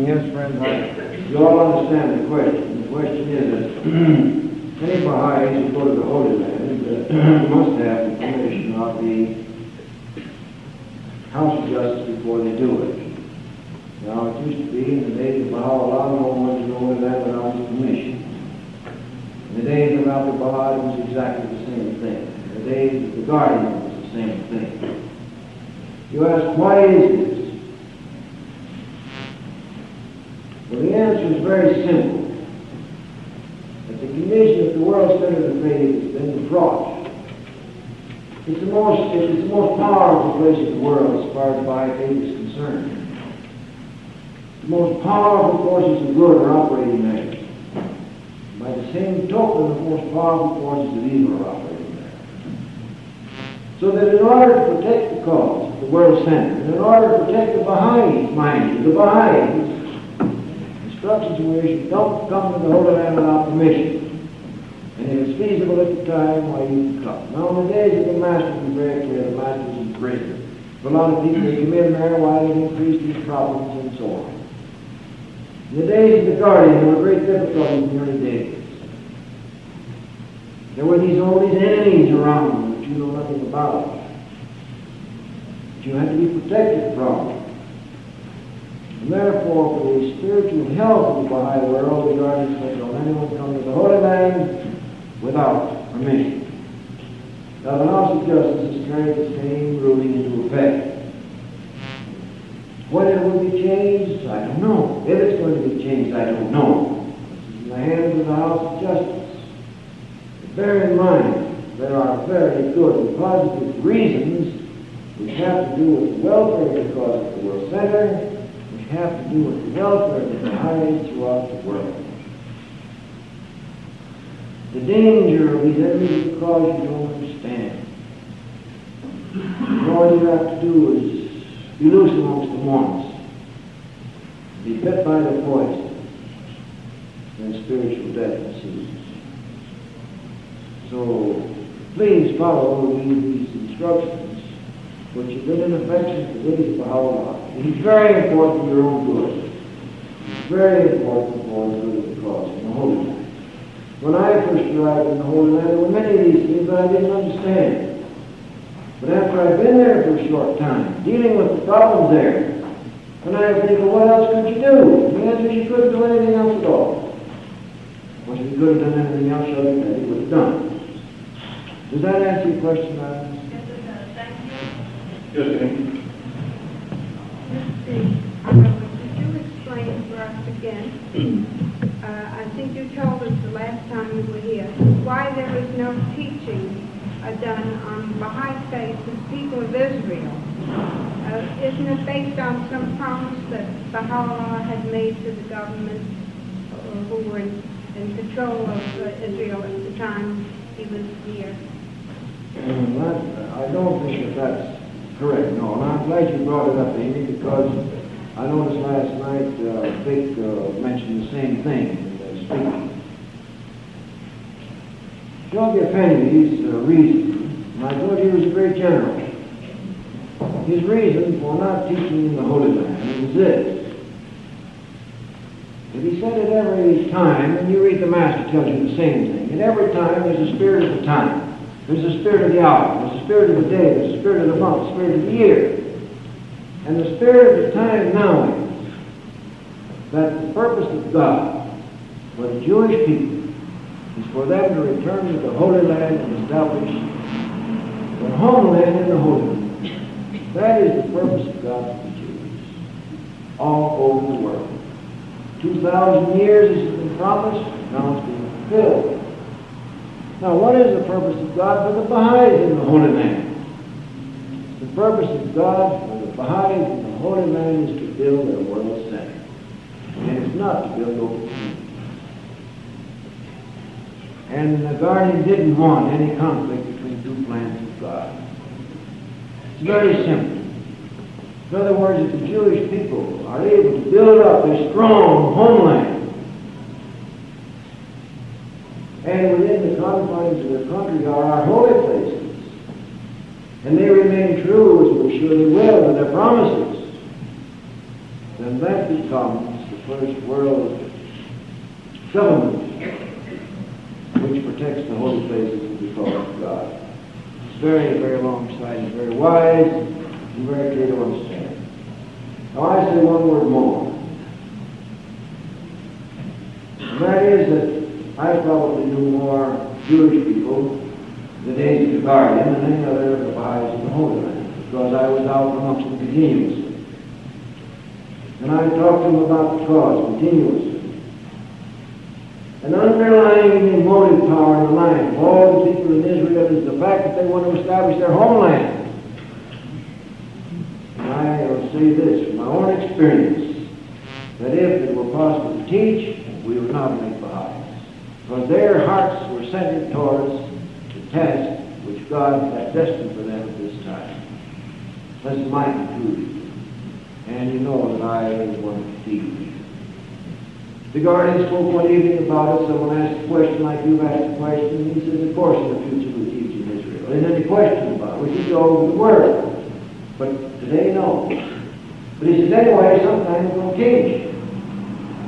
Yes, friends, you all understand the question. The question is that any Baha'is who go to the Holy Land must have the permission of the House of Justice before they do it. Now, it used to be in the days of Baha'u'llah, no one went to the Holy Land without his permission. In the days of Abdul Baha, it was exactly the same thing. In the days of the Guardian, it was the same thing. You ask, why is this? Well, the answer is very simple. That the condition of the world center of faith has been fraught. It's the most powerful place in the world as far as Baha'i faith is concerned. The most powerful forces of good are operating there. By the same token, the most powerful forces of evil are operating there. So that in order to protect the cause of the world center, and in order to protect the Baha'is, mind you, the Baha'is, instructions were issued, don't come to the Holy Land without permission. And if it's feasible at the time, why you can come. Now, in the days of the Master, it was very clear the Master was in prison. For a lot of people, they come in there, why they increase these problems and so on. In the days of the Guardian, there were great difficulties in the early days. There were all these enemies around that you know nothing about. That you had to be protected from. And therefore, for the spiritual health of the Baha'i world, the Guardian said, don't anyone come to the Holy Land without permission. Now, the House of Justice has carried the same ruling into effect. Whether it will be changed, I don't know. If it's going to be changed, I don't know. It's in the hands of the House of Justice. But bear in mind, there are very good and positive reasons which have to do with the welfare of the cause of the world center, which have to do with the welfare of the Baha'is throughout the world. The danger of these enemies of the cause you don't understand. And all you have to do is be loose amongst the Mormons, be bit by the poison, and spiritual death ensues. So, please follow these instructions, which have been in effect since the days of Baha'u'llah. It is very important for your own good. It's very important for the good of the cause in the Holy Land. When I first arrived in the Holy Land, there were many of these things that I didn't understand. But after I've been there for a short time, dealing with the problems there, and I think, well, what else could you do? The answer is you couldn't do anything else at all. Well, if you could have done anything else, you would have done. Does that answer your question, Ioas? Yes, it does. Thank you. Yes, Amy. Let's see. Could you explain for us again, I think you told us the last time we were here, why there was no teaching done on Baha'i faith to the people of Israel. Isn't it based on some promise that Baha'u'llah had made to the government who were in control of Israel at the time he was here? I don't think that's correct, no. And I'm glad you brought it up, Amy, because I noticed last night Vic mentioned the same thing in speaking. John Effendi's reason, and I told you he was a great general, his reason for not teaching in the Holy Land was this. If he said at every time, and you read the Master tells you the same thing, at every time there's a spirit of the time, there's a spirit of the hour, there's a spirit of the day, there's a spirit of the month, a spirit of the year. And the spirit of the time now is that the purpose of God for the Jewish people is for them to return to the Holy Land and establish their homeland in the Holy Land. That is the purpose of God for the Jews all over the world. 2,000 years this has been promised, now it's being fulfilled. Now, what is the purpose of God for the Baha'is in the Holy Land? The purpose of God for the Baha'is in the Holy Land is to build their world center. And it's not to build over communities. And the Guardian didn't want any conflict between two plans of God. It's very simple. In other words, if the Jewish people are able to build up a strong homeland, and within the confines of their country are our holy places, and they remain true, as we're sure they will, to their promises, then that becomes the first world settlement which protects the holy places of the cause of God. It's very, very long-sighted, and very wise, and very clear to understand. Now I say one word more. And that is that I probably knew more Jewish people in the days of the Guardian than any other of the Baha'is in the Holy Land, because I was out amongst them continuously. And I talked to them about the cause continuously. An underlying motive power in the life of all the people in Israel is the fact that they want to establish their homeland. And I will say this from my own experience, that if it were possible to teach, we would not make Baha'is. Because their hearts were centered towards the task which God had destined for them at this time. That's my conclusion. And you know that I want to teach. The Guardian spoke one evening about it. Someone asked a question like you've asked a question, and he says, of course in the future we teach in Israel. There's any question about it. We teach all over the world. But today, no. But he says, anyway, sometimes we'll teach.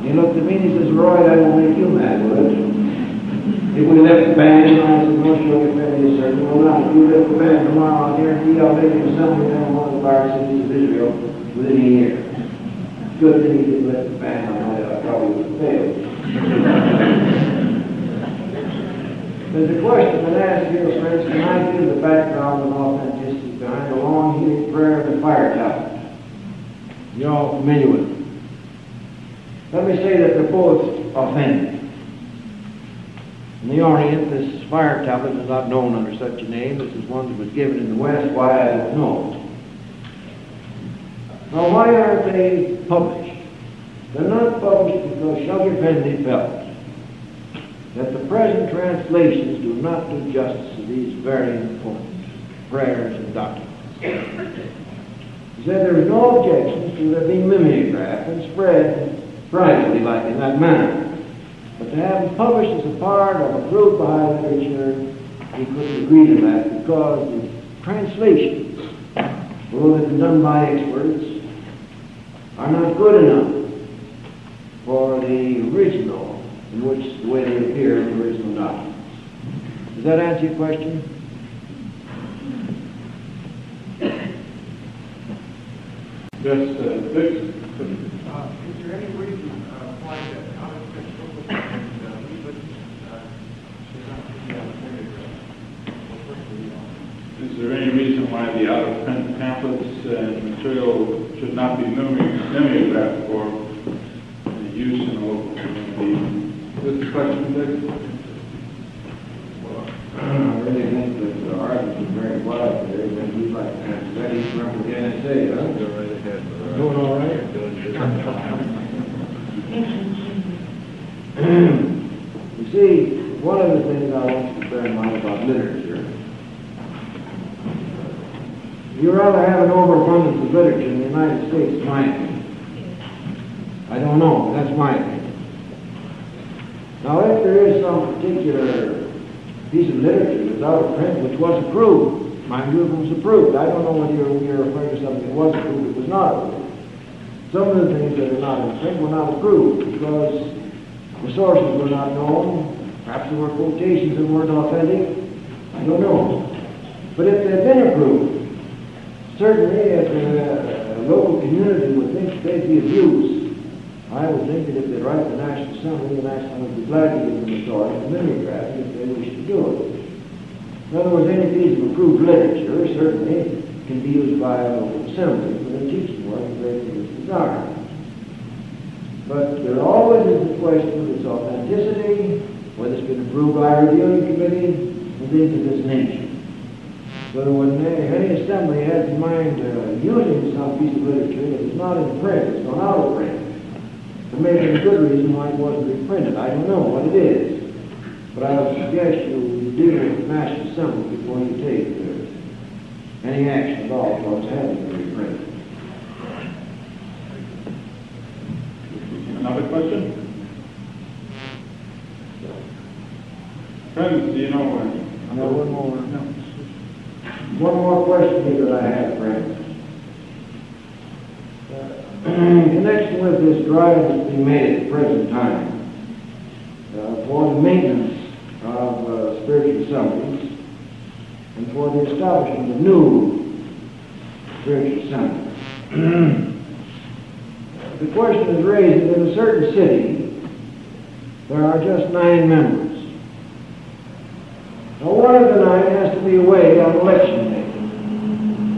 He looked at me and he says, Roy, that will make you mad, will it? If we left the band, and I said, no, sure, you're very certain. Well, not. If you left the band tomorrow, I'll guarantee I'll make an assembly there in one of the large cities of Israel within a year. Good thing he didn't let the band on that. I probably would have failed. There's a question been asked here, friends. Can I give the background and authenticity behind the long heated prayer of the fire tablet? You're all familiar with it. Let me say that they're both authentic. In the Orient, this fire tablet is not known under such a name. This is one that was given in the West. Why, I don't know. Now, why aren't they published? They're not published because Shuggy Fendi felt that the present translations do not do justice to these very important prayers and documents. He said there is no objection to their being mimeographed and spread privately like in that manner. But to have them published as a part of approved Baha'i literature, he couldn't agree to that because the translations, although they've been done by experts, are not good enough for the original, in which the way they appear in the original documents. Does that answer your question? Yes, Dick. Is there any reason why that out-of-print book Is there any reason why the out-of-print pamphlets and material should not be mimeographed for use in a local community? What's the question, Dick? Well, I really think that the argument is very wide today, but we'd like to answer that. Each member of the NSA, huh? Go right ahead. Doing all right? You see, one of the things I want you to bear in mind about literature, you rather have an overabundance of literature in the United States, in my opinion. I don't know, that's my opinion. Now, if there is some particular piece of literature that's out of print which was approved, mind you, it was approved. I don't know whether you're referring to something that was approved, it was not approved. Some of the things that are not in print were not approved because the sources were not known. Perhaps there were quotations that weren't authentic. I don't know. But if they'd been approved, certainly if a local community would think they'd be abused, I would think that if they write the National Assembly, the National Assembly would be glad to give them authority to mimeograph it if they wish to do it. In other words, any piece of approved literature certainly can be used by a local assembly for their teaching work if they think it's desired. But there always is the question of its authenticity, whether it's been approved by a reviewing committee, and things of this nature. So when any assembly has in mind using some piece of literature that is not in print, it's gone out of print, there may be a good reason why it wasn't reprinted. I don't know what it is. But I would suggest you deal with the National Assembly before you take any action at all towards having it reprinted. Another question? Friends, do you know when? I know one more question here that I have, friends. In connection with this drive that's being made at the present time for the maintenance of spiritual assemblies and for the establishment of new spiritual assemblies. The question is raised that in a certain city there are just 9 members. Now, one of the 9 has to be away on election day,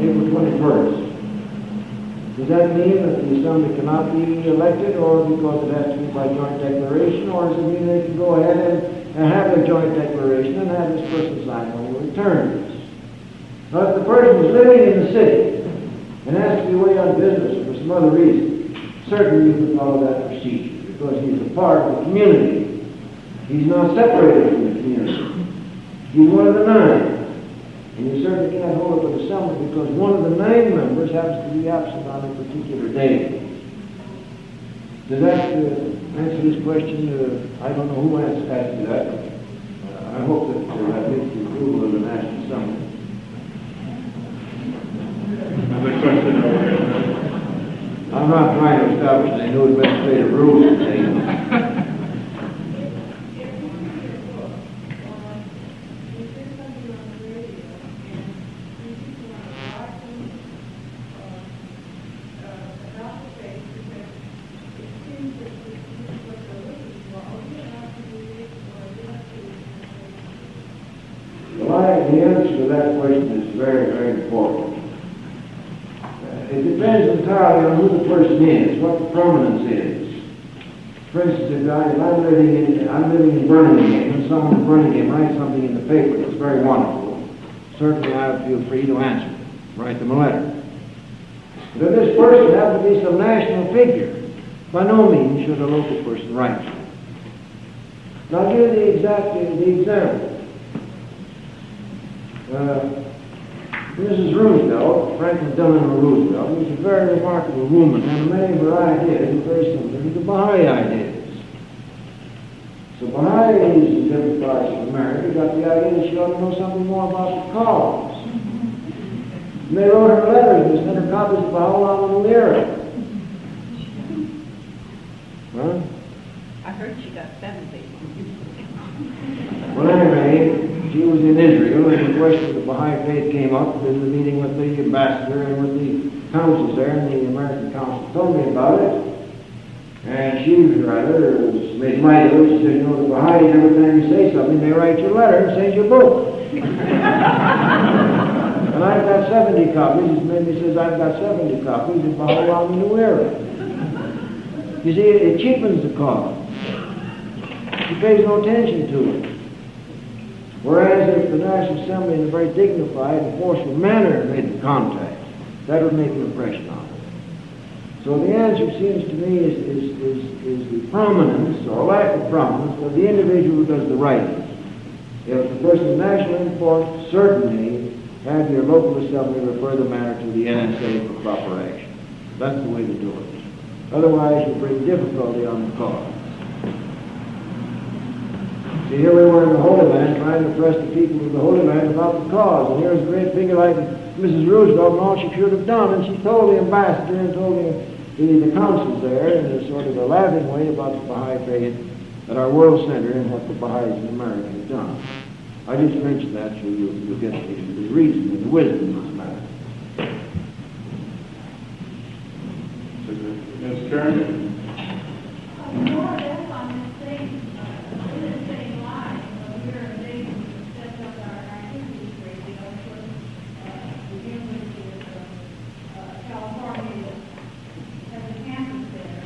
April 21st. Does that mean that the assembly cannot be elected, or because it has to be by joint declaration, or does it mean they can go ahead and have a joint declaration and have this person sign when he returns? Now, if the person is living in the city and has to be away on business or for some other reason, certainly you can follow that procedure because he's a part of the community. He's not separated from the community. He's one of the 9. And you certainly can't hold up an assembly because one of the 9 members happens to be absent on a particular day. Does that answer this question? I don't know who asked that. I hope that that gets the approval of the National Assembly. Another question over here. I'm not trying to establish any new administrative rules today. The answer to that question is very, very important. It depends entirely on who the person is, what the prominence is. For instance, if I'm living in Birmingham, and someone in Birmingham writes something in the paper that's very wonderful, certainly I would feel free to answer it, write them a letter. But if this person happens to be some national figure, by no means should a local person write to them. Now, I'll give you the example. Mrs. Roosevelt, Franklin Delano Roosevelt, was a very remarkable woman, and many of her ideas were very similar to the Baha'i ideas. So Baha'is in different parts of America got the idea that she ought to know something more about the cause. And they wrote her letters and sent her copies of Baha'u'llah and Lira. Huh? I heard she got 70. Well, anyway, she was in Israel, and the question of the Baha'i faith came up in the meeting with the ambassador and with the councils there, and the American council told me about it. And she was made light of it. She said, you know, the Baha'is, every time you say something, they write you a letter and send you a book. And I've got 70 copies. This lady says, I've got 70 copies of Baha'u'llah and Lira. You see, it cheapens the cause. She pays no attention to it. Whereas if the National Assembly in a very dignified and forceful manner made the contact, that would make an impression on her. So the answer seems to me is the prominence or lack of prominence of the individual who does the writing. If the person of national import, certainly have your local assembly refer the matter to the NSA for proper action. That's the way to do it. Otherwise, you bring difficulty on the cause. See, here we were in the Holy Land trying to press the people of the Holy Land about the cause. And here's a great figure like Mrs. Roosevelt and all she should have done. And she told the ambassador and told the councils there in a sort of a laughing way about the Baha'i faith at our World Center and what the Baha'is in America have done. I just mentioned that so you'll get the reason and the wisdom of this matter. Ms. Karen? More or less on the same line. We're a nation that sets up our activities rating. Of course, the University of California has a campus there.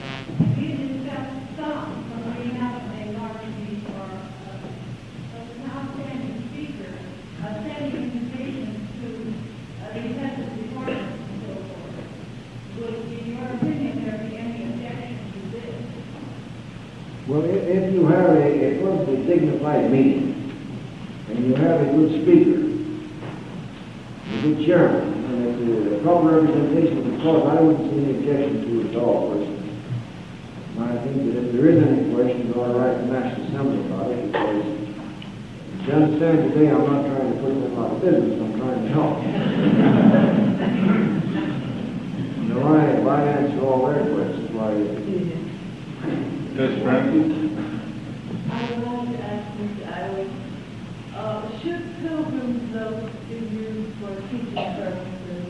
We discussed some from being out of a large meeting or an outstanding speaker sending invitations to the executive department and so forth. Would, in your opinion, there be any objection to this? Well, if you have a perfectly dignified meeting, and you have a good speaker, a good chairman, and if the proper representation of the cause, I wouldn't see any objection to it at all, personally. And I think that if there is any question, you ought to write the National Assembly about it, because you understand today, I'm not trying to put them out of business, I'm trying to help. If I answer all their questions, why? Yes, Francis? I would like to ask Mr. Ioas, should pilgrims' notes be used for teaching purposes?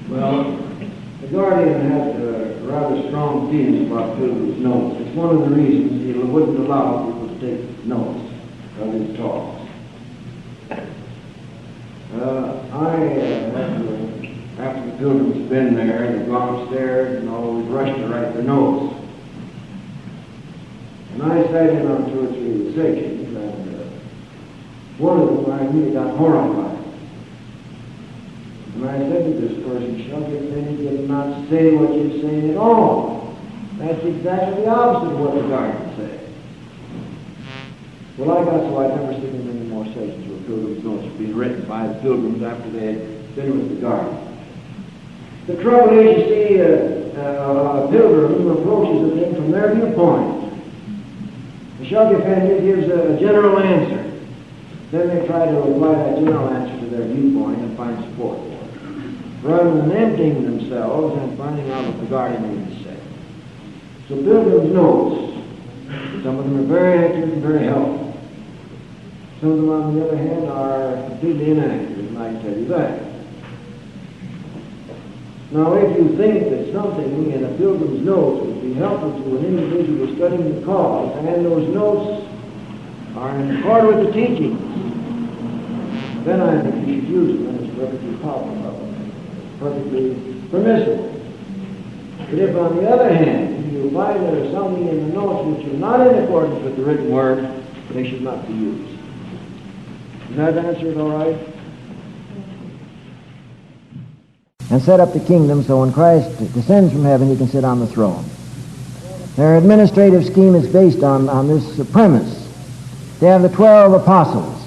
Well, the Guardian had rather strong feelings about Pilgrim's notes. It's one of the reasons he wouldn't allow people to take notes of his talks. After the Pilgrim's been there, they've gone upstairs and always rushed to write their notes. And I sat in on 2 or 3 of the sections, and one of them I really got horrified. And I said to this person, "Shall you then you did not say what you're saying at all? That's exactly the opposite of what the garden said." Well, I got so I'd never sit in any more sessions where Pilgrim's notes were being written by the Pilgrims after they had been with the garden. The trouble is, you see, a pilgrim approaches a thing from their viewpoint. The Shug Effendi gives a general answer. Then they try to apply that general answer to their viewpoint and find support for it, rather than emptying themselves and finding out what the guardian needs to say. So Pilgrim's notes, some of them are very accurate and very helpful. Some of them, on the other hand, are completely inaccurate, and I can tell you that. Now, if you think that something in a Pilgrim's notes would be helpful to an individual studying the cause, and those notes are in accord with the teachings, then I think you should use them, and it's perfectly possible, perfectly permissible. But if, on the other hand, you find there is something in the notes which are not in accordance with the written word, they should not be used. Does that answer it all right? And set up the kingdom so when Christ descends from heaven, he can sit on the throne. Their administrative scheme is based on this premise. They have the 12 apostles.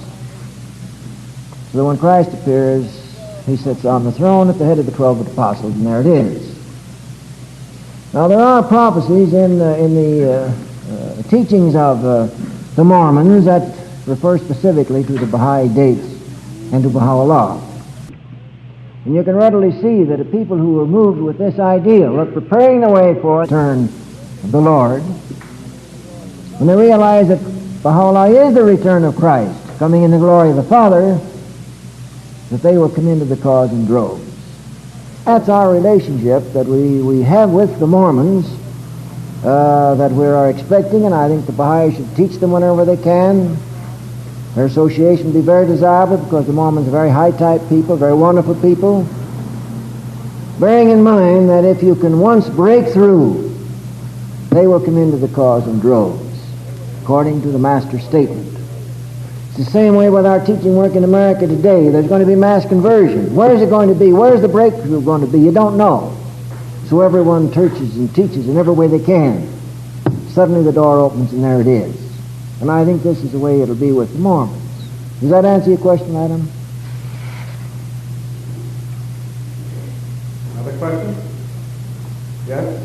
So that when Christ appears, he sits on the throne at the head of the 12 apostles, and there it is. Now, there are prophecies in the teachings of the Mormons that refer specifically to the Baha'i dates and to Baha'u'llah. And you can readily see that the people who were moved with this ideal of preparing the way for the return of the Lord, when they realize that Baha'u'llah is the return of Christ, coming in the glory of the Father, that they will come into the cause in droves. That's our relationship that we have with the Mormons, that we are expecting, and I think the Baha'i should teach them whenever they can. Their association would be very desirable because the Mormons are very high-type people, very wonderful people. Bearing in mind that if you can once break through, they will come into the cause in droves, according to the Master statement. It's the same way with our teaching work in America today. There's going to be mass conversion. Where is it going to be? Where is the breakthrough going to be? You don't know. So everyone churches and teaches in every way they can. Suddenly the door opens and there it is. And I think this is the way it'll be with the Mormons. Does that answer your question, Adam? Another question? Yes?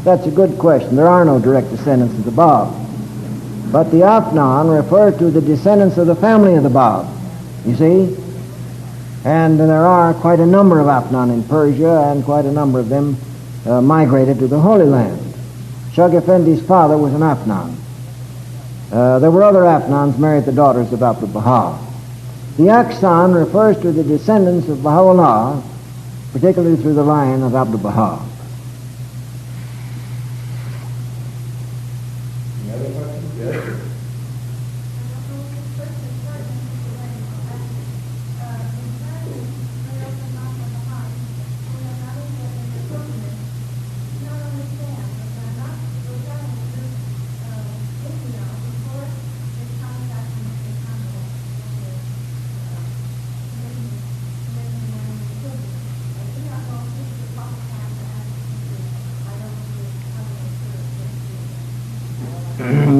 That's a good question. There are no direct descendants of the Bab. But the Afnan refer to the descendants of the family of the Bab, you see? And there are quite a number of Afnan in Persia, and quite a number of them migrated to the Holy Land. Shug Effendi's father was an Afnan. There were other Afnans married the daughters of Abdul Baha. The Aksan refers to the descendants of Baha'u'llah, particularly through the line of Abdul Baha. Any other questions? Yes?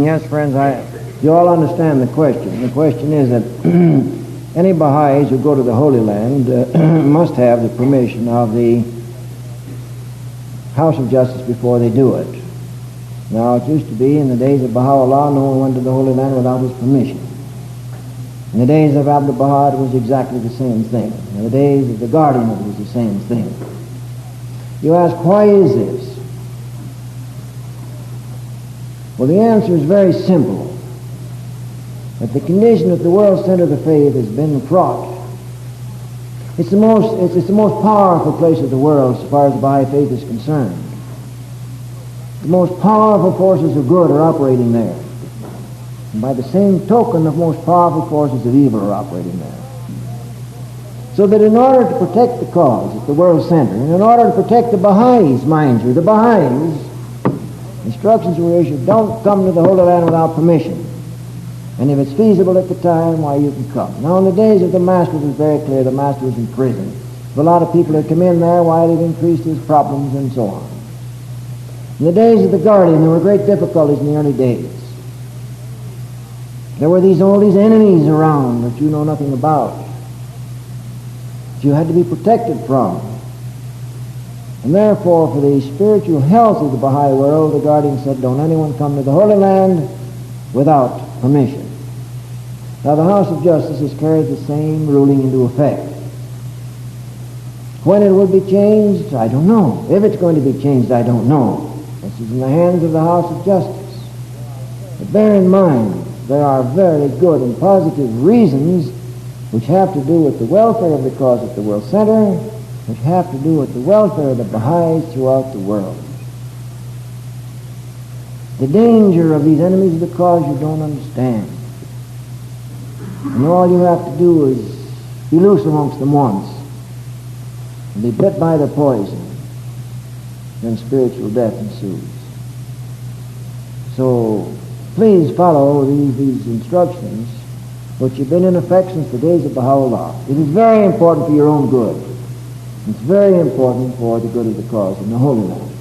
Yes, friends, you all understand the question. The question is that any Baha'is who go to the Holy Land must have the permission of the House of Justice before they do it. Now, it used to be in the days of Baha'u'llah, no one went to the Holy Land without his permission. In the days of Abdul Baha, it was exactly the same thing. In the days of the Guardian, it was the same thing. You ask, why is this? Well, the answer is very simple. That the condition at the world center of the faith has been fraught. It's the most powerful place of the world as far as the Baha'i faith is concerned. The most powerful forces of good are operating there. And by the same token, the most powerful forces of evil are operating there. So that in order to protect the cause at the world center, and in order to protect the Baha'is, mind you, the Baha'is, instructions were issued, don't come to the Holy Land without permission. And if it's feasible at the time, why, you can come. Now, in the days of the Master, it was very clear the Master was in prison. If a lot of people had come in there, why, they'd increased his problems and so on. In the days of the Guardian, there were great difficulties in the early days. There were all these enemies around that you know nothing about, that you had to be protected from. And therefore, for the spiritual health of the Baha'i world, the Guardian said, don't anyone come to the Holy Land without permission. Now, the House of Justice has carried the same ruling into effect. When it will be changed, I don't know. If it's going to be changed, I don't know. This is in the hands of the House of Justice. But bear in mind, there are very good and positive reasons which have to do with the welfare of the cause at the world center, which have to do with the welfare of the Baha'is throughout the world. The danger of these enemies of the cause you don't understand. And all you have to do is be loose amongst them once and be bit by the poison, then spiritual death ensues. So please follow these instructions which have been in effect since the days of Baha'u'llah. It is very important for your own good. It's very important for the good of the cause in the Holy Land.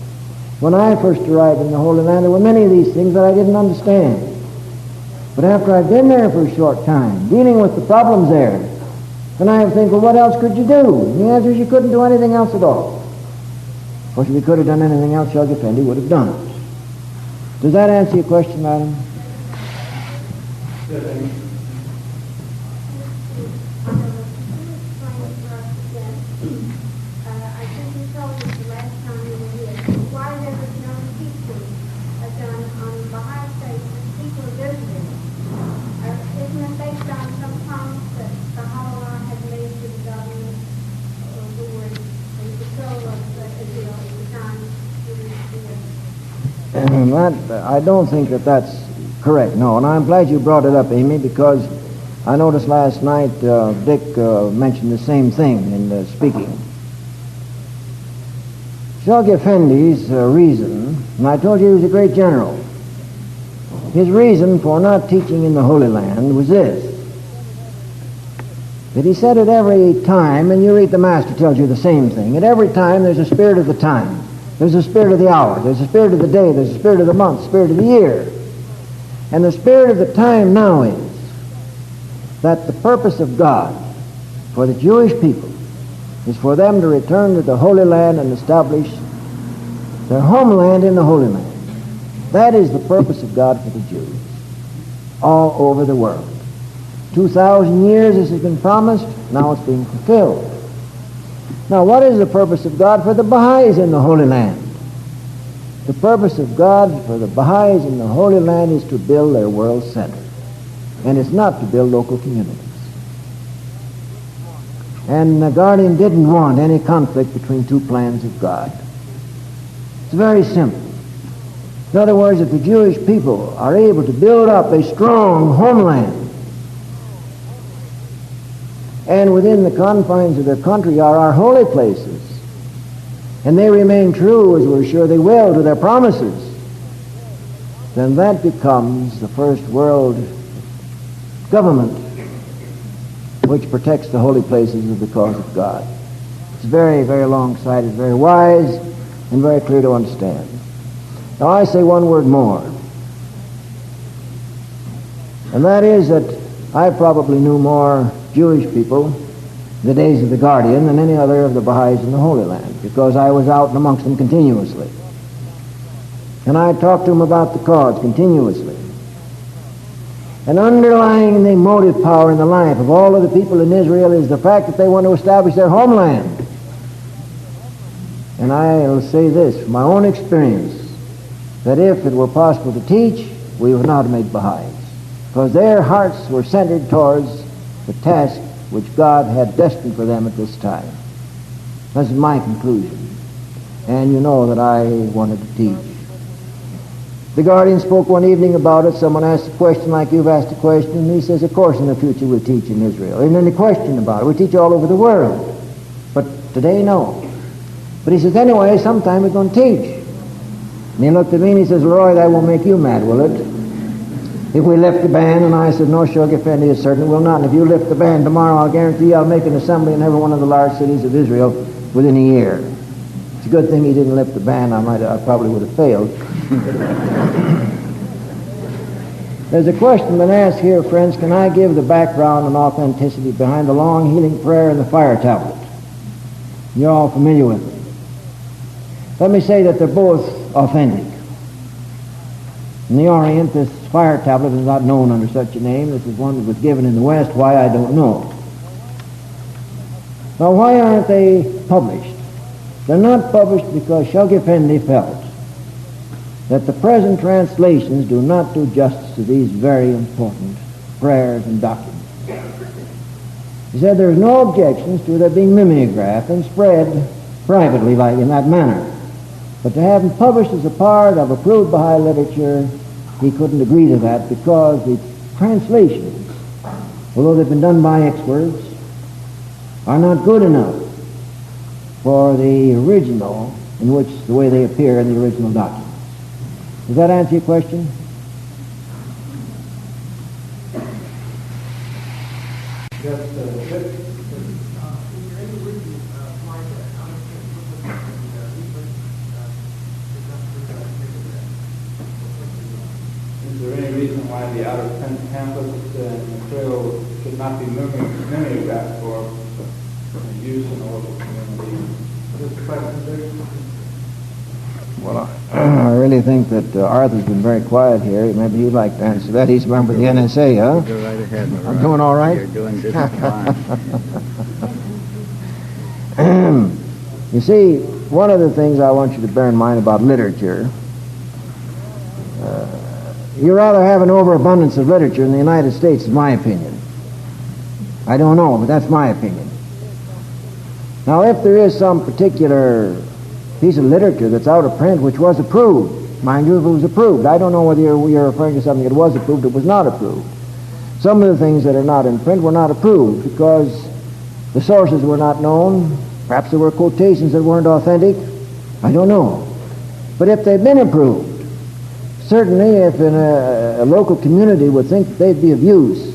When I first arrived in the Holy Land, there were many of these things that I didn't understand. But after I've been there for a short time, dealing with the problems there, then I think, well, what else could you do? And the answer is you couldn't do anything else at all. Of course, if we could have done anything else, Judge Effendi would have done it. Does that answer your question, madam? Yes, I think you told us the last time you were here why there was no teaching done on Baha'i faith that people are visiting. Isn't it based on some promise that Baha'u'llah had made to the government who were in control of Israel at the time? I don't think that that's correct, no. And I'm glad you brought it up, Amy, because I noticed last night Dick mentioned the same thing in speaking. Shoghi Effendi's reason, and I told you he was a great general, his reason for not teaching in the Holy Land was this, that he said at every time, and you read the Master tells you the same thing, at every time there's a spirit of the time, there's a spirit of the hour, there's a spirit of the day, there's a spirit of the month, spirit of the year. And the spirit of the time now is that the purpose of God for the Jewish people is for them to return to the Holy Land and establish their homeland in the Holy Land. That is the purpose of God for the Jews all over the world. 2,000 years this has been promised, now it's being fulfilled. Now, what is the purpose of God for the Baha'is in the Holy Land? The purpose of God for the Baha'is in the Holy Land is to build their world center. And it's not to build local communities. And the Guardian didn't want any conflict between two plans of God. It's very simple. In other words, if the Jewish people are able to build up a strong homeland, and within the confines of their country are our holy places, and they remain true, as we're sure they will, to their promises, then that becomes the first world government which protects the holy places of the cause of God. It's very, very long-sighted, very wise, and very clear to understand. Now I say one word more, and that is that I probably knew more Jewish people in the days of the Guardian than any other of the Baha'is in the Holy Land, because I was out and amongst them continuously. And I talked to them about the cause continuously. And underlying the motive power in the life of all of the people in Israel is the fact that they want to establish their homeland. And I'll say this, from my own experience, that if it were possible to teach, we would not make Baha'is, because their hearts were centered towards the task which God had destined for them at this time. This is my conclusion. And you know that I wanted to teach. The Guardian spoke one evening about it. Someone asked a question like you've asked a question, and he says, of course in the future we'll teach in Israel. Isn't any question about it. We teach all over the world. But today, no. But he says, anyway, sometime we're going to teach. And he looked at me and he says, Leroy, that won't make you mad, will it? If we lift the ban, and I said, no, Shug Effendi, it certainly will not. And if you lift the ban tomorrow, I'll guarantee I'll make an assembly in every one of the large cities of Israel within a year. It's a good thing he didn't lift the ban. I probably would have failed. There's a question been asked here, friends. Can I give the background and authenticity behind the long healing prayer and the fire tablet? You're all familiar with them. Let me say that they're both authentic. In the Orient, this fire tablet is not known under such a name. This is one that was given in the West. Why, I don't know. Now, why aren't they published? They're not published because Shug Effendi felt that the present translations do not do justice to these very important prayers and documents. He said there's no objections to their being mimeographed and spread privately like in that manner. But to have them published as a part of approved Baha'i literature, he couldn't agree to that because the translations, although they've been done by experts, are not good enough for the original, in which the way they appear in the original documents. Does that answer your question? Is there any reason why the out-of-print pamphlets and material should not be mimeographed for use in the local community? Well, I really think that Arthur's been very quiet here. Maybe he'd like to answer that. He's a member of the NSA, huh? Go right ahead. I'm doing all right? You're doing just fine. You see, one of the things I want you to bear in mind about literature, you rather have an overabundance of literature in the United States, is my opinion. I don't know, but that's my opinion. Now, if there is some particular piece of literature that's out of print which was approved, mind you, if it was approved, I don't know whether you're referring to something that was approved or was not approved. Some of the things that are not in print were not approved because the sources were not known. Perhaps there were quotations that weren't authentic. I don't know. But if they've been approved, certainly if in a local community would think that they'd be of use,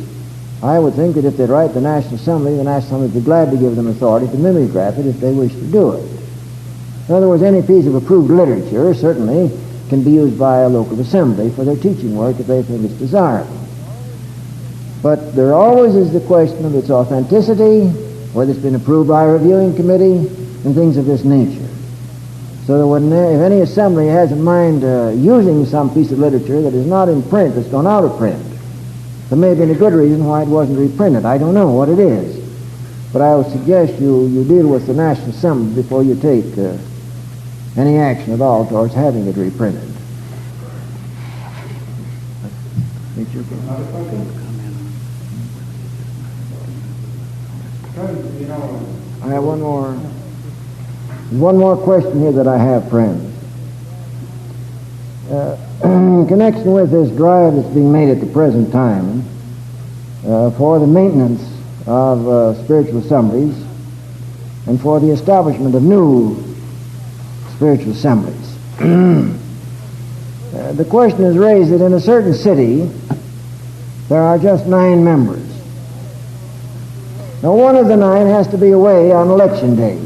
I would think that if they'd write the National Assembly would be glad to give them authority to mimeograph it if they wish to do it. In other words, any piece of approved literature certainly can be used by a local assembly for their teaching work if they think it's desirable. But there always is the question of its authenticity, whether it's been approved by a reviewing committee, and things of this nature. So that when, if any assembly has in mind using some piece of literature that is not in print, that's gone out of print, there may have been a good reason why it wasn't reprinted. I don't know what it is. But I would suggest you deal with the National Assembly before you take any action at all towards having it reprinted. I have one more question here that I have, friends. In connection with this drive that's being made at the present time for the maintenance of spiritual assemblies and for the establishment of new spiritual assemblies. The question is raised that in a certain city there are just 9 members. Now, one of the 9 has to be away on election day,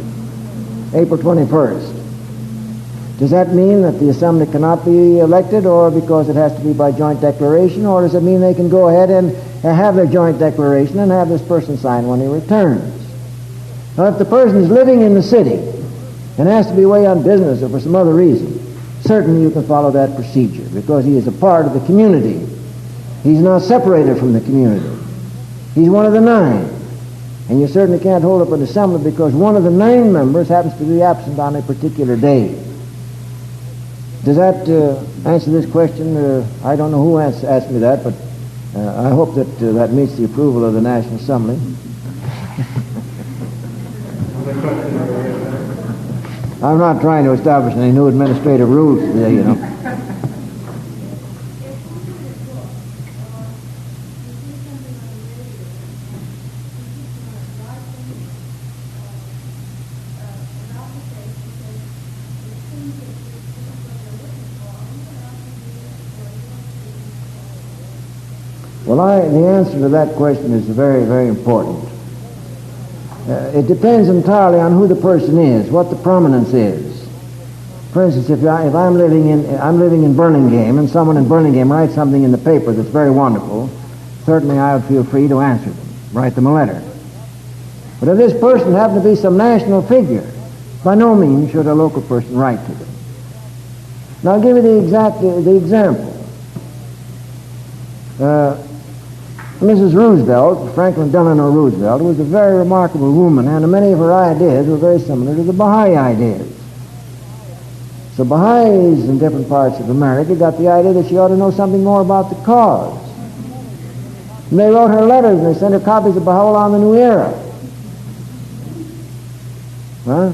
April 21st. Does that mean that the assembly cannot be elected, or because it has to be by joint declaration, or does it mean they can go ahead and have their joint declaration and have this person sign when he returns? Now, if the person is living in the city and has to be away on business or for some other reason, certainly you can follow that procedure because he is a part of the community. He's not separated from the community. He's one of the 9. And you certainly can't hold up an assembly because one of the 9 members happens to be absent on a particular day. Does that answer this question? I don't know who asked me that, but I hope that that meets the approval of the National Assembly. I'm not trying to establish any new administrative rules today, you know. Well, the answer to that question is very, very important. It depends entirely on who the person is, what the prominence is. For instance, if I'm living in Burlingame and someone in Burlingame writes something in the paper that's very wonderful, certainly I would feel free to answer them, write them a letter. But if this person happened to be some national figure, by no means should a local person write to them. Now, I'll give you the example. Mrs. Roosevelt, Franklin Delano Roosevelt, was a very remarkable woman, and many of her ideas were very similar to the Baha'i ideas. So Baha'is in different parts of America got the idea that she ought to know something more about the cause. And they wrote her letters and they sent her copies of Baha'u'llah and the New Era. Huh?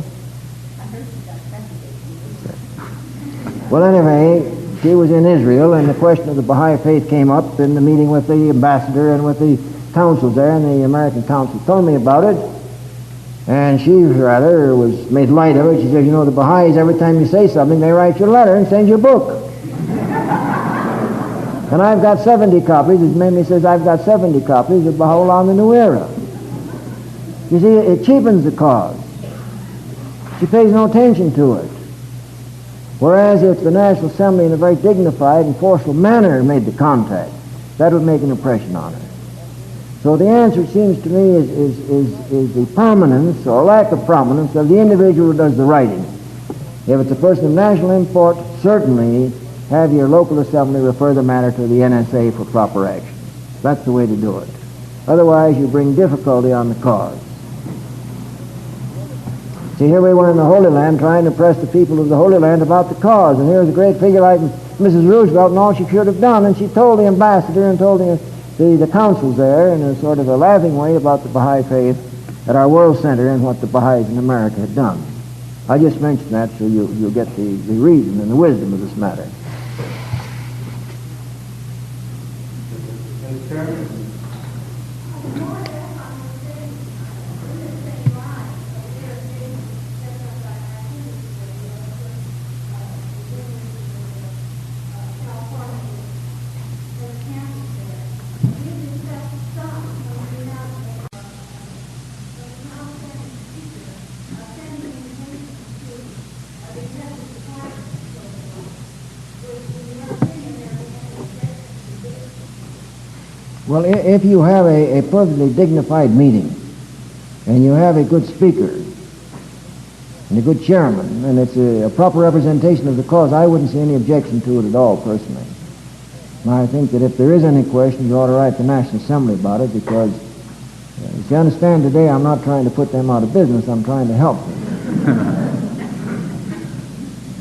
Well, anyway, she was in Israel, and the question of the Baha'i faith came up in the meeting with the ambassador and with the councils there, and the American council told me about it. And she rather was made light of it. She said, you know, the Baha'is, every time you say something, they write you a letter and send you a book. And I've got 70 copies. As Mamie says, I've got 70 copies of Baha'u'llah and the New Era. You see, it cheapens the cause. She pays no attention to it. Whereas if the National Assembly in a very dignified and forceful manner made the contact, that would make an impression on her. So the answer, it seems to me, is the prominence or lack of prominence of the individual who does the writing. If it's a person of national import, certainly have your local assembly refer the matter to the NSA for proper action. That's the way to do it. Otherwise, you bring difficulty on the cause. See, here we were in the Holy Land trying to press the people of the Holy Land about the cause, and here's a great figure like Mrs. Roosevelt and all she should have done, and she told the ambassador and told the councils there in a sort of a laughing way about the Baha'i faith at our World Center and what the Baha'is in America had done. I just mentioned that so you'll get the reason and the wisdom of this matter. Well, if you have a perfectly dignified meeting, and you have a good speaker, and a good chairman, and it's a proper representation of the cause, I wouldn't see any objection to it at all, personally. And I think that if there is any question, you ought to write the National Assembly about it, because, if you understand today, I'm not trying to put them out of business, I'm trying to help them.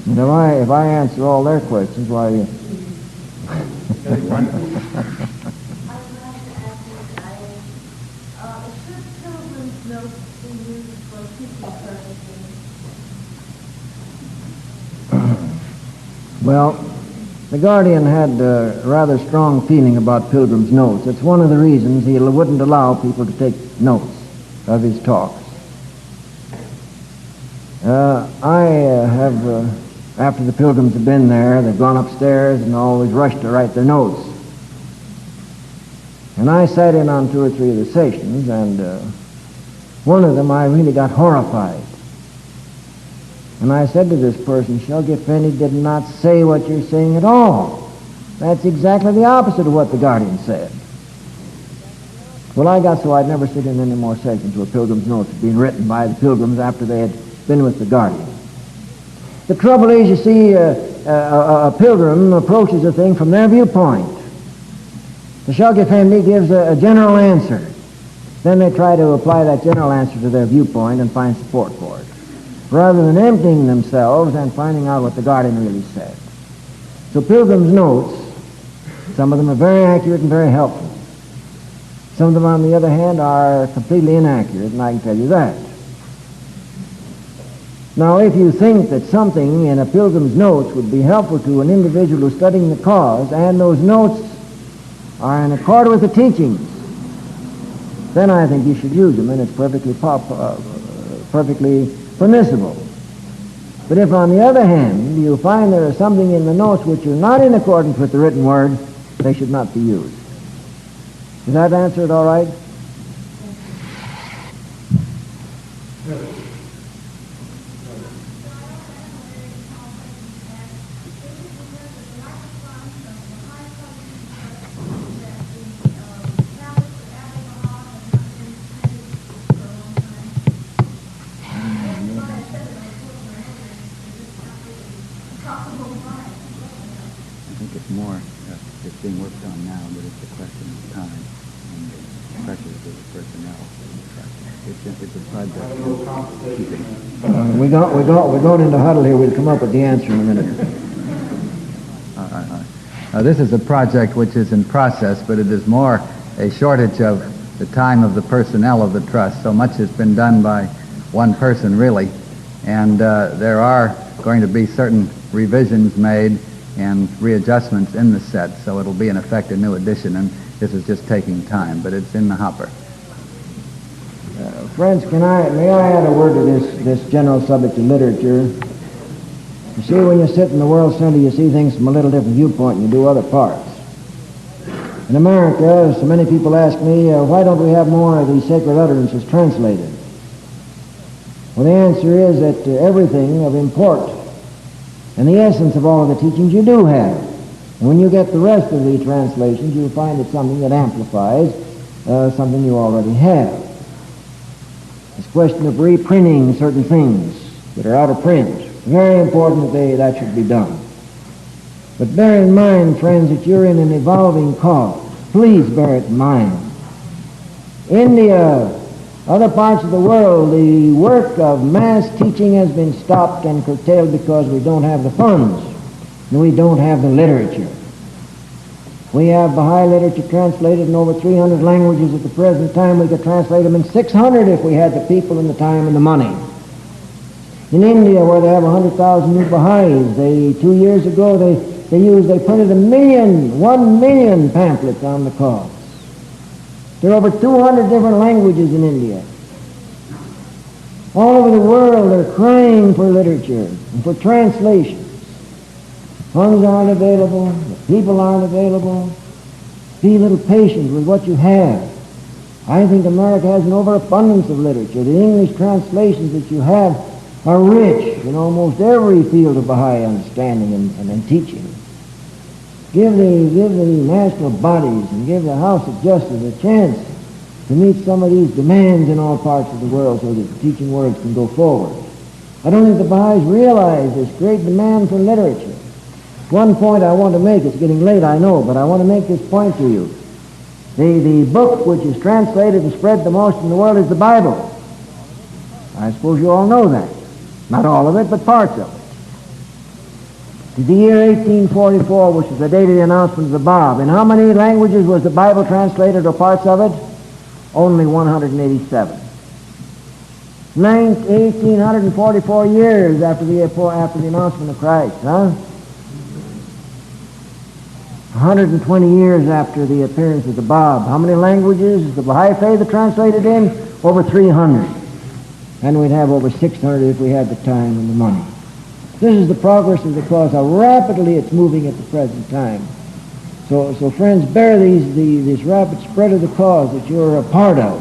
And if I answer all their questions, why... Well, the Guardian had a rather strong feeling about Pilgrim's notes. It's one of the reasons he wouldn't allow people to take notes of his talks. I have, after the Pilgrims have been there, they've gone upstairs and always rushed to write their notes. And I sat in on 2 or 3 of the sessions, and one of them I really got horrified. And I said to this person, Shoghi Effendi did not say what you're saying at all. That's exactly the opposite of what the Guardian said. Well, I got so I'd never sit in any more sessions where Pilgrim's notes had been written by the Pilgrims after they had been with the Guardian. The trouble is, you see, a Pilgrim approaches a thing from their viewpoint. The Shoghi Effendi gives a general answer. Then they try to apply that general answer to their viewpoint and find support for it, rather than emptying themselves and finding out what the Guardian really said. So Pilgrim's notes, some of them are very accurate and very helpful. Some of them, on the other hand, are completely inaccurate, and I can tell you that. Now, if you think that something in a Pilgrim's notes would be helpful to an individual who's studying the cause, and those notes are in accord with the teachings, then I think you should use them, and it's perfectly permissible. But if, on the other hand, you find there is something in the notes which are not in accordance with the written word, they should not be used. Does that answer it all right? It's being worked on now, but it's a question of time and the pressures of the personnel. It's a project of keeping. We're going into huddle here. We'll come up with the answer in a minute. This is a project which is in process, but it is more a shortage of the time of the personnel of the trust. So much has been done by one person, really, and there are going to be certain revisions made and readjustments in the set, so it'll be in effect a new edition, and this is just taking time, but it's in the hopper. Friends, may I add a word to this general subject of literature? You see, when you sit in the World Center, you see things from a little different viewpoint than you do other parts. In America, so many people ask me, why don't we have more of these sacred utterances translated? Well, the answer is that everything of import and the essence of all of the teachings you do have. And when you get the rest of the translations, you'll find it's something that amplifies something you already have. It's a question of reprinting certain things that are out of print. Very important that should be done. But bear in mind, friends, that you're in an evolving cause. Please bear it in mind. India, other parts of the world, the work of mass teaching has been stopped and curtailed because we don't have the funds and we don't have the literature. We have Baha'i literature translated in over 300 languages at the present time. We could translate them in 600 if we had the people and the time and the money. In India, where they have 100,000 new Baha'is, 2 years ago they printed 1 million pamphlets on the cause. There are over 200 different languages in India. All over the world they're crying for literature and for translations. Funds aren't available, the people aren't available. Be a little patient with what you have. I think America has an overabundance of literature. The English translations that you have are rich in almost every field of Baha'i understanding and teaching. Give the national bodies and give the House of Justice a chance to meet some of these demands in all parts of the world so that the teaching words can go forward. I don't think the Baha'is realize this great demand for literature. One point I want to make, it's getting late, I know, but I want to make this point to you. The book which is translated and spread the most in the world is the Bible. I suppose you all know that. Not all of it, but parts of it. In the year 1844, which is the date of the announcement of the Bab, in how many languages was the Bible translated or parts of it? Only 187. 1844 years after the announcement of Christ, huh? 120 years after the appearance of the Bab. How many languages is the Baha'i Faith translated in? Over 300. And we'd have over 600 if we had the time and the money. This is the progress of the cause, how rapidly it's moving at the present time. So friends, bear this rapid spread of the cause that you're a part of,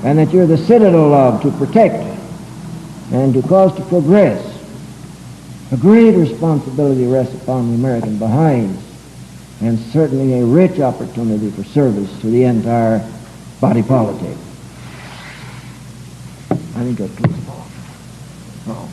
and that you're the citadel of to protect and to cause to progress. A great responsibility rests upon the American Baha'is, and certainly a rich opportunity for service to the entire body politic. I think I'll close. Oh.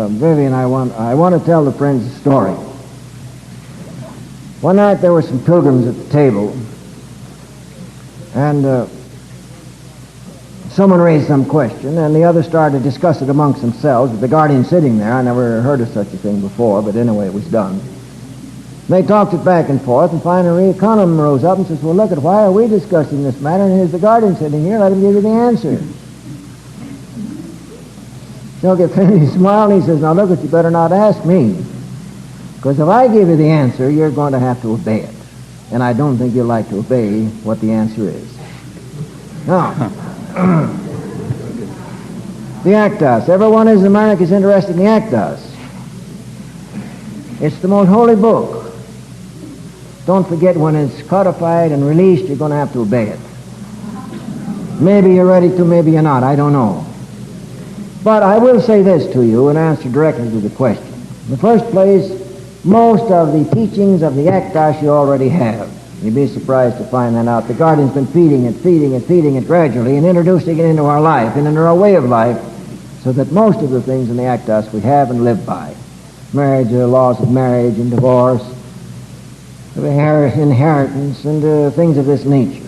Vivian, I want to tell the friends a story. One night there were some pilgrims at the table, and someone raised some question, and the others started to discuss it amongst themselves, with the guardian sitting there. I never heard of such a thing before, but anyway, it was done. They talked it back and forth, and finally Econom rose up and says, well, look, why are we discussing this matter? And here's the guardian sitting here. Let him give you the answer. Shoghi Effendi smiled, and he says, now look, you better not ask me, because if I give you the answer, you're going to have to obey it. And I don't think you'll like to obey what the answer is. Now, the Actas. Everyone in America is interested in the Actas. It's the most holy book. Don't forget, when it's codified and released, you're going to have to obey it. Maybe you're ready to, maybe you're not. I don't know. But I will say this to you and answer directly to the question. In the first place, most of the teachings of the Actas you already have. You'd be surprised to find that out. The Guardian's been feeding it gradually and introducing it into our life and into our way of life, so that most of the things in the Actas we have and live by. Marriage, laws of marriage and divorce, of inheritance, and things of this nature.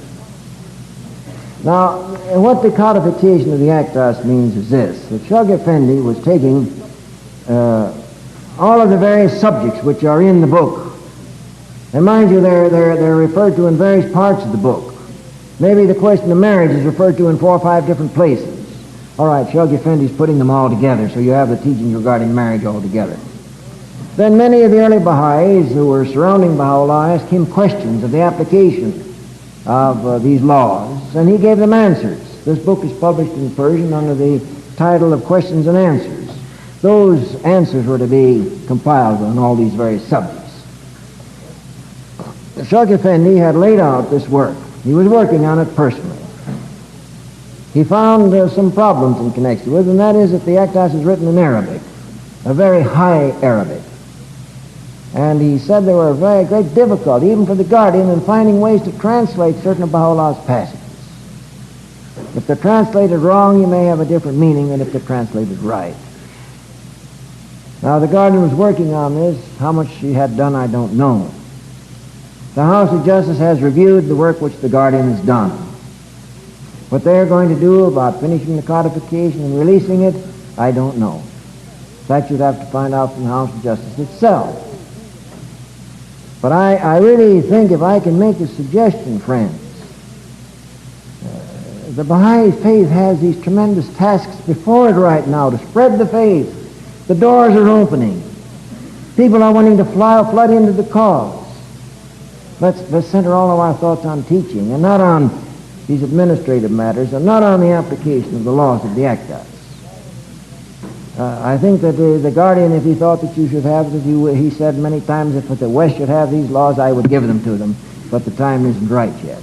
Now, what the codification of the Actas means is this, that Shoghi Effendi was taking all of the various subjects which are in the book. And mind you, they're referred to in various parts of the book. Maybe the question of marriage is referred to in 4 or 5 different places. All right, Shoghi Effendi's putting them all together, so you have the teaching regarding marriage all together. Then many of the early Baha'is who were surrounding Baha'u'llah asked him questions of the application of these laws, and he gave them answers. This book is published in Persian under the title of Questions and Answers. Those answers were to be compiled on all these various subjects. Shoghi Effendi had laid out this work. He was working on it personally. He found some problems in connection with it, and that is that the Actas is written in Arabic, a very high Arabic. And he said there were very great difficulty, even for the Guardian, in finding ways to translate certain of Baha'u'llah's passages. If they're translated wrong, you may have a different meaning than if they're translated right. Now, the Guardian was working on this. How much he had done, I don't know. The House of Justice has reviewed the work which the Guardian has done. What they're going to do about finishing the codification and releasing it, I don't know. That you'd have to find out from the House of Justice itself. But I really think, if I can make a suggestion, friends, the Baha'i faith has these tremendous tasks before it right now to spread the faith. The doors are opening. People are wanting to flood into the cause. Let's center all of our thoughts on teaching and not on these administrative matters and not on the application of the laws of the Actas. I think that the Guardian, if he thought that you should have, as he said many times, if the West should have these laws, I would give them to them, but the time isn't right yet.